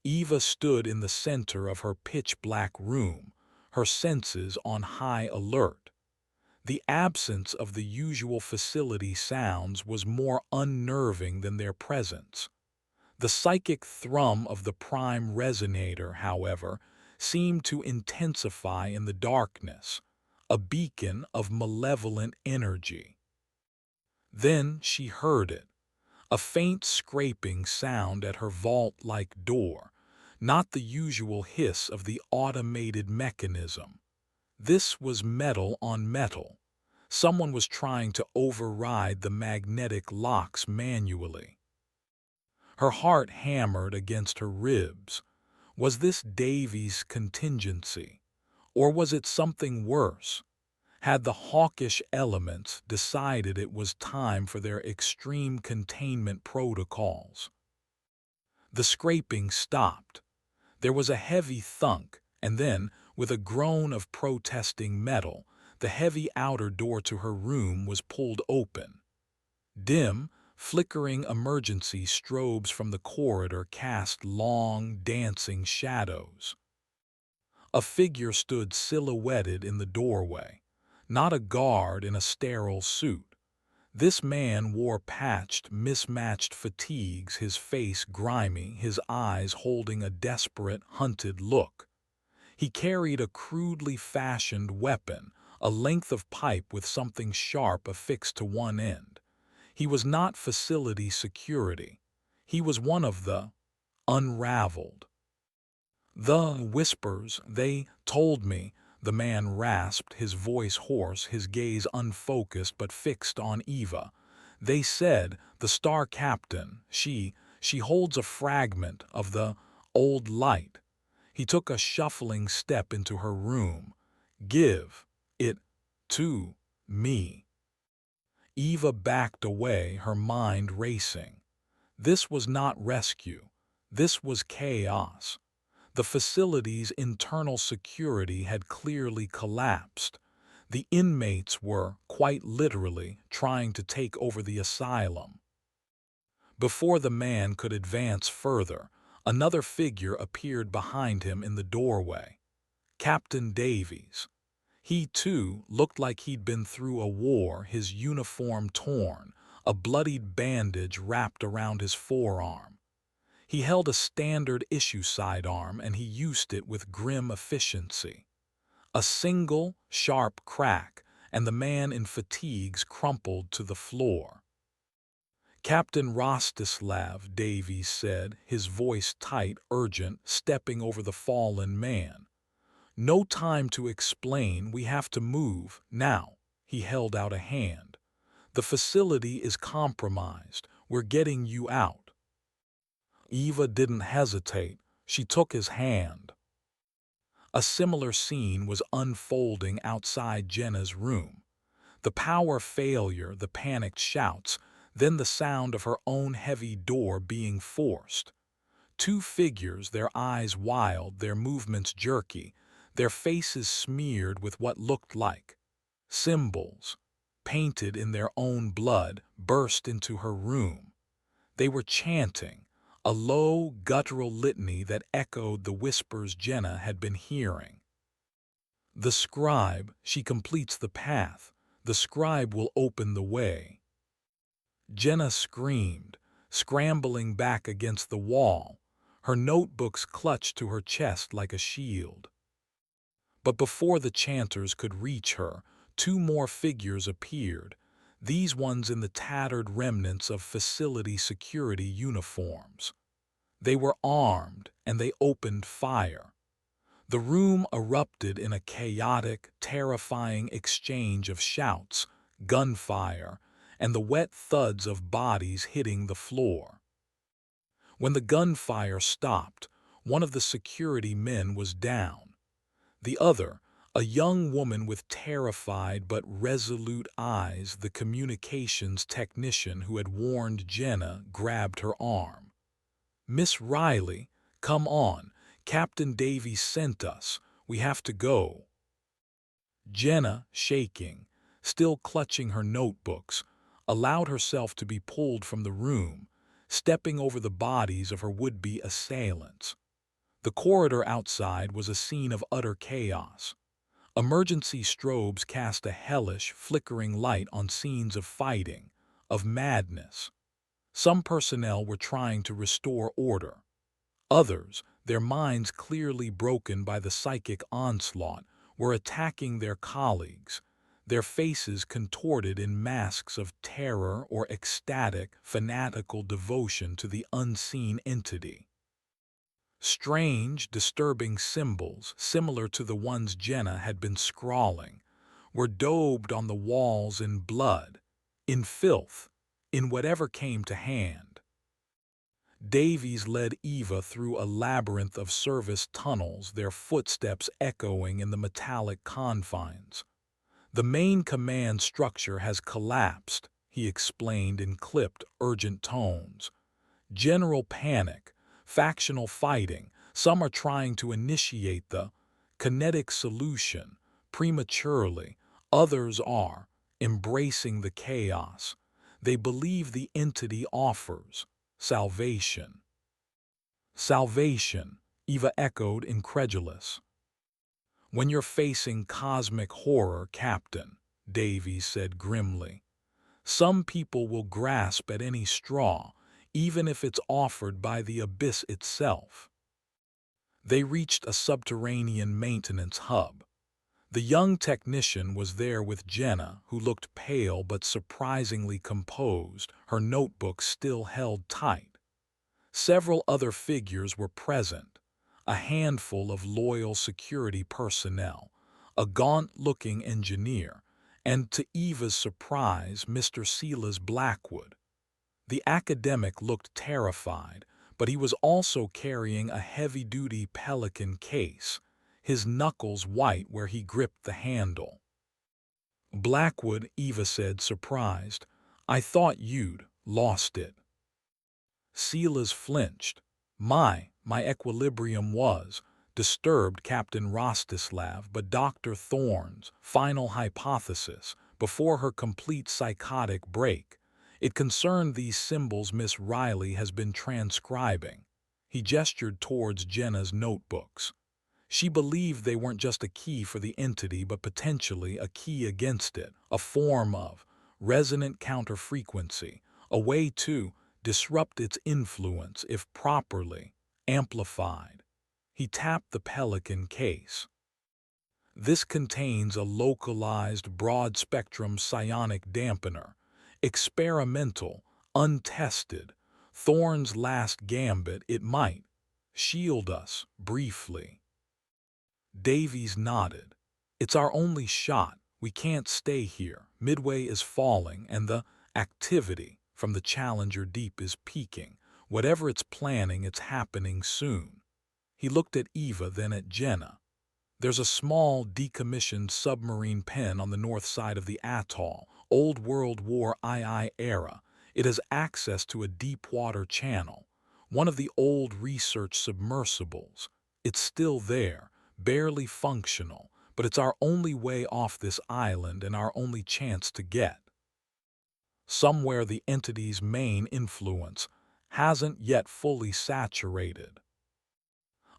Eva stood in the center of her pitch-black room, her senses on high alert. The absence of the usual facility sounds was more unnerving than their presence. The psychic thrum of the prime resonator, however, seemed to intensify in the darkness, a beacon of malevolent energy. Then she heard it, a faint scraping sound at her vault-like door, not the usual hiss of the automated mechanism. This was metal on metal. Someone was trying to override the magnetic locks manually. Her heart hammered against her ribs. Was this Davy's contingency? Or was it something worse? Had the hawkish elements decided it was time for their extreme containment protocols? The scraping stopped. There was a heavy thunk, and then, with a groan of protesting metal, the heavy outer door to her room was pulled open. Dim, flickering emergency strobes from the corridor cast long, dancing shadows. A figure stood silhouetted in the doorway, not a guard in a sterile suit. This man wore patched, mismatched fatigues, his face grimy, his eyes holding a desperate, hunted look. He carried a crudely fashioned weapon, a length of pipe with something sharp affixed to one end. He was not facility security. He was one of the unraveled. The whispers, they told me, the man rasped, his voice hoarse, his gaze unfocused but fixed on Eva. They said, the star captain, she holds a fragment of the old light. He took a shuffling step into her room. Give it to me. Eva backed away, her mind racing. This was not rescue. This was chaos. The facility's internal security had clearly collapsed. The inmates were, quite literally, trying to take over the asylum. Before the man could advance further, Another figure appeared behind him in the doorway. Captain Davies. He, too, looked like he'd been through a war, his uniform torn, a bloodied bandage wrapped around his forearm. He held a standard-issue sidearm, and he used it with grim efficiency. A single, sharp crack, and the man in fatigues crumpled to the floor. "Captain Rostislav," Davies said, his voice tight, urgent, stepping over the fallen man. "No time to explain, we have to move, now." He held out a hand. "The facility is compromised. We're getting you out." Eva didn't hesitate. She took his hand. A similar scene was unfolding outside Jenna's room. The power failure, the panicked shouts, then the sound of her own heavy door being forced. Two figures, their eyes wild, their movements jerky, their faces smeared with what looked like symbols, painted in their own blood, burst into her room. They were chanting, a low, guttural litany that echoed the whispers Jenna had been hearing. "The scribe, she completes the path. The scribe will open the way." Jenna screamed, scrambling back against the wall, her notebooks clutched to her chest like a shield. But before the chanters could reach her, two more figures appeared, these ones in the tattered remnants of facility security uniforms. They were armed, and they opened fire. The room erupted in a chaotic, terrifying exchange of shouts, gunfire, and the wet thuds of bodies hitting the floor. When the gunfire stopped, one of the security men was down. The other, a young woman with terrified but resolute eyes, the communications technician who had warned Jenna, grabbed her arm. "Miss Riley, come on. Captain Davies sent us. We have to go." Jenna, shaking, still clutching her notebooks, allowed herself to be pulled from the room, stepping over the bodies of her would-be assailants. The corridor outside was a scene of utter chaos. Emergency strobes cast a hellish, flickering light on scenes of fighting, of madness. Some personnel were trying to restore order. Others, their minds clearly broken by the psychic onslaught, were attacking their colleagues, their faces contorted in masks of terror or ecstatic, fanatical devotion to the unseen entity. Strange, disturbing symbols, similar to the ones Jenna had been scrawling, were daubed on the walls in blood, in filth, in whatever came to hand. Davies led Eva through a labyrinth of service tunnels, their footsteps echoing in the metallic confines. "The main command structure has collapsed," he explained in clipped, urgent tones. "General panic, factional fighting, some are trying to initiate the kinetic solution prematurely, others are embracing the chaos. They believe the entity offers salvation." "Salvation," Eva echoed, incredulous. "When you're facing cosmic horror, Captain," Davies said grimly, "some people will grasp at any straw, even if it's offered by the abyss itself." They reached a subterranean maintenance hub. The young technician was there with Jenna, who looked pale but surprisingly composed, her notebook still held tight. Several other figures were present, a handful of loyal security personnel, a gaunt-looking engineer, and, to Eva's surprise, Mr. Silas Blackwood. The academic looked terrified, but he was also carrying a heavy-duty Pelican case, his knuckles white where he gripped the handle. "Blackwood," Eva said, surprised, "I thought you'd lost it." Silas flinched. My equilibrium was disturbed, Captain Rostislav, but Dr. Thorne's final hypothesis, before her complete psychotic break, it concerned these symbols Miss Riley has been transcribing. He gestured towards Jenna's notebooks. She believed they weren't just a key for the entity, but potentially a key against it, a form of resonant counterfrequency, a way to disrupt its influence if properly amplified. He tapped the pelican case. This contains a localized broad-spectrum psionic dampener, experimental, untested. Thorn's last gambit, it might shield us briefly. Davies nodded. It's our only shot. We can't stay here. Midway is falling, and the activity from the Challenger Deep is peaking. Whatever it's planning, it's happening soon. He looked at Eva, then at Jenna. There's a small, decommissioned submarine pen on the north side of the atoll, old World War II era. It has access to a deep-water channel, one of the old research submersibles. It's still there, barely functional, but it's our only way off this island and our only chance to get somewhere the entity's main influence hasn't yet fully saturated.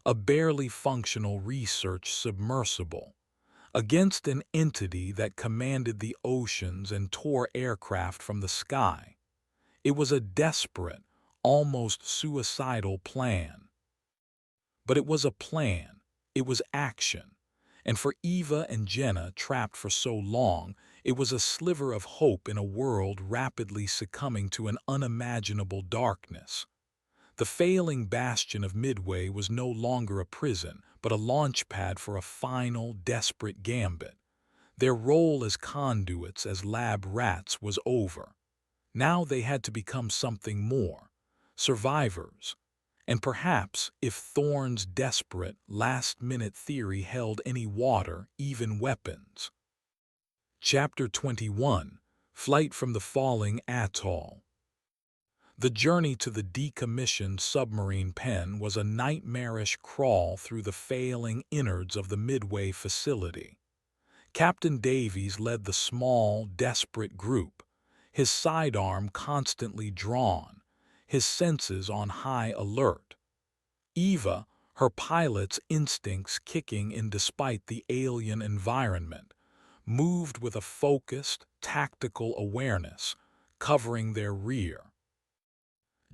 A barely functional research submersible against an entity that commanded the oceans and tore aircraft from the sky. It was a desperate, almost suicidal plan. But it was a plan. It was action. And for Eva and Jenna, trapped for so long, it was a sliver of hope in a world rapidly succumbing to an unimaginable darkness. The failing bastion of Midway was no longer a prison, but a launch pad for a final, desperate gambit. Their role as conduits, as lab rats, was over. Now they had to become something more, survivors. And perhaps, if Thorne's desperate, last-minute theory held any water, even weapons. Chapter 21. Flight from the Falling Atoll. The journey to the decommissioned submarine pen was a nightmarish crawl through the failing innards of the Midway facility. Captain Davies led the small, desperate group, his sidearm constantly drawn, his senses on high alert. Eva, her pilot's instincts kicking in despite the alien environment, moved with a focused, tactical awareness, covering their rear.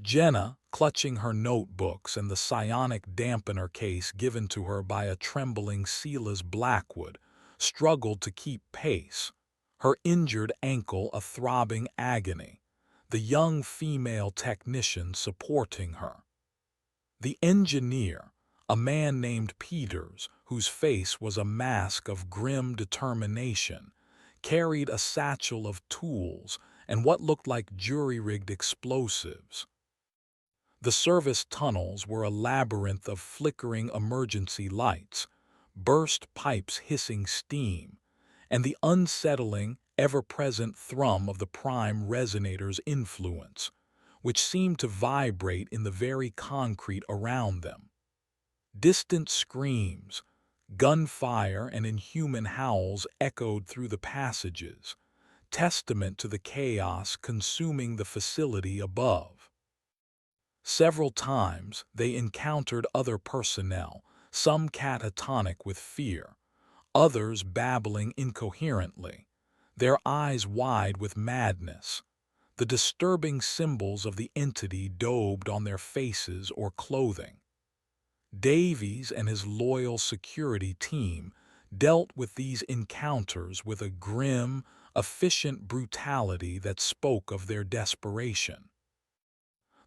Jenna, clutching her notebooks and the psionic dampener case given to her by a trembling Silas Blackwood, struggled to keep pace, her injured ankle a throbbing agony, the young female technician supporting her. The engineer, a man named Peters, whose face was a mask of grim determination, carried a satchel of tools and what looked like jury-rigged explosives. The service tunnels were a labyrinth of flickering emergency lights, burst pipes hissing steam, and the unsettling, ever-present thrum of the prime resonator's influence, which seemed to vibrate in the very concrete around them. Distant screams, gunfire, and inhuman howls echoed through the passages, testament to the chaos consuming the facility above. Several times they encountered other personnel, some catatonic with fear, others babbling incoherently, their eyes wide with madness, the disturbing symbols of the entity daubed on their faces or clothing. Davies and his loyal security team dealt with these encounters with a grim, efficient brutality that spoke of their desperation.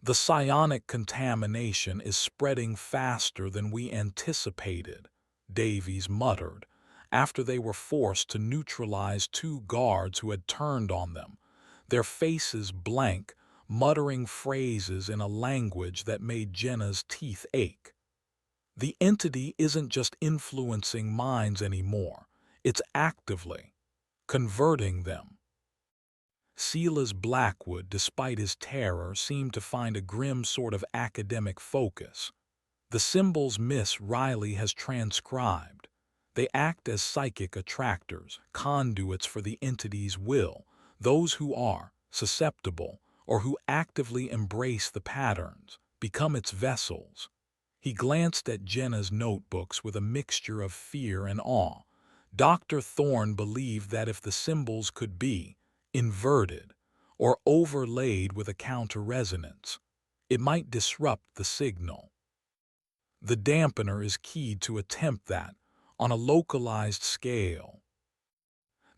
The psionic contamination is spreading faster than we anticipated, Davies muttered, after they were forced to neutralize two guards who had turned on them, their faces blank, muttering phrases in a language that made Jenna's teeth ache. The entity isn't just influencing minds anymore, it's actively converting them. Silas Blackwood, despite his terror, seemed to find a grim sort of academic focus. The symbols Miss Riley has transcribed. They act as psychic attractors, conduits for the entity's will, those who are susceptible or who actively embrace the patterns, become its vessels. He glanced at Jenna's notebooks with a mixture of fear and awe. Dr. Thorne believed that if the symbols could be inverted or overlaid with a counter-resonance, it might disrupt the signal. The dampener is keyed to attempt that on a localized scale.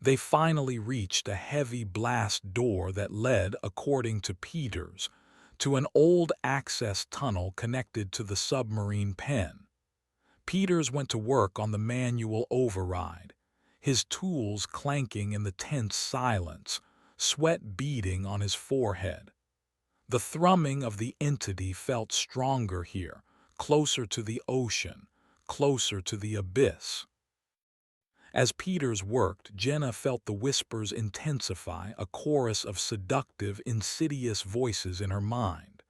They finally reached a heavy blast door that led, according to Peters, to an old access tunnel connected to the submarine pen. Peters went to work on the manual override, his tools clanking in the tense silence, sweat beading on his forehead. The thrumming of the entity felt stronger here, closer to the ocean, closer to the abyss. As Peters worked, Jenna felt the whispers intensify, a chorus of seductive, insidious voices in her mind.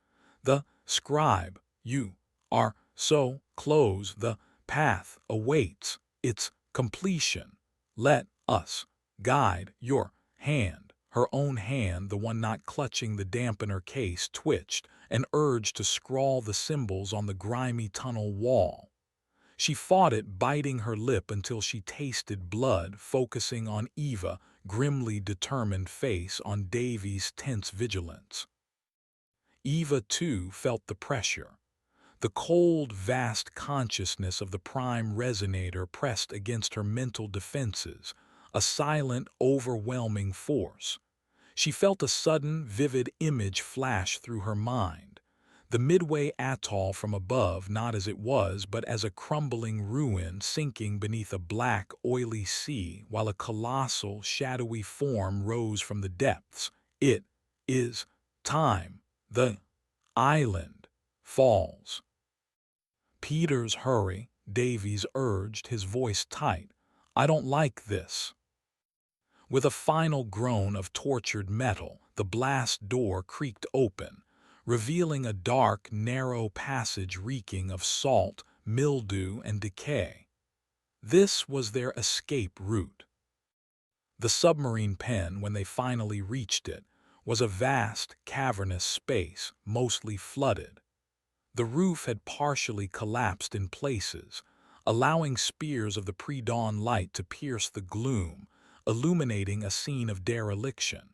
The scribe, you are so close, the path awaits its completion. Let us guide your hand. Her own hand, the one not clutching the dampener case, twitched, an urge to scrawl the symbols on the grimy tunnel wall. She fought it, biting her lip until she tasted blood, focusing on Eva, grimly determined face, on Davy's tense vigilance. Eva, too, felt the pressure. The cold, vast consciousness of the prime resonator pressed against her mental defenses, a silent, overwhelming force. She felt a sudden, vivid image flash through her mind. The Midway Atoll from above, not as it was, but as a crumbling ruin sinking beneath a black, oily sea, while a colossal, shadowy form rose from the depths. It is time. The island falls. Peters, hurry, Davies urged, his voice tight. I don't like this. With a final groan of tortured metal, the blast door creaked open, revealing a dark, narrow passage reeking of salt, mildew, and decay. This was their escape route. The submarine pen, when they finally reached it, was a vast, cavernous space, mostly flooded. The roof had partially collapsed in places, allowing spears of the pre-dawn light to pierce the gloom, illuminating a scene of dereliction.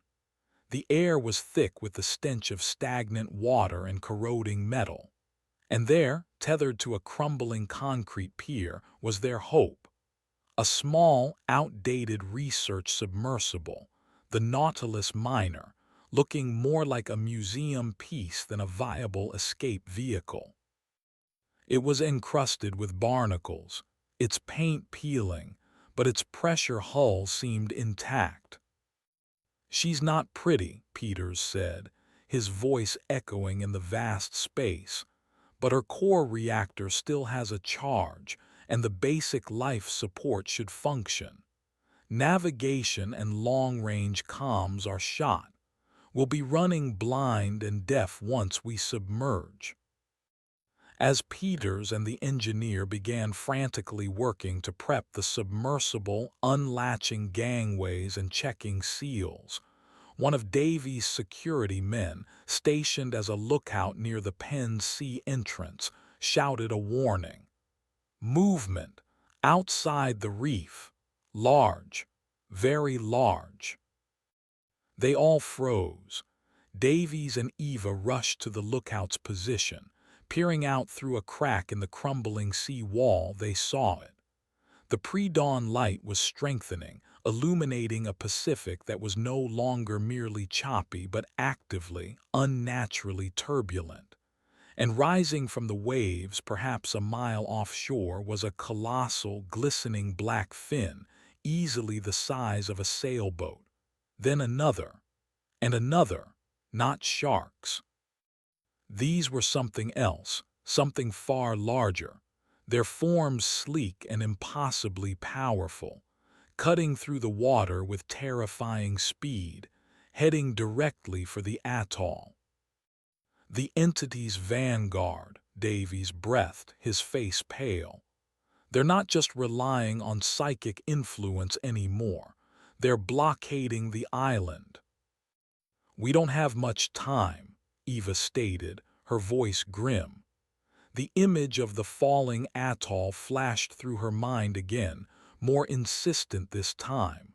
The air was thick with the stench of stagnant water and corroding metal. And there, tethered to a crumbling concrete pier, was their hope. A small, outdated research submersible, the Nautilus Minor, looking more like a museum piece than a viable escape vehicle. It was encrusted with barnacles, its paint peeling, but its pressure hull seemed intact. She's not pretty, Peters said, his voice echoing in the vast space, but her core reactor still has a charge, and the basic life support should function. Navigation and long-range comms are shot. We'll be running blind and deaf once we submerge. As Peters and the engineer began frantically working to prep the submersible, unlatching gangways and checking seals, one of Davy's security men, stationed as a lookout near the pen's sea entrance, shouted a warning. Movement outside the reef. Large. Very large. They all froze. Davies and Eva rushed to the lookout's position. Peering out through a crack in the crumbling sea wall, they saw it. The pre-dawn light was strengthening, illuminating a Pacific that was no longer merely choppy but actively, unnaturally turbulent. And rising from the waves, perhaps a mile offshore, was a colossal, glistening black fin, easily the size of a sailboat. Then another, and another, not sharks. These were something else, something far larger, their forms sleek and impossibly powerful, cutting through the water with terrifying speed, heading directly for the atoll. The entity's vanguard, Davies breathed, his face pale. They're not just relying on psychic influence anymore. They're blockading the island. We don't have much time, Eva stated, her voice grim. The image of the falling atoll flashed through her mind again, more insistent this time.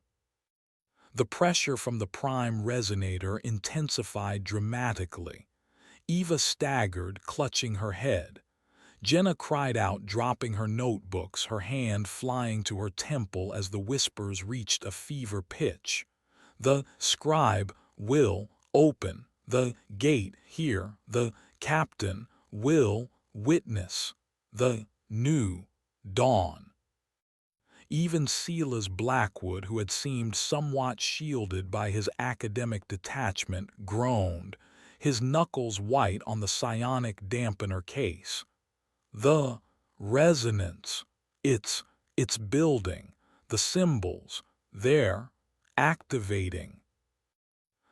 The pressure from the prime resonator intensified dramatically. Eva staggered, clutching her head. Jenna cried out, dropping her notebooks, her hand flying to her temple as the whispers reached a fever pitch. The scribe will open the gate here. The captain will witness the new dawn. Even Silas Blackwood, who had seemed somewhat shielded by his academic detachment, groaned, his knuckles white on the psionic dampener case. The resonance, it's building, the symbols, they're activating.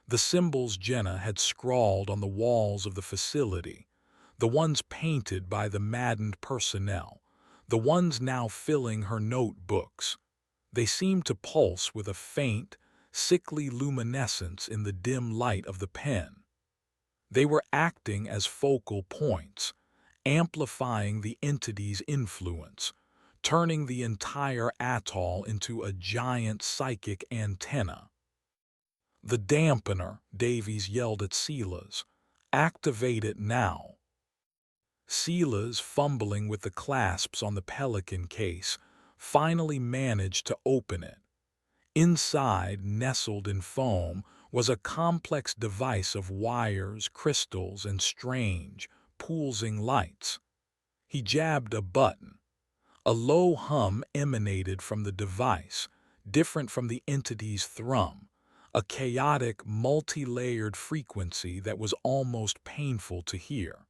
The symbols Jenna had scrawled on the walls of the facility, the ones painted by the maddened personnel, the ones now filling her notebooks, they seemed to pulse with a faint, sickly luminescence in the dim light of the pen. They were acting as focal points, amplifying the entity's influence, turning the entire atoll into a giant psychic antenna. "The dampener," Davies yelled at Silas. "Activate it now." Silas, fumbling with the clasps on the pelican case, finally managed to open it. Inside, nestled in foam, was a complex device of wires, crystals, and strange, pulsing lights. He jabbed a button. A low hum emanated from the device, different from the entity's thrum, a chaotic, multi-layered frequency that was almost painful to hear.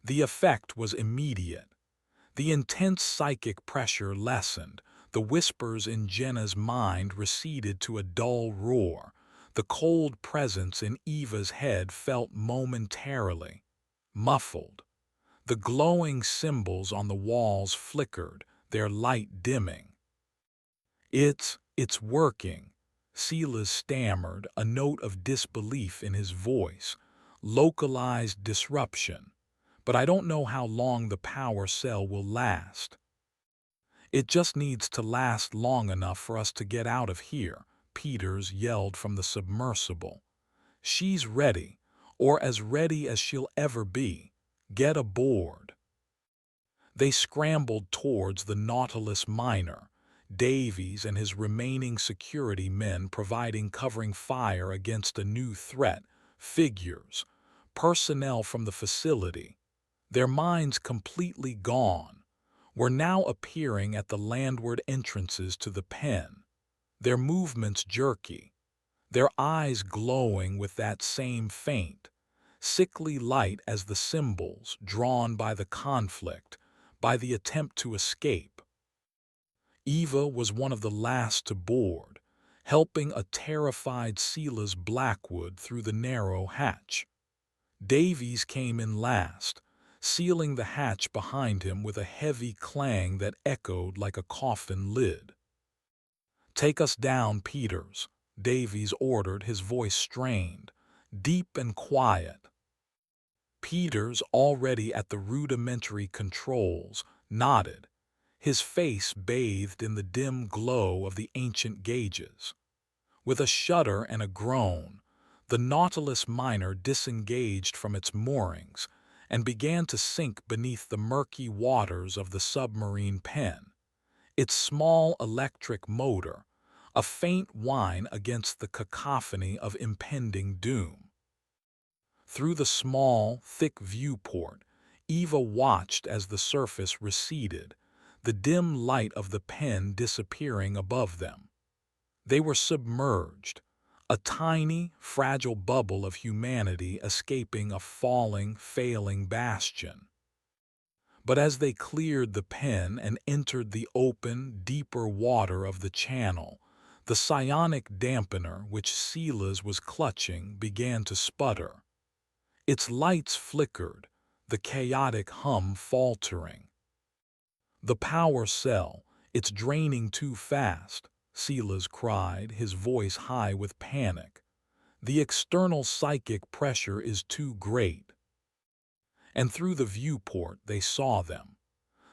The effect was immediate. The intense psychic pressure lessened, the whispers in Jenna's mind receded to a dull roar, the cold presence in Eva's head felt momentarily muffled. The glowing symbols on the walls flickered, their light dimming. It's working," Silas stammered, a note of disbelief in his voice. "Localized disruption. But I don't know how long the power cell will last." "It just needs to last long enough for us to get out of here," Peters yelled from the submersible. "She's ready, or as ready as she'll ever be. Get aboard." They scrambled towards the Nautilus miner, Davies and his remaining security men providing covering fire against a new threat, figures, personnel from the facility, their minds completely gone, were now appearing at the landward entrances to the pen, their movements jerky, their eyes glowing with that same faint, sickly light as the symbols drawn by the conflict, by the attempt to escape. Eva was one of the last to board, helping a terrified Silas Blackwood through the narrow hatch. Davies came in last, sealing the hatch behind him with a heavy clang that echoed like a coffin lid. "Take us down, Peters," Davies ordered, his voice strained, deep and quiet. Peters, already at the rudimentary controls, nodded, his face bathed in the dim glow of the ancient gauges. With a shudder and a groan, the Nautilus miner disengaged from its moorings and began to sink beneath the murky waters of the submarine pen, its small electric motor, a faint whine against the cacophony of impending doom. Through the small, thick viewport, Eva watched as the surface receded, the dim light of the pen disappearing above them. They were submerged, a tiny, fragile bubble of humanity escaping a falling, failing bastion. But as they cleared the pen and entered the open, deeper water of the channel, the psionic dampener which Silas was clutching began to sputter. Its lights flickered, the chaotic hum faltering. "The power cell, it's draining too fast," Silas cried, his voice high with panic. "The external psychic pressure is too great." and through the viewport they saw them.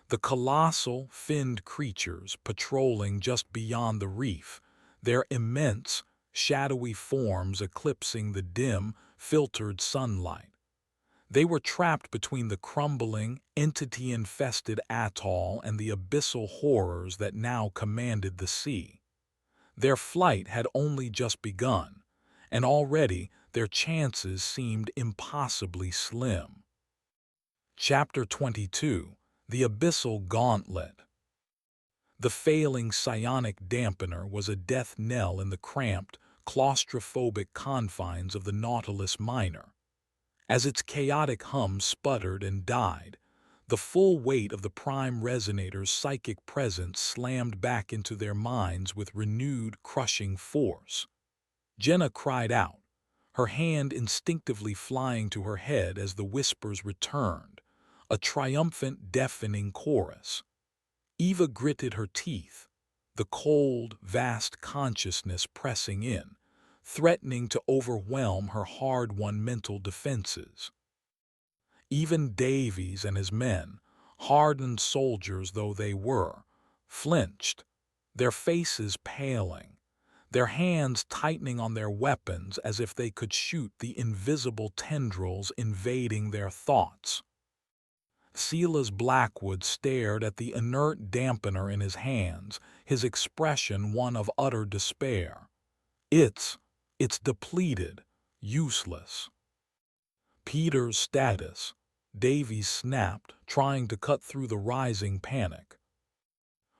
The colossal, finned creatures patrolling just beyond the reef, their immense, shadowy forms eclipsing the dim, filtered sunlight. They were trapped between the crumbling, entity-infested atoll and the abyssal horrors that now commanded the sea. Their flight had only just begun, and already their chances seemed impossibly slim. Chapter 22: The Abyssal Gauntlet. The failing psionic dampener was a death knell in the cramped, claustrophobic confines of the Nautilus Minor. As its chaotic hum sputtered and died, the full weight of the prime resonator's psychic presence slammed back into their minds with renewed, crushing force. Jenna cried out, her hand instinctively flying to her head as the whispers returned, a triumphant, deafening chorus. Eva gritted her teeth, the cold, vast consciousness pressing in, threatening to overwhelm her hard-won mental defenses. Even Davies and his men, hardened soldiers though they were, flinched, their faces paling, their hands tightening on their weapons as if they could shoot the invisible tendrils invading their thoughts. Silas Blackwood stared at the inert dampener in his hands, his expression one of utter despair. It's depleted, useless. Peter's status, Davies snapped, trying to cut through the rising panic.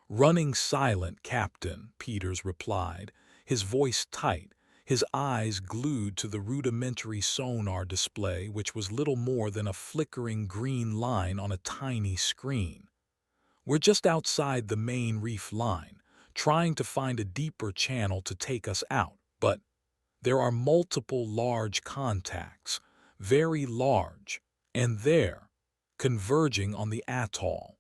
Running silent, Captain, Peters replied, his voice tight, his eyes glued to the rudimentary sonar display which was little more than a flickering green line on a tiny screen. We're just outside the main reef line, trying to find a deeper channel to take us out, but there are multiple large contacts, very large, and they're converging on the atoll.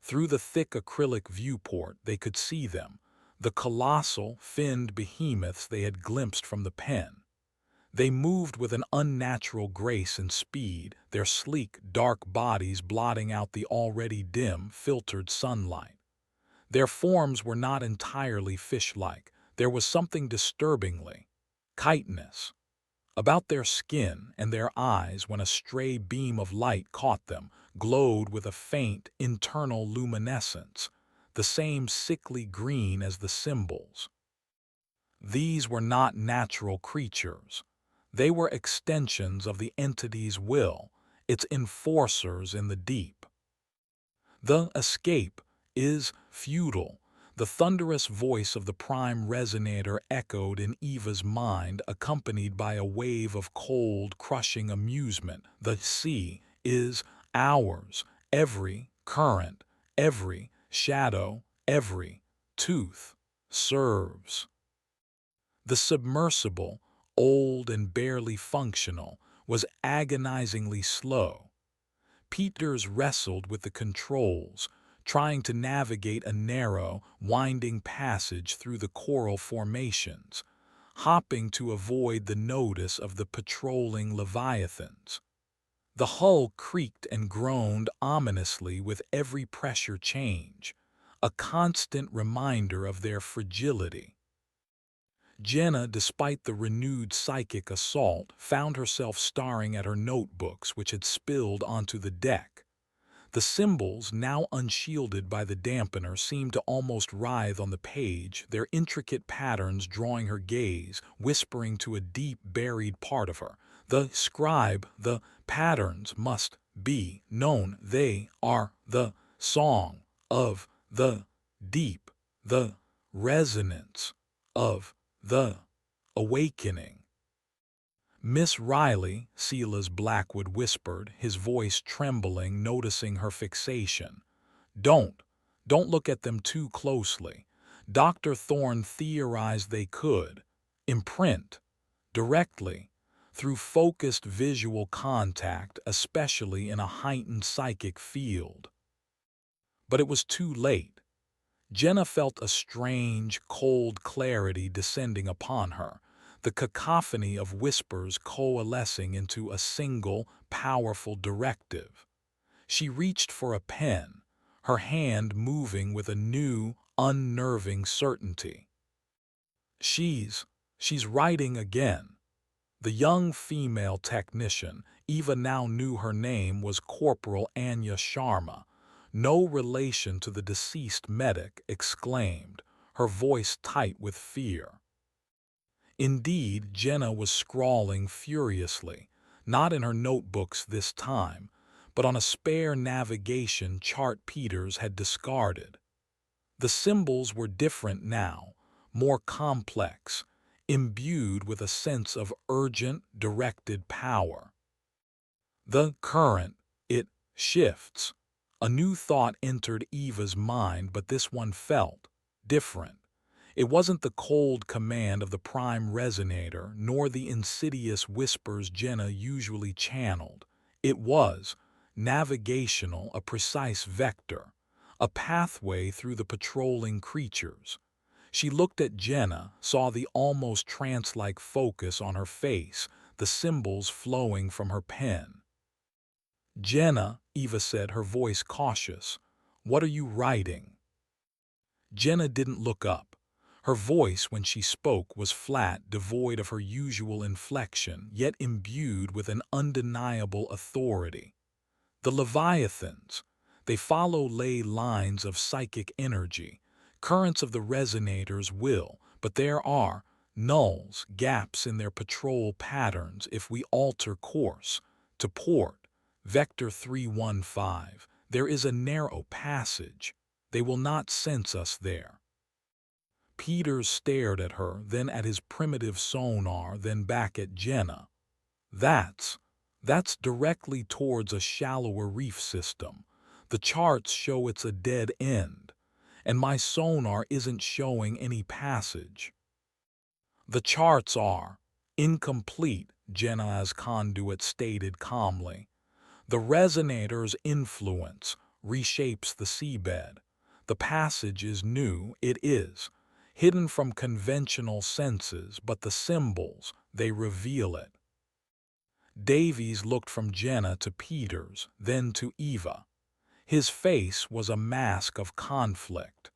Through the thick acrylic viewport they could see them, the colossal, finned behemoths they had glimpsed from the pen. They moved with an unnatural grace and speed, their sleek, dark bodies blotting out the already dim, filtered sunlight. Their forms were not entirely fish-like. There was something disturbingly chitinous about their skin and their eyes when a stray beam of light caught them, glowed with a faint, internal luminescence, the same sickly green as the symbols. These were not natural creatures. They were extensions of the entity's will, its enforcers in the deep. The escape is futile. The thunderous voice of the prime resonator echoed in Eva's mind, accompanied by a wave of cold, crushing amusement. The sea is ours. Every current, every shadow, every tooth serves. The submersible, old and barely functional, was agonizingly slow. Peters wrestled with the controls, trying to navigate a narrow, winding passage through the coral formations, hopping to avoid the notice of the patrolling leviathans. The hull creaked and groaned ominously with every pressure change, a constant reminder of their fragility. Jenna, despite the renewed psychic assault, found herself staring at her notebooks which had spilled onto the deck. The symbols, now unshielded by the dampener, seemed to almost writhe on the page, their intricate patterns drawing her gaze, whispering to a deep buried part of her. The scribe, the patterns must be known. They are the song of the deep, the resonance of the awakening. Miss Riley, Silas Blackwood whispered, his voice trembling, noticing her fixation. Don't look at them too closely. Dr. Thorne theorized they could imprint directly through focused visual contact, especially in a heightened psychic field. But it was too late. Jenna felt a strange, cold clarity descending upon her. the cacophony of whispers coalescing into a single, powerful directive. She reached for a pen, her hand moving with a new, unnerving certainty. She's, she's writing again. The young female technician, Eva now knew her name was Corporal Anya Sharma, no relation to the deceased medic, exclaimed, her voice tight with fear. Indeed, Jenna was scrawling furiously, not in her notebooks this time, but on a spare navigation chart Peters had discarded. The symbols were different now, more complex, imbued with a sense of urgent, directed power. The current, it shifts. A new thought entered Eva's mind, but this one felt different. It wasn't the cold command of the prime resonator, nor the insidious whispers Jenna usually channeled. It was navigational, a precise vector, a pathway through the patrolling creatures. She looked at Jenna, saw the almost trance-like focus on her face, the symbols flowing from her pen. "Jenna," Eva said, her voice cautious, "what are you writing?" Jenna didn't look up. Her voice, when she spoke, was flat, devoid of her usual inflection, yet imbued with an undeniable authority. The Leviathans, they follow ley lines of psychic energy, currents of the resonators will, but there are nulls, gaps in their patrol patterns if we alter course. To port, Vector 315, there is a narrow passage. They will not sense us there. Peters stared at her, then at his primitive sonar, then back at Jenna. That's directly towards a shallower reef system. The charts show it's a dead end, and my sonar isn't showing any passage. The charts are incomplete, Jenna's conduit stated calmly. The resonator's influence reshapes the seabed. The passage is new, it is, hidden from conventional senses, but the symbols, they reveal it. Davies looked from Jenna to Peters, then to Eva. His face was a mask of conflict.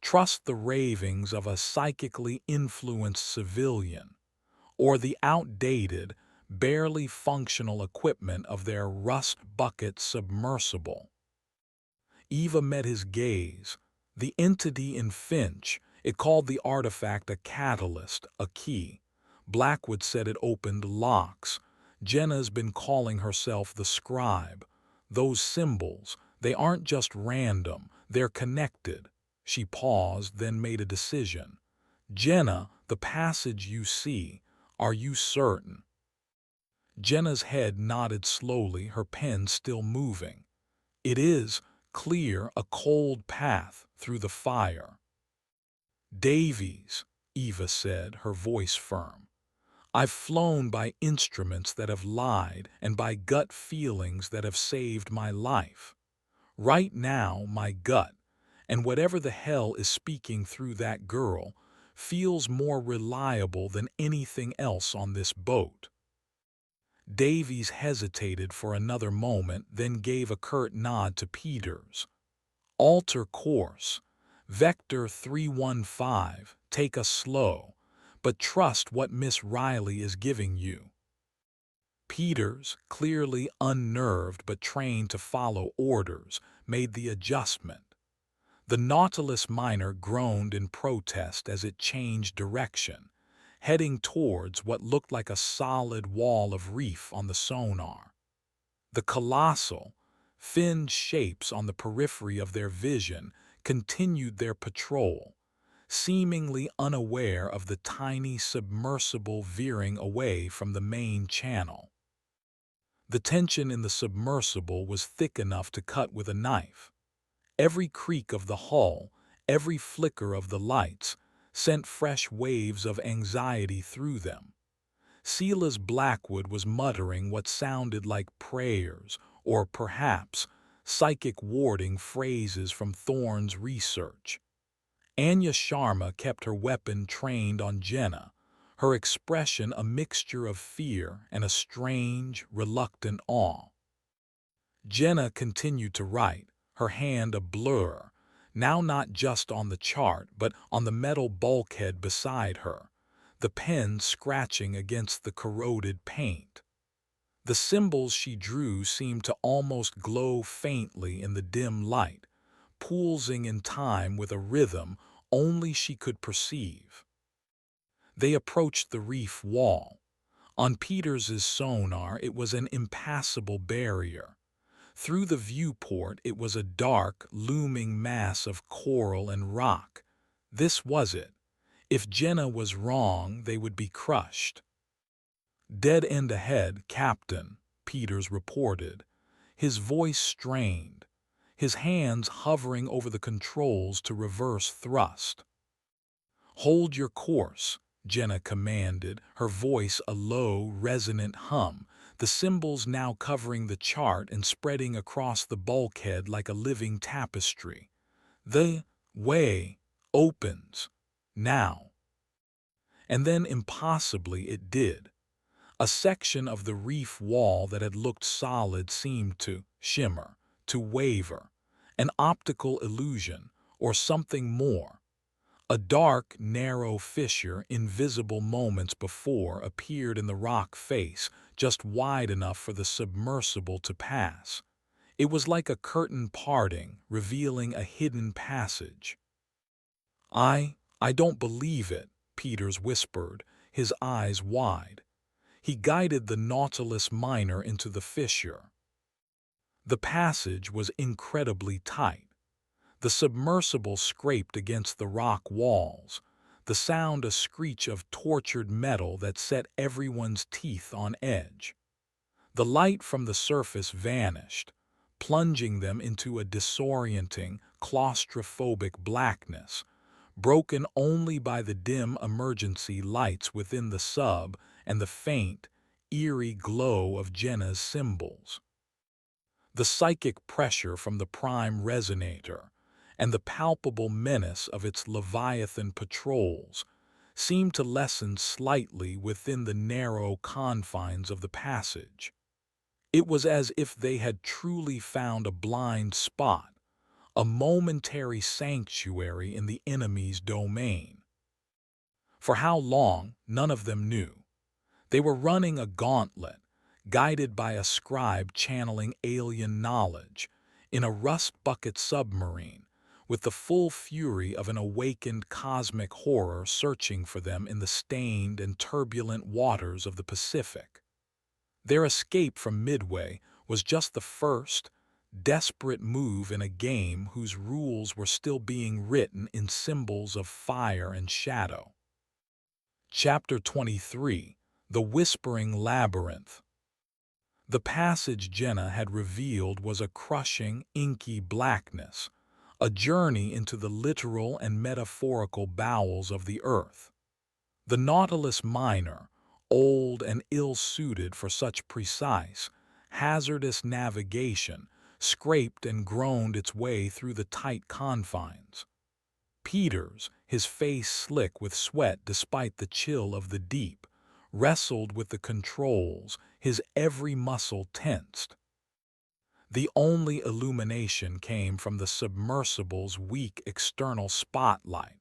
Trust the ravings of a psychically influenced civilian, or the outdated, barely functional equipment of their rust bucket submersible. Eva met his gaze. The entity in Finch, it called the artifact a catalyst, a key. Blackwood said it opened locks. Jenna's been calling herself the scribe. Those symbols, they aren't just random, they're connected. She paused, then made a decision. Jenna, the passage you see, are you certain? Jenna's head nodded slowly, her pen still moving. It is clear, a cold path through the fire. Davies, Eva said, her voice firm. I've flown by instruments that have lied and by gut feelings that have saved my life. Right now, my gut, and whatever the hell is speaking through that girl, feels more reliable than anything else on this boat. Davies hesitated for another moment, then gave a curt nod to Peters. Alter course. Vector 315, take a slow, but trust what Miss Riley is giving you. Peters, clearly unnerved but trained to follow orders, made the adjustment. The Nautilus miner groaned in protest as it changed direction, heading towards what looked like a solid wall of reef on the sonar. The colossal, finned shapes on the periphery of their vision continued their patrol, seemingly unaware of the tiny submersible veering away from the main channel. The tension in the submersible was thick enough to cut with a knife. Every creak of the hull, every flicker of the lights, sent fresh waves of anxiety through them. Silas Blackwood was muttering what sounded like prayers, or perhaps psychic warding phrases from Thorne's research. Anya Sharma kept her weapon trained on Jenna, her expression a mixture of fear and a strange, reluctant awe. Jenna continued to write, her hand a blur, now not just on the chart but on the metal bulkhead beside her, the pen scratching against the corroded paint. The symbols she drew seemed to almost glow faintly in the dim light, pulsing in time with a rhythm only she could perceive. They approached the reef wall. On Peters's sonar, it was an impassable barrier. Through the viewport, it was a dark, looming mass of coral and rock. This was it. If Jenna was wrong, they would be crushed. "Dead end ahead, Captain," Peters reported, his voice strained, his hands hovering over the controls to reverse thrust. "Hold your course," Jenna commanded, her voice a low, resonant hum, the symbols now covering the chart and spreading across the bulkhead like a living tapestry. "The way opens. Now." And then impossibly it did. A section of the reef wall that had looked solid seemed to shimmer, to waver, an optical illusion, or something more. A dark, narrow fissure, invisible moments before, appeared in the rock face, just wide enough for the submersible to pass. It was like a curtain parting, revealing a hidden passage. I don't believe it," Peters whispered, his eyes wide. He guided the Nautilus Minor into the fissure. The passage was incredibly tight. The submersible scraped against the rock walls, the sound a screech of tortured metal that set everyone's teeth on edge. The light from the surface vanished, plunging them into a disorienting, claustrophobic blackness, broken only by the dim emergency lights within the sub and the faint, eerie glow of Jenna's symbols. The psychic pressure from the prime resonator and the palpable menace of its Leviathan patrols seemed to lessen slightly within the narrow confines of the passage. It was as if they had truly found a blind spot, a momentary sanctuary in the enemy's domain. For how long, none of them knew. They were running a gauntlet, guided by a scribe channeling alien knowledge, in a rust-bucket submarine, with the full fury of an awakened cosmic horror searching for them in the stained and turbulent waters of the Pacific. Their escape from Midway was just the first, desperate move in a game whose rules were still being written in symbols of fire and shadow. Chapter 23: The Whispering Labyrinth. The passage Jenna had revealed was a crushing, inky blackness, a journey into the literal and metaphorical bowels of the earth. The Nautilus Minor, old and ill-suited for such precise, hazardous navigation, scraped and groaned its way through the tight confines. Peters, his face slick with sweat despite the chill of the deep, wrestled with the controls, his every muscle tensed. The only illumination came from the submersible's weak external spotlight,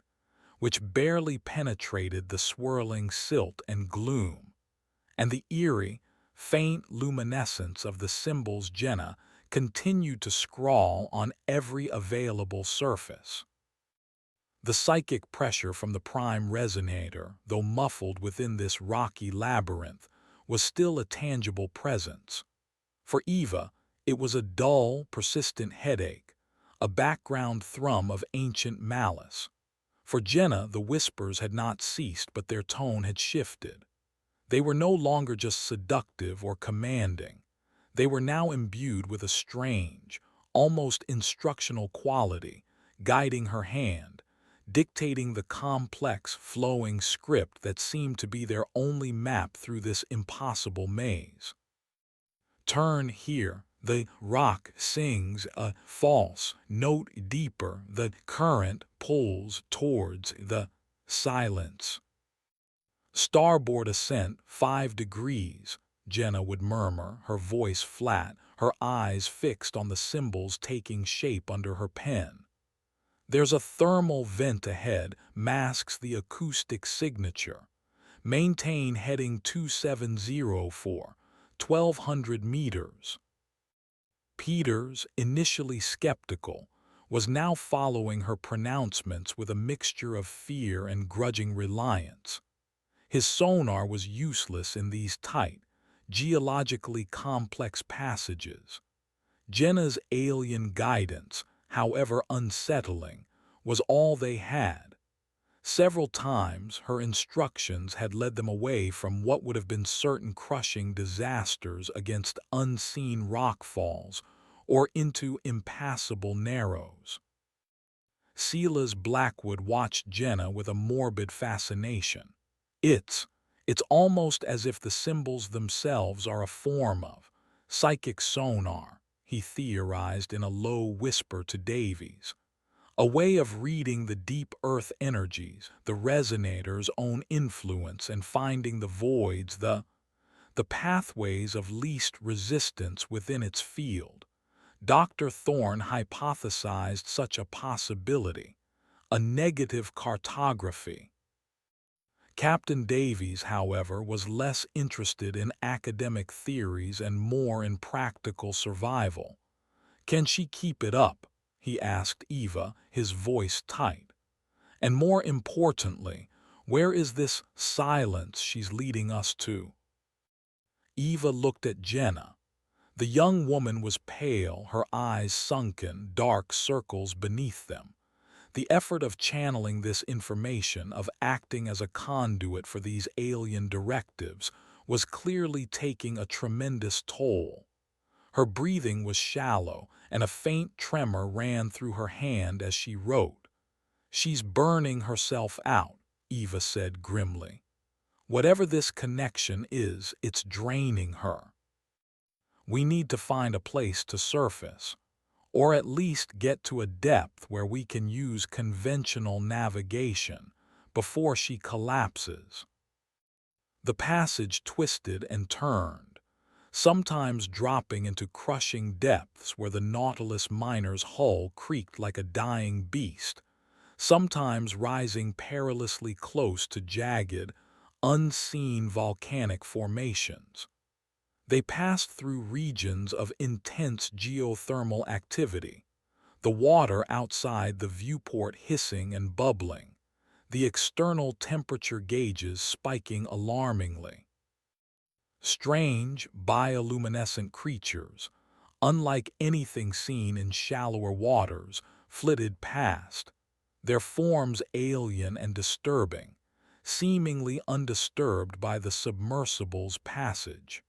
which barely penetrated the swirling silt and gloom, and the eerie, faint luminescence of the symbols Jenna continued to scrawl on every available surface. The psychic pressure from the prime resonator, though muffled within this rocky labyrinth, was still a tangible presence. For Eva, it was a dull, persistent headache, a background thrum of ancient malice. For Jenna, the whispers had not ceased, but their tone had shifted. They were no longer just seductive or commanding. They were now imbued with a strange, almost instructional quality, guiding her hand, dictating the complex, flowing script that seemed to be their only map through this impossible maze. "Turn here." The rock sings a false note deeper. The current pulls towards the silence. Starboard ascent 5 degrees, Jenna would murmur, her voice flat, her eyes fixed on the symbols taking shape under her pen. There's a thermal vent ahead, masks the acoustic signature. Maintain heading 270 for 1,200 meters. Peters, initially skeptical, was now following her pronouncements with a mixture of fear and grudging reliance. His sonar was useless in these tight, geologically complex passages. Jenna's alien guidance, however unsettling, was all they had. Several times her instructions had led them away from what would have been certain crushing disasters against unseen rockfalls or into impassable narrows. Silas Blackwood watched Jenna with a morbid fascination. It's almost as if the symbols themselves are a form of psychic sonar, he theorized in a low whisper to Davies. A way of reading the deep earth energies, the resonator's own influence, and finding the voids, the pathways of least resistance within its field. Dr. Thorne hypothesized such a possibility, a negative cartography. Captain Davies, however, was less interested in academic theories and more in practical survival. "Can she keep it up?" he asked Eva, his voice tight. "And more importantly, where is this silence she's leading us to?" Eva looked at Jenna. The young woman was pale, her eyes sunken, dark circles beneath them. The effort of channeling this information, of acting as a conduit for these alien directives, was clearly taking a tremendous toll. Her breathing was shallow, and a faint tremor ran through her hand as she wrote. "She's burning herself out," Eva said grimly. "Whatever this connection is, it's draining her. We need to find a place to surface, or at least get to a depth where we can use conventional navigation before she collapses." The passage twisted and turned, sometimes dropping into crushing depths where the Nautilus miner's hull creaked like a dying beast, sometimes rising perilously close to jagged, unseen volcanic formations. They passed through regions of intense geothermal activity, the water outside the viewport hissing and bubbling, the external temperature gauges spiking alarmingly. Strange, bioluminescent creatures, unlike anything seen in shallower waters, flitted past, their forms alien and disturbing, seemingly undisturbed by the submersible's passage.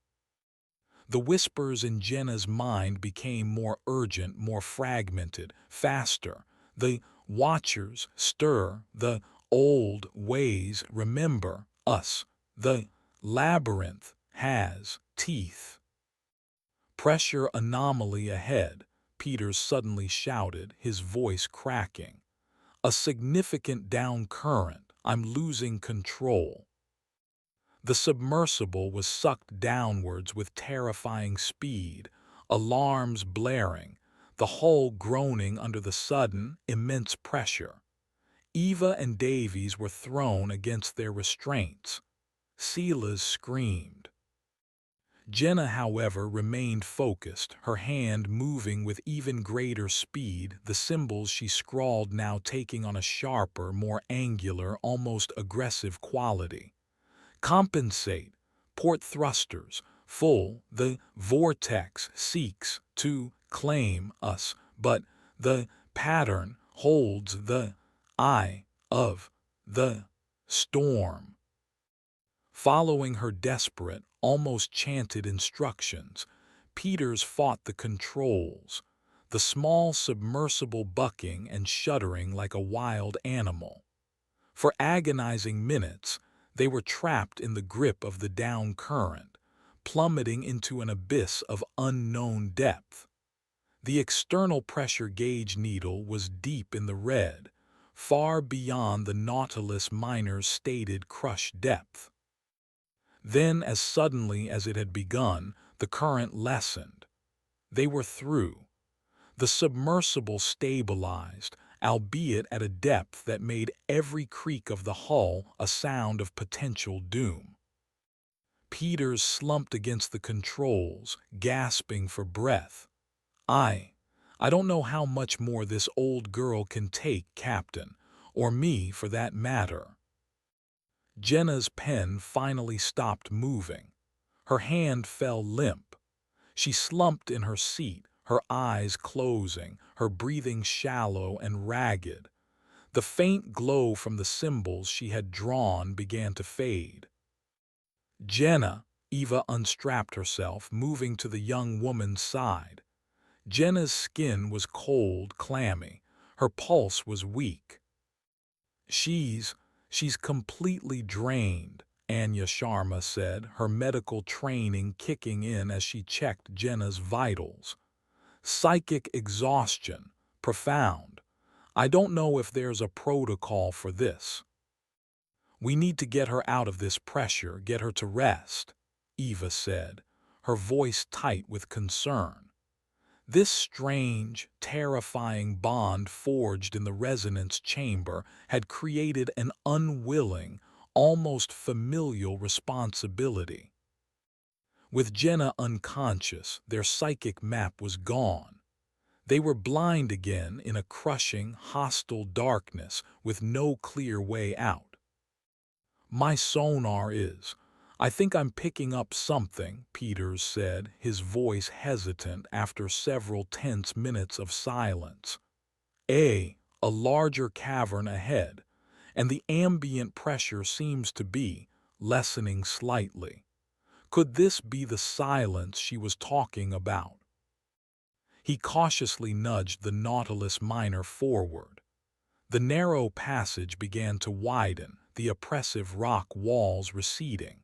The whispers in Jenna's mind became more urgent, more fragmented, faster. The watchers stir, the old ways remember us, the labyrinth has teeth. "Pressure anomaly ahead," Peters suddenly shouted, his voice cracking. "A significant down current. I'm losing control." The submersible was sucked downwards with terrifying speed, alarms blaring, the hull groaning under the sudden, immense pressure. Eva and Davies were thrown against their restraints. Silas screamed. Jenna, however, remained focused, her hand moving with even greater speed, the symbols she scrawled now taking on a sharper, more angular, almost aggressive quality. "Compensate, port thrusters, full, the vortex seeks to claim us, but the pattern holds the eye of the storm." Following her desperate, almost chanted instructions, Peters fought the controls, the small submersible bucking and shuddering like a wild animal. For agonizing minutes, they were trapped in the grip of the down current, plummeting into an abyss of unknown depth. The external pressure gauge needle was deep in the red, far beyond the Nautilus miner's stated crush depth. Then, as suddenly as it had begun, the current lessened. They were through. The submersible stabilized, albeit at a depth that made every creak of the hull a sound of potential doom. Peters slumped against the controls, gasping for breath. I I don't know how much more this old girl can take, Captain, or me for that matter. Jenna's pen finally stopped moving. Her hand fell limp. She slumped in her seat, her eyes closing, her breathing shallow and ragged. The faint glow from the symbols she had drawn began to fade. Jenna, Eva unstrapped herself, moving to the young woman's side. Jenna's skin was cold, clammy. Her pulse was weak. She's, she's completely drained, Anya Sharma said, her medical training kicking in as she checked Jenna's vitals. Psychic exhaustion, profound. I don't know if there's a protocol for this. We need to get her out of this pressure, get her to rest, Eva said, her voice tight with concern. This strange, terrifying bond forged in the resonance chamber had created an unwilling, almost familial responsibility. With Jenna unconscious, their psychic map was gone. They were blind again in a crushing, hostile darkness with no clear way out. My sonar is. I think I'm picking up something, Peters said, his voice hesitant after several tense minutes of silence. A larger cavern ahead, and the ambient pressure seems to be lessening slightly. Could this be the silence she was talking about? He cautiously nudged the Nautilus miner forward. The narrow passage began to widen, the oppressive rock walls receding.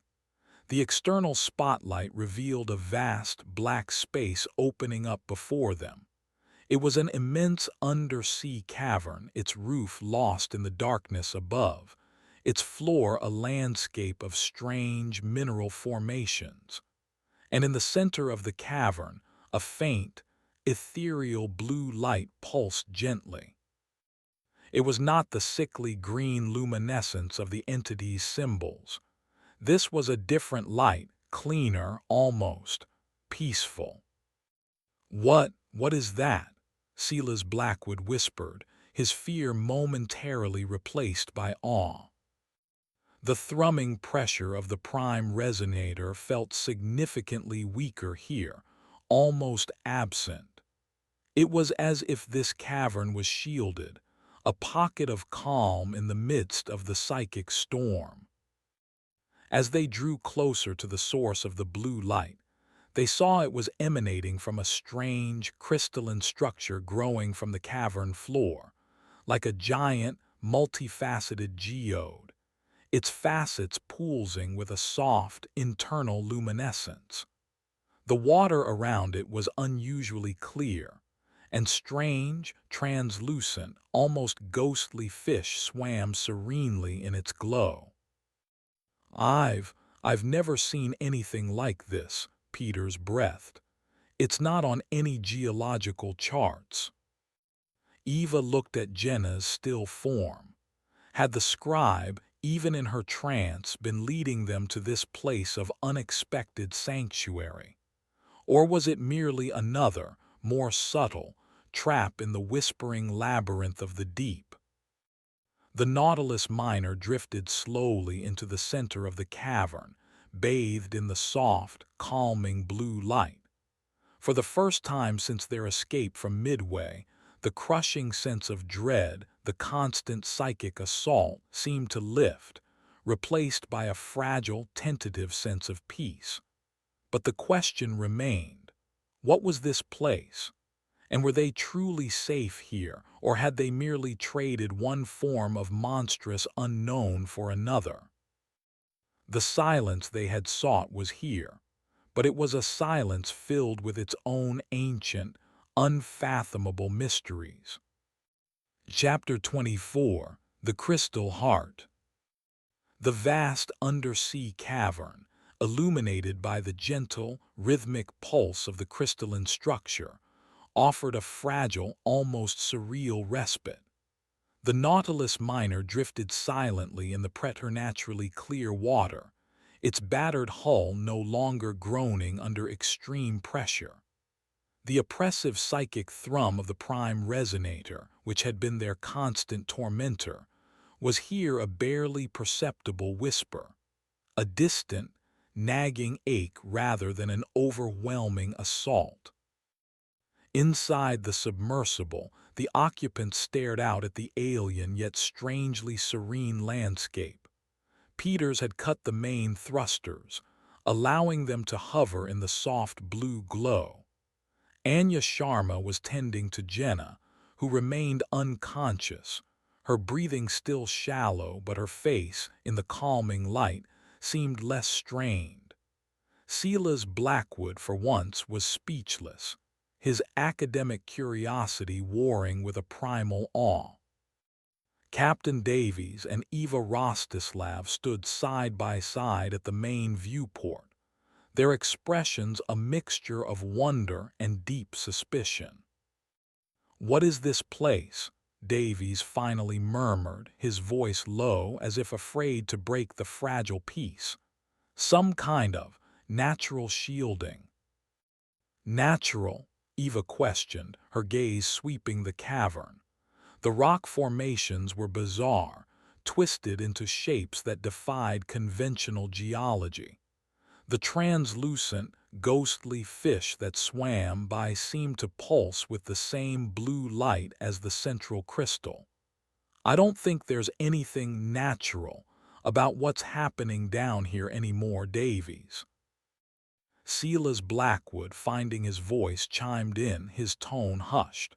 The external spotlight revealed a vast, black space opening up before them. It was an immense undersea cavern, its roof lost in the darkness above, its floor a landscape of strange mineral formations. And in the center of the cavern, a faint, ethereal blue light pulsed gently. It was not the sickly green luminescence of the entity's symbols. This was a different light, cleaner, almost peaceful. What is that? Silas Blackwood whispered, his fear momentarily replaced by awe. The thrumming pressure of the prime resonator felt significantly weaker here, almost absent. It was as if this cavern was shielded, a pocket of calm in the midst of the psychic storm. As they drew closer to the source of the blue light, they saw it was emanating from a strange, crystalline structure growing from the cavern floor, like a giant, multifaceted geode, its facets pulsing with a soft, internal luminescence. The water around it was unusually clear, and strange, translucent, almost ghostly fish swam serenely in its glow. I've never seen anything like this, Peters breathed. It's not on any geological charts. Eva looked at Jenna's still form. Had the scribe, even in her trance, been leading them to this place of unexpected sanctuary? Or was it merely another, more subtle, trap in the whispering labyrinth of the deep? The Nautilus miner drifted slowly into the center of the cavern, bathed in the soft, calming blue light. For the first time since their escape from Midway, the crushing sense of dread, the constant psychic assault, seemed to lift, replaced by a fragile, tentative sense of peace. But the question remained, what was this place? And were they truly safe here, or had they merely traded one form of monstrous unknown for another? The silence they had sought was here, but it was a silence filled with its own ancient, unfathomable mysteries. Chapter 24: The Crystal Heart. The vast undersea cavern, illuminated by the gentle, rhythmic pulse of the crystalline structure, offered a fragile, almost surreal respite. The Nautilus Minor drifted silently in the preternaturally clear water, its battered hull no longer groaning under extreme pressure. The oppressive psychic thrum of the prime resonator, which had been their constant tormentor, was here a barely perceptible whisper, a distant, nagging ache rather than an overwhelming assault. Inside the submersible, the occupants stared out at the alien yet strangely serene landscape. Peters had cut the main thrusters, allowing them to hover in the soft blue glow. Anya Sharma was tending to Jenna, who remained unconscious, her breathing still shallow but her face, in the calming light, seemed less strained. Silas Blackwood, for once, was speechless, his academic curiosity warring with a primal awe. Captain Davies and Eva Rostislav stood side by side at the main viewport, their expressions a mixture of wonder and deep suspicion. "What is this place?" Davies finally murmured, his voice low as if afraid to break the fragile peace. "Some kind of natural shielding." "Natural?" Eva questioned, her gaze sweeping the cavern. The rock formations were bizarre, twisted into shapes that defied conventional geology. The translucent, ghostly fish that swam by seemed to pulse with the same blue light as the central crystal. "I don't think there's anything natural about what's happening down here anymore, Davies." Silas Blackwood, finding his voice, chimed in, his tone hushed.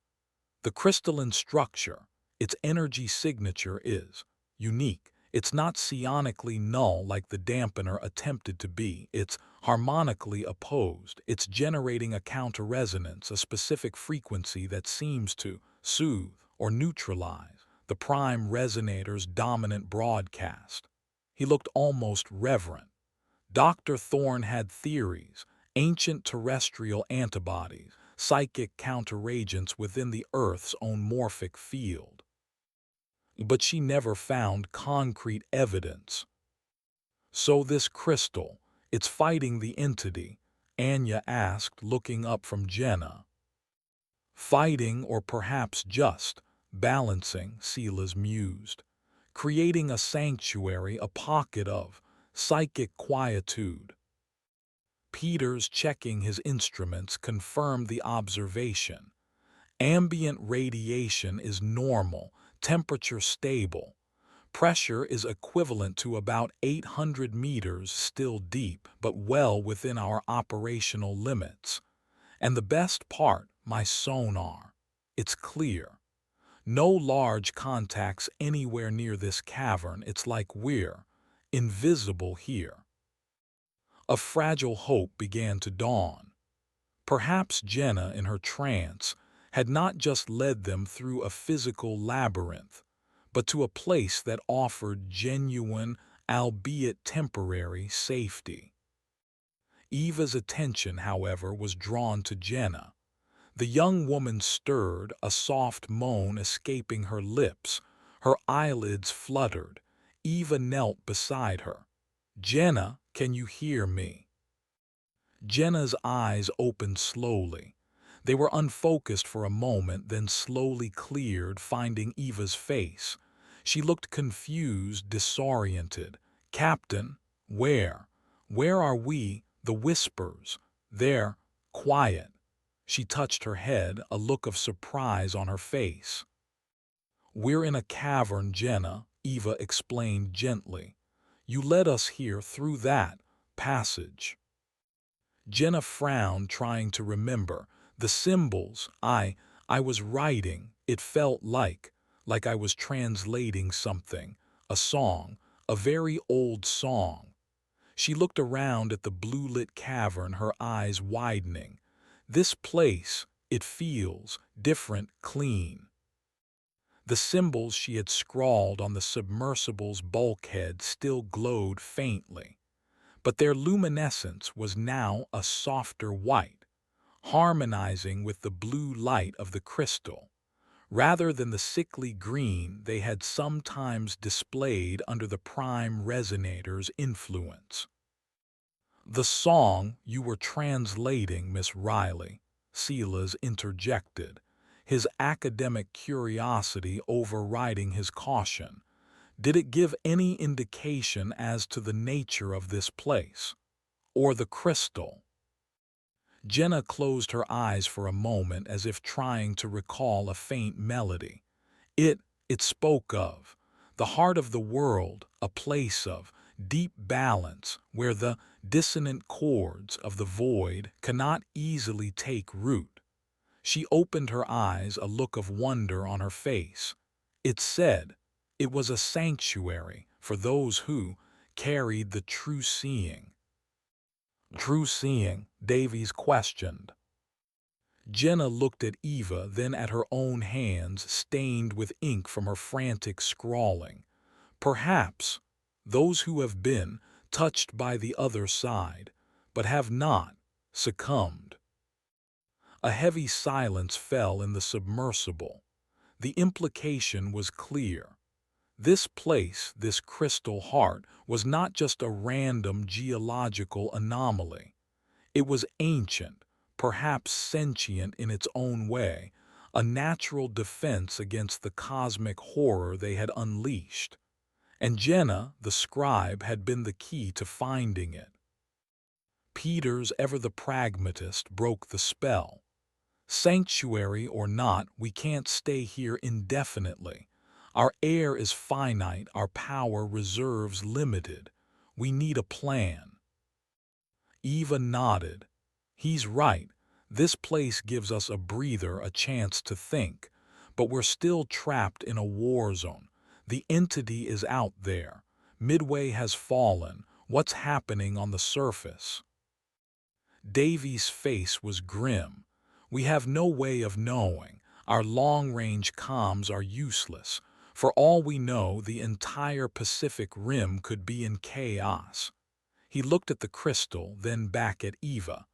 "The crystalline structure, its energy signature is unique. It's not psionically null like the dampener attempted to be. It's harmonically opposed. It's generating a counter-resonance, a specific frequency that seems to soothe or neutralize the prime resonator's dominant broadcast." He looked almost reverent. Dr. Thorne had theories, ancient terrestrial antibodies, psychic counteragents within the Earth's own morphic field. But she never found concrete evidence. "So this crystal, it's fighting the entity?" Anya asked, looking up from Jenna. "Fighting, or perhaps just balancing," Silas mused. "Creating a sanctuary, a pocket of psychic quietude." Peters, checking his instruments, confirmed the observation. "Ambient radiation is normal, temperature stable. Pressure is equivalent to about 800 meters, still deep, but well within our operational limits. And the best part, my sonar. It's clear. No large contacts anywhere near this cavern. It's like we're invisible here." A fragile hope began to dawn. Perhaps Jenna, in her trance, had not just led them through a physical labyrinth, but to a place that offered genuine, albeit temporary, safety. Eva's attention, however, was drawn to Jenna. The young woman stirred, a soft moan escaping her lips. Her eyelids fluttered. Eva knelt beside her. "Jenna, can you hear me?" Jenna's eyes opened slowly. They were unfocused for a moment, then slowly cleared, finding Eva's face. She looked confused, disoriented. "Captain, where? Where are we?" The whispers. "They're quiet." She touched her head, a look of surprise on her face. "We're in a cavern, Jenna," Eva explained gently. "You led us here through that passage." Jenna frowned, trying to remember. "The symbols I was writing, it felt like I was translating something, a song, a very old song." She looked around at the blue-lit cavern, her eyes widening. "This place, it feels different, clean." The symbols she had scrawled on the submersible's bulkhead still glowed faintly. but their luminescence was now a softer white, harmonizing with the blue light of the crystal, rather than the sickly green they had sometimes displayed under the prime resonator's influence. "The song you were translating, Miss Riley," Silas interjected, his academic curiosity overriding his caution. "Did it give any indication as to the nature of this place, or the crystal?" Jenna closed her eyes for a moment as if trying to recall a faint melody. It, it spoke of the heart of the world, a place of deep balance where the dissonant chords of the void cannot easily take root. She opened her eyes, a look of wonder on her face. It said it was a sanctuary for those who carried the true seeing. True seeing, Davies questioned. Jenna looked at Eva, then at her own hands stained with ink from her frantic scrawling. Perhaps those who have been touched by the other side, but have not succumbed. A heavy silence fell in the submersible. The implication was clear. This place, this crystal heart, was not just a random geological anomaly. It was ancient, perhaps sentient in its own way, a natural defense against the cosmic horror they had unleashed. And Jenna, the scribe, had been the key to finding it. Peters, ever the pragmatist, broke the spell. "Sanctuary or not, we can't stay here indefinitely. Our air is finite, our power reserves limited. We need a plan." Eva nodded. "He's right. This place gives us a breather, a chance to think. But we're still trapped in a war zone. The entity is out there. Midway has fallen. What's happening on the surface?" Davy's face was grim. "We have no way of knowing. Our long-range comms are useless. For all we know, the entire Pacific Rim could be in chaos." He looked at the crystal, then back at Eva.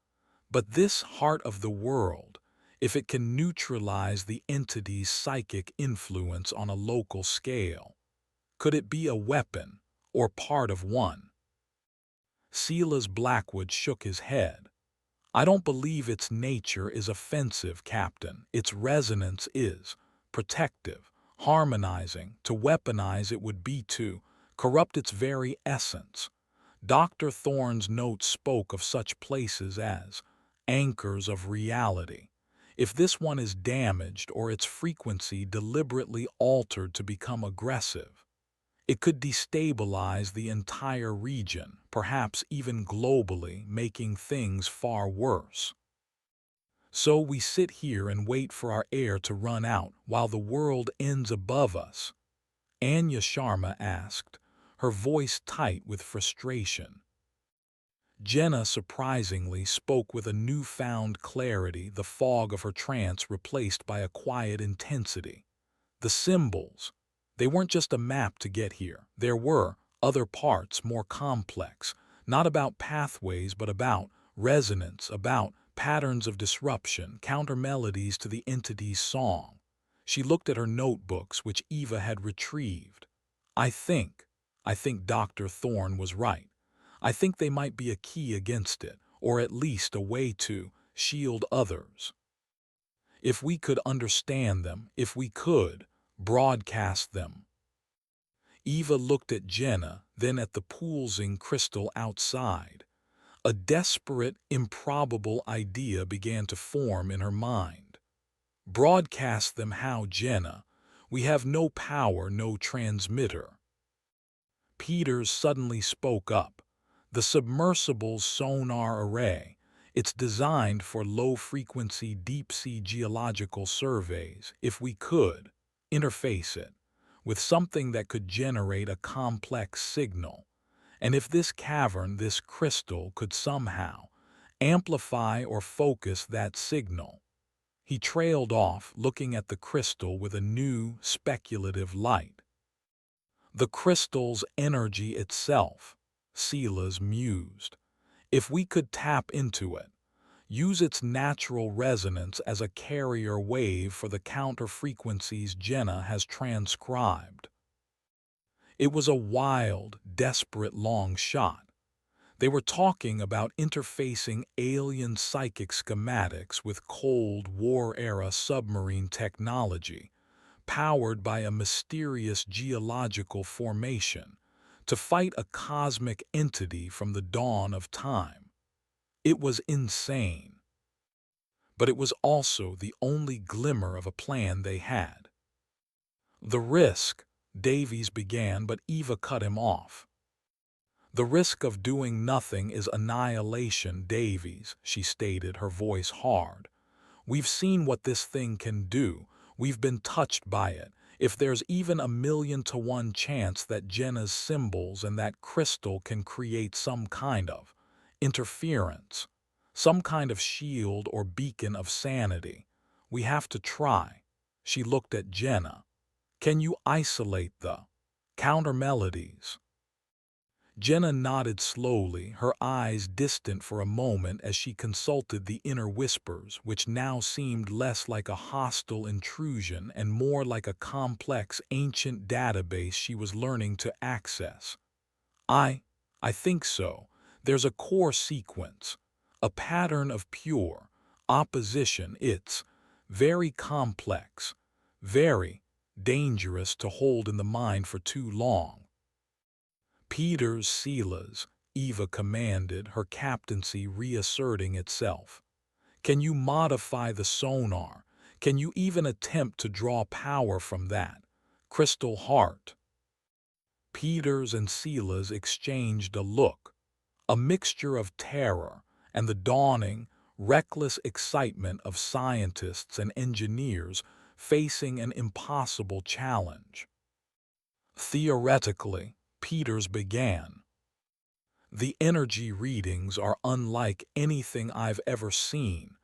"But this heart of the world, if it can neutralize the entity's psychic influence on a local scale, could it be a weapon, or part of one?" Silas Blackwood shook his head. "I don't believe its nature is offensive, Captain. Its resonance is protective, harmonizing. To weaponize it would be to corrupt its very essence." Dr. Thorne's notes spoke of such places as anchors of reality. If this one is damaged or its frequency deliberately altered to become aggressive, it could destabilize the entire region, perhaps even globally, making things far worse. "So we sit here and wait for our air to run out while the world ends above us?" Anya Sharma asked, her voice tight with frustration. Jenna surprisingly spoke with a newfound clarity, the fog of her trance replaced by a quiet intensity. "The symbols, they weren't just a map to get here. There were other parts, more complex, not about pathways but about resonance, about patterns of disruption, counter-melodies to the entity's song." She looked at her notebooks, which Eva had retrieved. I think Dr. Thorne was right. I think they might be a key against it, or at least a way to shield others. If we could understand them, if we could broadcast them." Eva looked at Jenna, then at the pulsing crystal outside. A desperate, improbable idea began to form in her mind. "Broadcast them how, Jenna? We have no power, no transmitter." Peters suddenly spoke up. "The submersible's sonar array. It's designed for low-frequency deep-sea geological surveys. If we could interface it with something that could generate a complex signal, and if this cavern, this crystal, could somehow amplify or focus that signal." He trailed off, looking at the crystal with a new, speculative light. "The crystal's energy itself," Silas mused. If we could tap into it, use its natural resonance as a carrier wave for the counter-frequencies Jenna has transcribed. It was a wild, desperate long shot. They were talking about interfacing alien psychic schematics with Cold War-era submarine technology, powered by a mysterious geological formation, to fight a cosmic entity from the dawn of time. It was insane. But it was also the only glimmer of a plan they had. The risk, Davies began, but Eva cut him off. The risk of doing nothing is annihilation, Davies, she stated, her voice hard. We've seen what this thing can do. We've been touched by it. If there's even a 1,000,000 to 1 chance that Jenna's symbols and that crystal can create some kind of interference, some kind of shield or beacon of sanity, we have to try. She looked at Jenna. Can you isolate the counter melodies? Jenna nodded slowly, her eyes distant for a moment as she consulted the inner whispers, which now seemed less like a hostile intrusion and more like a complex, ancient database she was learning to access. I think so. There's a core sequence, a pattern of pure opposition. It's very complex, very dangerous to hold in the mind for too long. Peters, Silas, Eva commanded, her captaincy reasserting itself. Can you modify the sonar? Can you even attempt to draw power from that crystal heart? Peters and Silas exchanged a look, a mixture of terror and the dawning, reckless excitement of scientists and engineers facing an impossible challenge. Theoretically, Peters began, the energy readings are unlike anything I've ever seen,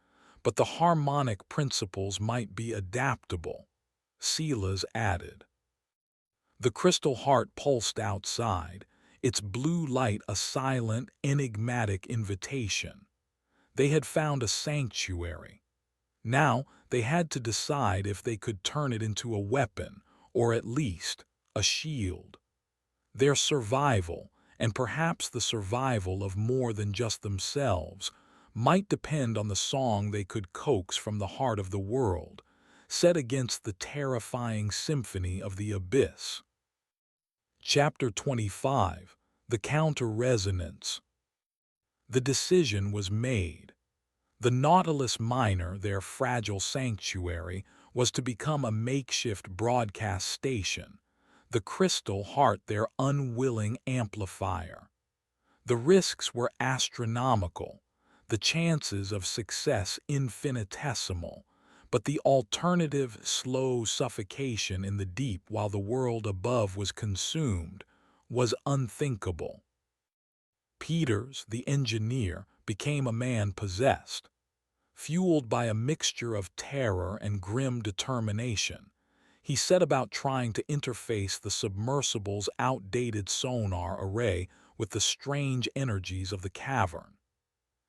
but the harmonic principles might be adaptable, Silas added. The crystal heart pulsed outside, its blue light a silent, enigmatic invitation. They had found a sanctuary. Now they had to decide if they could turn it into a weapon, or at least a shield. Their survival, and perhaps the survival of more than just themselves, might depend on the song they could coax from the heart of the world, set against the terrifying symphony of the abyss. Chapter 25. The Counter-Resonance. The decision was made. The Nautilus Minor, their fragile sanctuary, was to become a makeshift broadcast station, the crystal heart their unwilling amplifier. The risks were astronomical, the chances of success infinitesimal, but the alternative, slow suffocation in the deep while the world above was consumed, was unthinkable. Peters, the engineer, became a man possessed. Fueled by a mixture of terror and grim determination, he set about trying to interface the submersible's outdated sonar array with the strange energies of the cavern.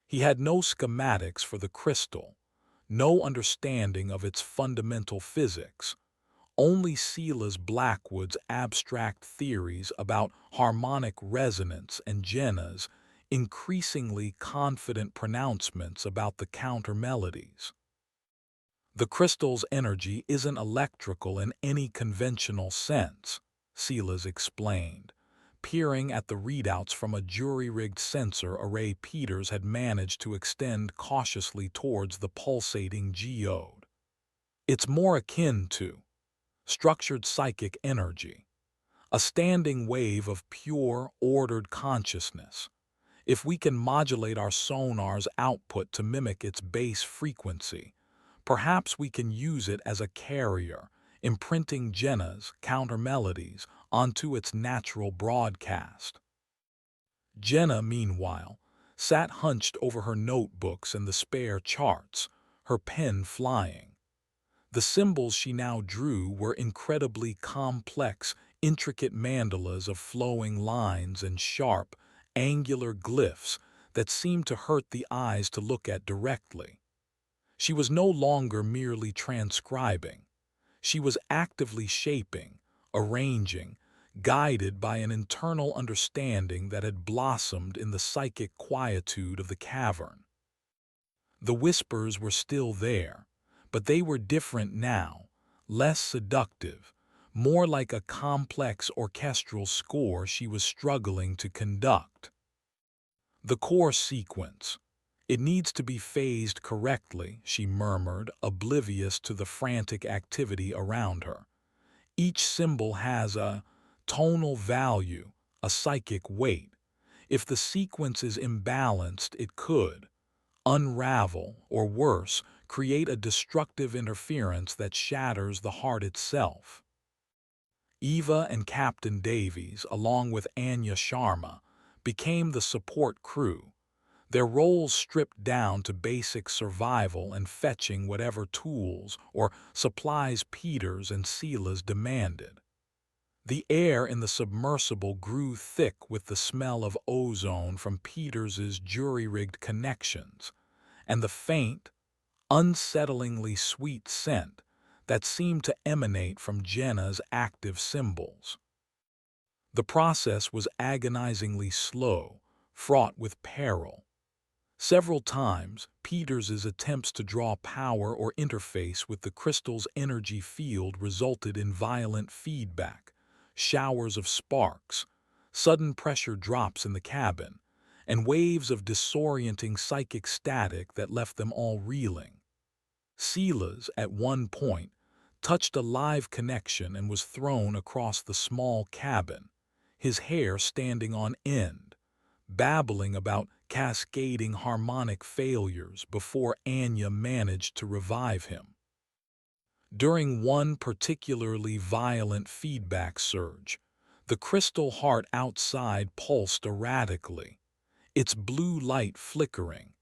He had no schematics for the crystal, no understanding of its fundamental physics, only Silas Blackwood's abstract theories about harmonic resonance and Jenna's increasingly confident pronouncements about the counter-melodies. The crystal's energy isn't electrical in any conventional sense, Silas explained, peering at the readouts from a jury-rigged sensor array Peters had managed to extend cautiously towards the pulsating geode. It's more akin to structured psychic energy, a standing wave of pure, ordered consciousness. If we can modulate our sonar's output to mimic its base frequency, perhaps we can use it as a carrier, imprinting Jenna's counter-melodies onto its natural broadcast. Jenna, meanwhile, sat hunched over her notebooks and the spare charts, her pen flying. The symbols she now drew were incredibly complex, intricate mandalas of flowing lines and sharp, angular glyphs that seemed to hurt the eyes to look at directly. She was no longer merely transcribing. She was actively shaping, arranging, guided by an internal understanding that had blossomed in the psychic quietude of the cavern. The whispers were still there, but they were different now, less seductive, more like a complex orchestral score she was struggling to conduct. The core sequence. It needs to be phased correctly, she murmured, oblivious to the frantic activity around her. Each symbol has a tonal value, a psychic weight. If the sequence is imbalanced, it could unravel, or worse, create a destructive interference that shatters the heart itself. Eva and Captain Davies, along with Anya Sharma, became the support crew, their roles stripped down to basic survival and fetching whatever tools or supplies Peters and Silas demanded. The air in the submersible grew thick with the smell of ozone from Peters's jury-rigged connections, and the faint, unsettlingly sweet scent that seemed to emanate from Jenna's active symbols. The process was agonizingly slow, fraught with peril. Several times, Peters's attempts to draw power or interface with the crystal's energy field resulted in violent feedback, showers of sparks, sudden pressure drops in the cabin, and waves of disorienting psychic static that left them all reeling. Silas, at one point, touched a live connection and was thrown across the small cabin, his hair standing on end, babbling about cascading harmonic failures before Anya managed to revive him. During one particularly violent feedback surge, the crystal heart outside pulsed erratically, its blue light flickering,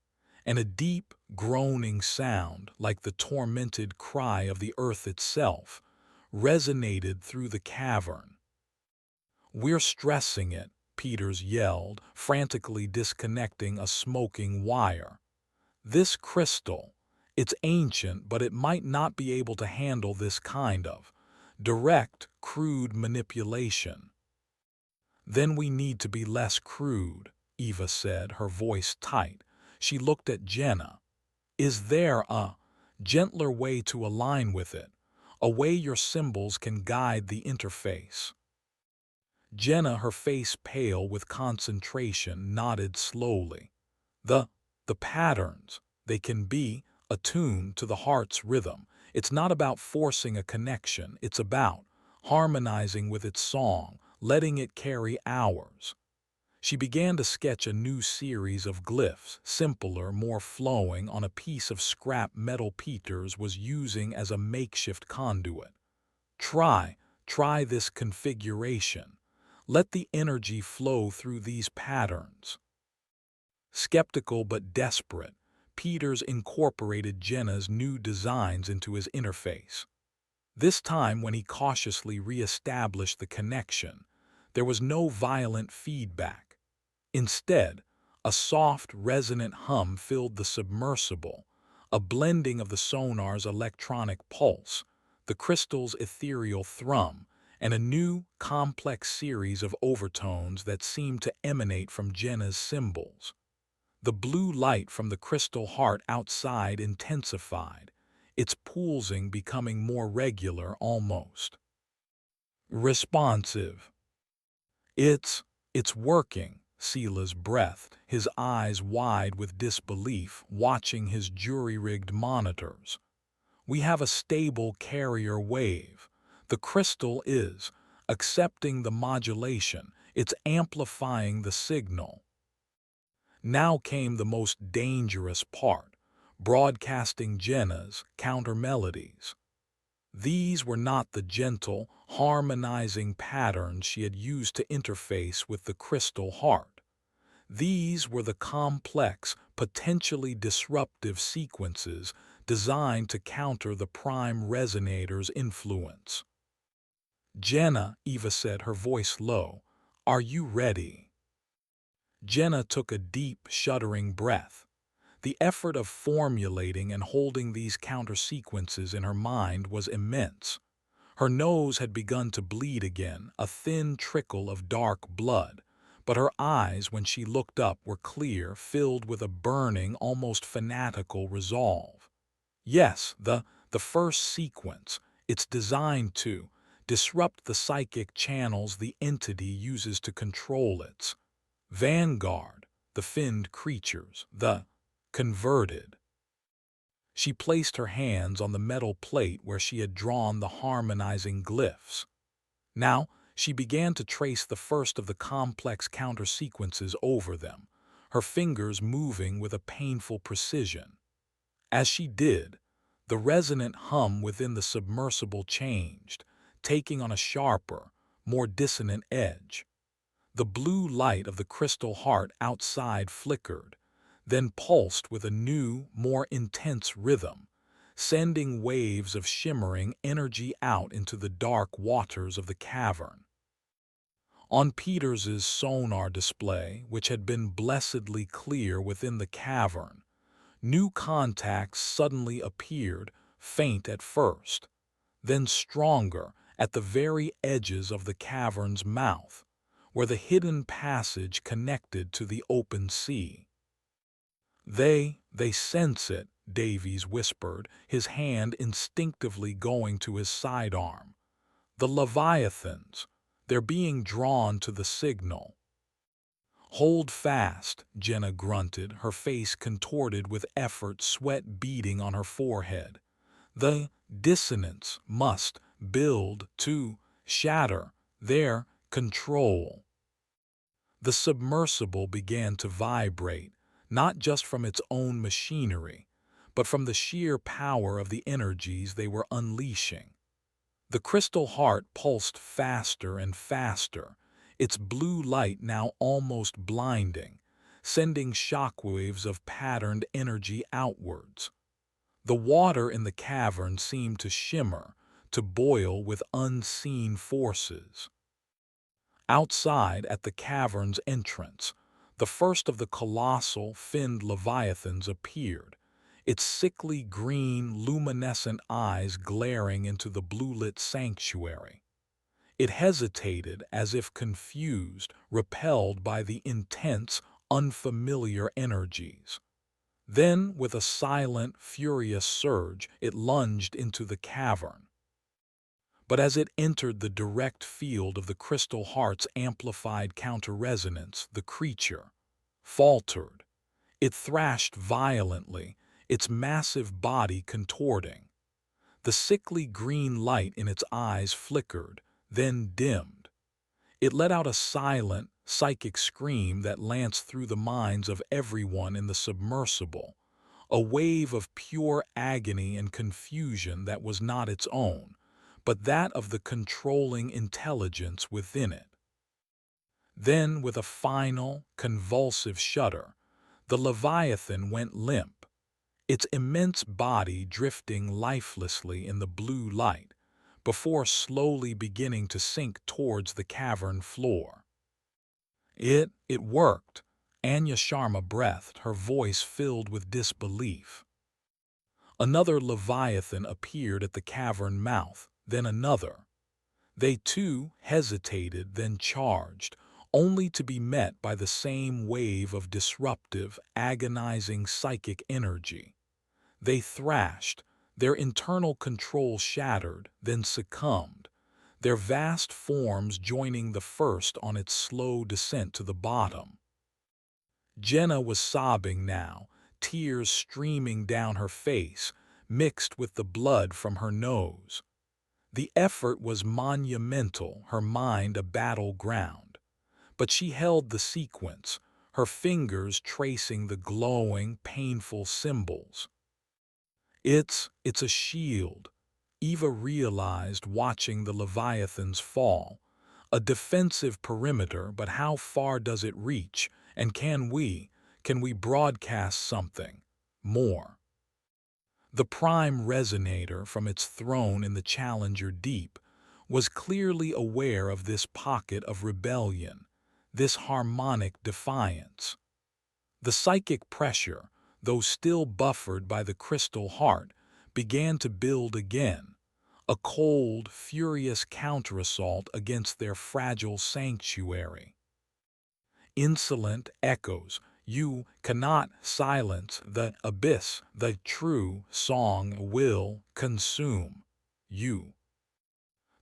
and a deep, groaning sound, like the tormented cry of the earth itself, resonated through the cavern. "We're stressing it," Peters yelled, frantically disconnecting a smoking wire. "This crystal, it's ancient, but it might not be able to handle this kind of direct, crude manipulation." "Then we need to be less crude," Eva said, her voice tight. She looked at Jenna. "Is there a gentler way to align with it, a way your symbols can guide the interface?" Jenna, her face pale with concentration, nodded slowly. The patterns, they can be attuned to the heart's rhythm. It's not about forcing a connection, it's about harmonizing with its song, letting it carry ours." She began to sketch a new series of glyphs, simpler, more flowing, on a piece of scrap metal Peters was using as a makeshift conduit. Try this configuration. Let the energy flow through these patterns." Skeptical but desperate, Peters incorporated Jenna's new designs into his interface. This time, when he cautiously re-established the connection, there was no violent feedback. Instead, a soft, resonant hum filled the submersible, a blending of the sonar's electronic pulse, the crystal's ethereal thrum, and a new, complex series of overtones that seemed to emanate from Jenna's symbols. The blue light from the crystal heart outside intensified, its pulsing becoming more regular, almost responsive. It's working," Silas breathed, his eyes wide with disbelief, watching his jury-rigged monitors. "We have a stable carrier wave. The crystal is accepting the modulation. It's amplifying the signal." Now came the most dangerous part, broadcasting Jenna's counter-melodies. These were not the gentle, harmonizing patterns she had used to interface with the crystal heart. These were the complex, potentially disruptive sequences designed to counter the prime resonator's influence. "Jenna," Eva said, her voice low, "are you ready?" Jenna took a deep, shuddering breath. The effort of formulating and holding these counter-sequences in her mind was immense. Her nose had begun to bleed again, a thin trickle of dark blood, but her eyes, when she looked up, were clear, filled with a burning, almost fanatical resolve. Yes, the first sequence, it's designed to disrupt the psychic channels the entity uses to control its vanguard, the finned creatures, the converted. She placed her hands on the metal plate where she had drawn the harmonizing glyphs. Now, she began to trace the first of the complex counter-sequences over them, her fingers moving with a painful precision. As she did, the resonant hum within the submersible changed, taking on a sharper, more dissonant edge. The blue light of the crystal heart outside flickered, then pulsed with a new, more intense rhythm, sending waves of shimmering energy out into the dark waters of the cavern. On Peters's sonar display, which had been blessedly clear within the cavern, new contacts suddenly appeared, faint at first, then stronger at the very edges of the cavern's mouth, where the hidden passage connected to the open sea. They sense it, Davies whispered, his hand instinctively going to his sidearm. The Leviathans, they're being drawn to the signal. Hold fast, Jenna grunted, her face contorted with effort, sweat beading on her forehead. The dissonance must build to shatter their control. The submersible began to vibrate, not just from its own machinery, but from the sheer power of the energies they were unleashing. The crystal heart pulsed faster and faster, its blue light now almost blinding, sending shockwaves of patterned energy outwards. The water in the cavern seemed to shimmer, to boil with unseen forces. Outside at the cavern's entrance, the first of the colossal, finned leviathans appeared, its sickly green, luminescent eyes glaring into the blue-lit sanctuary. It hesitated as if confused, repelled by the intense, unfamiliar energies. Then, with a silent, furious surge, it lunged into the cavern. But as it entered the direct field of the crystal heart's amplified counter-resonance, the creature faltered. It thrashed violently, its massive body contorting. The sickly green light in its eyes flickered, then dimmed. It let out a silent, psychic scream that lanced through the minds of everyone in the submersible, a wave of pure agony and confusion that was not its own, but that of the controlling intelligence within it. Then, with a final, convulsive shudder, the Leviathan went limp, its immense body drifting lifelessly in the blue light, before slowly beginning to sink towards the cavern floor. It worked, Anya Sharma breathed, her voice filled with disbelief. Another Leviathan appeared at the cavern mouth, then another. They too hesitated, then charged, only to be met by the same wave of disruptive, agonizing psychic energy. They thrashed, their internal control shattered, then succumbed, their vast forms joining the first on its slow descent to the bottom. Jenna was sobbing now, tears streaming down her face, mixed with the blood from her nose. The effort was monumental, her mind a battleground. But she held the sequence, her fingers tracing the glowing, painful symbols. It's a shield, Eva realized watching the Leviathans fall. A defensive perimeter, but how far does it reach? And can we broadcast something more? The prime resonator from its throne in the Challenger Deep was clearly aware of this pocket of rebellion. this harmonic defiance. The psychic pressure, though still buffered by the crystal heart, began to build again, a cold, furious counterassault against their fragile sanctuary. Insolent echoes, you cannot silence the abyss, the true song will consume you.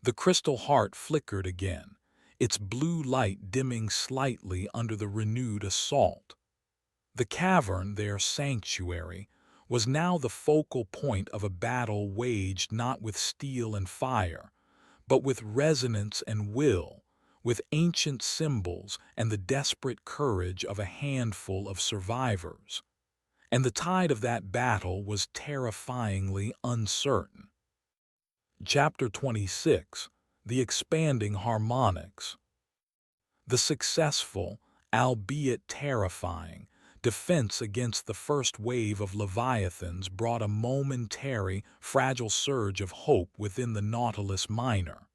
The crystal heart flickered again, its blue light dimming slightly under the renewed assault. The cavern, their sanctuary, was now the focal point of a battle waged not with steel and fire, but with resonance and will, with ancient symbols and the desperate courage of a handful of survivors. And the tide of that battle was terrifyingly uncertain. Chapter 26: The Expanding Harmonics. The successful, albeit terrifying, defense against the first wave of leviathans brought a momentary, fragile surge of hope within the Nautilus Minor.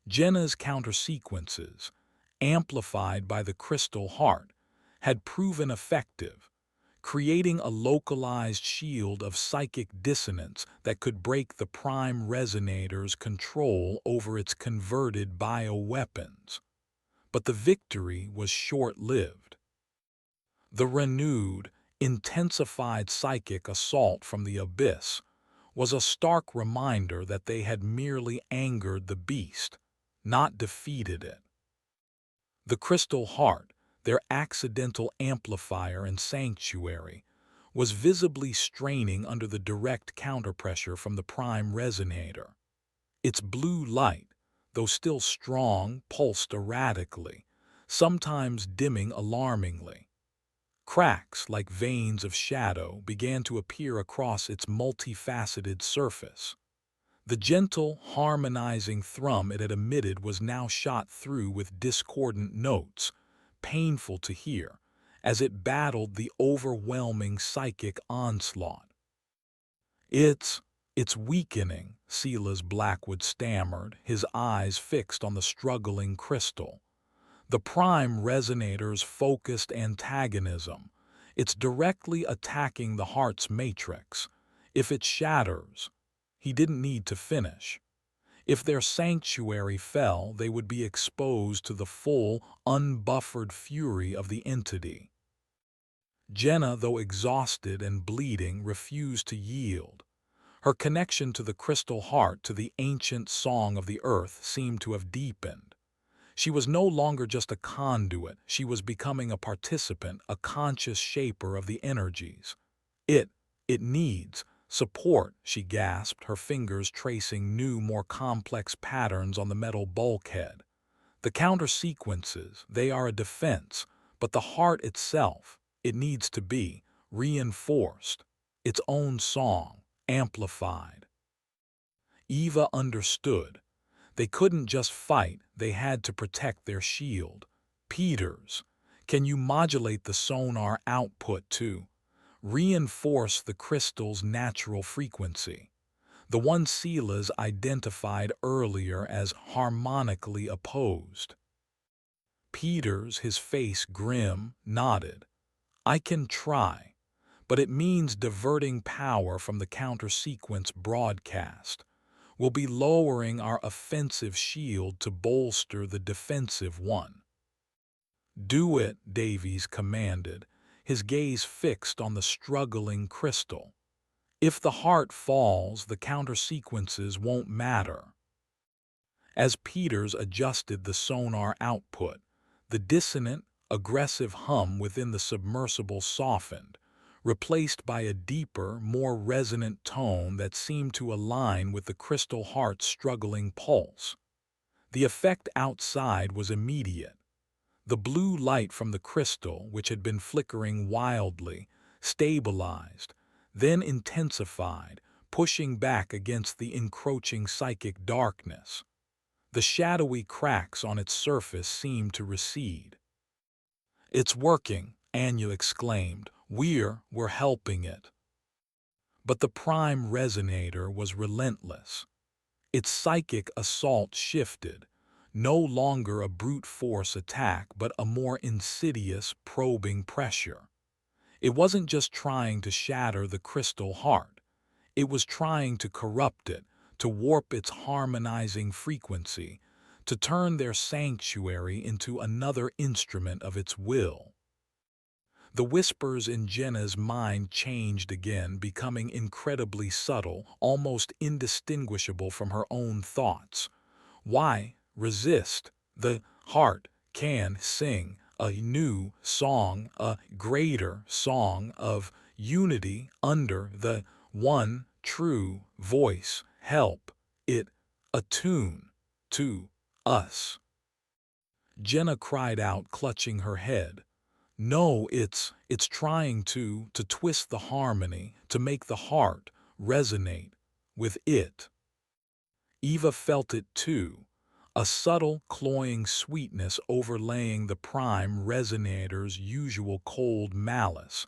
Jenna's countersequences, amplified by the crystal heart, had proven effective, creating a localized shield of psychic dissonance that could break the prime resonator's control over its converted bioweapons. But the victory was short-lived. The renewed, intensified psychic assault from the abyss was a stark reminder that they had merely angered the beast, not defeated it. The crystal heart, their accidental amplifier and sanctuary, was visibly straining under the direct counterpressure from the prime resonator. Its blue light, though still strong, pulsed erratically, sometimes dimming alarmingly. Cracks like veins of shadow began to appear across its multifaceted surface. The gentle, harmonizing thrum it had emitted was now shot through with discordant notes, painful to hear, as it battled the overwhelming psychic onslaught. It's weakening, Silas Blackwood stammered, his eyes fixed on the struggling crystal. The prime resonator's focused antagonism. It's directly attacking the heart's matrix. If it shatters, he didn't need to finish. If their sanctuary fell, they would be exposed to the full, unbuffered fury of the entity. Jenna, though exhausted and bleeding, refused to yield. Her connection to the crystal heart, to the ancient song of the earth, seemed to have deepened. She was no longer just a conduit, she was becoming a participant, a conscious shaper of the energies. It needs support, she gasped, her fingers tracing new, more complex patterns on the metal bulkhead. The counter-sequences, they are a defense, but the heart itself, it needs to be reinforced, its own song, amplified. Eva understood. They couldn't just fight, they had to protect their shield. Peters, can you modulate the sonar output to reinforce the crystal's natural frequency? The one Silas identified earlier as harmonically opposed. Peters, his face grim, nodded. I can try, but it means diverting power from the counter-sequence broadcast. We'll be lowering our offensive shield to bolster the defensive one. Do it, Davies commanded, his gaze fixed on the struggling crystal. If the heart falls, the counter-sequences won't matter. As Peters adjusted the sonar output, the dissonant, aggressive hum within the submersible softened, replaced by a deeper, more resonant tone that seemed to align with the crystal heart's struggling pulse. The effect outside was immediate. The blue light from the crystal, which had been flickering wildly, stabilized, then intensified, pushing back against the encroaching psychic darkness. The shadowy cracks on its surface seemed to recede. It's working, Anya exclaimed. We're helping it. But the prime resonator was relentless. Its psychic assault shifted, no longer a brute force attack but a more insidious, probing pressure. It wasn't just trying to shatter the crystal heart. It was trying to corrupt it, to warp its harmonizing frequency, to turn their sanctuary into another instrument of its will. The whispers in Jenna's mind changed again, becoming incredibly subtle, almost indistinguishable from her own thoughts. Why resist? The heart can sing a new song, a greater song of unity under the one true voice. Help it attune to us. Jenna cried out, clutching her head. No, it's trying to twist the harmony, to make the heart resonate with it. Eva felt it too, a subtle, cloying sweetness overlaying the prime resonator's usual cold malice,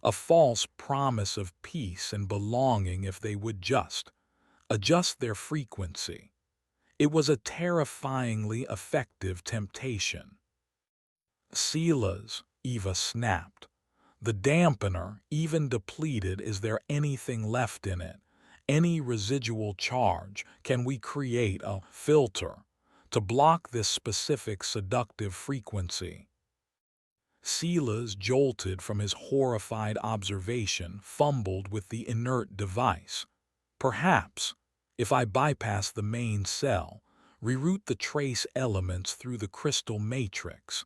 a false promise of peace and belonging if they would just adjust their frequency. It was a terrifyingly effective temptation. Sela's, Eva snapped. The dampener, even depleted, is there anything left in it? Any residual charge? Can we create a filter to block this specific seductive frequency? Silas, jolted from his horrified observation, fumbled with the inert device. Perhaps, if I bypass the main cell, reroute the trace elements through the crystal matrix,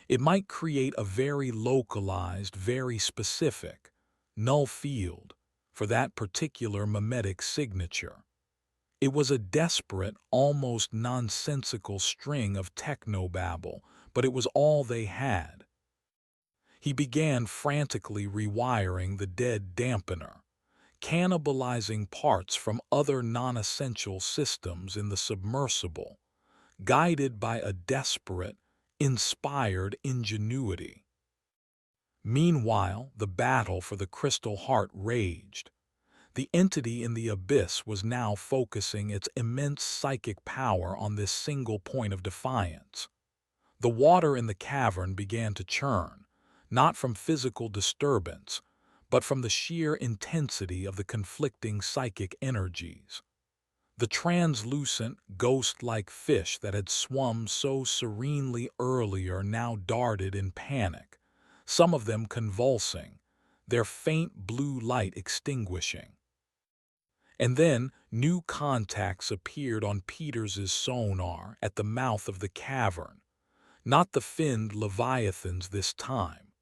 it might create a very localized, very specific, null field for that particular mimetic signature. It was a desperate, almost nonsensical string of technobabble, but it was all they had. He began frantically rewiring the dead dampener, cannibalizing parts from other non-essential systems in the submersible, guided by a desperate, inspired ingenuity. Meanwhile, the battle for the crystal heart raged. The entity in the abyss was now focusing its immense psychic power on this single point of defiance. The water in the cavern began to churn, not from physical disturbance, but from the sheer intensity of the conflicting psychic energies. The translucent, ghost-like fish that had swum so serenely earlier now darted in panic, some of them convulsing, their faint blue light extinguishing. And then new contacts appeared on Peters's sonar at the mouth of the cavern. Not the finned leviathans this time.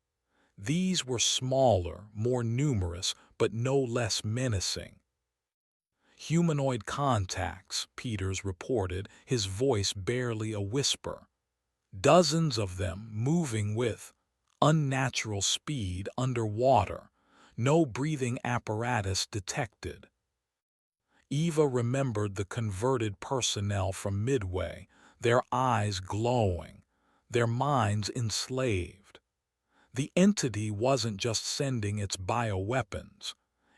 These were smaller, more numerous, but no less menacing. Humanoid contacts, Peters reported, his voice barely a whisper. Dozens of them moving with unnatural speed underwater, no breathing apparatus detected. Eva remembered the converted personnel from Midway, their eyes glowing, their minds enslaved. The entity wasn't just sending its bioweapons.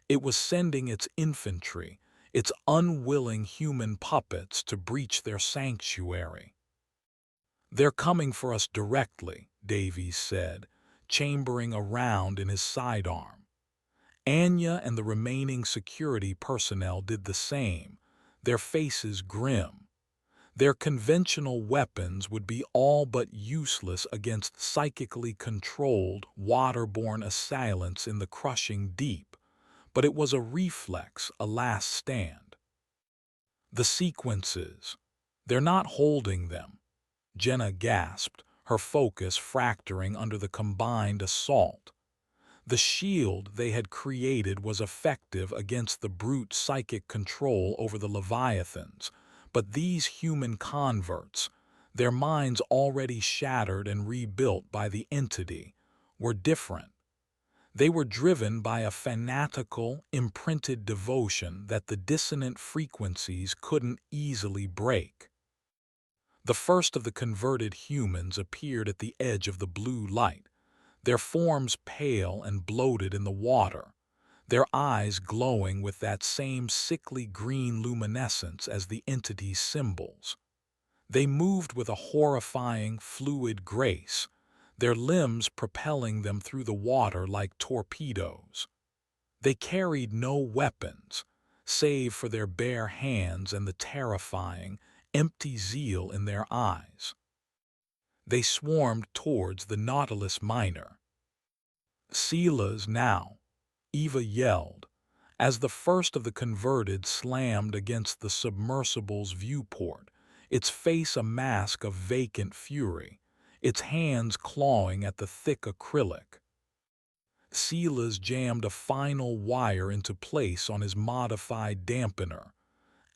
It was sending its infantry, its unwilling human puppets to breach their sanctuary. They're coming for us directly, Davies said, chambering around in his sidearm. Anya and the remaining security personnel did the same, their faces grim. Their conventional weapons would be all but useless against psychically controlled, waterborne assailants in the crushing deep, but it was a reflex, a last stand. The sequences. They're not holding them. Jenna gasped, her focus fracturing under the combined assault. The shield they had created was effective against the brute psychic control over the Leviathans, but these human converts, their minds already shattered and rebuilt by the entity, were different. They were driven by a fanatical, imprinted devotion that the dissonant frequencies couldn't easily break. The first of the converted humans appeared at the edge of the blue light, their forms pale and bloated in the water, their eyes glowing with that same sickly green luminescence as the entity's symbols. They moved with a horrifying, fluid grace, their limbs propelling them through the water like torpedoes. They carried no weapons, save for their bare hands and the terrifying, empty zeal in their eyes. They swarmed towards the Nautilus miner. "Sealahs now," Eva yelled, as the first of the converted slammed against the submersible's viewport, its face a mask of vacant fury, its hands clawing at the thick acrylic. Silas jammed a final wire into place on his modified dampener,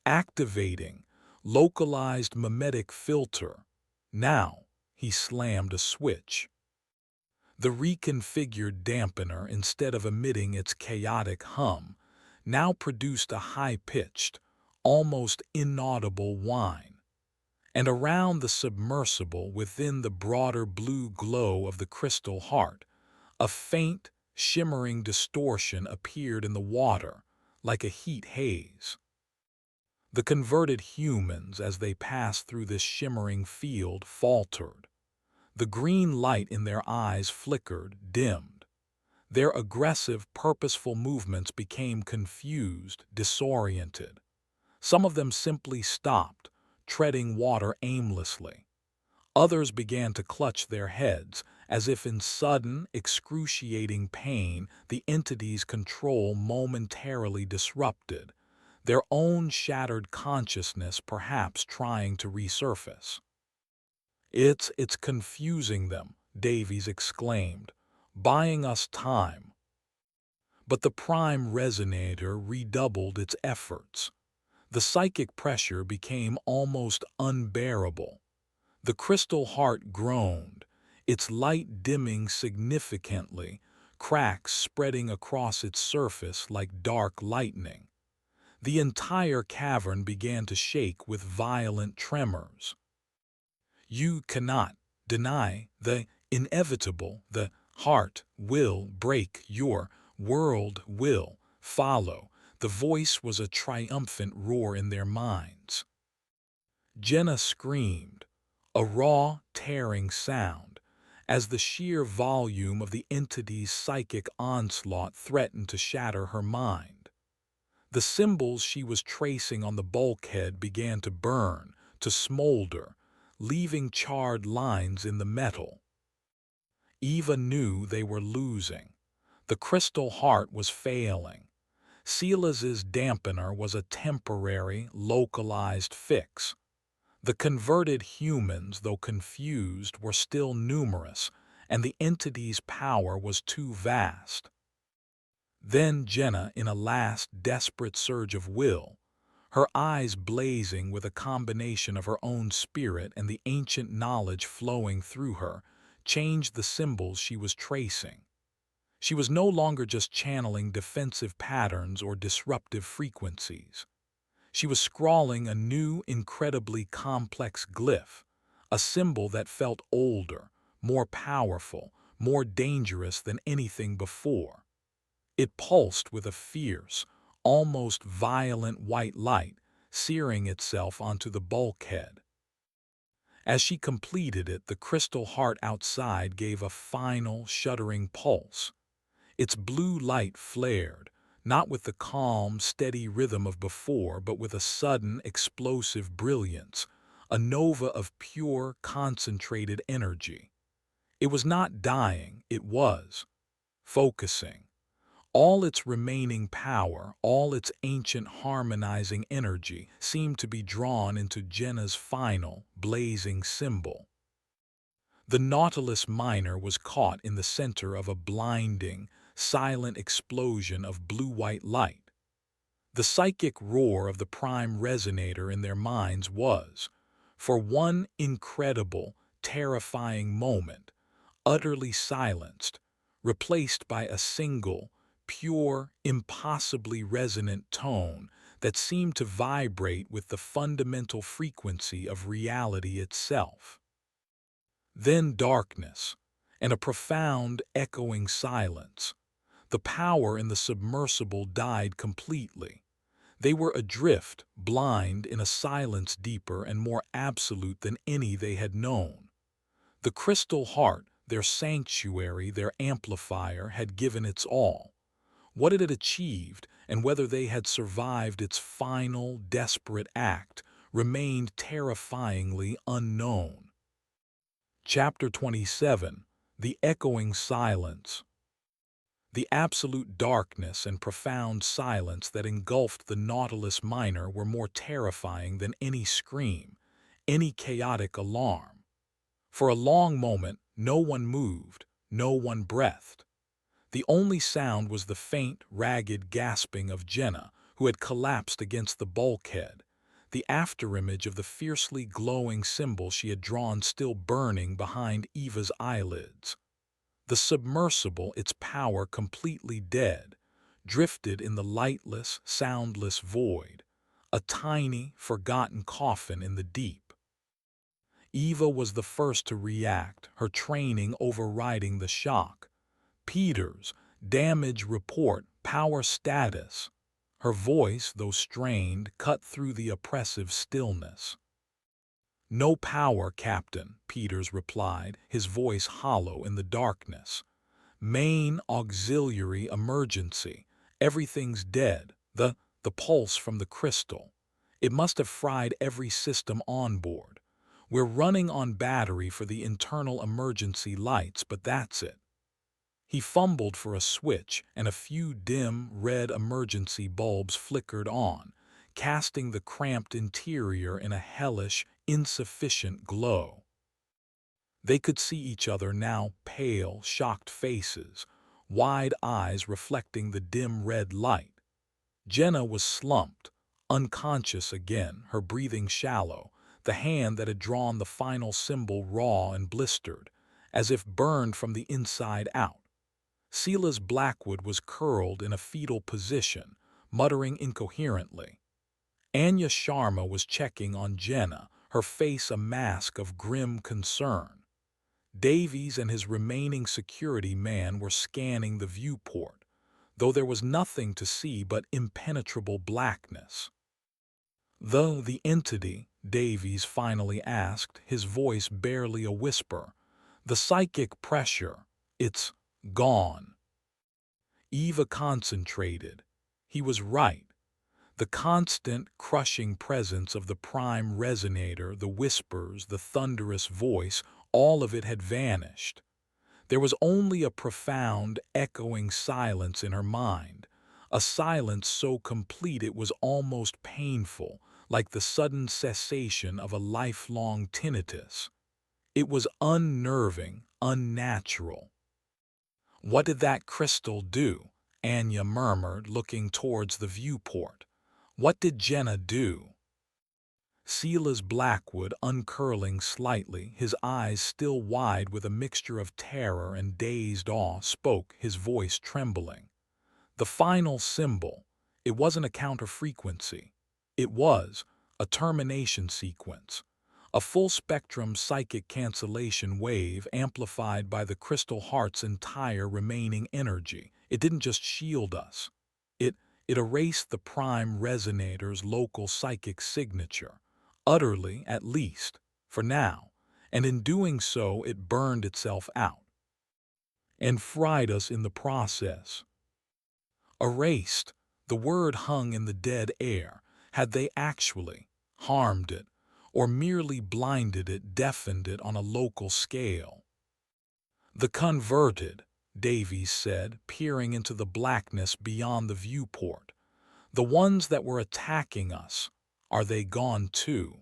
activating localized mimetic filter. Now he slammed a switch. The reconfigured dampener, instead of emitting its chaotic hum, now produced a high-pitched, almost inaudible whine. And around the submersible, within the broader blue glow of the crystal heart, a faint, shimmering distortion appeared in the water, like a heat haze. The converted humans, as they passed through this shimmering field, faltered. The green light in their eyes flickered, dimmed. Their aggressive, purposeful movements became confused, disoriented. Some of them simply stopped, treading water aimlessly. Others began to clutch their heads, as if in sudden, excruciating pain, the entity's control momentarily disrupted, their own shattered consciousness perhaps trying to resurface. It's confusing them," Davies exclaimed, "buying us time." But the prime resonator redoubled its efforts. The psychic pressure became almost unbearable. The crystal heart groaned, its light dimming significantly, cracks spreading across its surface like dark lightning. The entire cavern began to shake with violent tremors. "You cannot deny the inevitable. The heart will break. Your world will follow." The voice was a triumphant roar in their minds. Jenna screamed, a raw, tearing sound, as the sheer volume of the entity's psychic onslaught threatened to shatter her mind. The symbols she was tracing on the bulkhead began to burn, to smolder, leaving charred lines in the metal. Eva knew they were losing. The crystal heart was failing. Silas's dampener was a temporary, localized fix. The converted humans, though confused, were still numerous, and the entity's power was too vast. Then Jenna, in a last desperate surge of will, her eyes blazing with a combination of her own spirit and the ancient knowledge flowing through her, changed the symbols she was tracing. She was no longer just channeling defensive patterns or disruptive frequencies. She was scrawling a new, incredibly complex glyph, a symbol that felt older, more powerful, more dangerous than anything before. It pulsed with a fierce, almost violent white light, searing itself onto the bulkhead. As she completed it, the crystal heart outside gave a final, shuddering pulse. Its blue light flared, not with the calm, steady rhythm of before, but with a sudden, explosive brilliance, a nova of pure, concentrated energy. It was not dying, it was focusing. All its remaining power, all its ancient harmonizing energy, seemed to be drawn into Jenna's final, blazing symbol. The Nautilus miner was caught in the center of a blinding, silent explosion of blue-white light. The psychic roar of the prime resonator in their minds was, for one incredible, terrifying moment, utterly silenced, replaced by a single, pure, impossibly resonant tone that seemed to vibrate with the fundamental frequency of reality itself. Then darkness, and a profound, echoing silence. The power in the submersible died completely. They were adrift, blind in a silence deeper and more absolute than any they had known. The crystal heart, their sanctuary, their amplifier, had given its all. What it had achieved, and whether they had survived its final, desperate act, remained terrifyingly unknown. Chapter 27. The Echoing Silence. The absolute darkness and profound silence that engulfed the Nautilus Minor were more terrifying than any scream, any chaotic alarm. For a long moment, no one moved, no one breathed. The only sound was the faint, ragged gasping of Jenna, who had collapsed against the bulkhead, the afterimage of the fiercely glowing symbol she had drawn still burning behind Eva's eyelids. The submersible, its power completely dead, drifted in the lightless, soundless void, a tiny, forgotten coffin in the deep. Eva was the first to react, her training overriding the shock. Peters, damage report, power status. Her voice, though strained, cut through the oppressive stillness. No power, Captain, Peters replied, his voice hollow in the darkness. Main auxiliary emergency. Everything's dead. The pulse from the crystal. It must have fried every system on board. We're running on battery for the internal emergency lights, but that's it. He fumbled for a switch, and a few dim, red emergency bulbs flickered on, casting the cramped interior in a hellish, insufficient glow. They could see each other now, pale, shocked faces, wide eyes reflecting the dim red light. Jenna was slumped, unconscious again, her breathing shallow, the hand that had drawn the final symbol raw and blistered, as if burned from the inside out. Silas Blackwood was curled in a fetal position, muttering incoherently. Anya Sharma was checking on Jenna, her face a mask of grim concern. Davies and his remaining security man were scanning the viewport, though there was nothing to see but impenetrable blackness. Though the entity, Davies finally asked, his voice barely a whisper, the psychic pressure, it's gone. Eva concentrated. He was right. The constant, crushing presence of the prime resonator, the whispers, the thunderous voice, all of it had vanished. There was only a profound, echoing silence in her mind, a silence so complete it was almost painful, like the sudden cessation of a lifelong tinnitus. It was unnerving, unnatural. What did that crystal do? Anya murmured, looking towards the viewport. What did Jenna do? Silas Blackwood, uncurling slightly, his eyes still wide with a mixture of terror and dazed awe, spoke, his voice trembling. The final symbol, it wasn't a counter-frequency. It was a termination sequence. A full-spectrum psychic cancellation wave amplified by the crystal heart's entire remaining energy. It didn't just shield us. It erased the prime resonator's local psychic signature, utterly, at least, for now, and in doing so it burned itself out and fried us in the process. Erased, the word hung in the dead air. Had they actually harmed it, or merely blinded it, deafened it on a local scale? The converted, Davies said, peering into the blackness beyond the viewport. The ones that were attacking us, are they gone too?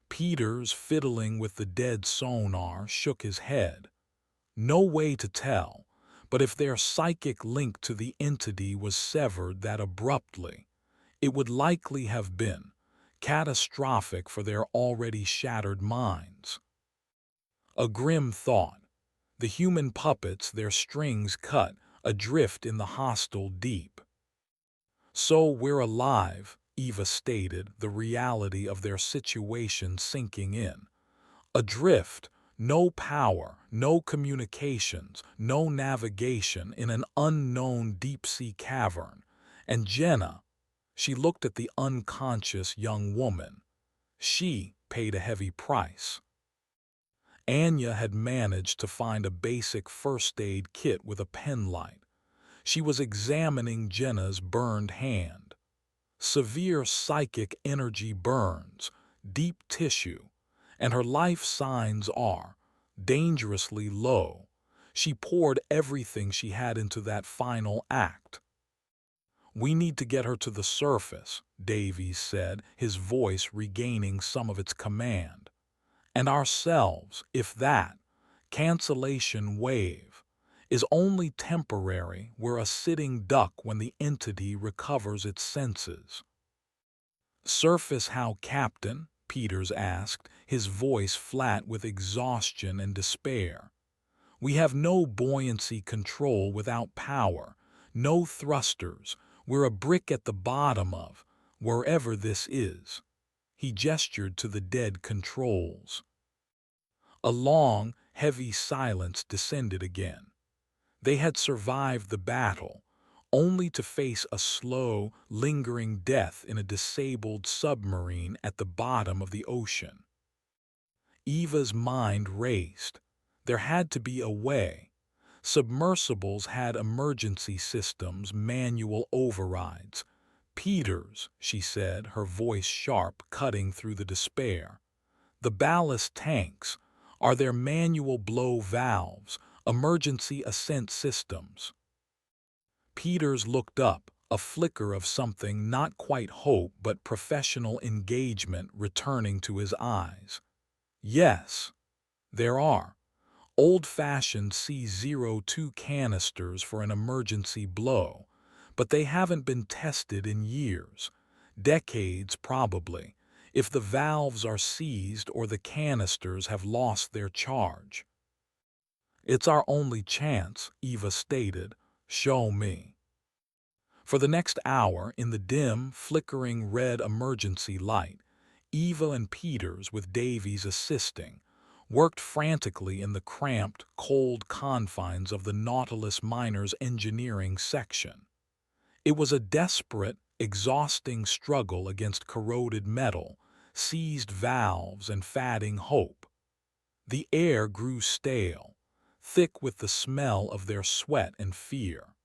Peters, fiddling with the dead sonar, shook his head. No way to tell, but if their psychic link to the entity was severed that abruptly, it would likely have been catastrophic for their already shattered minds. A grim thought. The human puppets, their strings cut, adrift in the hostile deep. So we're alive, Eva stated, the reality of their situation sinking in. Adrift, no power, no communications, no navigation in an unknown deep-sea cavern. And Jenna, She looked at the unconscious young woman. She paid a heavy price. Anya had managed to find a basic first aid kit with a penlight. She was examining Jenna's burned hand. Severe psychic energy burns, deep tissue, and her life signs are dangerously low. She poured everything she had into that final act. "We need to get her to the surface," Davies said, his voice regaining some of its command. "And ourselves, if that cancellation wave is only temporary. We're a sitting duck when the entity recovers its senses." "Surface how, Captain?" Peters asked, his voice flat with exhaustion and despair. "We have no buoyancy control without power, no thrusters. We're a brick at the bottom of wherever this is." He gestured to the dead controls. A long, heavy silence descended again. They had survived the battle, only to face a slow, lingering death in a disabled submarine at the bottom of the ocean. Eva's mind raced. There had to be a way. Submersibles had emergency systems, manual overrides. "Peters," she said, her voice sharp, cutting through the despair. "The ballast tanks. Are there manual blow valves, emergency ascent systems?" Peters looked up, a flicker of something not quite hope but professional engagement returning to his eyes. "Yes, there are. Old-fashioned C02 canisters for an emergency blow, but they haven't been tested in years. Decades, probably, if the valves are seized or the canisters have lost their charge." "It's our only chance," Eva stated. "Show me." For the next hour, in the dim, flickering red emergency light, Eva and Peters, with Davies assisting, worked frantically in the cramped, cold confines of the Nautilus Miners engineering section. It was a desperate, exhausting struggle against corroded metal, seized valves, and fading hope. The air grew stale, thick with the smell of their sweat and fear.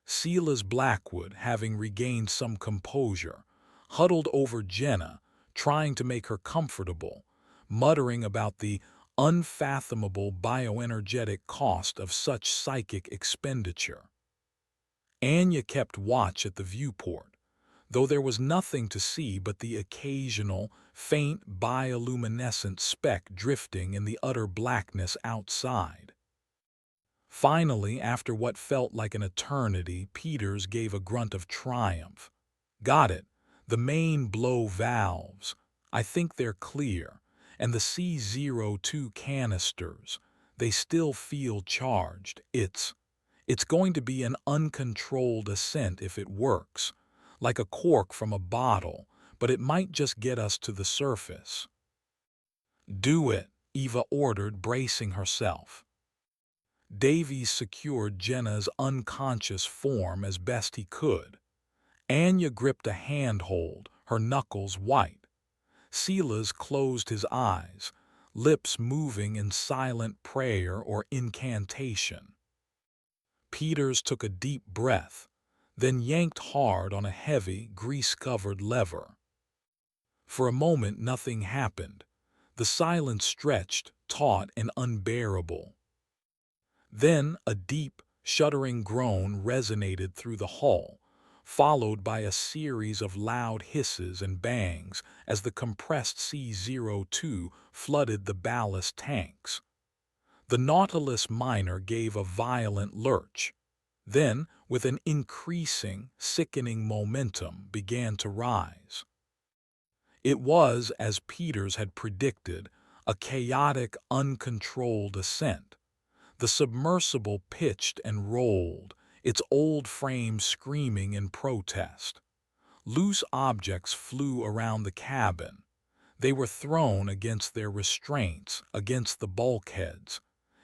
Silas Blackwood, having regained some composure, huddled over Jenna, trying to make her comfortable, muttering about the unfathomable bioenergetic cost of such psychic expenditure. Anya kept watch at the viewport, though there was nothing to see but the occasional, faint bioluminescent speck drifting in the utter blackness outside. Finally, after what felt like an eternity, Peters gave a grunt of triumph. "Got it. The main blow valves. I think they're clear. And the C02 canisters. They still feel charged. It's going to be an uncontrolled ascent if it works. Like a cork from a bottle, but it might just get us to the surface." "Do it," Eva ordered, bracing herself. Davies secured Jenna's unconscious form as best he could. Anya gripped a handhold, her knuckles white. Silas closed his eyes, lips moving in silent prayer or incantation. Peters took a deep breath, then yanked hard on a heavy, grease-covered lever. For a moment nothing happened. The silence stretched, taut and unbearable. Then a deep, shuddering groan resonated through the hull, followed by a series of loud hisses and bangs as the compressed C02 flooded the ballast tanks. The Nautilus miner gave a violent lurch, then, with an increasing, sickening momentum, began to rise. It was, as Peters had predicted, a chaotic, uncontrolled ascent. The submersible pitched and rolled, its old frame screaming in protest. Loose objects flew around the cabin. They were thrown against their restraints, against the bulkheads.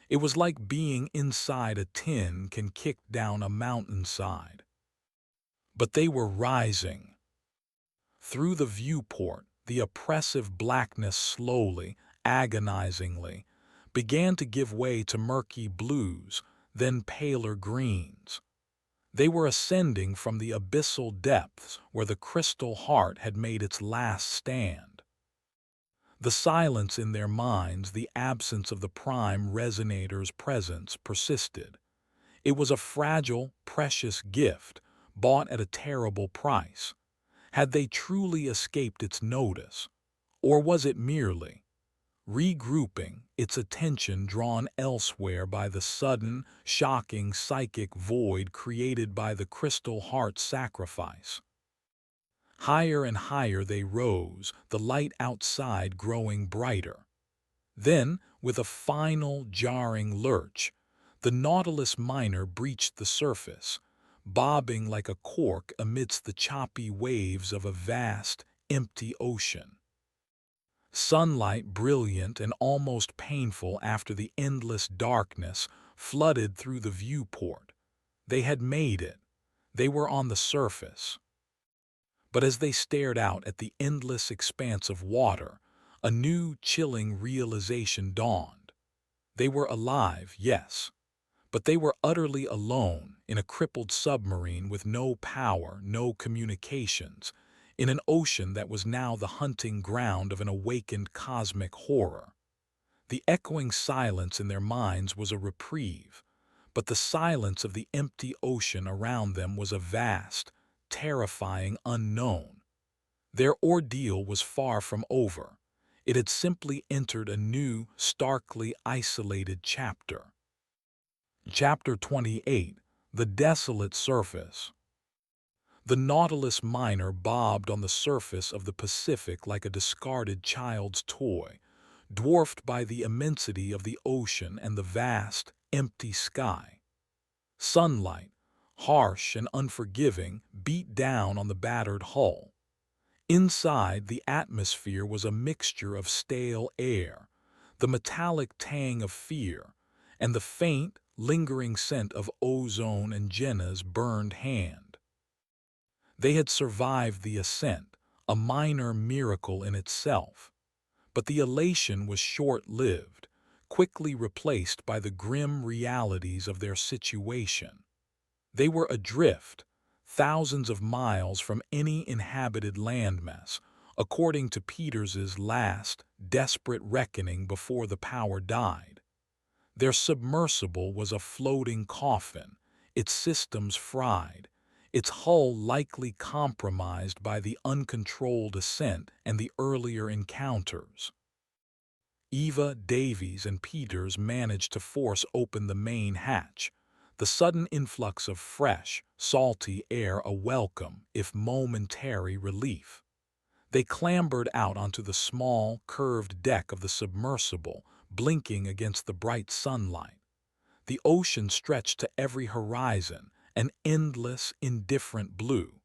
It was like being inside a tin can kick down a mountainside. But they were rising. Through the viewport, the oppressive blackness slowly, agonizingly, began to give way to murky blues, then paler greens. They were ascending from the abyssal depths where the crystal heart had made its last stand. The silence in their minds, the absence of the prime resonator's presence persisted. It was a fragile, precious gift, bought at a terrible price. Had they truly escaped its notice? Or was it merely regrouping, its attention drawn elsewhere by the sudden, shocking psychic void created by the crystal heart's sacrifice? Higher and higher they rose, the light outside growing brighter. Then, with a final, jarring lurch, the Nautilus Minor breached the surface, bobbing like a cork amidst the choppy waves of a vast, empty ocean. Sunlight, brilliant and almost painful after the endless darkness, flooded through the viewport. They had made it. They were on the surface. But as they stared out at the endless expanse of water, a new, chilling realization dawned. They were alive, yes, but they were utterly alone in a crippled submarine with no power, no communications, in an ocean that was now the hunting ground of an awakened cosmic horror. The echoing silence in their minds was a reprieve, but the silence of the empty ocean around them was a vast, terrifying unknown. Their ordeal was far from over. It had simply entered a new, starkly isolated chapter. Chapter 28: The Desolate Surface. The Nautilus Minor bobbed on the surface of the Pacific like a discarded child's toy, dwarfed by the immensity of the ocean and the vast, empty sky. Sunlight, harsh and unforgiving, beat down on the battered hull. Inside, the atmosphere was a mixture of stale air, the metallic tang of fear, and the faint, lingering scent of ozone and Jenna's burned hand. They had survived the ascent, a minor miracle in itself. But the elation was short-lived, quickly replaced by the grim realities of their situation. They were adrift, thousands of miles from any inhabited landmass, according to Peters's last, desperate reckoning before the power died. Their submersible was a floating coffin, its systems fried, its hull likely compromised by the uncontrolled ascent and the earlier encounters. Eva, Davies, and Peters managed to force open the main hatch, the sudden influx of fresh, salty air a welcome, if momentary, relief. They clambered out onto the small, curved deck of the submersible, blinking against the bright sunlight. The ocean stretched to every horizon, an endless, indifferent blue.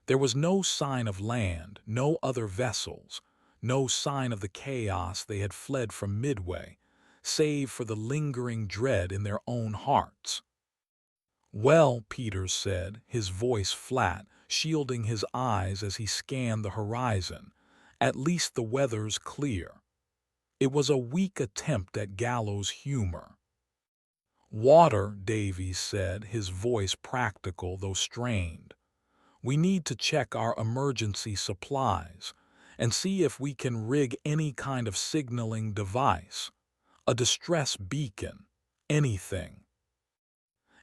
There was no sign of land, no other vessels, no sign of the chaos they had fled from Midway, save for the lingering dread in their own hearts. "Well," Peters said, his voice flat, shielding his eyes as he scanned the horizon, "at least the weather's clear." It was a weak attempt at gallows humor. "Water," Davies said, his voice practical though strained. "We need to check our emergency supplies and see if we can rig any kind of signaling device, a distress beacon, anything."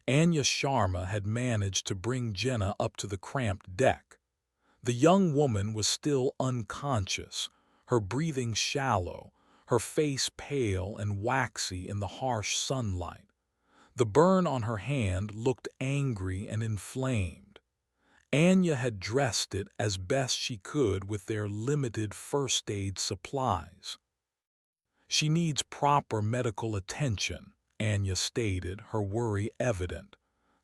Anya Sharma had managed to bring Jenna up to the cramped deck. The young woman was still unconscious, her breathing shallow, her face pale and waxy in the harsh sunlight. The burn on her hand looked angry and inflamed. Anya had dressed it as best she could with their limited first aid supplies. "She needs proper medical attention," Anya stated, her worry evident.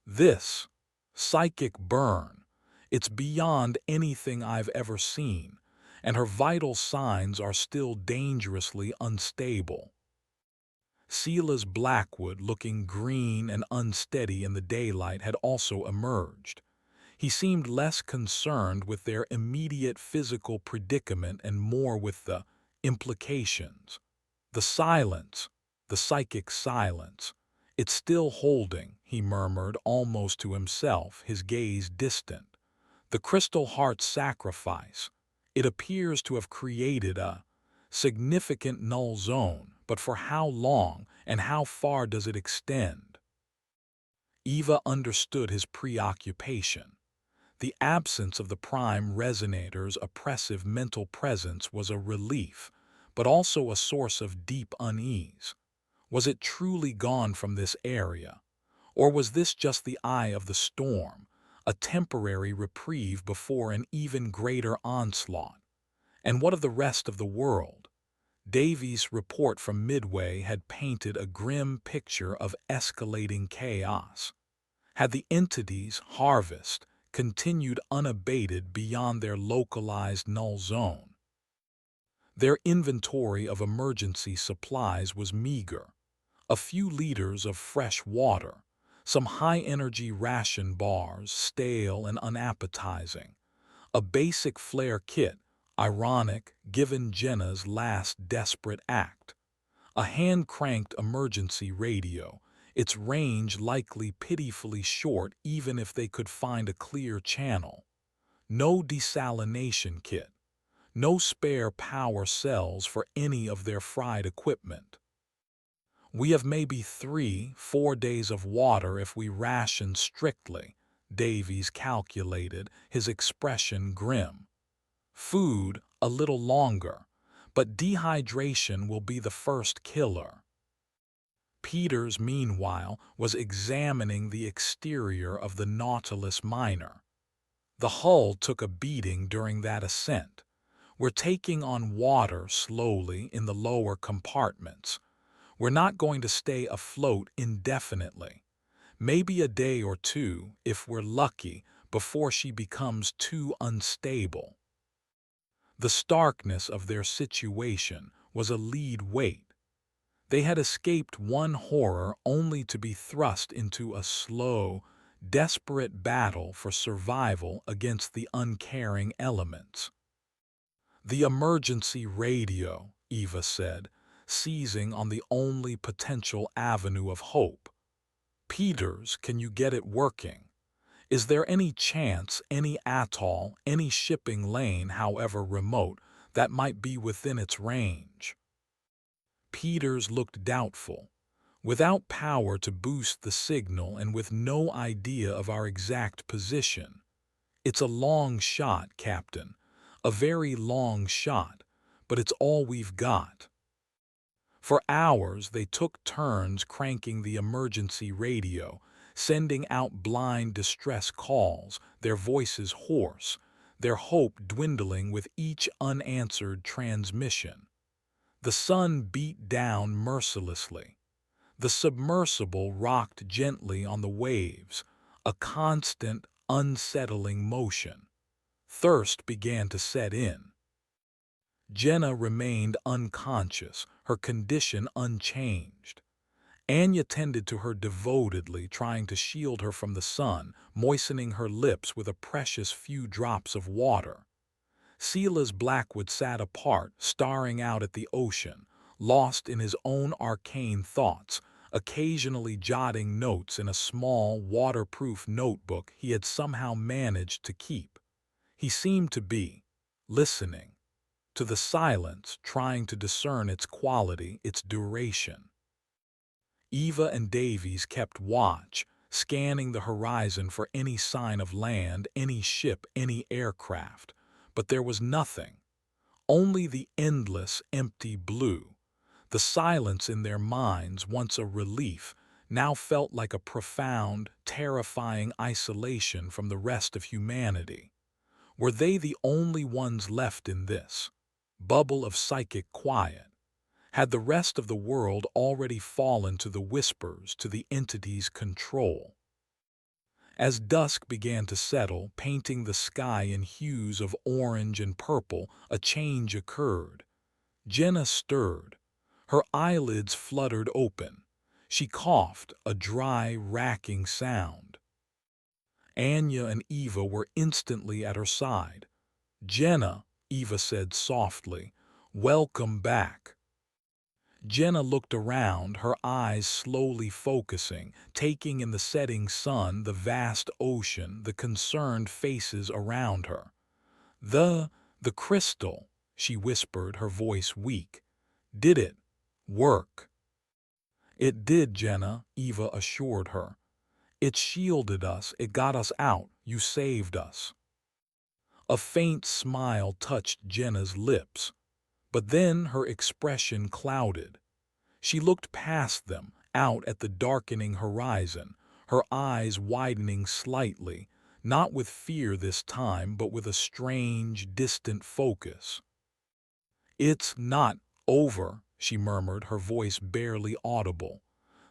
"This psychic burn, it's beyond anything I've ever seen, and her vital signs are still dangerously unstable." Silas Blackwood, looking green and unsteady in the daylight, had also emerged. He seemed less concerned with their immediate physical predicament and more with the implications. The silence, the psychic silence. It's still holding, he murmured almost to himself, his gaze distant. The crystal heart's sacrifice. It appears to have created a significant null zone, but for how long and how far does it extend? Eva understood his preoccupation. The absence of the prime resonator's oppressive mental presence was a relief, but also a source of deep unease. Was it truly gone from this area? Or was this just the eye of the storm, a temporary reprieve before an even greater onslaught? And what of the rest of the world? Davies' report from Midway had painted a grim picture of escalating chaos. Had the entity's harvest continued unabated beyond their localized null zone? Their inventory of emergency supplies was meager. A few liters of fresh water, some high-energy ration bars, stale and unappetizing, a basic flare kit, ironic given Jenna's last desperate act, a hand-cranked emergency radio, its range likely pitifully short even if they could find a clear channel, no desalination kit, no spare power cells for any of their fried equipment. We have maybe 3-4 days of water if we ration strictly, Davies calculated, his expression grim. Food, a little longer, but dehydration will be the first killer. Peters, meanwhile, was examining the exterior of the Nautilus Minor. The hull took a beating during that ascent. We're taking on water slowly in the lower compartments. We're not going to stay afloat indefinitely. Maybe a day or two, if we're lucky, before she becomes too unstable. The starkness of their situation was a lead weight. They had escaped one horror only to be thrust into a slow, desperate battle for survival against the uncaring elements. The emergency radio, Eva said, seizing on the only potential avenue of hope. Peters, can you get it working? Is there any chance, any atoll, any shipping lane, however remote, that might be within its range? Peters looked doubtful. Without power to boost the signal and with no idea of our exact position. It's a long shot, Captain. A very long shot, but it's all we've got. For hours they took turns cranking the emergency radio, sending out blind distress calls, their voices hoarse, their hope dwindling with each unanswered transmission. The sun beat down mercilessly. The submersible rocked gently on the waves, a constant, unsettling motion. Thirst began to set in. Jenna remained unconscious, her condition unchanged. Anya tended to her devotedly, trying to shield her from the sun, moistening her lips with a precious few drops of water. Silas Blackwood sat apart, staring out at the ocean, lost in his own arcane thoughts, occasionally jotting notes in a small, waterproof notebook he had somehow managed to keep. He seemed to be listening to the silence, trying to discern its quality, its duration. Eva and Davies kept watch, scanning the horizon for any sign of land, any ship, any aircraft. But there was nothing. Only the endless, empty blue. The silence in their minds, once a relief, now felt like a profound, terrifying isolation from the rest of humanity. Were they the only ones left in this bubble of psychic quiet? Had the rest of the world already fallen to the whispers, to the entity's control? As dusk began to settle, painting the sky in hues of orange and purple, a change occurred. Jenna stirred. Her eyelids fluttered open. She coughed, a dry, racking sound. Anya and Eva were instantly at her side. "Jenna," Eva said softly, "welcome back." Jenna looked around, her eyes slowly focusing, taking in the setting sun, the vast ocean, the concerned faces around her. The, the crystal," she whispered, her voice weak. "Did it work?" "It did, Jenna," Eva assured her. "It shielded us, it got us out, you saved us." A faint smile touched Jenna's lips, but then her expression clouded. She looked past them, out at the darkening horizon, her eyes widening slightly, not with fear this time, but with a strange, distant focus. "It's not over," she murmured, her voice barely audible.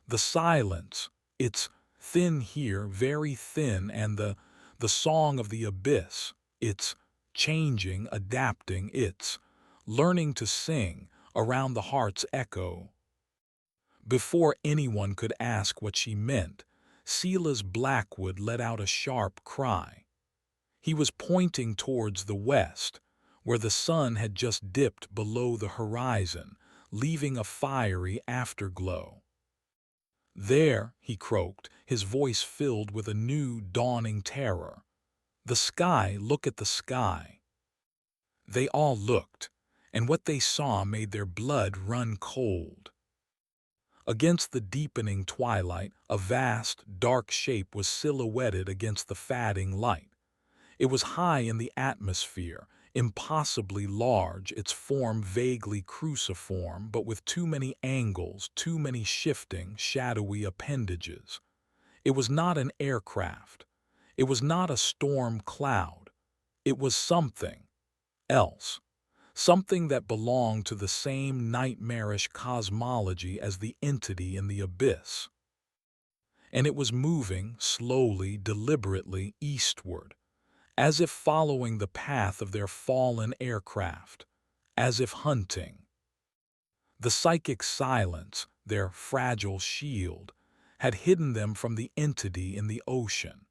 "The silence, it's thin here, very thin, and the song of the abyss, it's changing, adapting, it's learning to sing around the heart's echo." Before anyone could ask what she meant, Silas Blackwood let out a sharp cry. He was pointing towards the west, where the sun had just dipped below the horizon, leaving a fiery afterglow. "There," he croaked, his voice filled with a new, dawning terror. "The sky, look at the sky." They all looked, and what they saw made their blood run cold. Against the deepening twilight, a vast, dark shape was silhouetted against the fading light. It was high in the atmosphere, impossibly large, its form vaguely cruciform, but with too many angles, too many shifting, shadowy appendages. It was not an aircraft. It was not a storm cloud. It was something else. Something that belonged to the same nightmarish cosmology as the entity in the abyss. And it was moving, slowly, deliberately, eastward, as if following the path of their fallen aircraft, as if hunting. The psychic silence, their fragile shield, had hidden them from the entity in the ocean.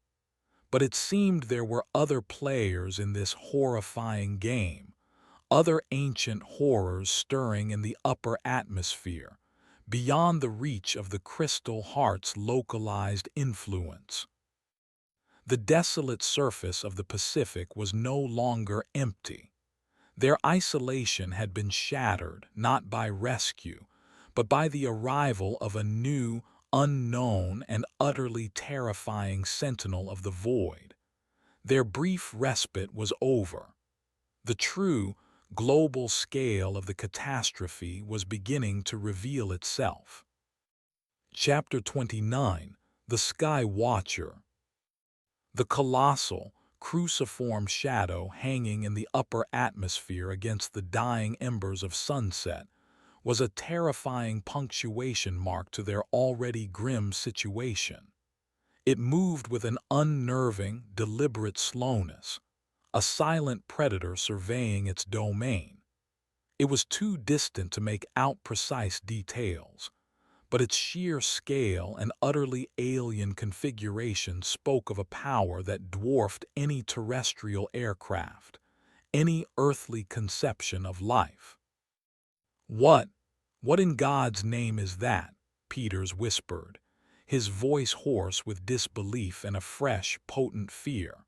But it seemed there were other players in this horrifying game, other ancient horrors stirring in the upper atmosphere, beyond the reach of the crystal heart's localized influence. The desolate surface of the Pacific was no longer empty. Their isolation had been shattered not by rescue, but by the arrival of a new, unknown, and utterly terrifying sentinel of the void. Their brief respite was over. The true, global scale of the catastrophe was beginning to reveal itself. Chapter 29: The Sky Watcher. The colossal, cruciform shadow hanging in the upper atmosphere against the dying embers of sunset was a terrifying punctuation mark to their already grim situation. It moved with an unnerving, deliberate slowness, a silent predator surveying its domain. It was too distant to make out precise details, but its sheer scale and utterly alien configuration spoke of a power that dwarfed any terrestrial aircraft, any earthly conception of life. "What in God's name is that?" Peters whispered, his voice hoarse with disbelief and a fresh, potent fear.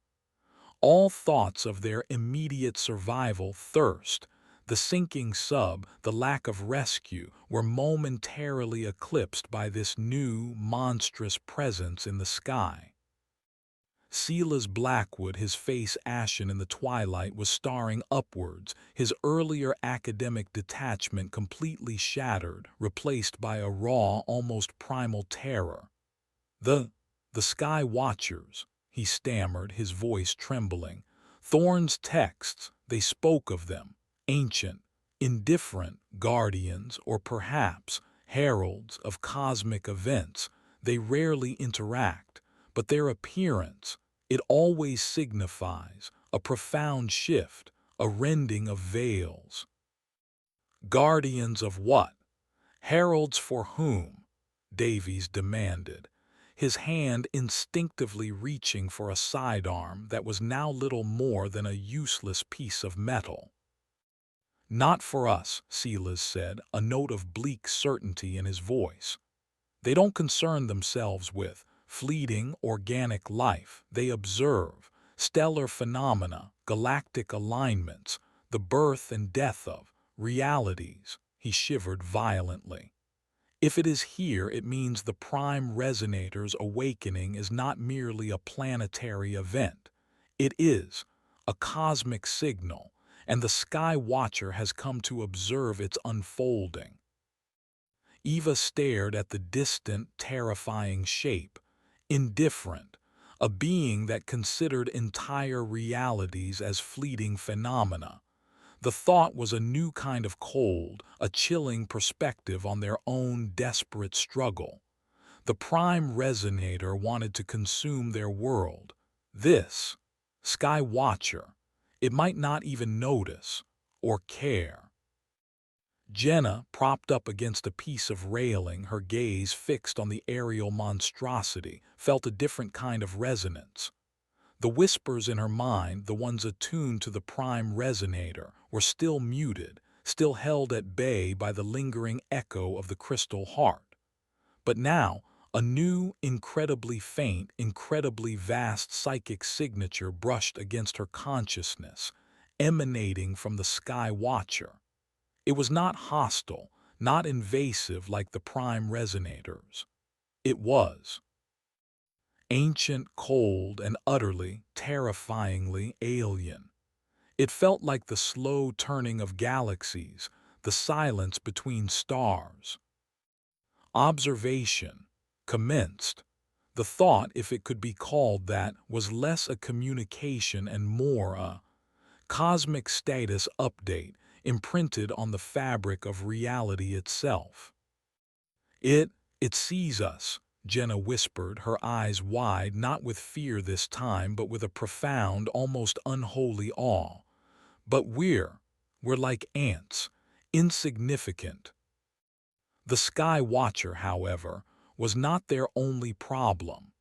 All thoughts of their immediate survival, thirst, the sinking sub, the lack of rescue, were momentarily eclipsed by this new, monstrous presence in the sky. Silas Blackwood, his face ashen in the twilight, was staring upwards, his earlier academic detachment completely shattered, replaced by a raw, almost primal terror. The Sky Watchers," he stammered, his voice trembling. "Thorne's texts, they spoke of them, ancient, indifferent guardians, or perhaps heralds of cosmic events. They rarely interact, but their appearance, it always signifies a profound shift, a rending of veils." "Guardians of what? Heralds for whom?" Davies demanded, his hand instinctively reaching for a sidearm that was now little more than a useless piece of metal. "Not for us," Silas said, a note of bleak certainty in his voice. "They don't concern themselves with fleeting organic life. They observe stellar phenomena, galactic alignments, the birth and death of realities." He shivered violently. "If it is here, it means the prime resonator's awakening is not merely a planetary event. It is a cosmic signal, and the Sky Watcher has come to observe its unfolding." Eva stared at the distant, terrifying shape, indifferent, a being that considered entire realities as fleeting phenomena. The thought was a new kind of cold, a chilling perspective on their own desperate struggle. The prime resonator wanted to consume their world. This Sky Watcher, it might not even notice or care. Jenna, propped up against a piece of railing, her gaze fixed on the aerial monstrosity, felt a different kind of resonance. The whispers in her mind, the ones attuned to the prime resonator, were still muted, still held at bay by the lingering echo of the crystal heart. But now, a new, incredibly faint, incredibly vast psychic signature brushed against her consciousness, emanating from the Sky Watcher. It was not hostile, not invasive like the prime resonators. It was ancient, cold, and utterly, terrifyingly alien. It felt like the slow turning of galaxies, the silence between stars. Observation commenced. The thought, if it could be called that, was less a communication and more a cosmic status update imprinted on the fabric of reality itself. It sees us," Jenna whispered, her eyes wide, not with fear this time, but with a profound, almost unholy awe. "But we're like ants, insignificant." The Sky Watcher, however, was not their only problem.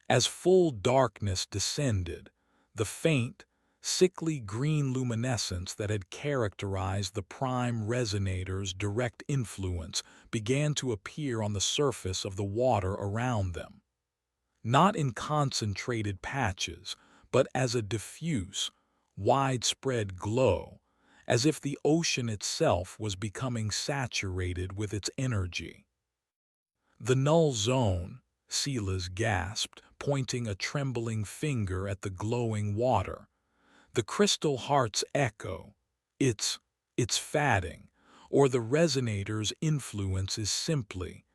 As full darkness descended, the faint, sickly green luminescence that had characterized the prime resonator's direct influence began to appear on the surface of the water around them. Not in concentrated patches, but as a diffuse, widespread glow, as if the ocean itself was becoming saturated with its energy. "The null zone," Silas gasped, pointing a trembling finger at the glowing water. "The crystal heart's echo. It's fading, or the resonator's influence is simply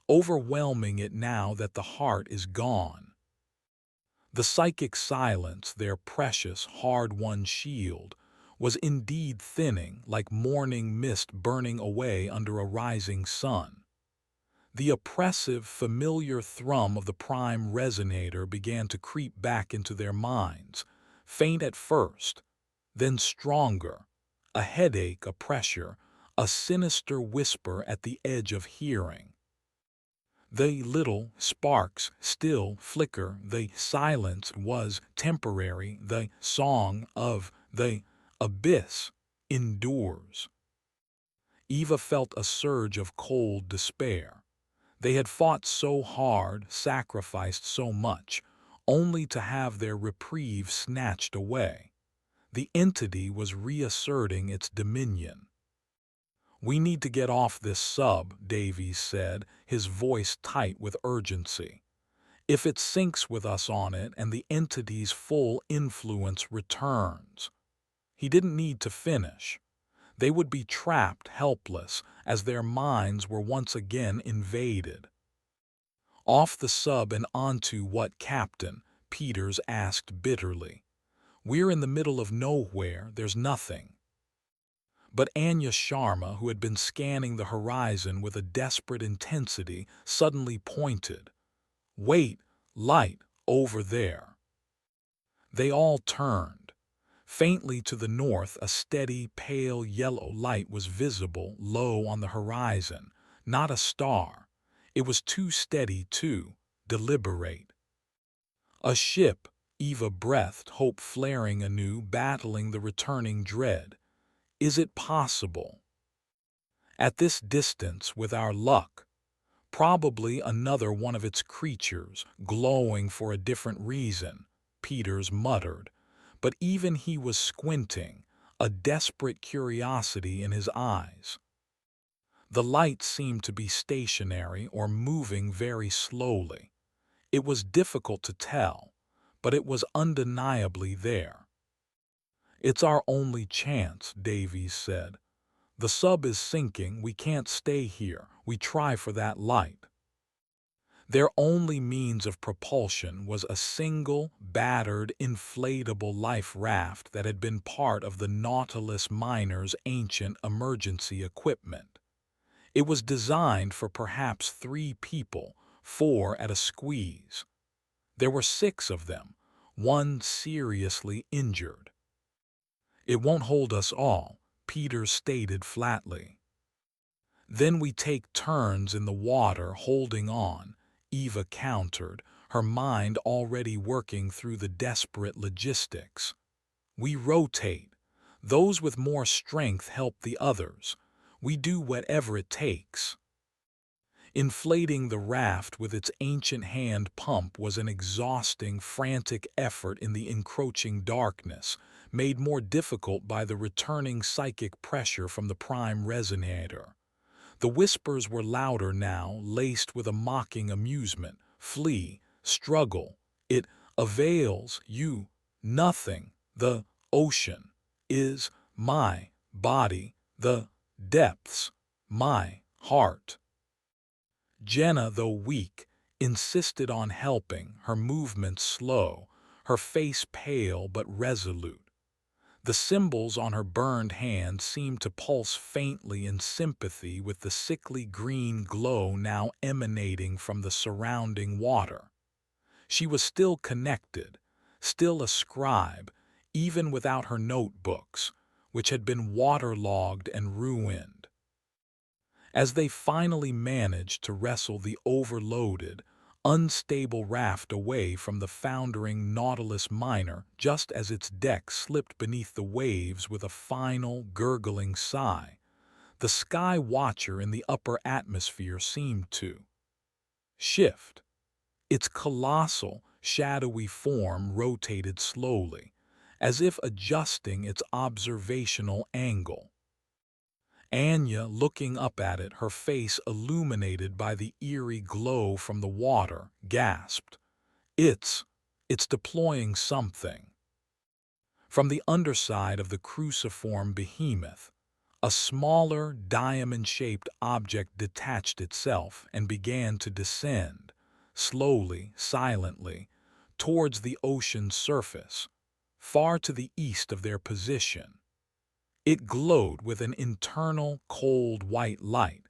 overwhelming it now that the heart is gone." The psychic silence, their precious, hard-won shield, was indeed thinning like morning mist burning away under a rising sun. The oppressive, familiar thrum of the prime resonator began to creep back into their minds, faint at first, then stronger, a headache, a pressure, a sinister whisper at the edge of hearing. The little sparks still flicker, the silence was temporary, the song of the abyss endures. Eva felt a surge of cold despair. They had fought so hard, sacrificed so much, only to have their reprieve snatched away. The entity was reasserting its dominion. "We need to get off this sub," Davies said, his voice tight with urgency. "If it syncs with us on it and the entity's full influence returns." He didn't need to finish. They would be trapped, helpless, as their minds were once again invaded. "Off the sub and onto what, Captain?" Peters asked bitterly. "We're in the middle of nowhere, there's nothing." But Anya Sharma, who had been scanning the horizon with a desperate intensity, suddenly pointed. "Wait, light, over there." They all turned. Faintly to the north, a steady, pale yellow light was visible low on the horizon, not a star. It was too steady, too deliberate. A ship, Eva breathed, hope flaring anew, battling the returning dread. Is it possible? At this distance, with our luck, probably another one of its creatures, glowing for a different reason, Peters muttered. But even he was squinting, a desperate curiosity in his eyes. The light seemed to be stationary or moving very slowly. It was difficult to tell, but it was undeniably there. "It's our only chance," Davies said. "The sub is sinking, we can't stay here, we try for that light." Their only means of propulsion was a single, battered, inflatable life raft that had been part of the Nautilus miner's ancient emergency equipment. It was designed for perhaps 3 people, 4 at a squeeze. There were 6 of them, one seriously injured. "It won't hold us all," Peters stated flatly. "Then we take turns in the water holding on," Eva countered, her mind already working through the desperate logistics. "We rotate. Those with more strength help the others. We do whatever it takes." Inflating the raft with its ancient hand pump was an exhausting, frantic effort in the encroaching darkness, made more difficult by the returning psychic pressure from the prime resonator. The whispers were louder now, laced with a mocking amusement. "Flee, struggle. It avails you nothing. The ocean is my body. The depths, my heart." Jenna, though weak, insisted on helping, her movements slow, her face pale but resolute. The symbols on her burned hand seemed to pulse faintly in sympathy with the sickly green glow now emanating from the surrounding water. She was still connected, still a scribe, even without her notebooks, which had been waterlogged and ruined. As they finally managed to wrestle the overloaded, unstable raft away from the foundering Nautilus miner just as its deck slipped beneath the waves with a final, gurgling sigh, the sky watcher in the upper atmosphere seemed to shift. Its colossal, shadowy form rotated slowly, as if adjusting its observational angle. Anya, looking up at it, her face illuminated by the eerie glow from the water, gasped, It's deploying something." From the underside of the cruciform behemoth, a smaller, diamond-shaped object detached itself and began to descend, slowly, silently, towards the ocean's surface, far to the east of their position. It glowed with an internal, cold white light,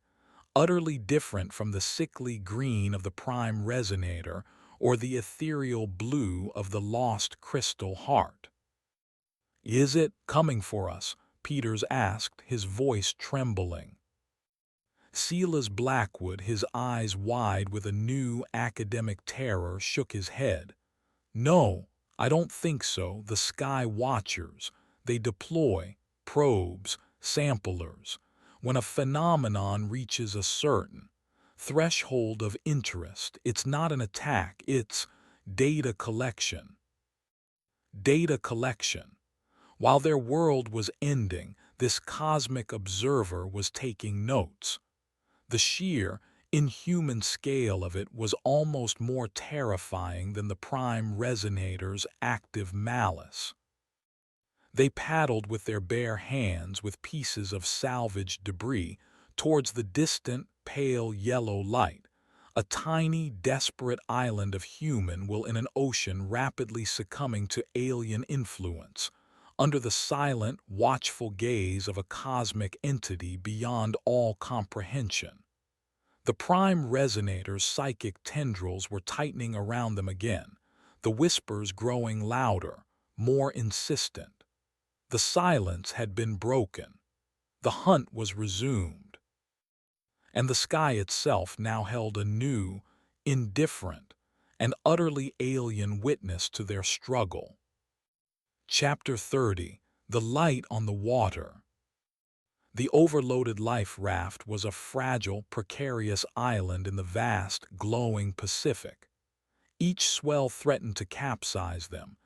utterly different from the sickly green of the prime resonator or the ethereal blue of the lost crystal heart. "Is it coming for us?" Peters asked, his voice trembling. Silas Blackwood, his eyes wide with a new academic terror, shook his head. "No, I don't think so. The Sky Watchers, they deploy probes, samplers, when a phenomenon reaches a certain threshold of interest. It's not an attack, it's data collection." Data collection. While their world was ending, this cosmic observer was taking notes. The sheer, inhuman scale of it was almost more terrifying than the prime resonator's active malice. They paddled with their bare hands with pieces of salvaged debris towards the distant, pale yellow light, a tiny, desperate island of human will in an ocean rapidly succumbing to alien influence, under the silent, watchful gaze of a cosmic entity beyond all comprehension. The prime resonator's psychic tendrils were tightening around them again, the whispers growing louder, more insistent. The silence had been broken. The hunt was resumed. And the sky itself now held a new, indifferent, an utterly alien witness to their struggle. Chapter 30. The Light on the Water. The overloaded life raft was a fragile, precarious island in the vast, glowing Pacific. Each swell threatened to capsize them.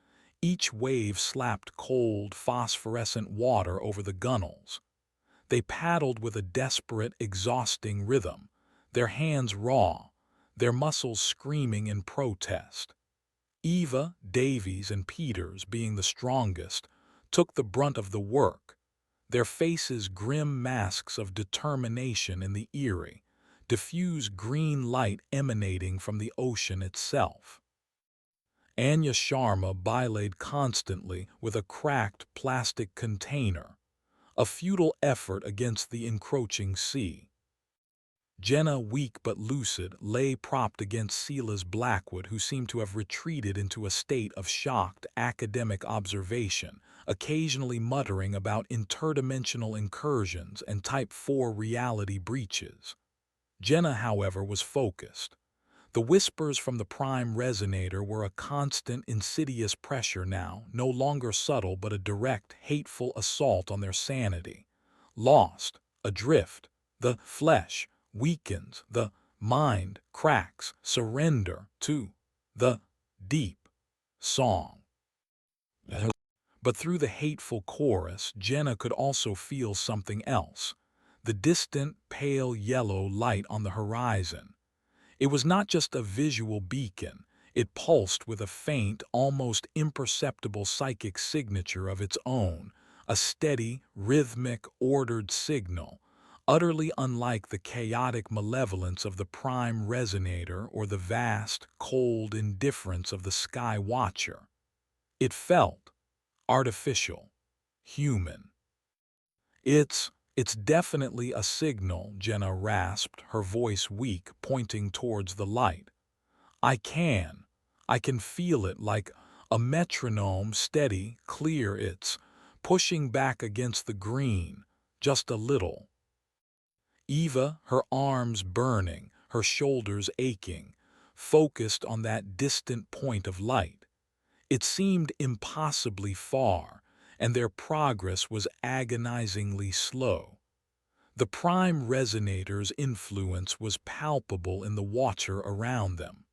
Each wave slapped cold, phosphorescent water over the gunwales. They paddled with a desperate, exhausting rhythm, their hands raw, their muscles screaming in protest. Eva, Davies, and Peters, being the strongest, took the brunt of the work, their faces grim masks of determination in the eerie, diffuse green light emanating from the ocean itself. Anya Sharma baited constantly with a cracked plastic container, a futile effort against the encroaching sea. Jenna, weak but lucid, lay propped against Silas Blackwood, who seemed to have retreated into a state of shocked academic observation, occasionally muttering about interdimensional incursions and Type 4 reality breaches. Jenna, however, was focused. The whispers from the prime resonator were a constant, insidious pressure now, no longer subtle but a direct, hateful assault on their sanity. Lost, adrift, the flesh weakens, the mind cracks, surrender to the deep song. But through the hateful chorus, Jenna could also feel something else, the distant, pale yellow light on the horizon. It was not just a visual beacon, it pulsed with a faint, almost imperceptible psychic signature of its own, a steady, rhythmic, ordered signal, utterly unlike the chaotic malevolence of the prime resonator or the vast, cold indifference of the sky watcher. It felt artificial, human. It's definitely a signal, Jenna rasped, her voice weak, pointing towards the light. I can feel it like a metronome, steady, clear. It's pushing back against the green, just a little. Eva, her arms burning, her shoulders aching, focused on that distant point of light. It seemed impossibly far, and their progress was agonizingly slow. The prime resonator's influence was palpable in the water around them.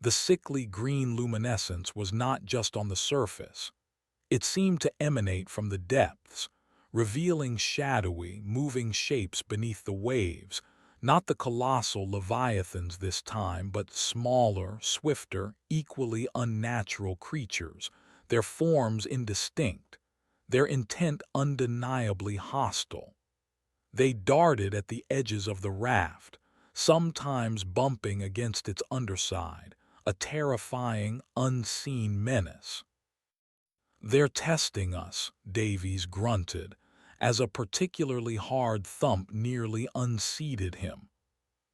The sickly green luminescence was not just on the surface. It seemed to emanate from the depths, revealing shadowy, moving shapes beneath the waves, not the colossal leviathans this time, but smaller, swifter, equally unnatural creatures, their forms indistinct, their intent undeniably hostile. They darted at the edges of the raft, sometimes bumping against its underside, a terrifying, unseen menace. They're testing us, Davies grunted, as a particularly hard thump nearly unseated him.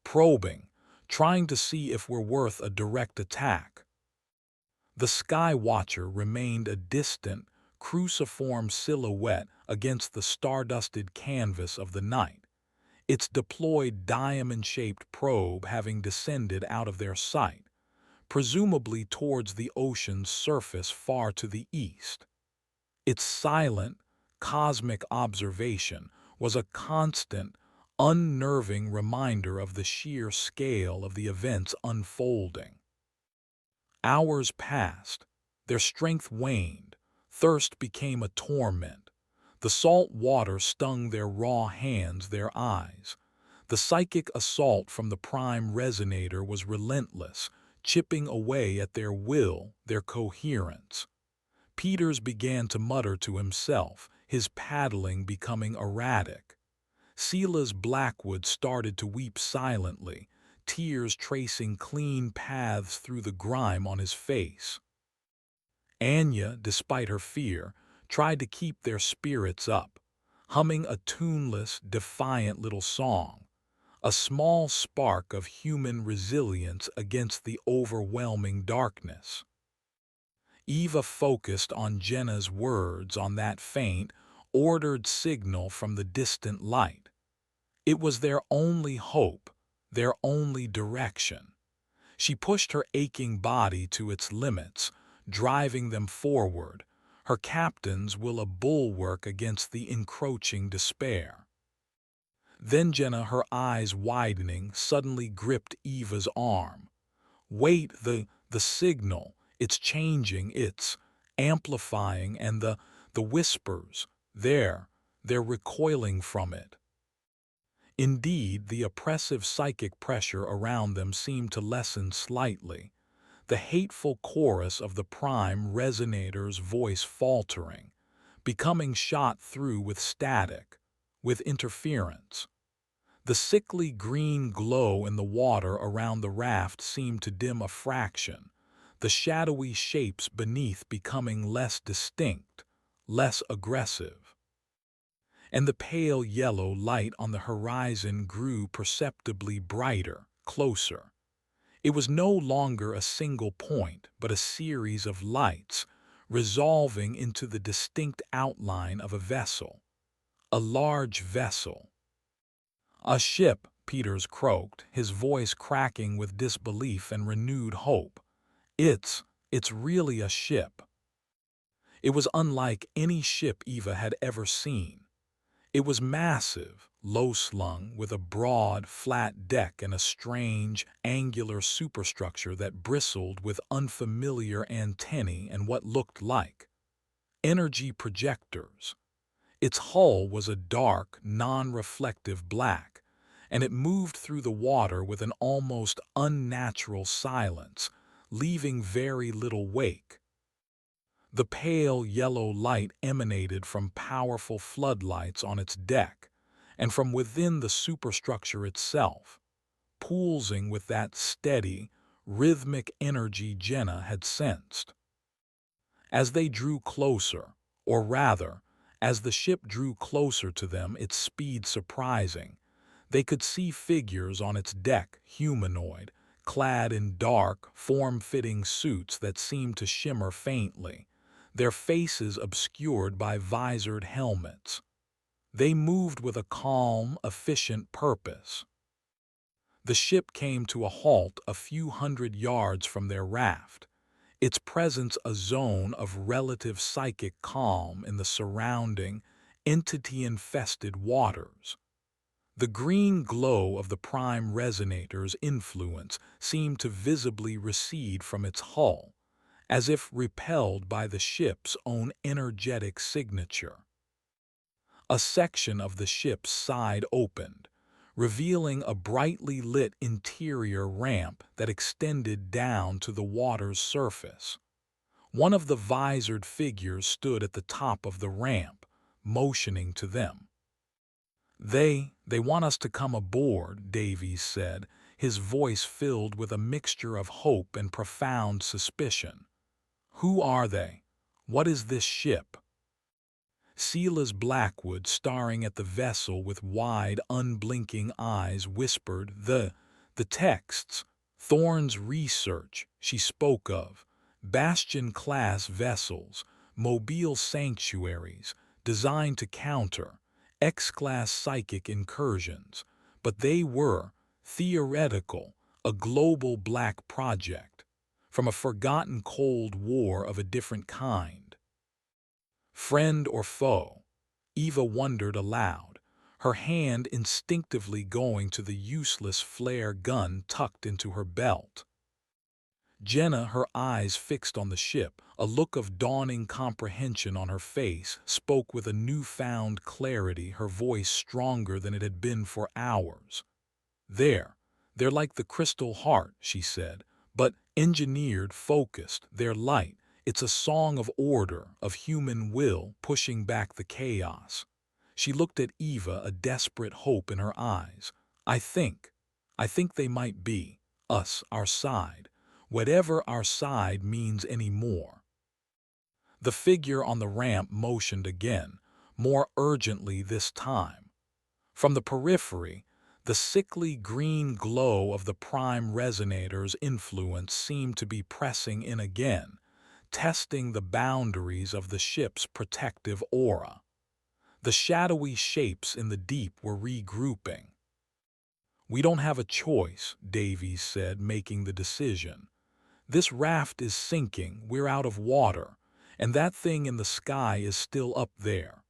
Probing, trying to see if we're worth a direct attack. The Sky Watcher remained a distant, cruciform silhouette against the stardusted canvas of the night, its deployed diamond-shaped probe having descended out of their sight, presumably towards the ocean's surface far to the east. Its silent, cosmic observation was a constant, unnerving reminder of the sheer scale of the events unfolding. Hours passed, their strength waned, thirst became a torment. The salt water stung their raw hands, their eyes. The psychic assault from the prime resonator was relentless, chipping away at their will, their coherence. Peters began to mutter to himself, his paddling becoming erratic. Silas Blackwood started to weep silently, tears tracing clean paths through the grime on his face. Anya, despite her fear, tried to keep their spirits up, humming a tuneless, defiant little song, a small spark of human resilience against the overwhelming darkness. Eva focused on Jenna's words, on that faint, ordered signal from the distant light. It was their only hope, their only direction. She pushed her aching body to its limits, driving them forward, her captain's will a bulwark against the encroaching despair. Then Jenna, her eyes widening, suddenly gripped Eva's arm. Wait, the signal, it's changing, it's amplifying, and the whispers, they're recoiling from it. Indeed, the oppressive psychic pressure around them seemed to lessen slightly, the hateful chorus of the prime resonator's voice faltering, becoming shot through with static, with interference. The sickly green glow in the water around the raft seemed to dim a fraction, the shadowy shapes beneath becoming less distinct, less aggressive. And the pale yellow light on the horizon grew perceptibly brighter, closer. It was no longer a single point, but a series of lights, resolving into the distinct outline of a vessel. A large vessel. "A ship," Peters croaked, his voice cracking with disbelief and renewed hope. It's really a ship." It was unlike any ship Eva had ever seen. It was massive, low-slung, with a broad, flat deck and a strange, angular superstructure that bristled with unfamiliar antennae and what looked like energy projectors. Its hull was a dark, non-reflective black, and it moved through the water with an almost unnatural silence, leaving very little wake. The pale yellow light emanated from powerful floodlights on its deck, and from within the superstructure itself, pulsing with that steady, rhythmic energy Jenna had sensed. As they drew closer, or rather, as the ship drew closer to them, its speed surprising, they could see figures on its deck, humanoid, clad in dark, form-fitting suits that seemed to shimmer faintly, their faces obscured by visored helmets. They moved with a calm, efficient purpose. The ship came to a halt a few hundred yards from their raft, its presence a zone of relative psychic calm in the surrounding, entity-infested waters. The green glow of the prime resonator's influence seemed to visibly recede from its hull, as if repelled by the ship's own energetic signature. A section of the ship's side opened, revealing a brightly lit interior ramp that extended down to the water's surface. One of the visored figures stood at the top of the ramp, motioning to them. They want us to come aboard," Davies said, his voice filled with a mixture of hope and profound suspicion. "Who are they? What is this ship?" Silas Blackwood, staring at the vessel with wide, unblinking eyes, whispered, The texts, Thorne's research, she spoke of, Bastion-class vessels, mobile sanctuaries, designed to counter X-class psychic incursions, but they were, theoretical, a global black project, from a forgotten Cold War of a different kind. Friend or foe? Eva wondered aloud, her hand instinctively going to the useless flare gun tucked into her belt. Jenna, her eyes fixed on the ship, a look of dawning comprehension on her face, spoke with a newfound clarity, her voice stronger than it had been for hours. They're like the Crystal Heart," she said, "but engineered, focused, they're light. It's a song of order, of human will pushing back the chaos." She looked at Eva, a desperate hope in her eyes. I think they might be our side, whatever our side means anymore." The figure on the ramp motioned again, more urgently this time. From the periphery, the sickly green glow of the prime resonator's influence seemed to be pressing in again, testing the boundaries of the ship's protective aura. The shadowy shapes in the deep were regrouping. "We don't have a choice," Davies said, making the decision. "This raft is sinking, we're out of water, and that thing in the sky is still up there."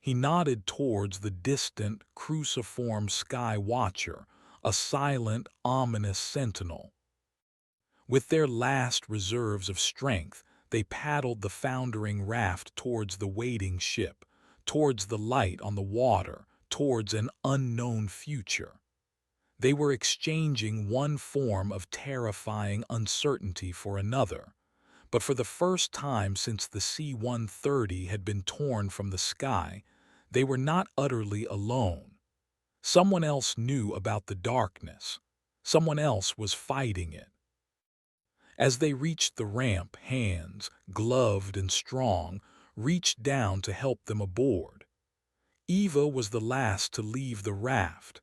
He nodded towards the distant, cruciform sky watcher, a silent, ominous sentinel. With their last reserves of strength, they paddled the foundering raft towards the waiting ship, towards the light on the water, towards an unknown future. They were exchanging one form of terrifying uncertainty for another, but for the first time since the C-130 had been torn from the sky, they were not utterly alone. Someone else knew about the darkness. Someone else was fighting it. As they reached the ramp, hands, gloved and strong, reached down to help them aboard. Eva was the last to leave the raft,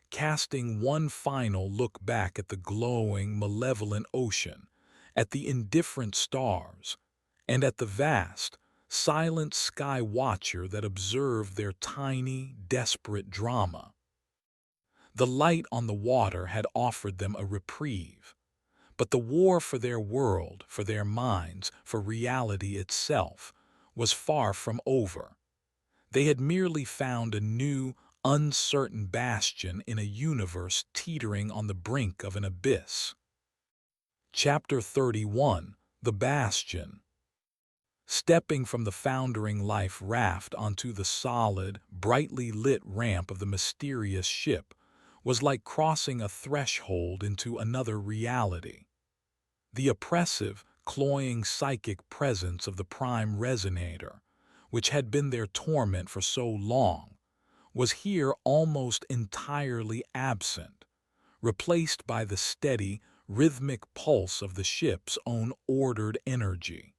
casting one final look back at the glowing, malevolent ocean, at the indifferent stars, and at the vast, silent sky watcher that observed their tiny, desperate drama. The light on the water had offered them a reprieve, but the war for their world, for their minds, for reality itself, was far from over. They had merely found a new, uncertain bastion in a universe teetering on the brink of an abyss. Chapter 31: The Bastion. Stepping from the foundering life raft onto the solid, brightly lit ramp of the mysterious ship was like crossing a threshold into another reality. The oppressive, cloying psychic presence of the prime resonator, which had been their torment for so long, was here almost entirely absent, replaced by the steady, rhythmic pulse of the ship's own ordered energy.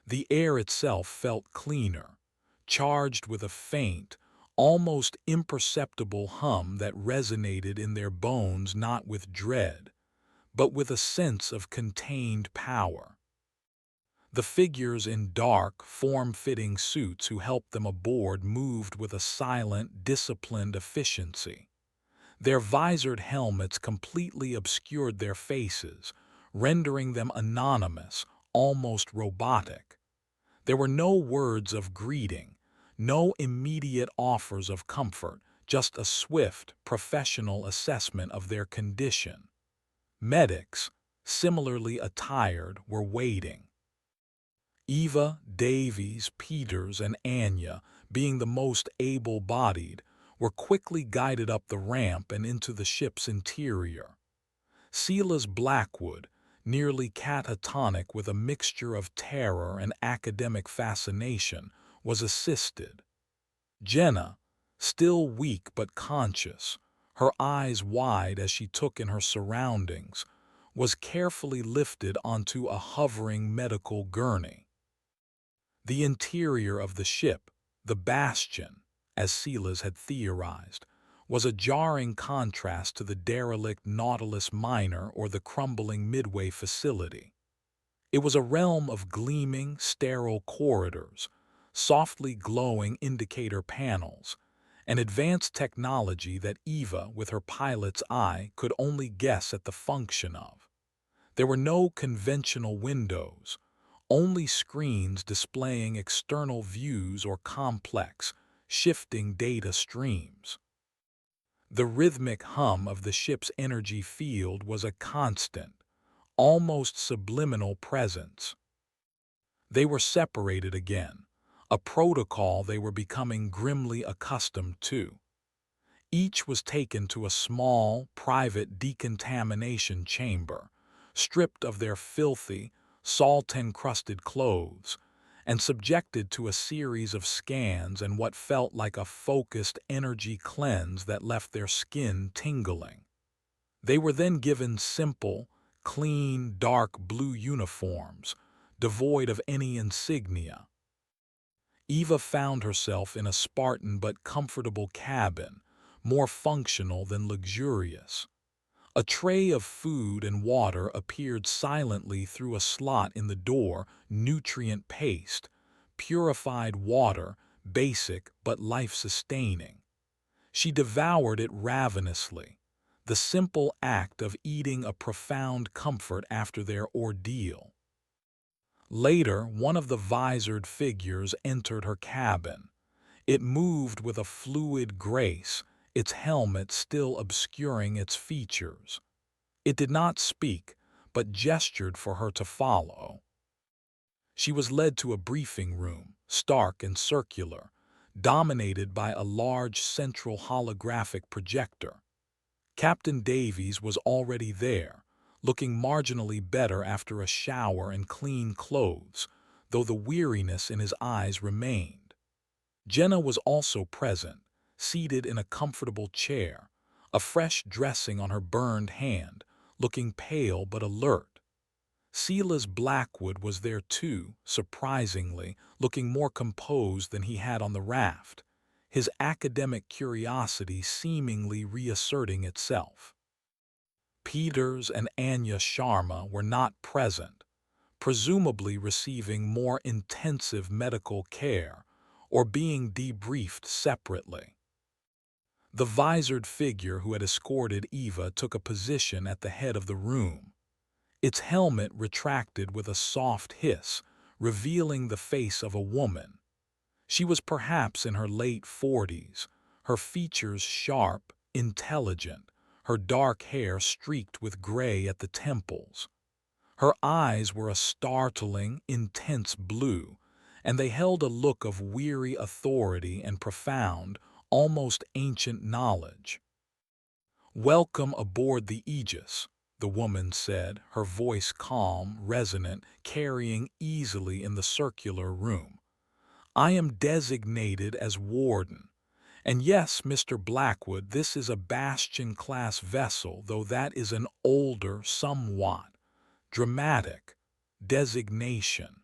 The air itself felt cleaner, charged with a faint, almost imperceptible hum that resonated in their bones not with dread, but with a sense of contained power. The figures in dark, form-fitting suits who helped them aboard moved with a silent, disciplined efficiency. Their visored helmets completely obscured their faces, rendering them anonymous, almost robotic. There were no words of greeting, no immediate offers of comfort, just a swift, professional assessment of their condition. Medics, similarly attired, were waiting. Eva, Davies, Peters, and Anya, being the most able-bodied, were quickly guided up the ramp and into the ship's interior. Silas Blackwood, nearly catatonic with a mixture of terror and academic fascination, was assisted. Jenna, still weak but conscious, her eyes wide as she took in her surroundings, was carefully lifted onto a hovering medical gurney. The interior of the ship, the bastion, as Silas had theorized, was a jarring contrast to the derelict Nautilus Minor or the crumbling Midway facility. It was a realm of gleaming, sterile corridors, softly glowing indicator panels, and advanced technology that Eva, with her pilot's eye, could only guess at the function of. There were no conventional windows, only screens displaying external views or complex, shifting data streams. The rhythmic hum of the ship's energy field was a constant, almost subliminal presence. They were separated again, a protocol they were becoming grimly accustomed to. Each was taken to a small, private decontamination chamber, stripped of their filthy, salt-encrusted clothes, and subjected to a series of scans and what felt like a focused energy cleanse that left their skin tingling. They were then given simple, clean, dark blue uniforms, devoid of any insignia. Eva found herself in a Spartan but comfortable cabin, more functional than luxurious. A tray of food and water appeared silently through a slot in the door, nutrient paste, purified water, basic but life-sustaining. She devoured it ravenously, the simple act of eating a profound comfort after their ordeal. Later, one of the visored figures entered her cabin. It moved with a fluid grace, its helmet still obscuring its features. It did not speak, but gestured for her to follow. She was led to a briefing room, stark and circular, dominated by a large central holographic projector. Captain Davies was already there, looking marginally better after a shower and clean clothes, though the weariness in his eyes remained. Jenna was also present, seated in a comfortable chair, a fresh dressing on her burned hand, looking pale but alert. Silas Blackwood was there too, surprisingly, looking more composed than he had on the raft, his academic curiosity seemingly reasserting itself. Peters and Anya Sharma were not present, presumably receiving more intensive medical care or being debriefed separately. The visored figure who had escorted Eva took a position at the head of the room. Its helmet retracted with a soft hiss, revealing the face of a woman. She was perhaps in her late 40s, her features sharp, intelligent, her dark hair streaked with gray at the temples. Her eyes were a startling, intense blue, and they held a look of weary authority and profound, almost ancient knowledge. "Welcome aboard the Aegis," the woman said, her voice calm, resonant, carrying easily in the circular room. "I am designated as warden. And yes, Mr. Blackwood, this is a Bastion-class vessel, though that is an older, somewhat dramatic designation."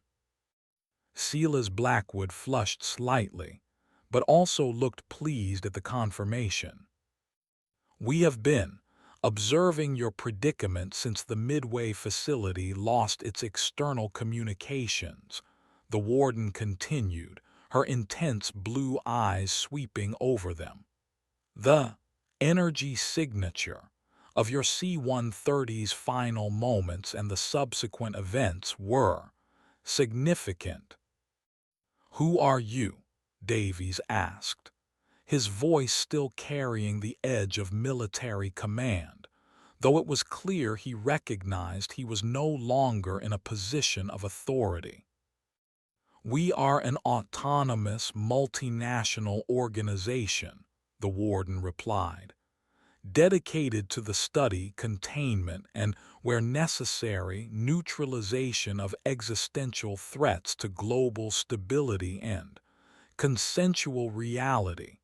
Silas Blackwood flushed slightly, but also looked pleased at the confirmation. "We have been observing your predicament since the Midway facility lost its external communications," the warden continued, her intense blue eyes sweeping over them. "The energy signature of your C-130's final moments and the subsequent events were significant." "Who are you?" Davies asked, his voice still carrying the edge of military command, though it was clear he recognized he was no longer in a position of authority. "We are an autonomous, multinational organization," the warden replied, "dedicated to the study, containment, and, where necessary, neutralization of existential threats to global stability and consensual reality.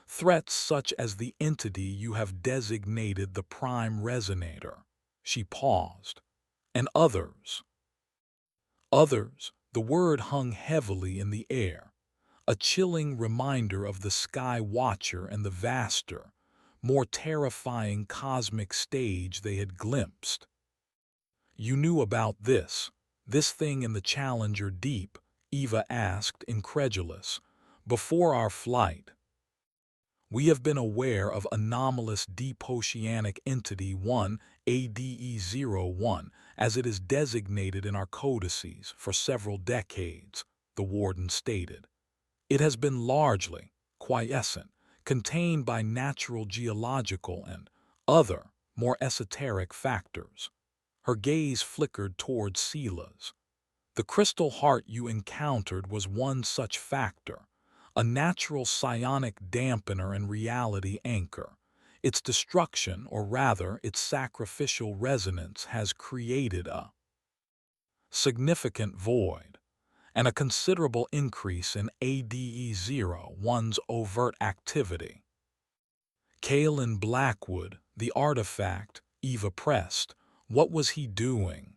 Threats such as the entity you have designated the prime resonator." She paused. "And others." Others, the word hung heavily in the air, a chilling reminder of the Sky Watcher and the vaster, more terrifying cosmic stage they had glimpsed. "You knew about this thing in the Challenger Deep?" Eva asked, incredulous. "Before our flight?" "We have been aware of anomalous deep oceanic entity 1, ADE-01, as it is designated in our codices, for several decades," the warden stated. "It has been largely quiescent, contained by natural geological and other, more esoteric factors." Her gaze flickered toward Sila's. "The crystal heart you encountered was one such factor, a natural psionic dampener and reality anchor. Its destruction, or rather its sacrificial resonance, has created a significant void and a considerable increase in ADE-01's overt activity." "Kalen Blackwood, the artifact," Eva pressed. "What was he doing?"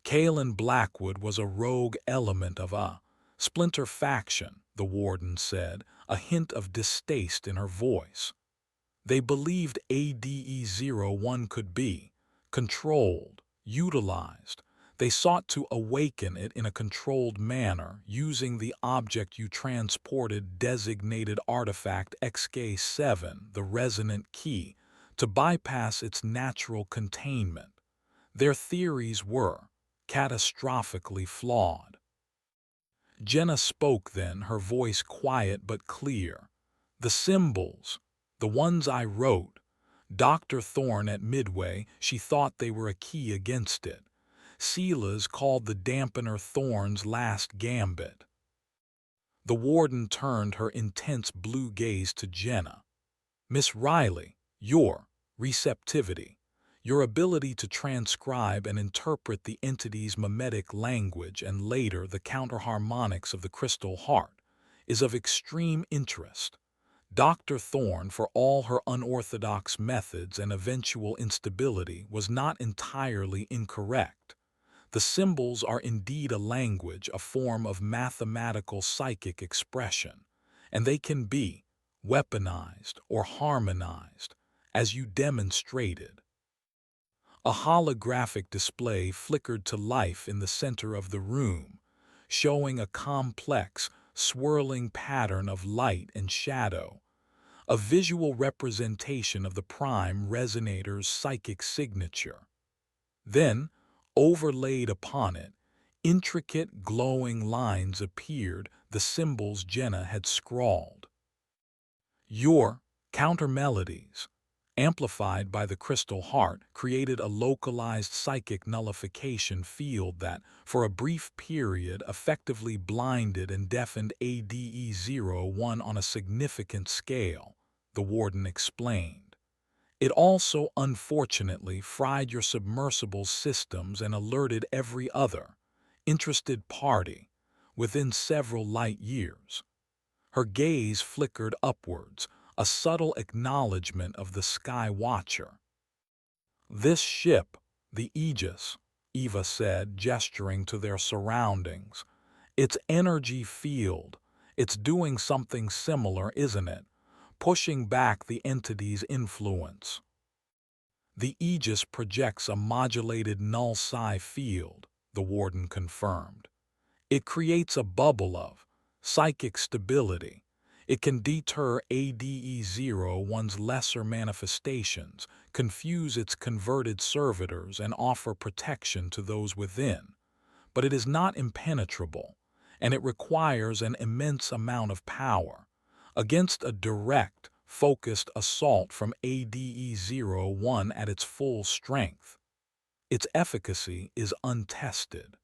"Kalen Blackwood was a rogue element of a splinter faction," the warden said, a hint of distaste in her voice. "They believed ADE-01 could be controlled, utilized. They sought to awaken it in a controlled manner using the object you transported designated artifact XK7, the resonant key, to bypass its natural containment. Their theories were catastrophically flawed. Jenna spoke then, her voice quiet but clear. The symbols, the ones I wrote, Dr. Thorne at Midway, she thought they were a key against it. Silas called the dampener Thorne's last gambit. The warden turned her intense blue gaze to Jenna. Miss Riley, your receptivity, your ability to transcribe and interpret the entity's mimetic language and later the counterharmonics of the crystal heart, is of extreme interest. Dr. Thorne, for all her unorthodox methods and eventual instability, was not entirely incorrect. The symbols are indeed a language, a form of mathematical psychic expression, and they can be weaponized or harmonized, as you demonstrated. A holographic display flickered to life in the center of the room, showing a complex, swirling pattern of light and shadow, a visual representation of the prime resonator's psychic signature. Then, overlaid upon it, intricate glowing lines appeared, the symbols Jenna had scrawled. Your counter-melodies, amplified by the crystal heart, created a localized psychic nullification field that, for a brief period, effectively blinded and deafened ADE-01 on a significant scale, the warden explained. It also, unfortunately, fried your submersible systems and alerted every other interested party within several light years. Her gaze flickered upwards, a subtle acknowledgement of the Sky Watcher. This ship, the Aegis, Eva said, gesturing to their surroundings. Its energy field, it's doing something similar, isn't it? Pushing back the entity's influence. The Aegis projects a modulated null-psi field, the warden confirmed. It creates a bubble of psychic stability. It can deter ADE-01's lesser manifestations, confuse its converted servitors, and offer protection to those within. But it is not impenetrable, and it requires an immense amount of power. Against a direct, focused assault from ADE-01 at its full strength, its efficacy is untested.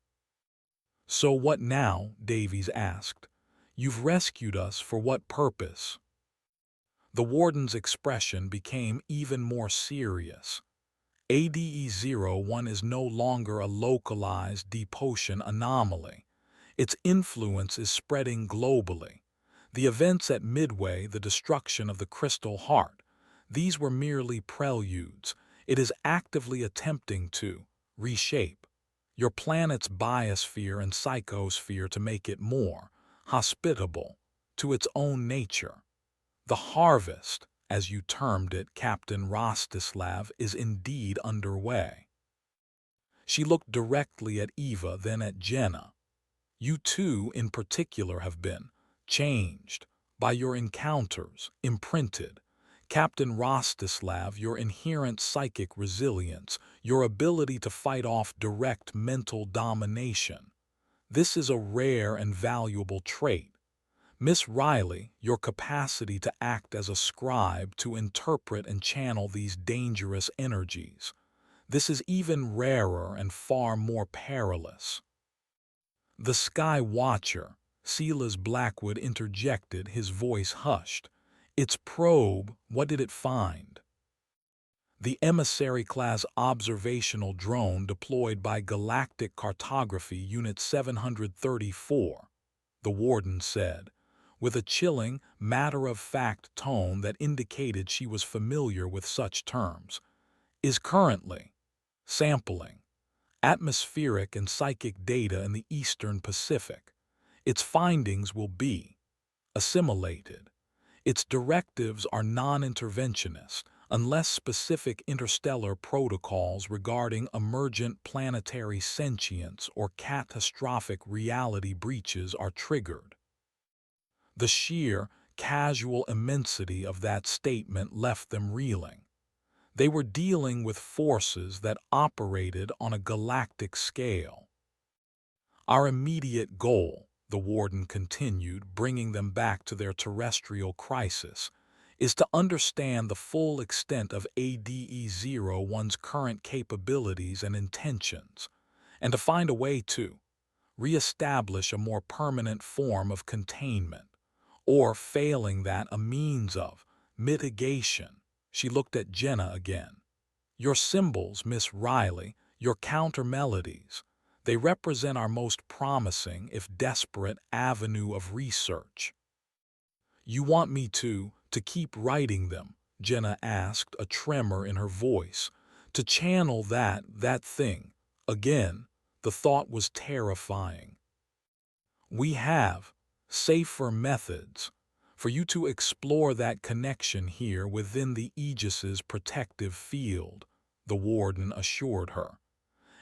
"So what now?" Davies asked. "You've rescued us for what purpose?" The warden's expression became even more serious. ADE-01 is no longer a localized depotion anomaly. Its influence is spreading globally. The events at Midway, the destruction of the Crystal Heart, these were merely preludes. It is actively attempting to reshape your planet's biosphere and psychosphere to make it more hospitable to its own nature. The harvest, as you termed it, Captain Rostislav, is indeed underway. She looked directly at Eva, then at Jenna. You two, in particular, have been changed by your encounters, imprinted. Captain Rostislav, your inherent psychic resilience, your ability to fight off direct mental domination. This is a rare and valuable trait. Miss Riley, your capacity to act as a scribe, to interpret and channel these dangerous energies. This is even rarer and far more perilous. The Sky Watcher, Silas Blackwood interjected, his voice hushed. Its probe, what did it find? The emissary-class observational drone deployed by Galactic Cartography Unit 734, the warden said, with a chilling, matter-of-fact tone that indicated she was familiar with such terms, is currently sampling atmospheric and psychic data in the Eastern Pacific. Its findings will be assimilated. Its directives are non-interventionist, unless specific interstellar protocols regarding emergent planetary sentience or catastrophic reality breaches are triggered. The sheer, casual immensity of that statement left them reeling. They were dealing with forces that operated on a galactic scale. Our immediate goal, the warden continued, bringing them back to their terrestrial crisis, is to understand the full extent of ADE-01's current capabilities and intentions, and to find a way to reestablish a more permanent form of containment, or failing that, a means of mitigation. She looked at Jenna again. Your symbols, Miss Riley, your counter-melodies, they represent our most promising, if desperate, avenue of research. You want me to keep writing them? Jenna asked, a tremor in her voice. To channel that thing. Again, the thought was terrifying. We have safer methods for you to explore that connection here within the Aegis's protective field, the warden assured her.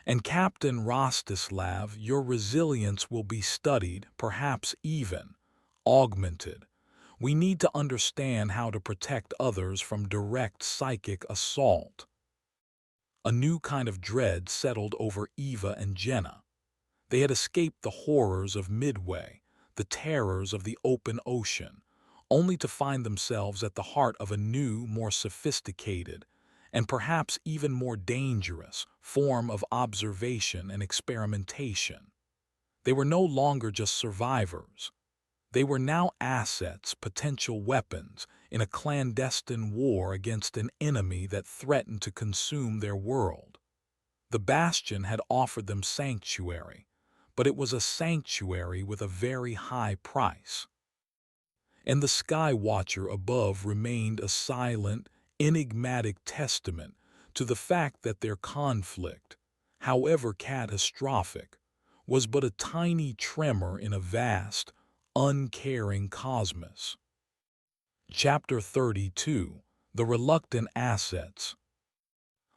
And Captain Rostislav, your resilience will be studied, perhaps even augmented. We need to understand how to protect others from direct psychic assault. A new kind of dread settled over Eva and Jenna. They had escaped the horrors of Midway, the terrors of the open ocean, only to find themselves at the heart of a new, more sophisticated, and perhaps even more dangerous form of observation and experimentation. They were no longer just survivors. They were now assets, potential weapons, in a clandestine war against an enemy that threatened to consume their world. The Bastion had offered them sanctuary, but it was a sanctuary with a very high price. And the Sky Watcher above remained a silent, enigmatic testament to the fact that their conflict, however catastrophic, was but a tiny tremor in a vast, uncaring cosmos. Chapter 32: The Reluctant Assets.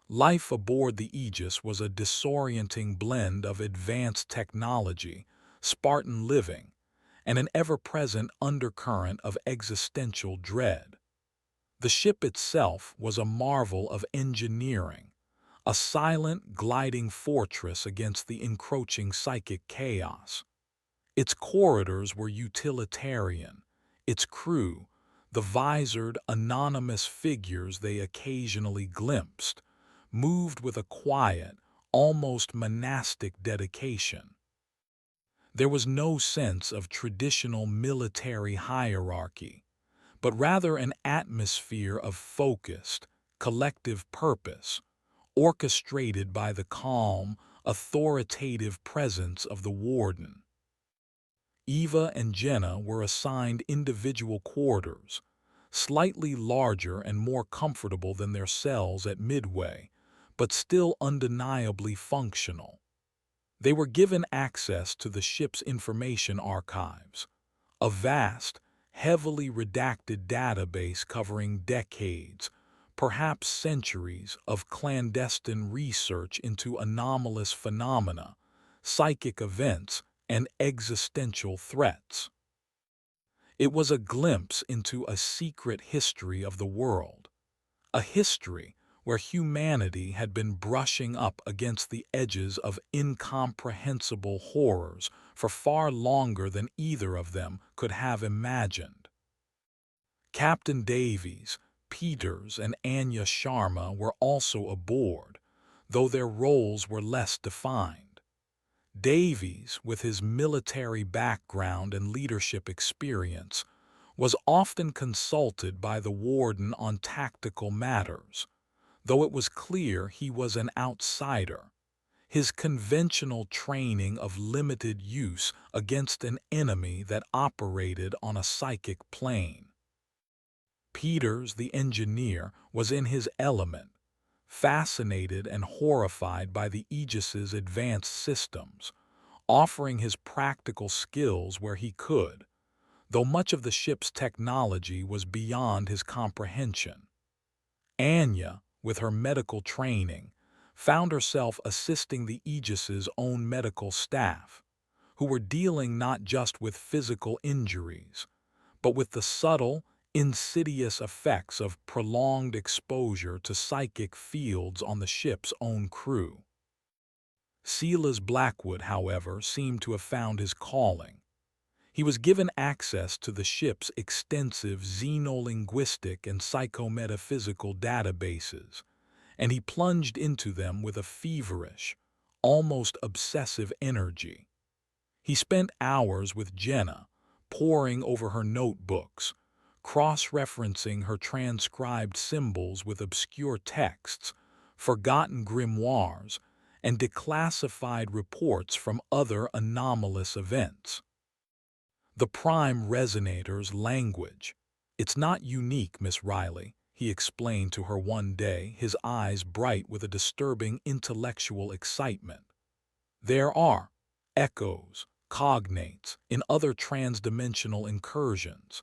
Life aboard the Aegis was a disorienting blend of advanced technology, Spartan living, and an ever-present undercurrent of existential dread. The ship itself was a marvel of engineering, a silent, gliding fortress against the encroaching psychic chaos. Its corridors were utilitarian, its crew, the visored, anonymous figures they occasionally glimpsed, moved with a quiet, almost monastic dedication. There was no sense of traditional military hierarchy, but rather an atmosphere of focused, collective purpose, orchestrated by the calm, authoritative presence of the warden. Eva and Jenna were assigned individual quarters, slightly larger and more comfortable than their cells at Midway, but still undeniably functional. They were given access to the ship's information archives, a vast, heavily redacted database covering decades, perhaps centuries, of clandestine research into anomalous phenomena, psychic events, and existential threats. It was a glimpse into a secret history of the world, a history where humanity had been brushing up against the edges of incomprehensible horrors for far longer than either of them could have imagined. Captain Davies, Peters, and Anya Sharma were also aboard, though their roles were less defined. Davies, with his military background and leadership experience, was often consulted by the warden on tactical matters, though it was clear he was an outsider, his conventional training of limited use against an enemy that operated on a psychic plane. Peters, the engineer, was in his element, fascinated and horrified by the Aegis's advanced systems, offering his practical skills where he could, though much of the ship's technology was beyond his comprehension. Anya, with her medical training, found herself assisting the Aegis's own medical staff, who were dealing not just with physical injuries, but with the subtle, insidious effects of prolonged exposure to psychic fields on the ship's own crew. Silas Blackwood, however, seemed to have found his calling. He was given access to the ship's extensive xenolinguistic and psychometaphysical databases, and he plunged into them with a feverish, almost obsessive energy. He spent hours with Jenna, poring over her notebooks, cross-referencing her transcribed symbols with obscure texts, forgotten grimoires, and declassified reports from other anomalous events. The prime resonator's language. It's not unique, Miss Riley, he explained to her one day, his eyes bright with a disturbing intellectual excitement. There are echoes, cognates, in other transdimensional incursions.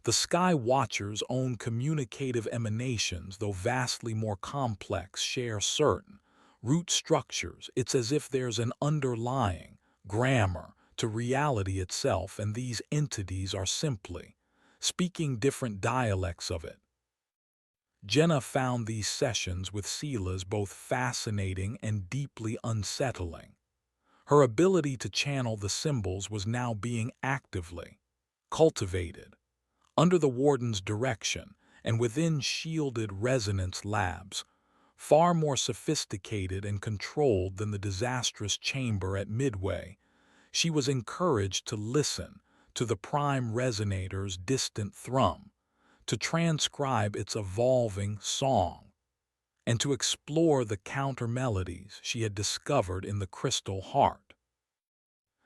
The Sky Watcher's own communicative emanations, though vastly more complex, share certain root structures. It's as if there's an underlying grammar to reality itself, and these entities are simply speaking different dialects of it. Jenna found these sessions with Silas both fascinating and deeply unsettling. Her ability to channel the symbols was now being actively cultivated, under the warden's direction and within shielded resonance labs, far more sophisticated and controlled than the disastrous chamber at Midway. She was encouraged to listen to the prime resonator's distant thrum, to transcribe its evolving song, and to explore the counter-melodies she had discovered in the crystal heart.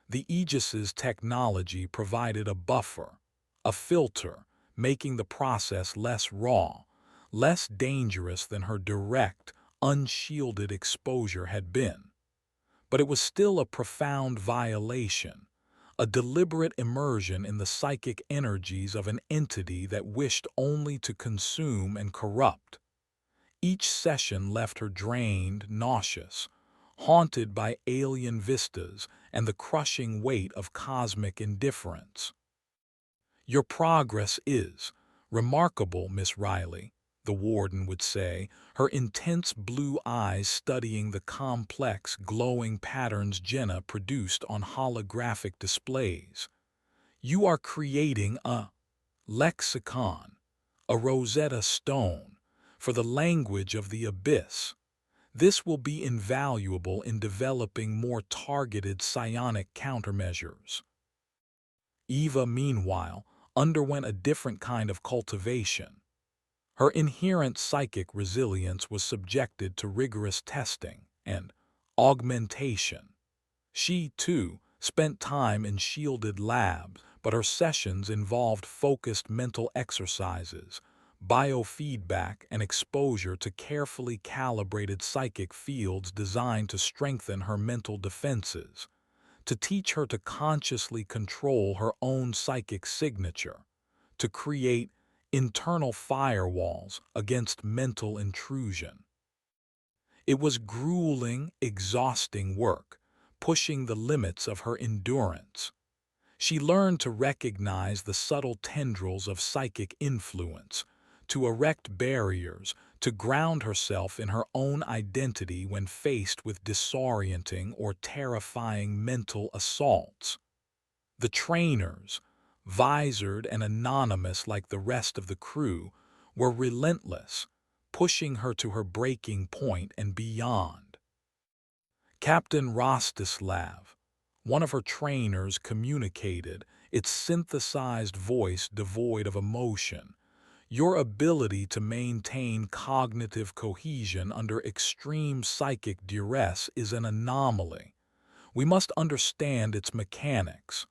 The Aegis's technology provided a buffer, a filter, making the process less raw, less dangerous than her direct, unshielded exposure had been. But it was still a profound violation, a deliberate immersion in the psychic energies of an entity that wished only to consume and corrupt. Each session left her drained, nauseous, haunted by alien vistas and the crushing weight of cosmic indifference. Your progress is remarkable, Miss Riley, the warden would say, her intense blue eyes studying the complex, glowing patterns Jenna produced on holographic displays. You are creating a lexicon, a Rosetta Stone, for the language of the abyss. This will be invaluable in developing more targeted psionic countermeasures. Eva, meanwhile, underwent a different kind of cultivation. Her inherent psychic resilience was subjected to rigorous testing and augmentation. She, too, spent time in shielded labs, but her sessions involved focused mental exercises, biofeedback, and exposure to carefully calibrated psychic fields designed to strengthen her mental defenses, to teach her to consciously control her own psychic signature, to create internal firewalls against mental intrusion. It was grueling, exhausting work, pushing the limits of her endurance. She learned to recognize the subtle tendrils of psychic influence, to erect barriers, to ground herself in her own identity when faced with disorienting or terrifying mental assaults. The trainers, visored and anonymous like the rest of the crew, were relentless, pushing her to her breaking point and beyond. Captain Rostislav, one of her trainers, communicated, its synthesized voice devoid of emotion. Your ability to maintain cognitive cohesion under extreme psychic duress is an anomaly. We must understand its mechanics.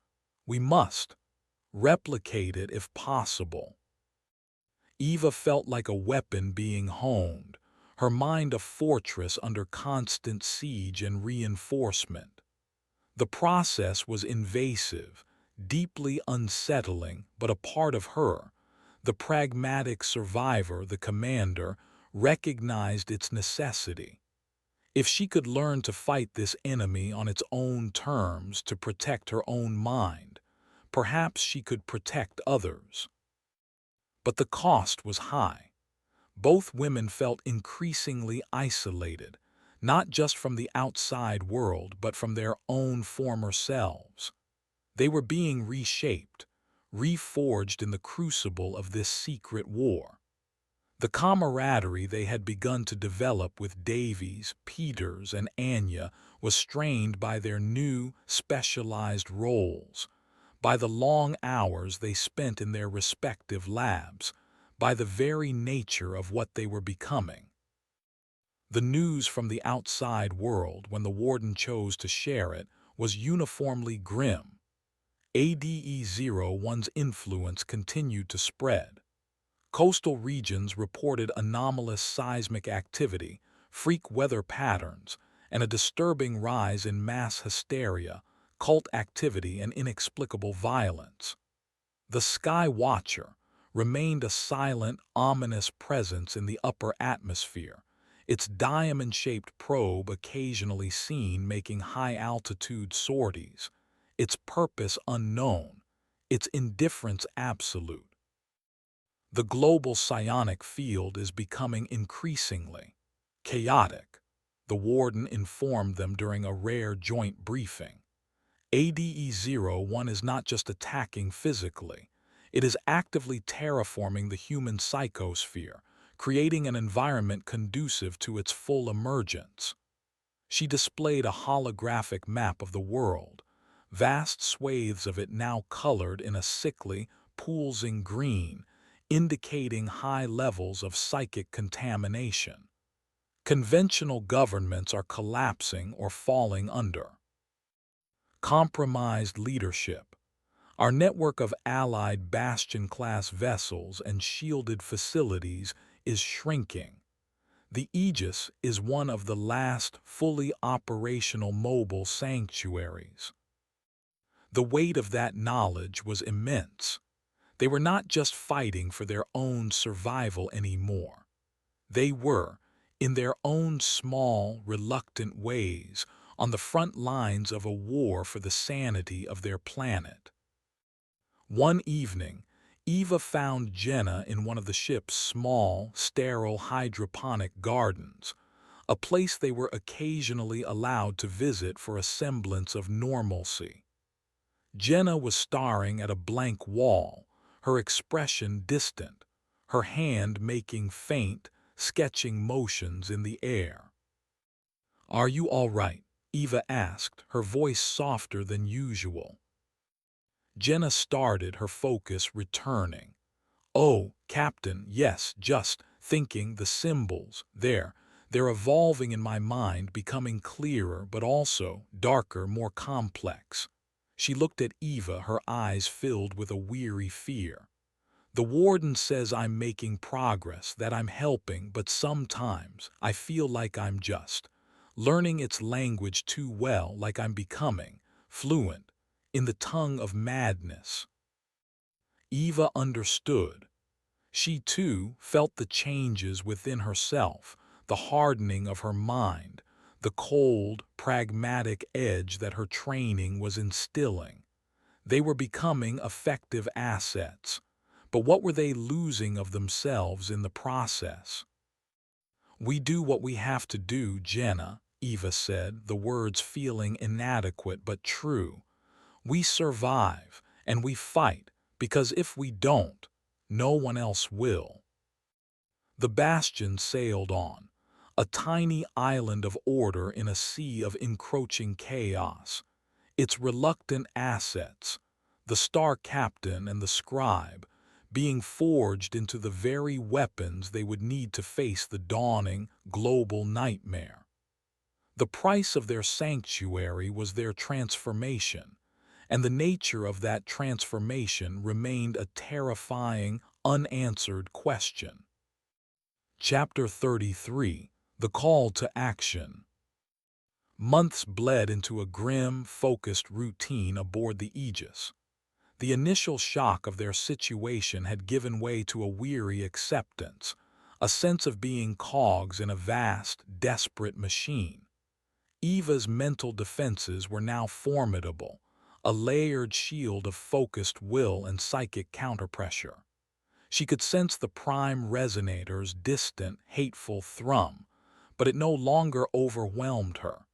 We must replicate it if possible. Eva felt like a weapon being honed, her mind a fortress under constant siege and reinforcement. The process was invasive, deeply unsettling, but a part of her, the pragmatic survivor, the commander, recognized its necessity. If she could learn to fight this enemy on its own terms to protect her own mind, perhaps she could protect others. But the cost was high. Both women felt increasingly isolated, not just from the outside world but from their own former selves. They were being reshaped, reforged in the crucible of this secret war. The camaraderie they had begun to develop with Davies, Peters, and Anya was strained by their new, specialized roles, by the long hours they spent in their respective labs, by the very nature of what they were becoming. The news from the outside world, when the warden chose to share it, was uniformly grim. ADE-01's influence continued to spread. Coastal regions reported anomalous seismic activity, freak weather patterns, and a disturbing rise in mass hysteria, cult activity, and inexplicable violence. The Sky Watcher remained a silent, ominous presence in the upper atmosphere, its diamond-shaped probe occasionally seen making high-altitude sorties, its purpose unknown, its indifference absolute. The global psionic field is becoming increasingly chaotic, the warden informed them during a rare joint briefing. ADE-01 is not just attacking physically, it is actively terraforming the human psychosphere, creating an environment conducive to its full emergence. She displayed a holographic map of the world, vast swathes of it now colored in a sickly, pulsing green, indicating high levels of psychic contamination. Conventional governments are collapsing or falling under. Compromised leadership. Our network of allied Bastion-class vessels and shielded facilities is shrinking. The Aegis is one of the last fully operational mobile sanctuaries. The weight of that knowledge was immense. They were not just fighting for their own survival anymore. They were, in their own small, reluctant ways, on the front lines of a war for the sanity of their planet. One evening, Eva found Jenna in one of the ship's small, sterile hydroponic gardens, a place they were occasionally allowed to visit for a semblance of normalcy. Jenna was staring at a blank wall, her expression distant, her hand making faint, sketching motions in the air. "Are you all right?" Eva asked, her voice softer than usual. Jenna started, her focus returning. "Oh, Captain, yes, just thinking the symbols, they're evolving in my mind, becoming clearer but also darker, more complex." She looked at Eva, her eyes filled with a weary fear. "The warden says I'm making progress, that I'm helping, but sometimes I feel like I'm just learning its language too well, like I'm becoming fluent in the tongue of madness." Eva understood. She, too, felt the changes within herself, the hardening of her mind, the cold, pragmatic edge that her training was instilling. They were becoming effective assets, but what were they losing of themselves in the process? "We do what we have to do, Jenna," Eva said, the words feeling inadequate but true. "We survive, and we fight, because if we don't, no one else will." The Bastion sailed on, a tiny island of order in a sea of encroaching chaos. Its reluctant assets, the star captain and the scribe, being forged into the very weapons they would need to face the dawning global nightmare. The price of their sanctuary was their transformation, and the nature of that transformation remained a terrifying, unanswered question. Chapter 33: The Call to Action. Months bled into a grim, focused routine aboard the Aegis. The initial shock of their situation had given way to a weary acceptance, a sense of being cogs in a vast, desperate machine. Eva's mental defenses were now formidable, a layered shield of focused will and psychic counterpressure. She could sense the prime resonator's distant, hateful thrum, but it no longer overwhelmed her.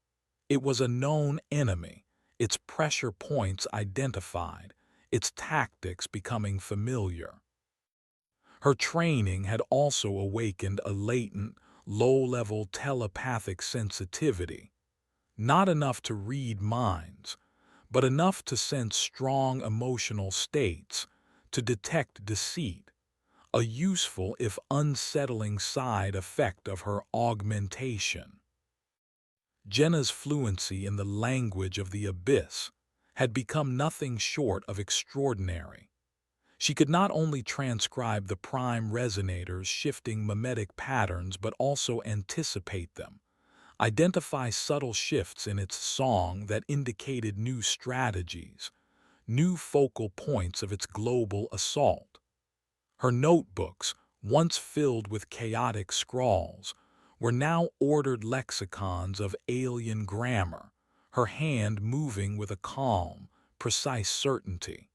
It was a known enemy, its pressure points identified, its tactics becoming familiar. Her training had also awakened a latent, low-level telepathic sensitivity, not enough to read minds, but enough to sense strong emotional states, to detect deceit, a useful if unsettling side effect of her augmentation. Jenna's fluency in the language of the abyss had become nothing short of extraordinary. She could not only transcribe the prime resonator's shifting mimetic patterns but also anticipate them, identify subtle shifts in its song that indicated new strategies, new focal points of its global assault. Her notebooks, once filled with chaotic scrawls, were now ordered lexicons of alien grammar, her hand moving with a calm, precise certainty.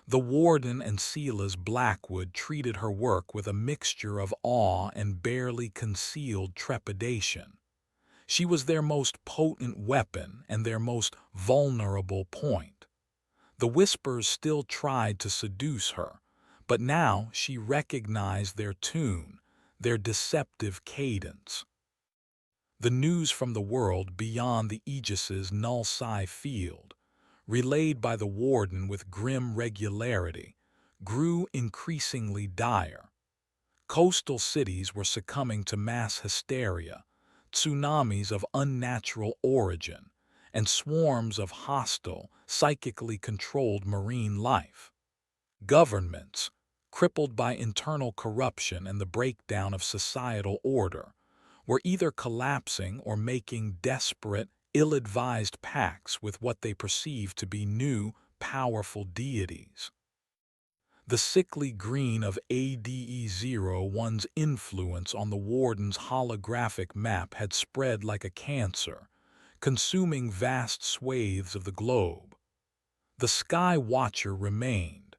The warden and Silas Blackwood treated her work with a mixture of awe and barely concealed trepidation. She was their most potent weapon and their most vulnerable point. The whispers still tried to seduce her, but now she recognized their tune, their deceptive cadence. The news from the world beyond the Aegis's null-psi field, relayed by the warden with grim regularity, grew increasingly dire. Coastal cities were succumbing to mass hysteria, tsunamis of unnatural origin, and swarms of hostile, psychically controlled marine life. Governments, crippled by internal corruption and the breakdown of societal order, were either collapsing or making desperate, ill-advised pacts with what they perceived to be new, powerful deities. The sickly green of ADE-01's influence on the warden's holographic map had spread like a cancer, consuming vast swathes of the globe. The Sky Watcher remained,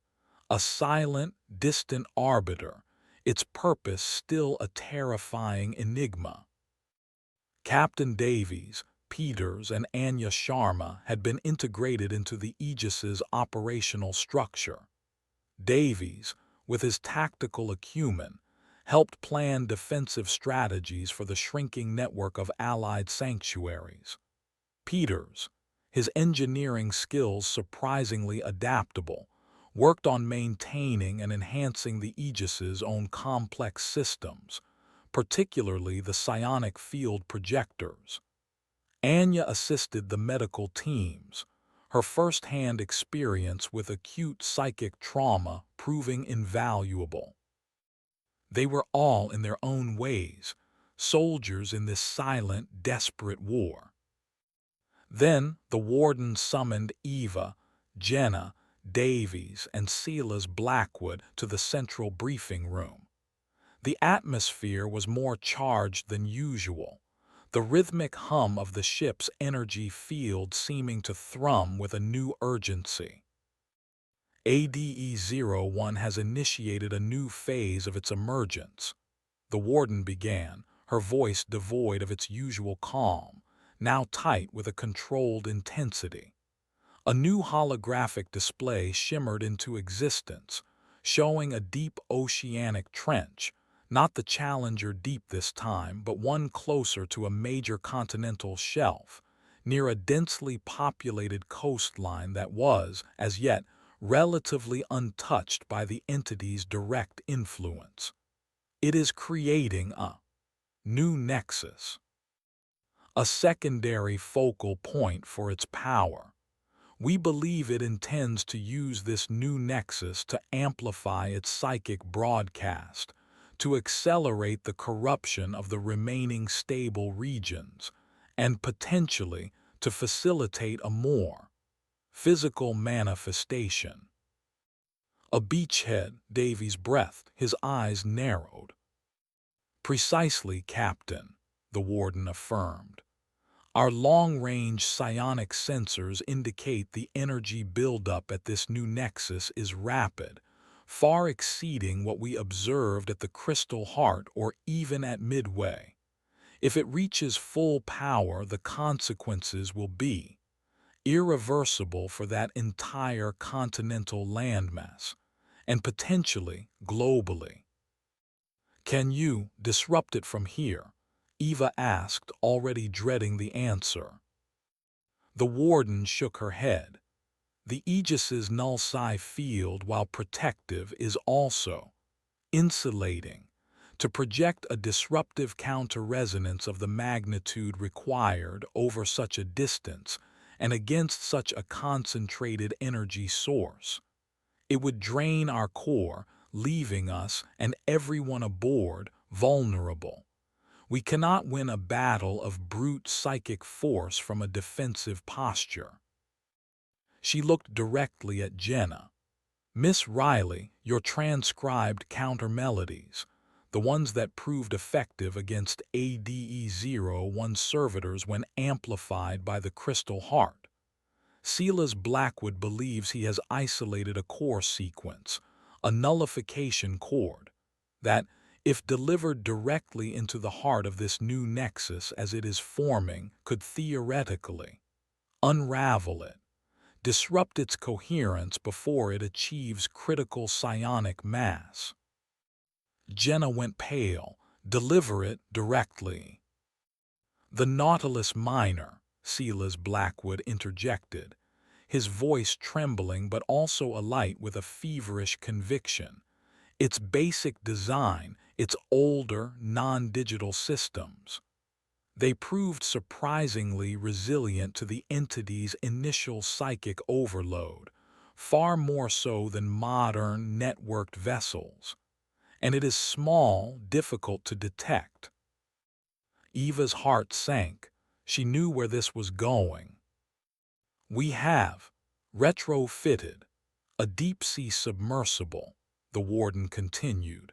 a silent, distant arbiter, its purpose still a terrifying enigma. Captain Davies, Peters, and Anya Sharma had been integrated into the Aegis's operational structure. Davies, with his tactical acumen, helped plan defensive strategies for the shrinking network of Allied sanctuaries. Peters, his engineering skills surprisingly adaptable, worked on maintaining and enhancing the Aegis's own complex systems, particularly the psionic field projectors. Anya assisted the medical teams, her first-hand experience with acute psychic trauma proving invaluable. They were all, in their own ways, soldiers in this silent, desperate war. Then the warden summoned Eva, Jenna, Davies, and Silas Blackwood to the central briefing room. The atmosphere was more charged than usual, the rhythmic hum of the ship's energy field seeming to thrum with a new urgency. ADE-01 has initiated a new phase of its emergence, the warden began, her voice devoid of its usual calm, now tight with a controlled intensity. A new holographic display shimmered into existence, showing a deep oceanic trench, not the Challenger Deep this time, but one closer to a major continental shelf, near a densely populated coastline that was, as yet, relatively untouched by the entity's direct influence. It is creating a new nexus, a secondary focal point for its power. We believe it intends to use this new nexus to amplify its psychic broadcast, to accelerate the corruption of the remaining stable regions, and potentially to facilitate a more physical manifestation. A beachhead, Davies breathed, his eyes narrowed. Precisely, Captain, the warden affirmed. Our long-range psionic sensors indicate the energy buildup at this new nexus is rapid, far exceeding what we observed at the crystal heart or even at Midway. If it reaches full power, the consequences will be irreversible for that entire continental landmass, and potentially globally. Can you disrupt it from here? Eva asked, already dreading the answer. The warden shook her head. The Aegis's null psi field, while protective, is also insulating. To project a disruptive counter-resonance of the magnitude required over such a distance and against such a concentrated energy source, it would drain our core, leaving us and everyone aboard vulnerable. We cannot win a battle of brute psychic force from a defensive posture. She looked directly at Jenna. Miss Riley, your transcribed counter-melodies, the ones that proved effective against ADE-01 servitors when amplified by the crystal heart. Silas Blackwood believes he has isolated a core sequence, a nullification chord, that, if delivered directly into the heart of this new nexus as it is forming, could theoretically unravel it, disrupt its coherence before it achieves critical psionic mass. Jenna went pale. Deliver it directly. The Nautilus Minor, Silas Blackwood interjected, his voice trembling but also alight with a feverish conviction. Its basic design, its older, non-digital systems. They proved surprisingly resilient to the entity's initial psychic overload, far more so than modern, networked vessels. And it is small, difficult to detect. Eva's heart sank. She knew where this was going. We have retrofitted a deep-sea submersible, the warden continued,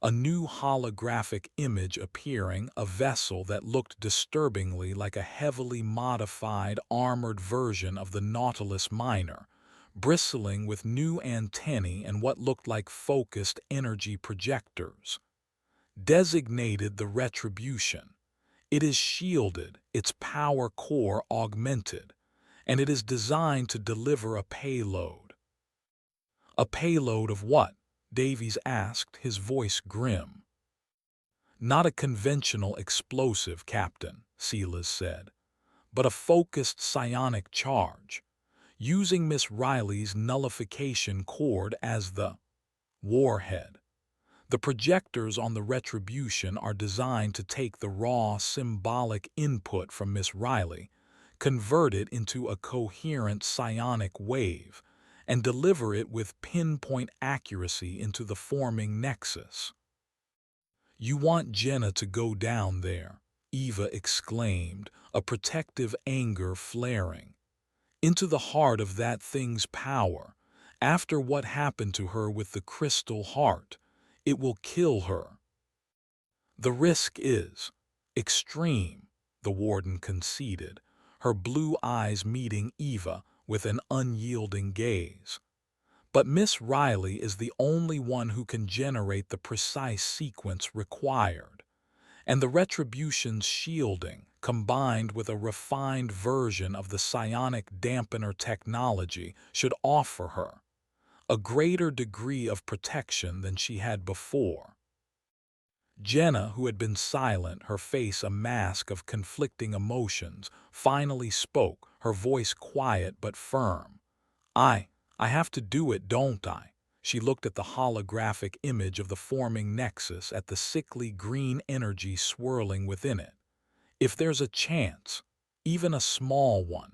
a new holographic image appearing, a vessel that looked disturbingly like a heavily modified, armored version of the Nautilus Minor, bristling with new antennae and what looked like focused energy projectors. Designated the Retribution. It is shielded, its power core augmented, and it is designed to deliver a payload. A payload of what? Davies asked, his voice grim. Not a conventional explosive, Captain, Silas said, but a focused psionic charge, using Miss Riley's nullification cord as the warhead. The projectors on the Retribution are designed to take the raw symbolic input from Miss Riley, convert it into a coherent psionic wave, and deliver it with pinpoint accuracy into the forming nexus. You want Jenna to go down there, Eva exclaimed, a protective anger flaring. Into the heart of that thing's power. After what happened to her with the crystal heart, it will kill her. The risk is extreme, the warden conceded, her blue eyes meeting Eva with an unyielding gaze. But Miss Riley is the only one who can generate the precise sequence required, and the Retribution's shielding, combined with a refined version of the psionic dampener technology, should offer her a greater degree of protection than she had before. Jenna, who had been silent, her face a mask of conflicting emotions, finally spoke, her voice quiet but firm. I have to do it, don't I? She looked at the holographic image of the forming nexus, at the sickly green energy swirling within it. If there's a chance, even a small one.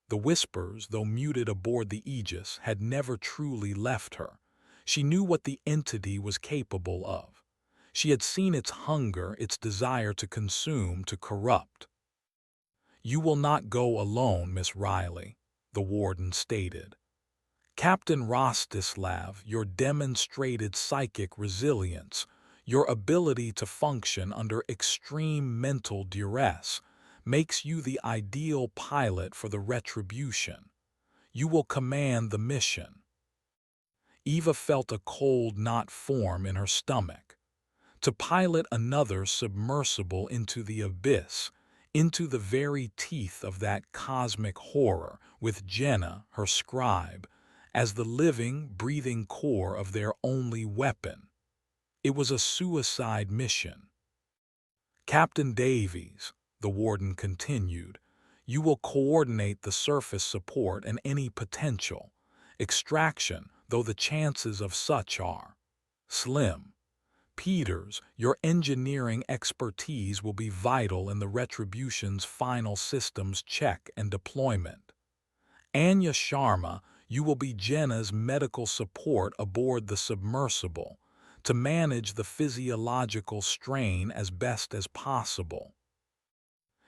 The whispers, though muted aboard the Aegis, had never truly left her. She knew what the entity was capable of. She had seen its hunger, its desire to consume, to corrupt. You will not go alone, Miss Riley, the warden stated. Captain Rostislav, your demonstrated psychic resilience, Your ability to function under extreme mental duress makes you the ideal pilot for the retribution. You will command the mission. Eva felt a cold knot form in her stomach. To pilot another submersible into the abyss, into the very teeth of that cosmic horror, with Jenna, her scribe, as the living, breathing core of their only weapon. It was a suicide mission. Captain Davies, the warden continued, you will coordinate the surface support and any potential extraction, though the chances of such are slim. Peters, your engineering expertise will be vital in the Retribution's final systems check and deployment. Anya Sharma, you will be Jenna's medical support aboard the submersible to manage the physiological strain as best as possible.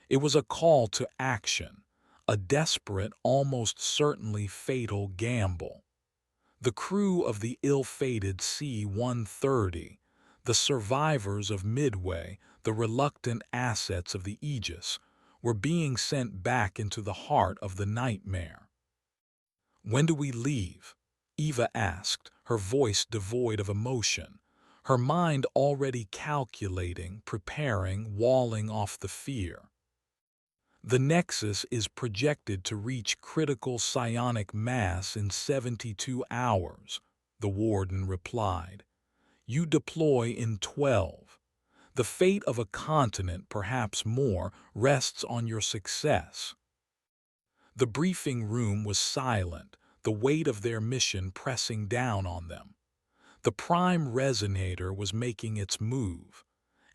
It was a call to action, a desperate, almost certainly fatal gamble. The crew of the ill-fated C-130, the survivors of Midway, the reluctant assets of the Aegis, were being sent back into the heart of the nightmare. When do we leave? Eva asked, her voice devoid of emotion, her mind already calculating, preparing, walling off the fear. The Nexus is projected to reach critical psionic mass in 72 hours, the warden replied. You deploy in 12. The fate of a continent, perhaps more, rests on your success. The briefing room was silent, the weight of their mission pressing down on them. The prime resonator was making its move,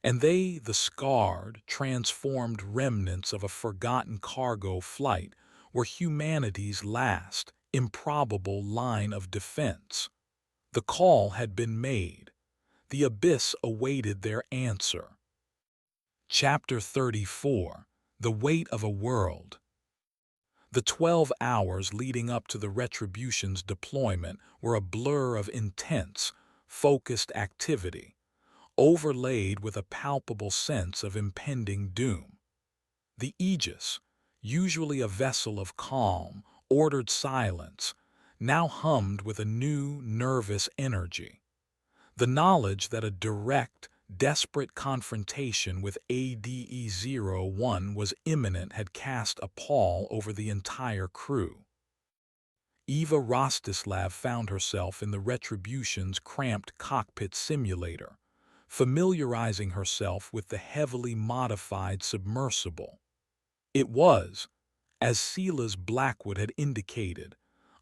and they, the scarred, transformed remnants of a forgotten cargo flight, were humanity's last, improbable line of defense. The call had been made. The abyss awaited their answer. Chapter 34. The Weight of a World. The 12 hours leading up to the Retribution's deployment were a blur of intense, focused activity, overlaid with a palpable sense of impending doom. The Aegis, usually a vessel of calm, ordered silence, now hummed with a new, nervous energy. The knowledge that a direct, desperate confrontation with ADE-01 was imminent had cast a pall over the entire crew. Eva Rostislav found herself in the Retribution's cramped cockpit simulator, familiarizing herself with the heavily modified submersible. It was, as Silas Blackwood had indicated,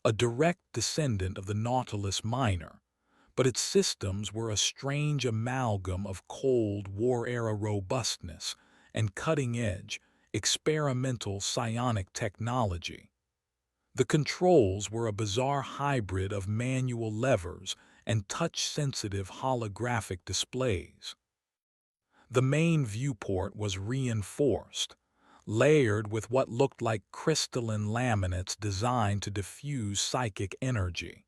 a direct descendant of the Nautilus Minor, but its systems were a strange amalgam of Cold War-era robustness and cutting-edge, experimental psionic technology. The controls were a bizarre hybrid of manual levers and touch-sensitive holographic displays. The main viewport was reinforced, layered with what looked like crystalline laminates designed to diffuse psychic energy.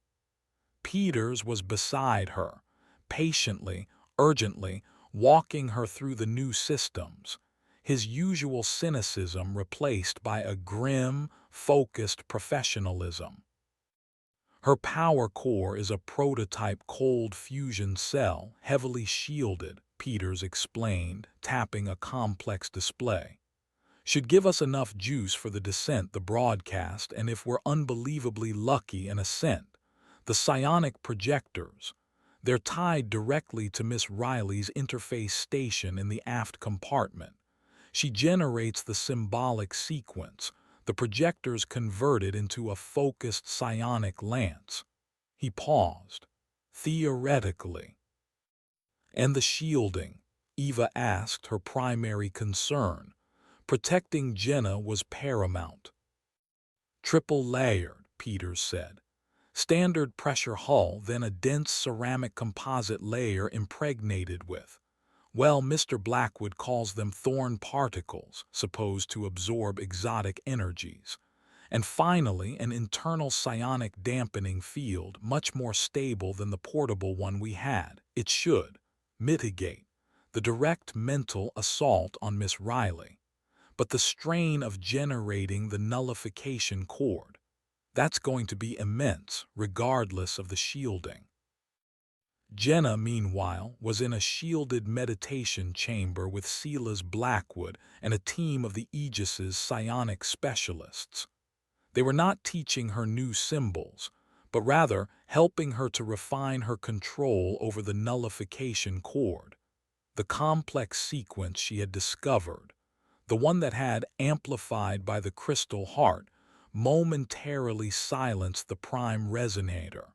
Peters was beside her, patiently, urgently, walking her through the new systems, his usual cynicism replaced by a grim, focused professionalism. Her power core is a prototype cold fusion cell, heavily shielded, Peters explained, tapping a complex display. Should give us enough juice for the descent, the broadcast, and if we're unbelievably lucky, an ascent. The psionic projectors, they're tied directly to Miss Riley's interface station in the aft compartment. She generates the symbolic sequence, the projectors converted into a focused psionic lance. He paused. Theoretically. And the shielding, Eva asked, her primary concern. Protecting Jenna was paramount. Triple layered, Peters said. Standard pressure hull, then a dense ceramic composite layer impregnated with, well, Mr. Blackwood calls them thorn particles, supposed to absorb exotic energies. And finally, an internal psionic dampening field, much more stable than the portable one we had. It should, mitigate the direct mental assault on Miss Riley, but the strain of generating the nullification cord, that's going to be immense regardless of the shielding. Jenna, meanwhile, was in a shielded meditation chamber with Silas Blackwood and a team of the Aegis's psionic specialists. They were not teaching her new symbols, but rather helping her to refine her control over the nullification cord, the complex sequence she had discovered, the one that had, amplified by the crystal heart, momentarily silenced the prime resonator.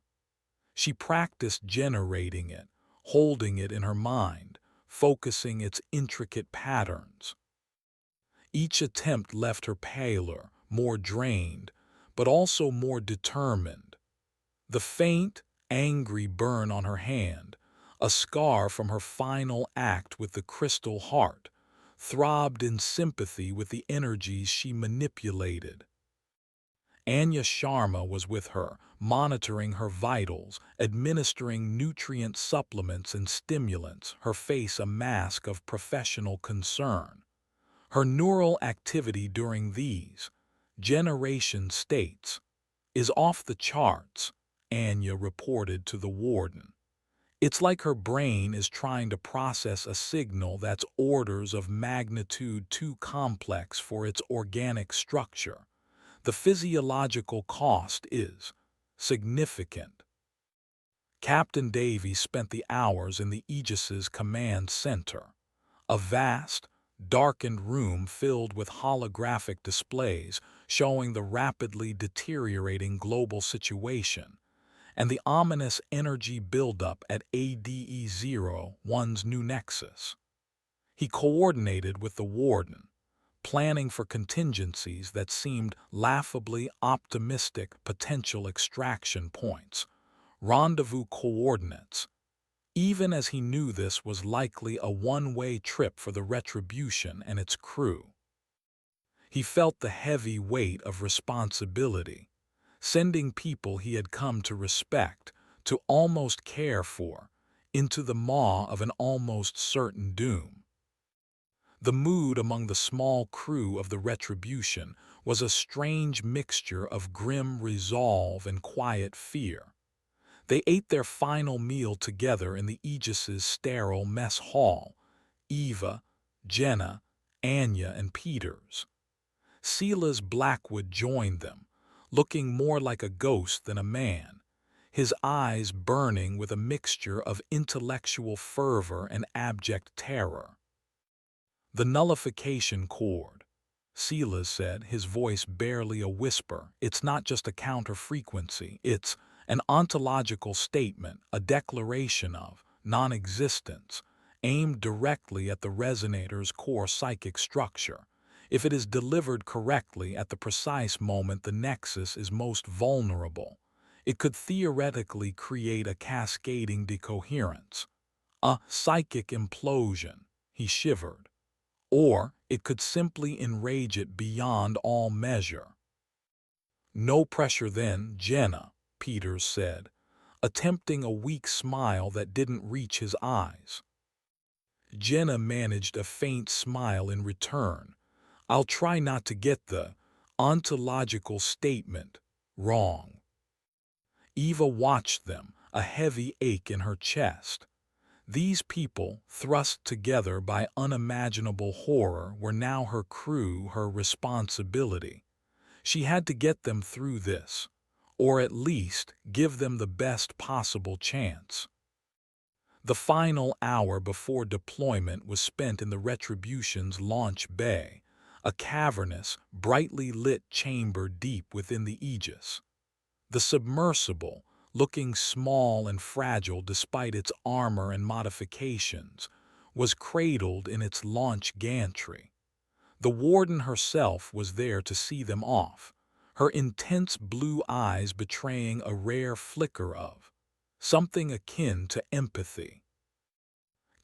She practiced generating it, holding it in her mind, focusing its intricate patterns. Each attempt left her paler, more drained, but also more determined. The faint, angry burn on her hand, a scar from her final act with the crystal heart, throbbed in sympathy with the energies she manipulated. Anya Sharma was with her, monitoring her vitals, administering nutrient supplements and stimulants, her face a mask of professional concern. Her neural activity during these generation states is off the charts, Anya reported to the warden. It's like her brain is trying to process a signal that's orders of magnitude too complex for its organic structure. The physiological cost is significant. Captain Davy spent the hours in the Aegis's command center, a vast, darkened room filled with holographic displays showing the rapidly deteriorating global situation and the ominous energy buildup at ADE-01's new nexus. He coordinated with the warden, planning for contingencies that seemed laughably optimistic potential extraction points, rendezvous coordinates, even as he knew this was likely a one-way trip for the Retribution and its crew. He felt the heavy weight of responsibility, sending people he had come to respect, to almost care for, into the maw of an almost certain doom. The mood among the small crew of the Retribution was a strange mixture of grim resolve and quiet fear. They ate their final meal together in the Aegis's sterile mess hall, Eva, Jenna, Anya, and Peters. Silas Blackwood joined them, looking more like a ghost than a man, his eyes burning with a mixture of intellectual fervor and abject terror. "The nullification cord," Silas said, his voice barely a whisper. "It's not just a counter-frequency, it's an ontological statement, a declaration of non-existence, aimed directly at the resonator's core psychic structure. If it is delivered correctly at the precise moment the nexus is most vulnerable, it could theoretically create a cascading decoherence, a psychic implosion," he shivered. "Or it could simply enrage it beyond all measure." "No pressure then, Jenna," Peters said, attempting a weak smile that didn't reach his eyes. Jenna managed a faint smile in return. "I'll try not to get the ontological statement wrong." Eva watched them, a heavy ache in her chest. These people, thrust together by unimaginable horror, were now her crew, her responsibility. She had to get them through this, or at least give them the best possible chance. The final hour before deployment was spent in the Retribution's launch bay, a cavernous, brightly lit chamber deep within the Aegis. The submersible, looking small and fragile despite its armor and modifications, was cradled in its launch gantry. The warden herself was there to see them off, her intense blue eyes betraying a rare flicker of something akin to empathy.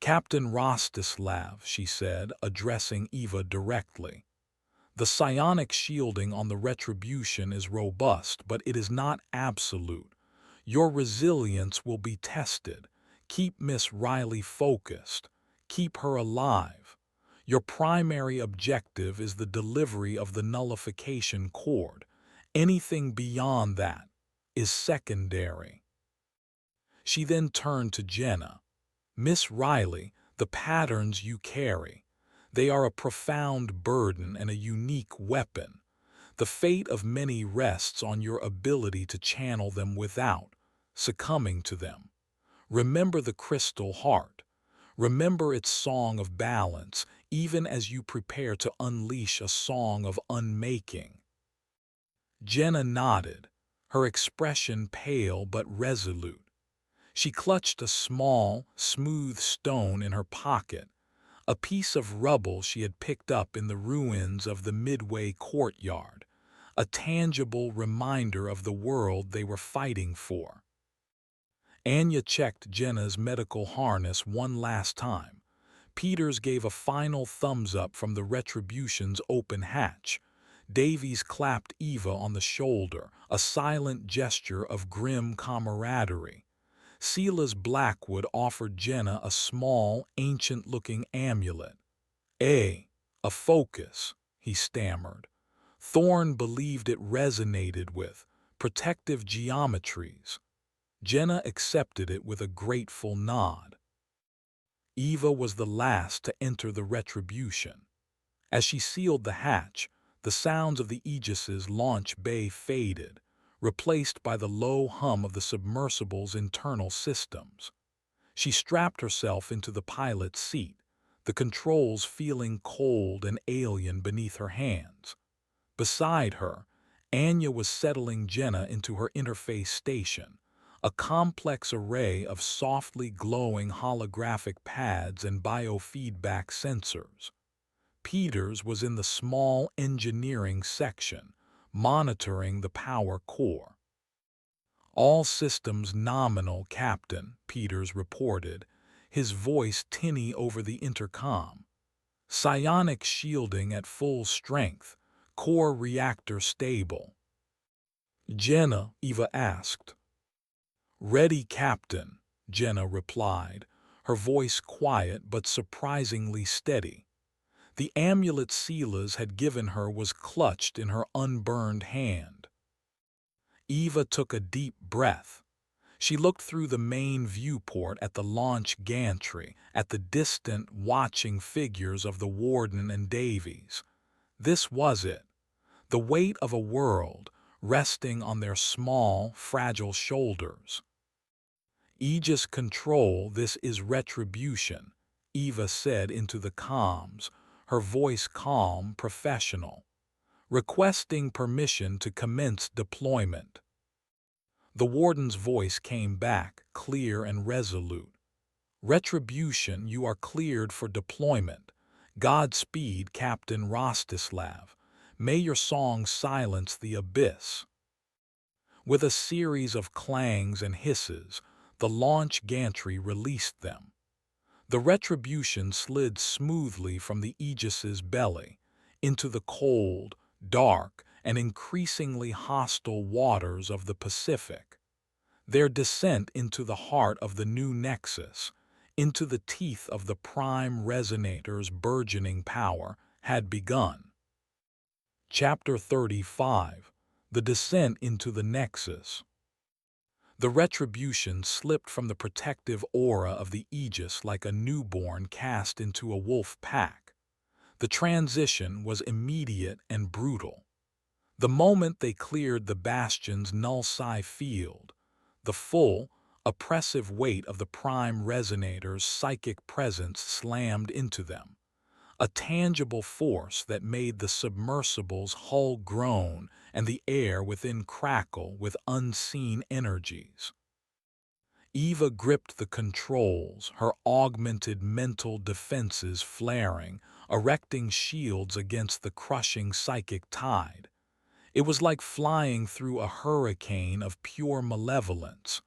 "Captain Rostislav," she said, addressing Eva directly, "the psionic shielding on the Retribution is robust, but it is not absolute. Your resilience will be tested. Keep Miss Riley focused. Keep her alive. Your primary objective is the delivery of the nullification cord. Anything beyond that is secondary. She then turned to Jenna. Miss Riley, the patterns you carry, they are a profound burden and a unique weapon. The fate of many rests on your ability to channel them without succumbing to them. Remember the crystal heart. Remember its song of balance, even as you prepare to unleash a song of unmaking. Jenna nodded, her expression pale but resolute. She clutched a small, smooth stone in her pocket, a piece of rubble she had picked up in the ruins of the Midway courtyard, a tangible reminder of the world they were fighting for. Anya checked Jenna's medical harness one last time. Peters gave a final thumbs up from the Retribution's open hatch. Davies clapped Eva on the shoulder, a silent gesture of grim camaraderie. Silas Blackwood offered Jenna a small, ancient-looking amulet. A focus, he stammered. Thorne believed it resonated with protective geometries. Jenna accepted it with a grateful nod. Eva was the last to enter the Retribution. As she sealed the hatch, the sounds of the Aegis's launch bay faded, replaced by the low hum of the submersible's internal systems. She strapped herself into the pilot's seat, the controls feeling cold and alien beneath her hands. Beside her, Anya was settling Jenna into her interface station, a complex array of softly glowing holographic pads and biofeedback sensors. Peters was in the small engineering section, monitoring the power core. "All systems nominal, Captain," Peters reported, his voice tinny over the intercom. "Psionic shielding at full strength, core reactor stable." "Jenna," Eva asked. "Ready, Captain," Jenna replied, her voice quiet but surprisingly steady. The amulet Silas had given her was clutched in her unburned hand. Eva took a deep breath. She looked through the main viewport at the launch gantry, at the distant, watching figures of the Warden and Davies. This was it, the weight of a world resting on their small, fragile shoulders. "Aegis Control, this is Retribution," Eva said into the comms, her voice calm, professional. "Requesting permission to commence deployment." The Warden's voice came back, clear and resolute. "Retribution, you are cleared for deployment. Godspeed, Captain Rostislav. May your song silence the abyss." With a series of clangs and hisses, the launch gantry released them. The Retribution slid smoothly from the Aegis's belly into the cold, dark, and increasingly hostile waters of the Pacific. Their descent into the heart of the new nexus, into the teeth of the prime resonator's burgeoning power, had begun. Chapter 35: The Descent into the Nexus. The Retribution slipped from the protective aura of the Aegis like a newborn cast into a wolf pack. The transition was immediate and brutal. The moment they cleared the Bastion's null-psi field, the full, oppressive weight of the prime resonator's psychic presence slammed into them, a tangible force that made the submersible's hull groan and the air within crackle with unseen energies. Eva gripped the controls, her augmented mental defenses flaring, erecting shields against the crushing psychic tide. It was like flying through a hurricane of pure malevolence.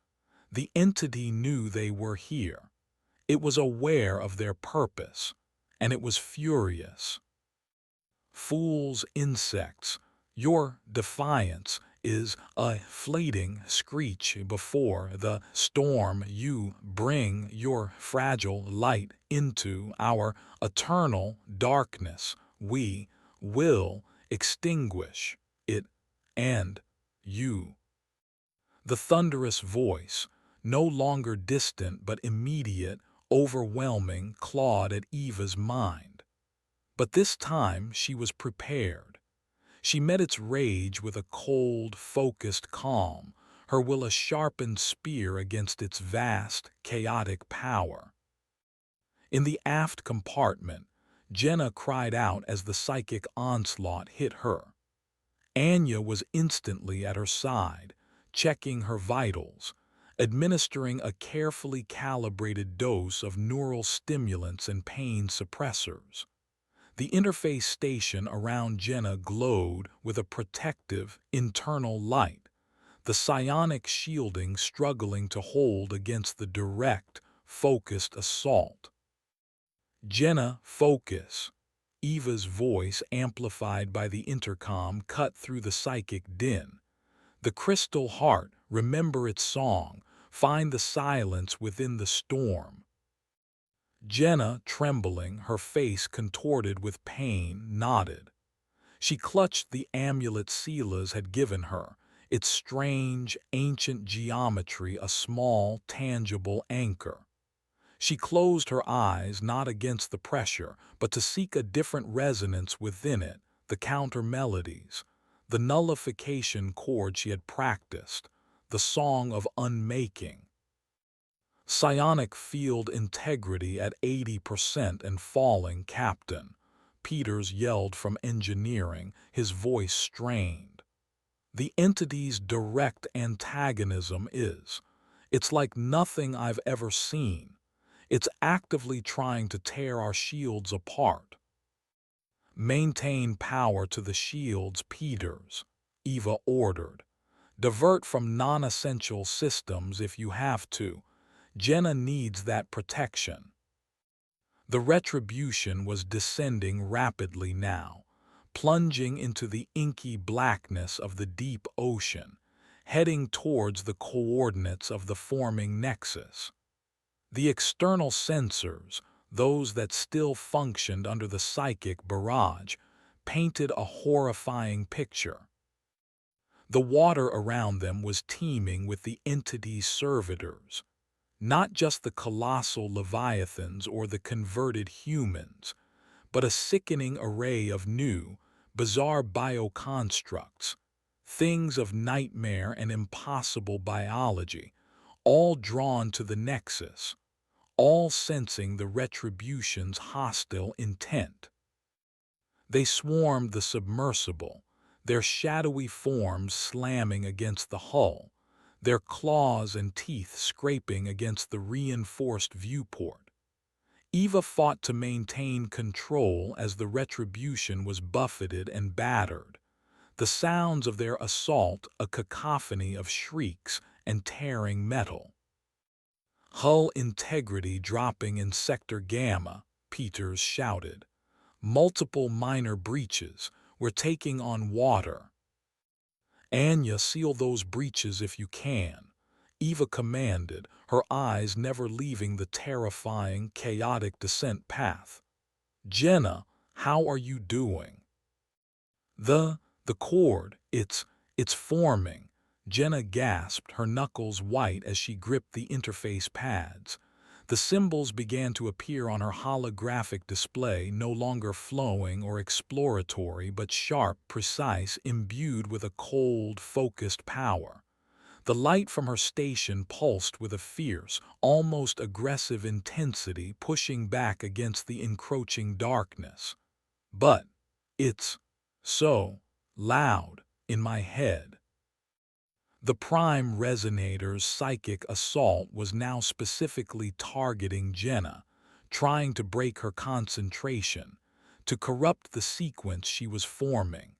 The entity knew they were here. It was aware of their purpose, and it was furious. "Fools, insects, your defiance is a fleeting screech before the storm. You bring your fragile light into our eternal darkness. We will extinguish it and you. The thunderous voice, no longer distant but immediate, overwhelming, clawed at Eva's mind. But this time she was prepared. She met its rage with a cold, focused calm, her will a sharpened spear against its vast, chaotic power. In the aft compartment, Jenna cried out as the psychic onslaught hit her. Anya was instantly at her side, checking her vitals, administering a carefully calibrated dose of neural stimulants and pain suppressors. The interface station around Jenna glowed with a protective, internal light, the psionic shielding struggling to hold against the direct, focused assault. Jenna, focus. Eva's voice, amplified by the intercom, cut through the psychic din. The crystal heart, remember its song, find the silence within the storm. Jenna, trembling, her face contorted with pain, nodded. She clutched the amulet Silas had given her, its strange, ancient geometry a small, tangible anchor. She closed her eyes not against the pressure, but to seek a different resonance within it, the counter melodies, the nullification chord she had practiced, the song of unmaking. Psionic field integrity at 80% and falling, Captain. Peters yelled from engineering, his voice strained. The entity's direct antagonism is, it's like nothing I've ever seen. It's actively trying to tear our shields apart. Maintain power to the shields, Peters, Eva ordered. Divert from non-essential systems if you have to. Jenna needs that protection. The retribution was descending rapidly now, plunging into the inky blackness of the deep ocean, heading towards the coordinates of the forming nexus. The external sensors, those that still functioned under the psychic barrage, painted a horrifying picture. The water around them was teeming with the entity's servitors, not just the colossal leviathans or the converted humans, but a sickening array of new, bizarre bioconstructs, things of nightmare and impossible biology, all drawn to the nexus, all sensing the retribution's hostile intent. They swarmed the submersible, their shadowy forms slamming against the hull, their claws and teeth scraping against the reinforced viewport. Eva fought to maintain control as the retribution was buffeted and battered, the sounds of their assault a cacophony of shrieks and tearing metal. Hull integrity dropping in Sector Gamma, Peters shouted. Multiple minor breaches, we're taking on water. Anya, seal those breaches if you can, Eva commanded, her eyes never leaving the terrifying, chaotic descent path. Jenna, how are you doing? The cord, it's forming. Jenna gasped, her knuckles white as she gripped the interface pads. The symbols began to appear on her holographic display, no longer flowing or exploratory, but sharp, precise, imbued with a cold, focused power. The light from her station pulsed with a fierce, almost aggressive intensity, pushing back against the encroaching darkness. But it's so loud in my head. The prime resonator's psychic assault was now specifically targeting Jenna, trying to break her concentration, to corrupt the sequence she was forming.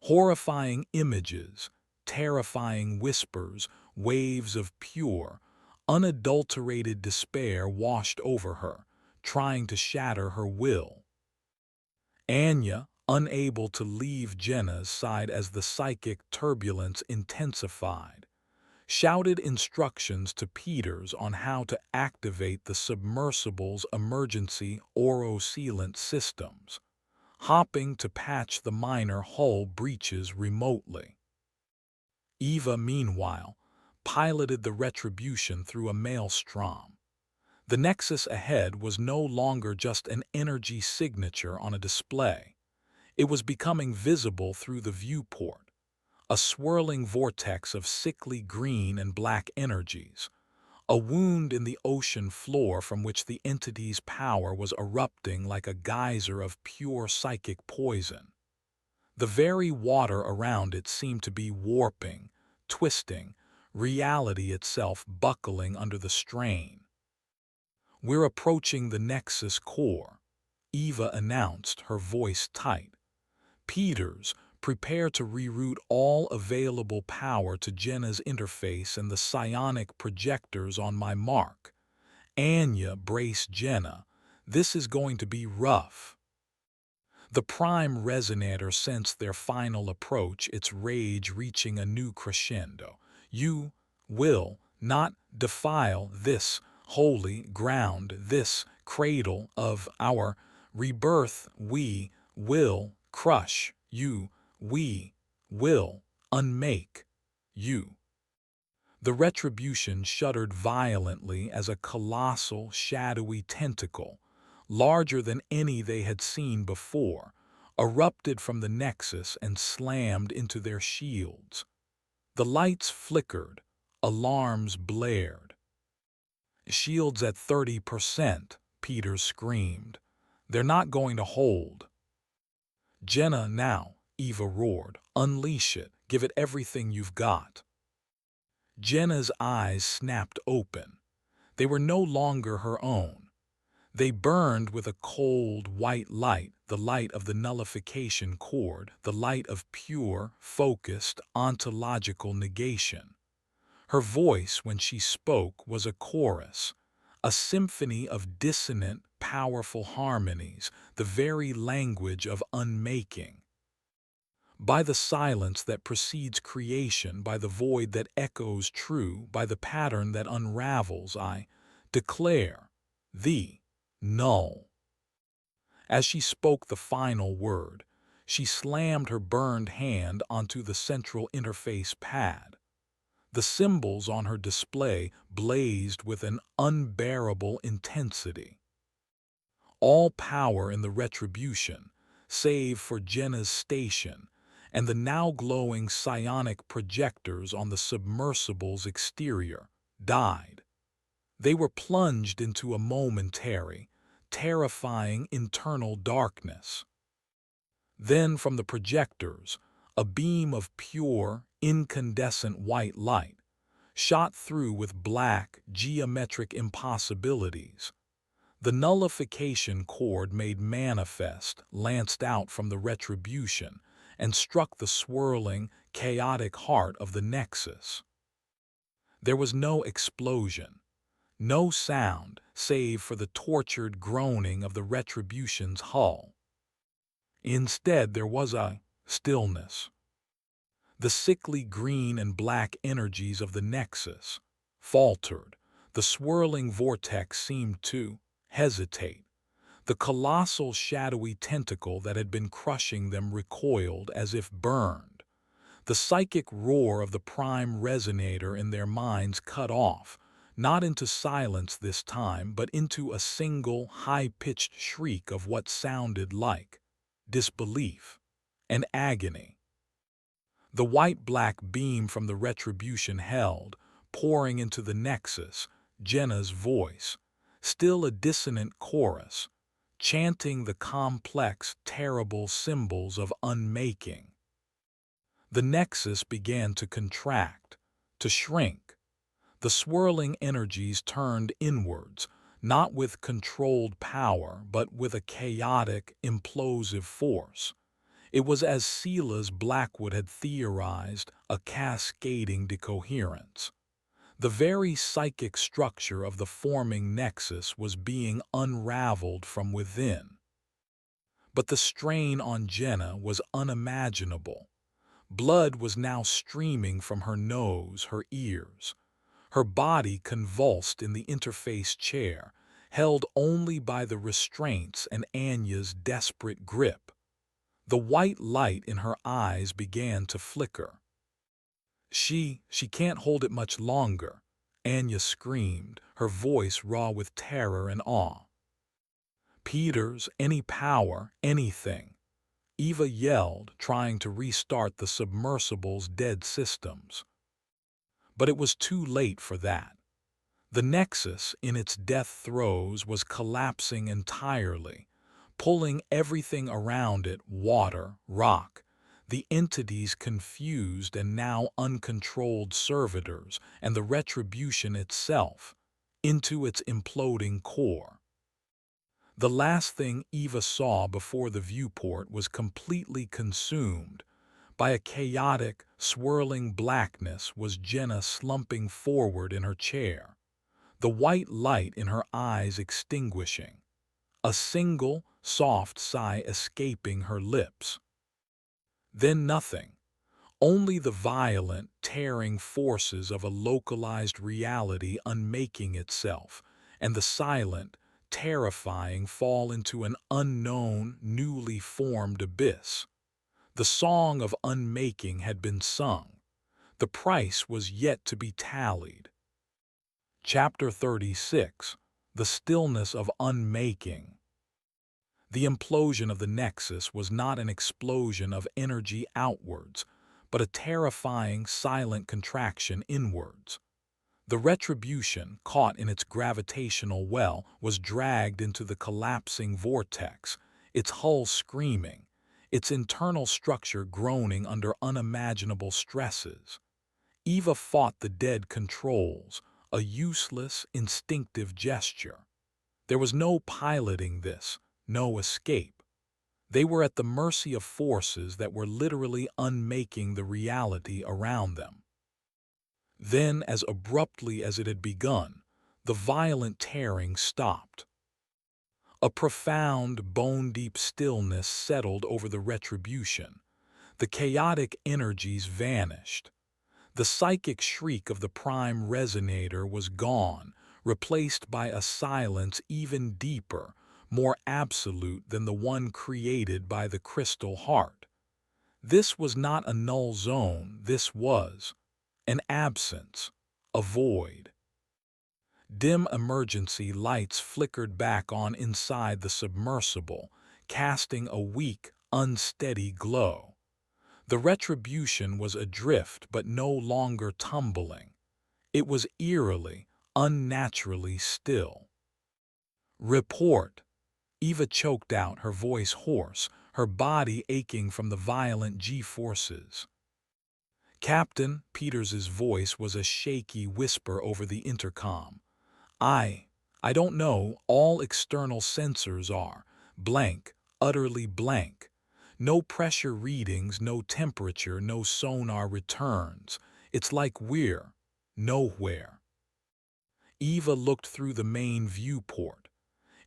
Horrifying images, terrifying whispers, waves of pure, unadulterated despair washed over her, trying to shatter her will. Anya, unable to leave Jenna's side as the psychic turbulence intensified, shouted instructions to Peters on how to activate the submersible's emergency oro-sealant systems, hopping to patch the minor hull breaches remotely. Eva, meanwhile, piloted the Retribution through a maelstrom. The nexus ahead was no longer just an energy signature on a display. It was becoming visible through the viewport, a swirling vortex of sickly green and black energies, a wound in the ocean floor from which the entity's power was erupting like a geyser of pure psychic poison. The very water around it seemed to be warping, twisting, reality itself buckling under the strain. "We're approaching the Nexus core," Eva announced, her voice tight. "Peters, prepare to reroute all available power to Jenna's interface and the psionic projectors on my mark. Anya, brace Jenna. This is going to be rough." The prime resonator sensed their final approach, its rage reaching a new crescendo. "You will not defile this holy ground, this cradle of our rebirth. We will crush you. We will unmake you." The Retribution shuddered violently as a colossal, shadowy tentacle, larger than any they had seen before, erupted from the Nexus and slammed into their shields. The lights flickered, alarms blared. "Shields at 30%, Peters screamed. "They're not going to hold." "Jenna, now," Eva roared. "Unleash it. Give it everything you've got." Jenna's eyes snapped open. They were no longer her own. They burned with a cold, white light, the light of the nullification cord, the light of pure, focused, ontological negation. Her voice, when she spoke, was a chorus, a symphony of dissonant, powerful harmonies, the very language of unmaking. "By the silence that precedes creation, by the void that echoes true, by the pattern that unravels, I declare thee null." As she spoke the final word, she slammed her burned hand onto the central interface pad. The symbols on her display blazed with an unbearable intensity. All power in the Retribution, save for Jenna's station, and the now glowing psionic projectors on the submersible's exterior, died. They were plunged into a momentary, terrifying internal darkness. Then from the projectors, a beam of pure, incandescent white light shot through with black, geometric impossibilities. The nullification cord made manifest, lanced out from the Retribution, and struck the swirling, chaotic heart of the Nexus. There was no explosion, no sound save for the tortured groaning of the Retribution's hull. Instead, there was a stillness. The sickly green and black energies of the Nexus faltered. The swirling vortex seemed to hesitate. The colossal shadowy tentacle that had been crushing them recoiled as if burned. The psychic roar of the prime resonator in their minds cut off, not into silence this time, but into a single high-pitched shriek of what sounded like disbelief and agony. The white-black beam from the Retribution held, pouring into the Nexus, Jenna's voice, still a dissonant chorus, chanting the complex, terrible symbols of unmaking. The Nexus began to contract, to shrink. The swirling energies turned inwards, not with controlled power, but with a chaotic, implosive force. It was as Silas Blackwood had theorized, a cascading decoherence. The very psychic structure of the forming nexus was being unraveled from within. But the strain on Jenna was unimaginable. Blood was now streaming from her nose, her ears. Her body convulsed in the interface chair, held only by the restraints and Anya's desperate grip. The white light in her eyes began to flicker. She can't hold it much longer," Anya screamed, her voice raw with terror and awe. "Peters, any power, anything," Eva yelled, trying to restart the submersible's dead systems. But it was too late for that. The Nexus, in its death throes, was collapsing entirely, pulling everything around it, water, rock, the entities confused and now uncontrolled servitors, and the retribution itself, into its imploding core. The last thing Eva saw before the viewport was completely consumed by a chaotic, swirling blackness was Jenna slumping forward in her chair, the white light in her eyes extinguishing, a single, soft sigh escaping her lips. Then nothing, only the violent, tearing forces of a localized reality unmaking itself, and the silent, terrifying fall into an unknown, newly formed abyss. The song of unmaking had been sung. The price was yet to be tallied. Chapter 36. The Stillness of Unmaking. The implosion of the Nexus was not an explosion of energy outwards, but a terrifying, silent contraction inwards. The retribution, caught in its gravitational well, was dragged into the collapsing vortex, its hull screaming, its internal structure groaning under unimaginable stresses. Eva fought the dead controls, a useless, instinctive gesture. There was no piloting this, no escape. They were at the mercy of forces that were literally unmaking the reality around them. Then, as abruptly as it had begun, the violent tearing stopped. A profound, bone-deep stillness settled over the retribution. The chaotic energies vanished. The psychic shriek of the prime resonator was gone, replaced by a silence even deeper, more absolute than the one created by the crystal heart. This was not a null zone, this was an absence, a void. Dim emergency lights flickered back on inside the submersible, casting a weak, unsteady glow. The retribution was adrift but no longer tumbling. It was eerily, unnaturally still. "Report," Eva choked out, her voice hoarse, her body aching from the violent G-forces. "Captain," Peters's voice was a shaky whisper over the intercom. I don't know, all external sensors are blank, utterly blank. No pressure readings, no temperature, no sonar returns. It's like we're nowhere." Eva looked through the main viewport.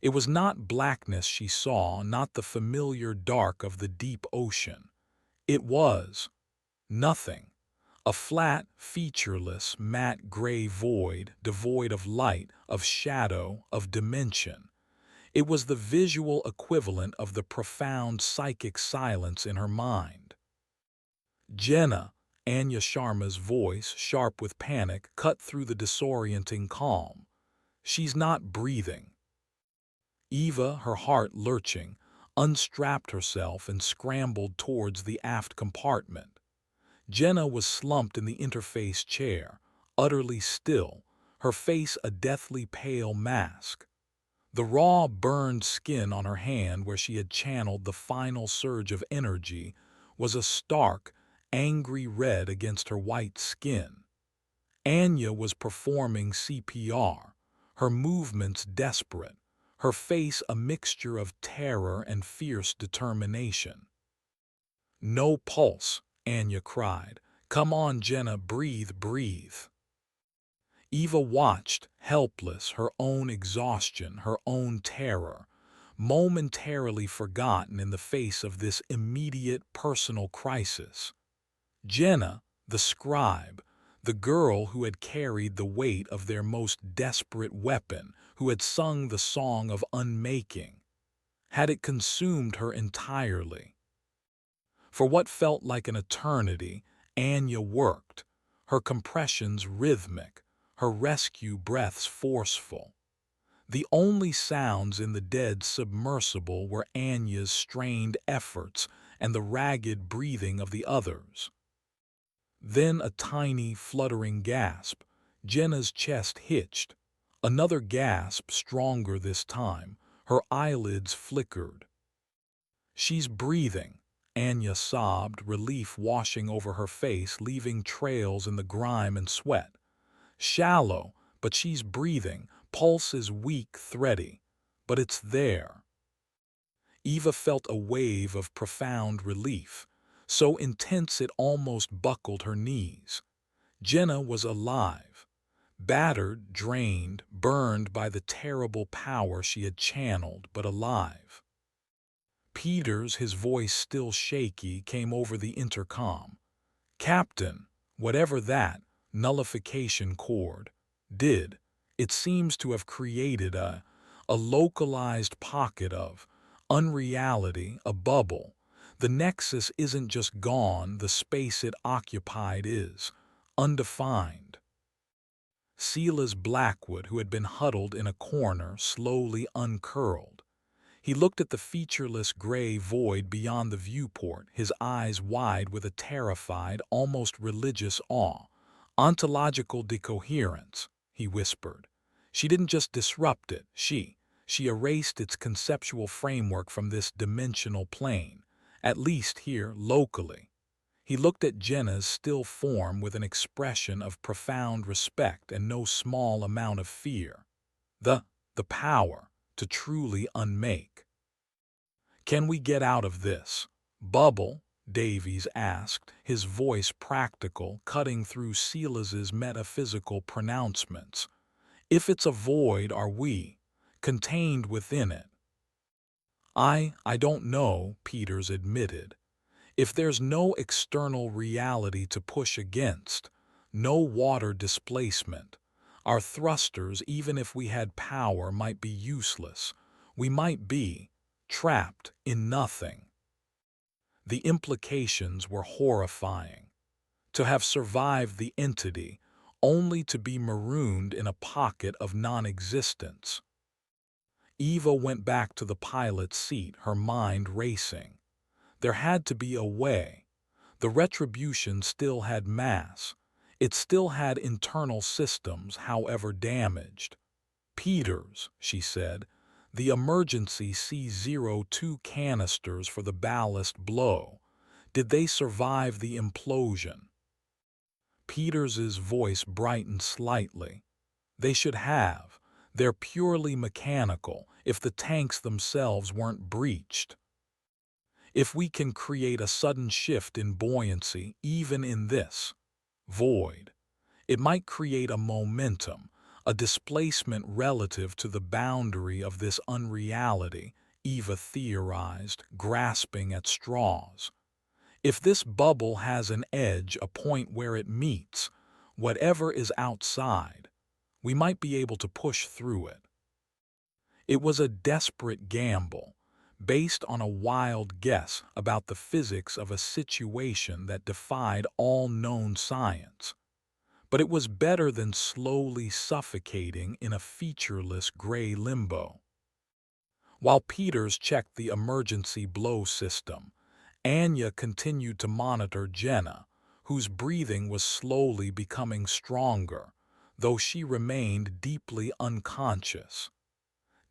It was not blackness she saw, not the familiar dark of the deep ocean. It was nothing. A flat, featureless, matte gray void, devoid of light, of shadow, of dimension. It was the visual equivalent of the profound psychic silence in her mind. "Jenna," Anya Sharma's voice, sharp with panic, cut through the disorienting calm. "She's not breathing." Eva, her heart lurching, unstrapped herself and scrambled towards the aft compartment. Jenna was slumped in the interface chair, utterly still, her face a deathly pale mask. The raw, burned skin on her hand where she had channeled the final surge of energy was a stark, angry red against her white skin. Anya was performing CPR, her movements desperate, her face a mixture of terror and fierce determination. "No pulse," Anya cried. "Come on, Jenna, breathe, breathe." Eva watched, helpless, her own exhaustion, her own terror. momentarily forgotten in the face of this immediate personal crisis. Jenna, the scribe, the girl who had carried the weight of their most desperate weapon, who had sung the song of unmaking, had it consumed her entirely. For what felt like an eternity, Anya worked, her compressions rhythmic, her rescue breaths forceful. The only sounds in the dead submersible were Anya's strained efforts and the ragged breathing of the others. Then a tiny, fluttering gasp. Jenna's chest hitched. Another gasp, stronger this time. Her eyelids flickered. "She's breathing," Anya sobbed, relief washing over her face, leaving trails in the grime and sweat. "Shallow, but she's breathing. Pulse is weak, thready, but it's there." Eva felt a wave of profound relief, so intense it almost buckled her knees. Jenna was alive, battered, drained, burned by the terrible power she had channeled, but alive. Peters, his voice still shaky, came over the intercom. "Captain, whatever that nullification cord did, it seems to have created a localized pocket of unreality, a bubble. The nexus isn't just gone, the space it occupied is undefined." Silas Blackwood, who had been huddled in a corner, slowly uncurled. He looked at the featureless gray void beyond the viewport, his eyes wide with a terrified, almost religious awe. "Ontological decoherence," he whispered. "She didn't just disrupt it, she erased its conceptual framework from this dimensional plane, at least here, locally." He looked at Jenna's still form with an expression of profound respect and no small amount of fear. The power to truly unmake. "Can we get out of this bubble?" Davies asked, his voice practical, cutting through Silas's metaphysical pronouncements. "If it's a void, are we contained within it?" I don't know," Peters admitted. "If there's no external reality to push against, no water displacement, our thrusters, even if we had power, might be useless. We might be trapped in nothing." The implications were horrifying. To have survived the entity, only to be marooned in a pocket of non-existence. Eva went back to the pilot's seat, her mind racing. There had to be a way. The retribution still had mass. It still had internal systems, however damaged. "Peters," she said, "the emergency C-02 canisters for the ballast blow. Did they survive the implosion?" Peters's voice brightened slightly. "They should have. They're purely mechanical, if the tanks themselves weren't breached. If we can create a sudden shift in buoyancy, even in this void, it might create a momentum, a displacement relative to the boundary of this unreality," Eva theorized, grasping at straws. "If this bubble has an edge, a point where it meets whatever is outside, we might be able to push through it." It was a desperate gamble, based on a wild guess about the physics of a situation that defied all known science. But it was better than slowly suffocating in a featureless gray limbo. While Peters checked the emergency blow system, Anya continued to monitor Jenna, whose breathing was slowly becoming stronger, though she remained deeply unconscious.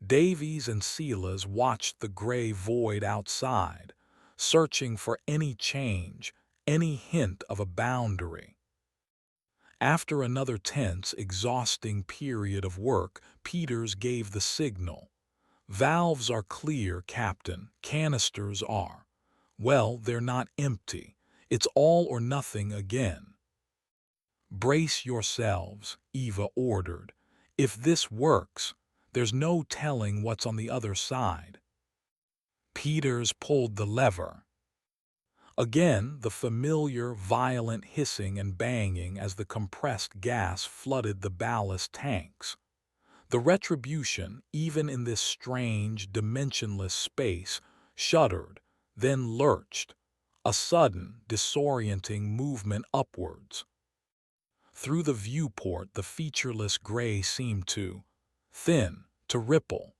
Davies and Silas watched the gray void outside, searching for any change, any hint of a boundary. After another tense, exhausting period of work, Peters gave the signal. "Valves are clear, Captain. Canisters are. Well, they're not empty. It's all or nothing again." "Brace yourselves," Eva ordered. "If this works, there's no telling what's on the other side." Peters pulled the lever. Again, the familiar, violent hissing and banging as the compressed gas flooded the ballast tanks. The Retribution, even in this strange, dimensionless space, shuddered, then lurched, a sudden, disorienting movement upwards. Through the viewport, the featureless gray seemed to thin, to ripple,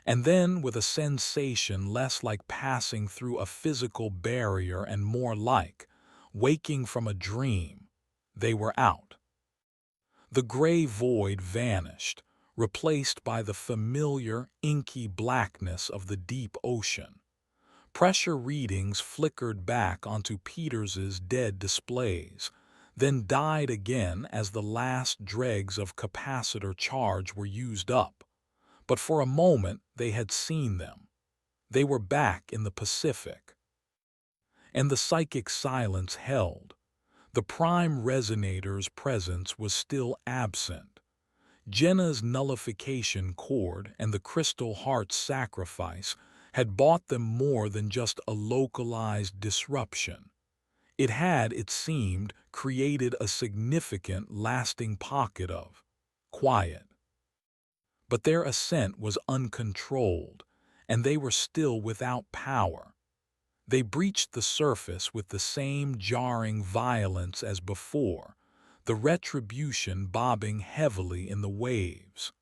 and then, with a sensation less like passing through a physical barrier and more like waking from a dream, they were out. The gray void vanished, replaced by the familiar, inky blackness of the deep ocean. Pressure readings flickered back onto Peters's dead displays, then died again as the last dregs of capacitor charge were used up. But for a moment they had seen them. They were back in the Pacific. And the psychic silence held. The prime resonator's presence was still absent. Jenna's nullification cord and the crystal heart's sacrifice had bought them more than just a localized disruption. It had, it seemed, created a significant, lasting pocket of quiet. But their ascent was uncontrolled, and they were still without power. They breached the surface with the same jarring violence as before, the Retribution bobbing heavily in the waves.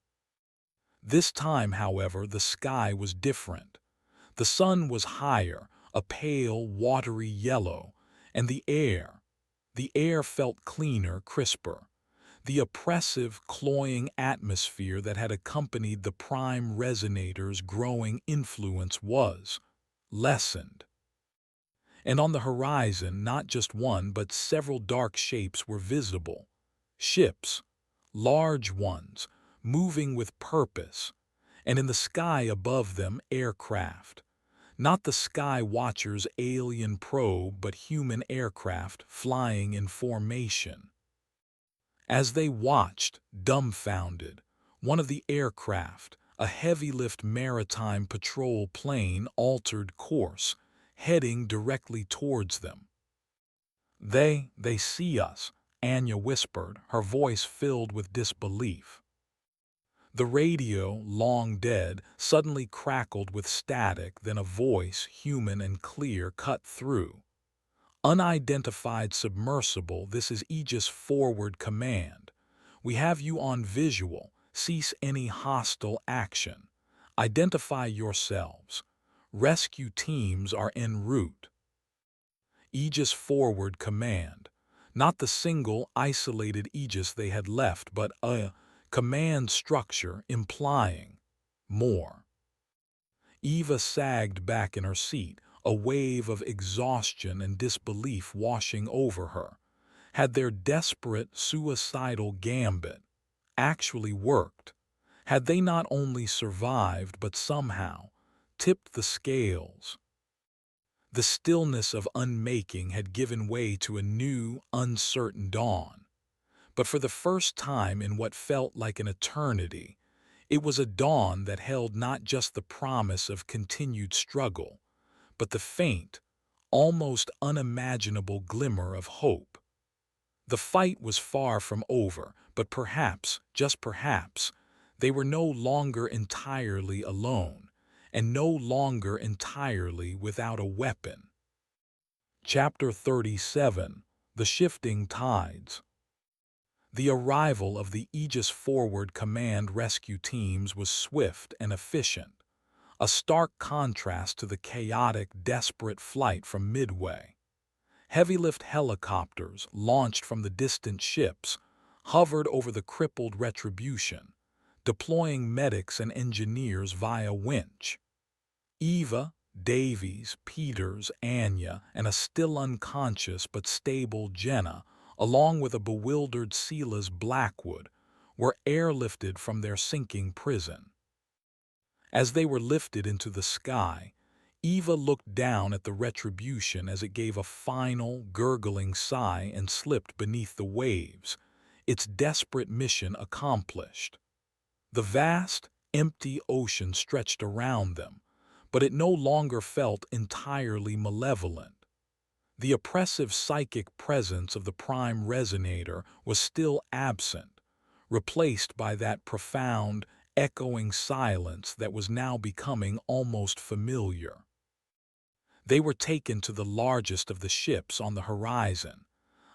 This time, however, the sky was different. The sun was higher, a pale, watery yellow, and the air felt cleaner, crisper. The oppressive, cloying atmosphere that had accompanied the prime resonator's growing influence was lessened. And on the horizon, not just one but several dark shapes were visible. Ships, large ones, moving with purpose, and in the sky above them aircraft. Not the Sky Watcher's alien probe, but human aircraft flying in formation. As they watched, dumbfounded, one of the aircraft, a heavy-lift maritime patrol plane, altered course, heading directly towards them. They see us," Anya whispered, her voice filled with disbelief. The radio, long dead, suddenly crackled with static, then a voice, human and clear, cut through. "Unidentified submersible, this is Aegis Forward Command. We have you on visual. Cease any hostile action. Identify yourselves. Rescue teams are en route." Aegis Forward Command. Not the single, isolated Aegis they had left, but a command structure implying more. Eva sagged back in her seat, a wave of exhaustion and disbelief washing over her. Had their desperate, suicidal gambit actually worked? Had they not only survived but somehow tipped the scales? The stillness of unmaking had given way to a new, uncertain dawn. But for the first time in what felt like an eternity, it was a dawn that held not just the promise of continued struggle, but the faint, almost unimaginable glimmer of hope. The fight was far from over, but perhaps, just perhaps, they were no longer entirely alone, and no longer entirely without a weapon. Chapter 37: The Shifting Tides. The arrival of the Aegis Forward Command rescue teams was swift and efficient, a stark contrast to the chaotic, desperate flight from Midway. Heavy-lift helicopters, launched from the distant ships, hovered over the crippled Retribution, deploying medics and engineers via winch. Eva, Davies, Peters, Anya, and a still unconscious but stable Jenna, along with a bewildered Silas Blackwood, were airlifted from their sinking prison. As they were lifted into the sky, Eva looked down at the Retribution as it gave a final, gurgling sigh and slipped beneath the waves, its desperate mission accomplished. The vast, empty ocean stretched around them, but it no longer felt entirely malevolent. The oppressive psychic presence of the prime resonator was still absent, replaced by that profound, echoing silence that was now becoming almost familiar. They were taken to the largest of the ships on the horizon,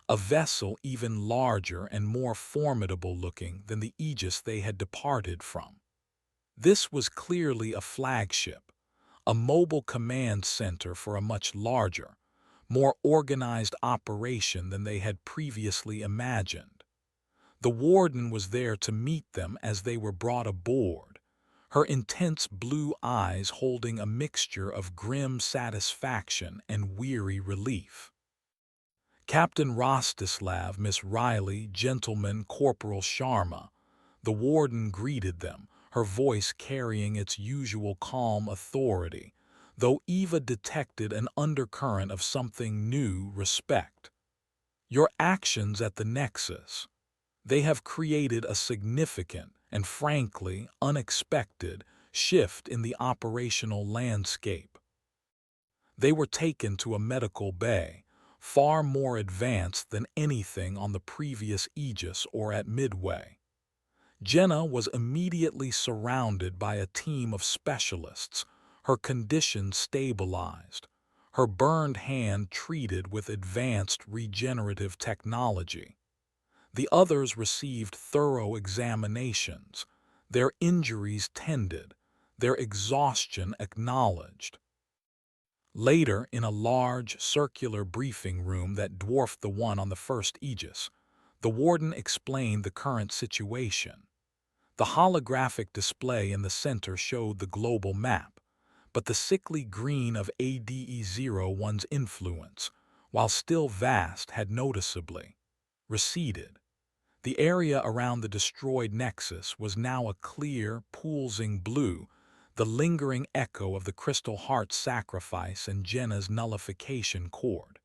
a vessel even larger and more formidable-looking than the Aegis they had departed from. This was clearly a flagship, a mobile command center for a much larger, more organized operation than they had previously imagined. The warden was there to meet them as they were brought aboard, her intense blue eyes holding a mixture of grim satisfaction and weary relief. Captain Rostislav, Miss Riley, Gentleman Corporal Sharma, the warden greeted them, her voice carrying its usual calm authority, though Eva detected an undercurrent of something new respect. Your actions at the Nexus, they have created a significant and frankly unexpected shift in the operational landscape. They were taken to a medical bay, far more advanced than anything on the previous Aegis or at Midway. Jenna was immediately surrounded by a team of specialists, her condition stabilized, her burned hand treated with advanced regenerative technology. The others received thorough examinations, their injuries tended, their exhaustion acknowledged. Later, in a large, circular briefing room that dwarfed the one on the first Aegis, the warden explained the current situation. The holographic display in the center showed the global map, but the sickly green of ADE-01's influence, while still vast, had noticeably receded. The area around the destroyed nexus was now a clear, pulsing blue, the lingering echo of the Crystal Heart's sacrifice and Jenna's nullification cord.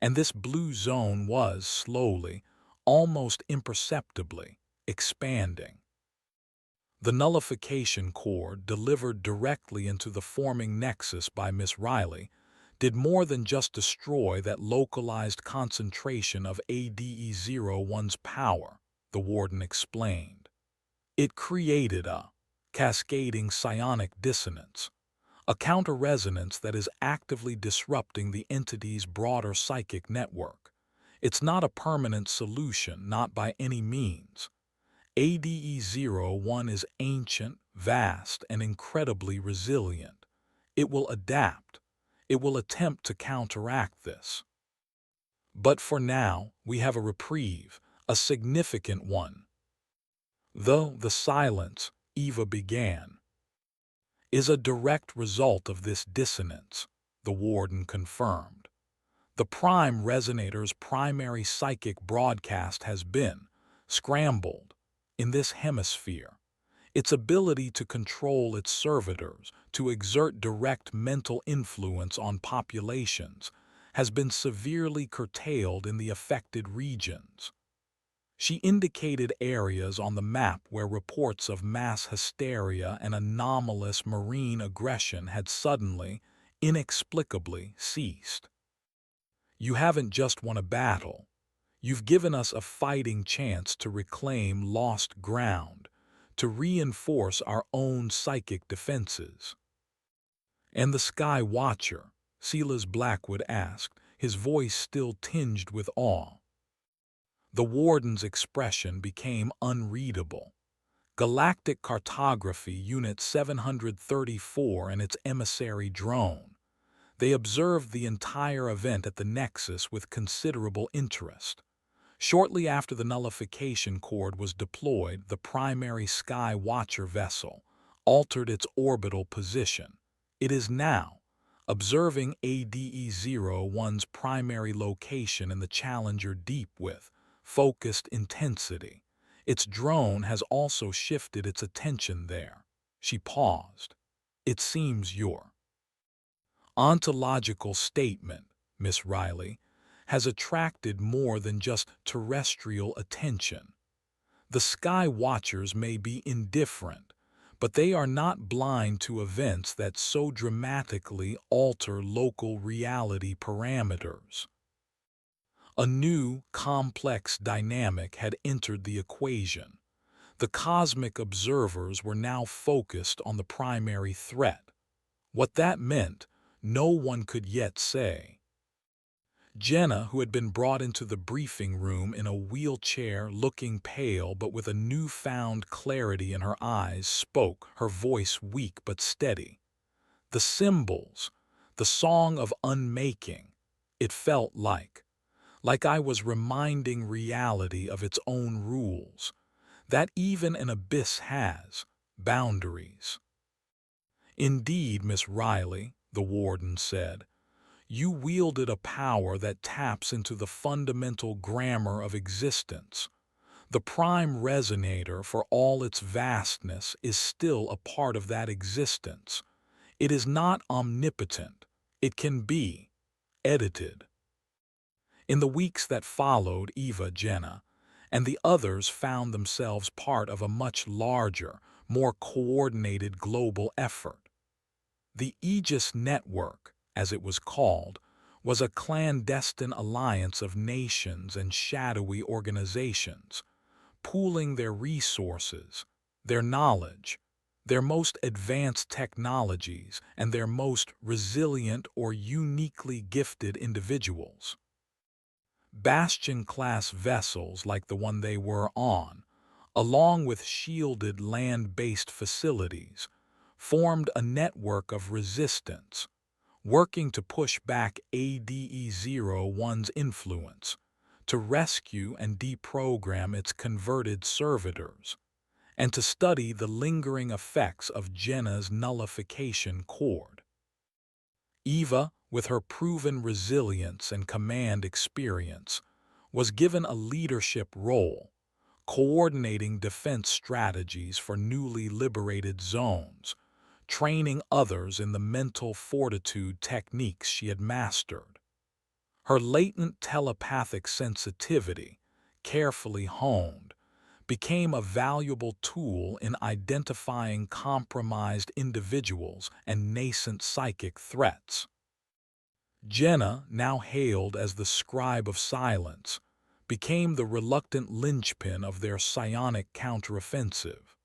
And this blue zone was slowly, almost imperceptibly, expanding. The nullification cord, delivered directly into the forming nexus by Miss Riley, did more than just destroy that localized concentration of ADE-01's power, the warden explained. It created a cascading psionic dissonance, a counter-resonance that is actively disrupting the entity's broader psychic network. It's not a permanent solution, not by any means. ADE-01 is ancient, vast, and incredibly resilient. It will adapt. It will attempt to counteract this. But for now, we have a reprieve, a significant one. Though the silence, Eva began, is a direct result of this dissonance, the warden confirmed. The prime resonator's primary psychic broadcast has been scrambled in this hemisphere. Its ability to control its servitors, to exert direct mental influence on populations, has been severely curtailed in the affected regions. She indicated areas on the map where reports of mass hysteria and anomalous marine aggression had suddenly, inexplicably ceased. You haven't just won a battle. You've given us a fighting chance to reclaim lost ground, to reinforce our own psychic defenses. And the Sky Watcher, Silas Blackwood asked, his voice still tinged with awe. The warden's expression became unreadable. Galactic Cartography Unit 734 and its emissary drone. They observed the entire event at the Nexus with considerable interest. Shortly after the nullification cord was deployed, the primary Sky Watcher vessel altered its orbital position. It is now observing ADE-01's primary location in the Challenger Deep with focused intensity. Its drone has also shifted its attention there. She paused. It seems your ontological statement, Miss Riley, has attracted more than just terrestrial attention. The Sky Watchers may be indifferent, but they are not blind to events that so dramatically alter local reality parameters. A new, complex dynamic had entered the equation. The cosmic observers were now focused on the primary threat. What that meant, no one could yet say. Jenna, who had been brought into the briefing room in a wheelchair, looking pale but with a newfound clarity in her eyes, spoke, her voice weak but steady. The symbols, the song of unmaking, it felt like I was reminding reality of its own rules, that even an abyss has boundaries. Indeed, Miss Riley, the warden said, you wielded a power that taps into the fundamental grammar of existence. The prime resonator, for all its vastness, is still a part of that existence. It is not omnipotent. It can be edited. In the weeks that followed, Eva, Jenna, and the others found themselves part of a much larger, more coordinated global effort. The Aegis Network, as it was called, was a clandestine alliance of nations and shadowy organizations, pooling their resources, their knowledge, their most advanced technologies, and their most resilient or uniquely gifted individuals. Bastion-class vessels like the one they were on, along with shielded land-based facilities, formed a network of resistance, working to push back ADE-01's influence, to rescue and deprogram its converted servitors, and to study the lingering effects of Jenna's nullification cord. Eva, with her proven resilience and command experience, was given a leadership role, coordinating defense strategies for newly liberated zones, training others in the mental fortitude techniques she had mastered. Her latent telepathic sensitivity, carefully honed, became a valuable tool in identifying compromised individuals and nascent psychic threats. Jenna, now hailed as the scribe of silence, became the reluctant linchpin of their psionic counteroffensive.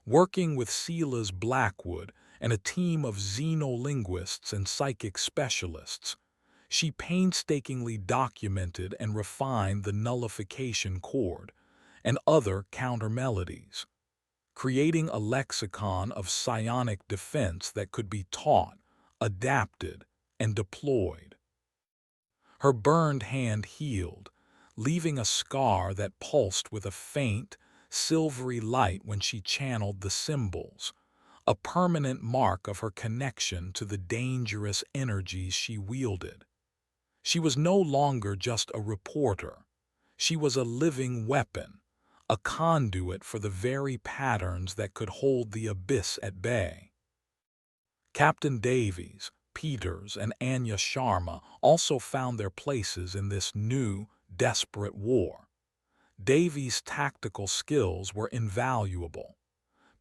Working with Silas Blackwood and a team of xenolinguists and psychic specialists, she painstakingly documented and refined the nullification cord and other countermelodies, creating a lexicon of psionic defense that could be taught, adapted, and deployed. Her burned hand healed, leaving a scar that pulsed with a faint, silvery light when she channeled the symbols, a permanent mark of her connection to the dangerous energies she wielded. She was no longer just a reporter. She was a living weapon, a conduit for the very patterns that could hold the abyss at bay. Captain Davies, Peters, and Anya Sharma also found their places in this new, desperate war. Davies' tactical skills were invaluable.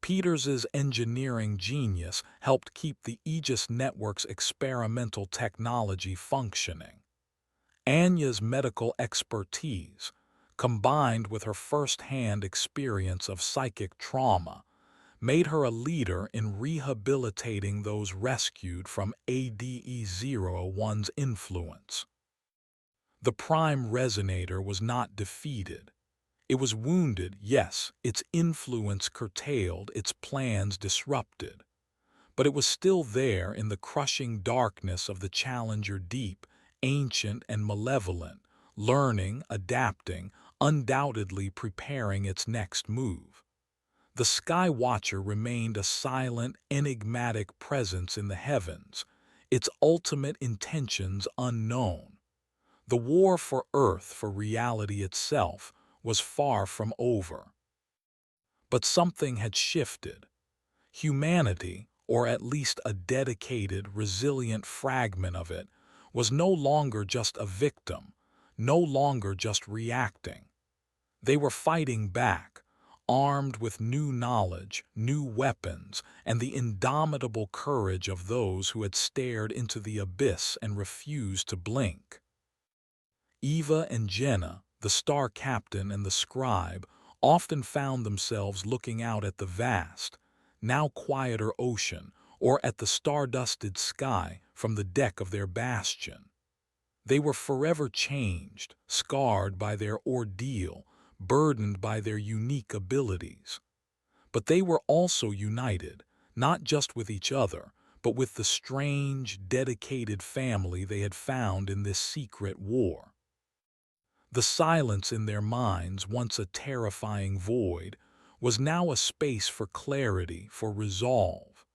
Peters's engineering genius helped keep the Aegis Network's experimental technology functioning. Anya's medical expertise, combined with her first-hand experience of psychic trauma, made her a leader in rehabilitating those rescued from ADE-01's influence. The prime resonator was not defeated. It was wounded, yes, its influence curtailed, its plans disrupted. But it was still there in the crushing darkness of the Challenger Deep, ancient and malevolent, learning, adapting, undoubtedly preparing its next move. The Sky Watcher remained a silent, enigmatic presence in the heavens, its ultimate intentions unknown. The war for Earth, for reality itself, was far from over. But something had shifted. Humanity, or at least a dedicated, resilient fragment of it, was no longer just a victim, no longer just reacting. They were fighting back, armed with new knowledge, new weapons, and the indomitable courage of those who had stared into the abyss and refused to blink. Eva and Jenna, the star captain and the scribe, often found themselves looking out at the vast, now quieter ocean, or at the star-dusted sky from the deck of their bastion. They were forever changed, scarred by their ordeal, burdened by their unique abilities. But they were also united, not just with each other, but with the strange, dedicated family they had found in this secret war. The silence in their minds, once a terrifying void, was now a space for clarity, for resolve.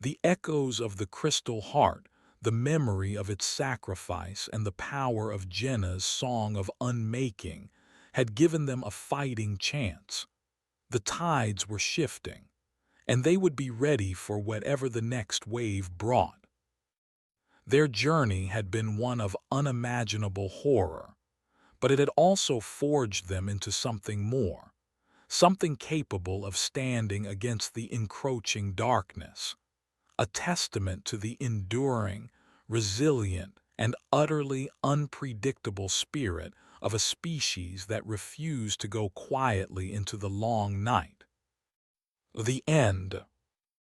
The echoes of the crystal heart, the memory of its sacrifice, and the power of Jenna's song of unmaking had given them a fighting chance. The tides were shifting, and they would be ready for whatever the next wave brought. Their journey had been one of unimaginable horror, but it had also forged them into something more, something capable of standing against the encroaching darkness, a testament to the enduring, resilient, and utterly unpredictable spirit of a species that refused to go quietly into the long night. The end.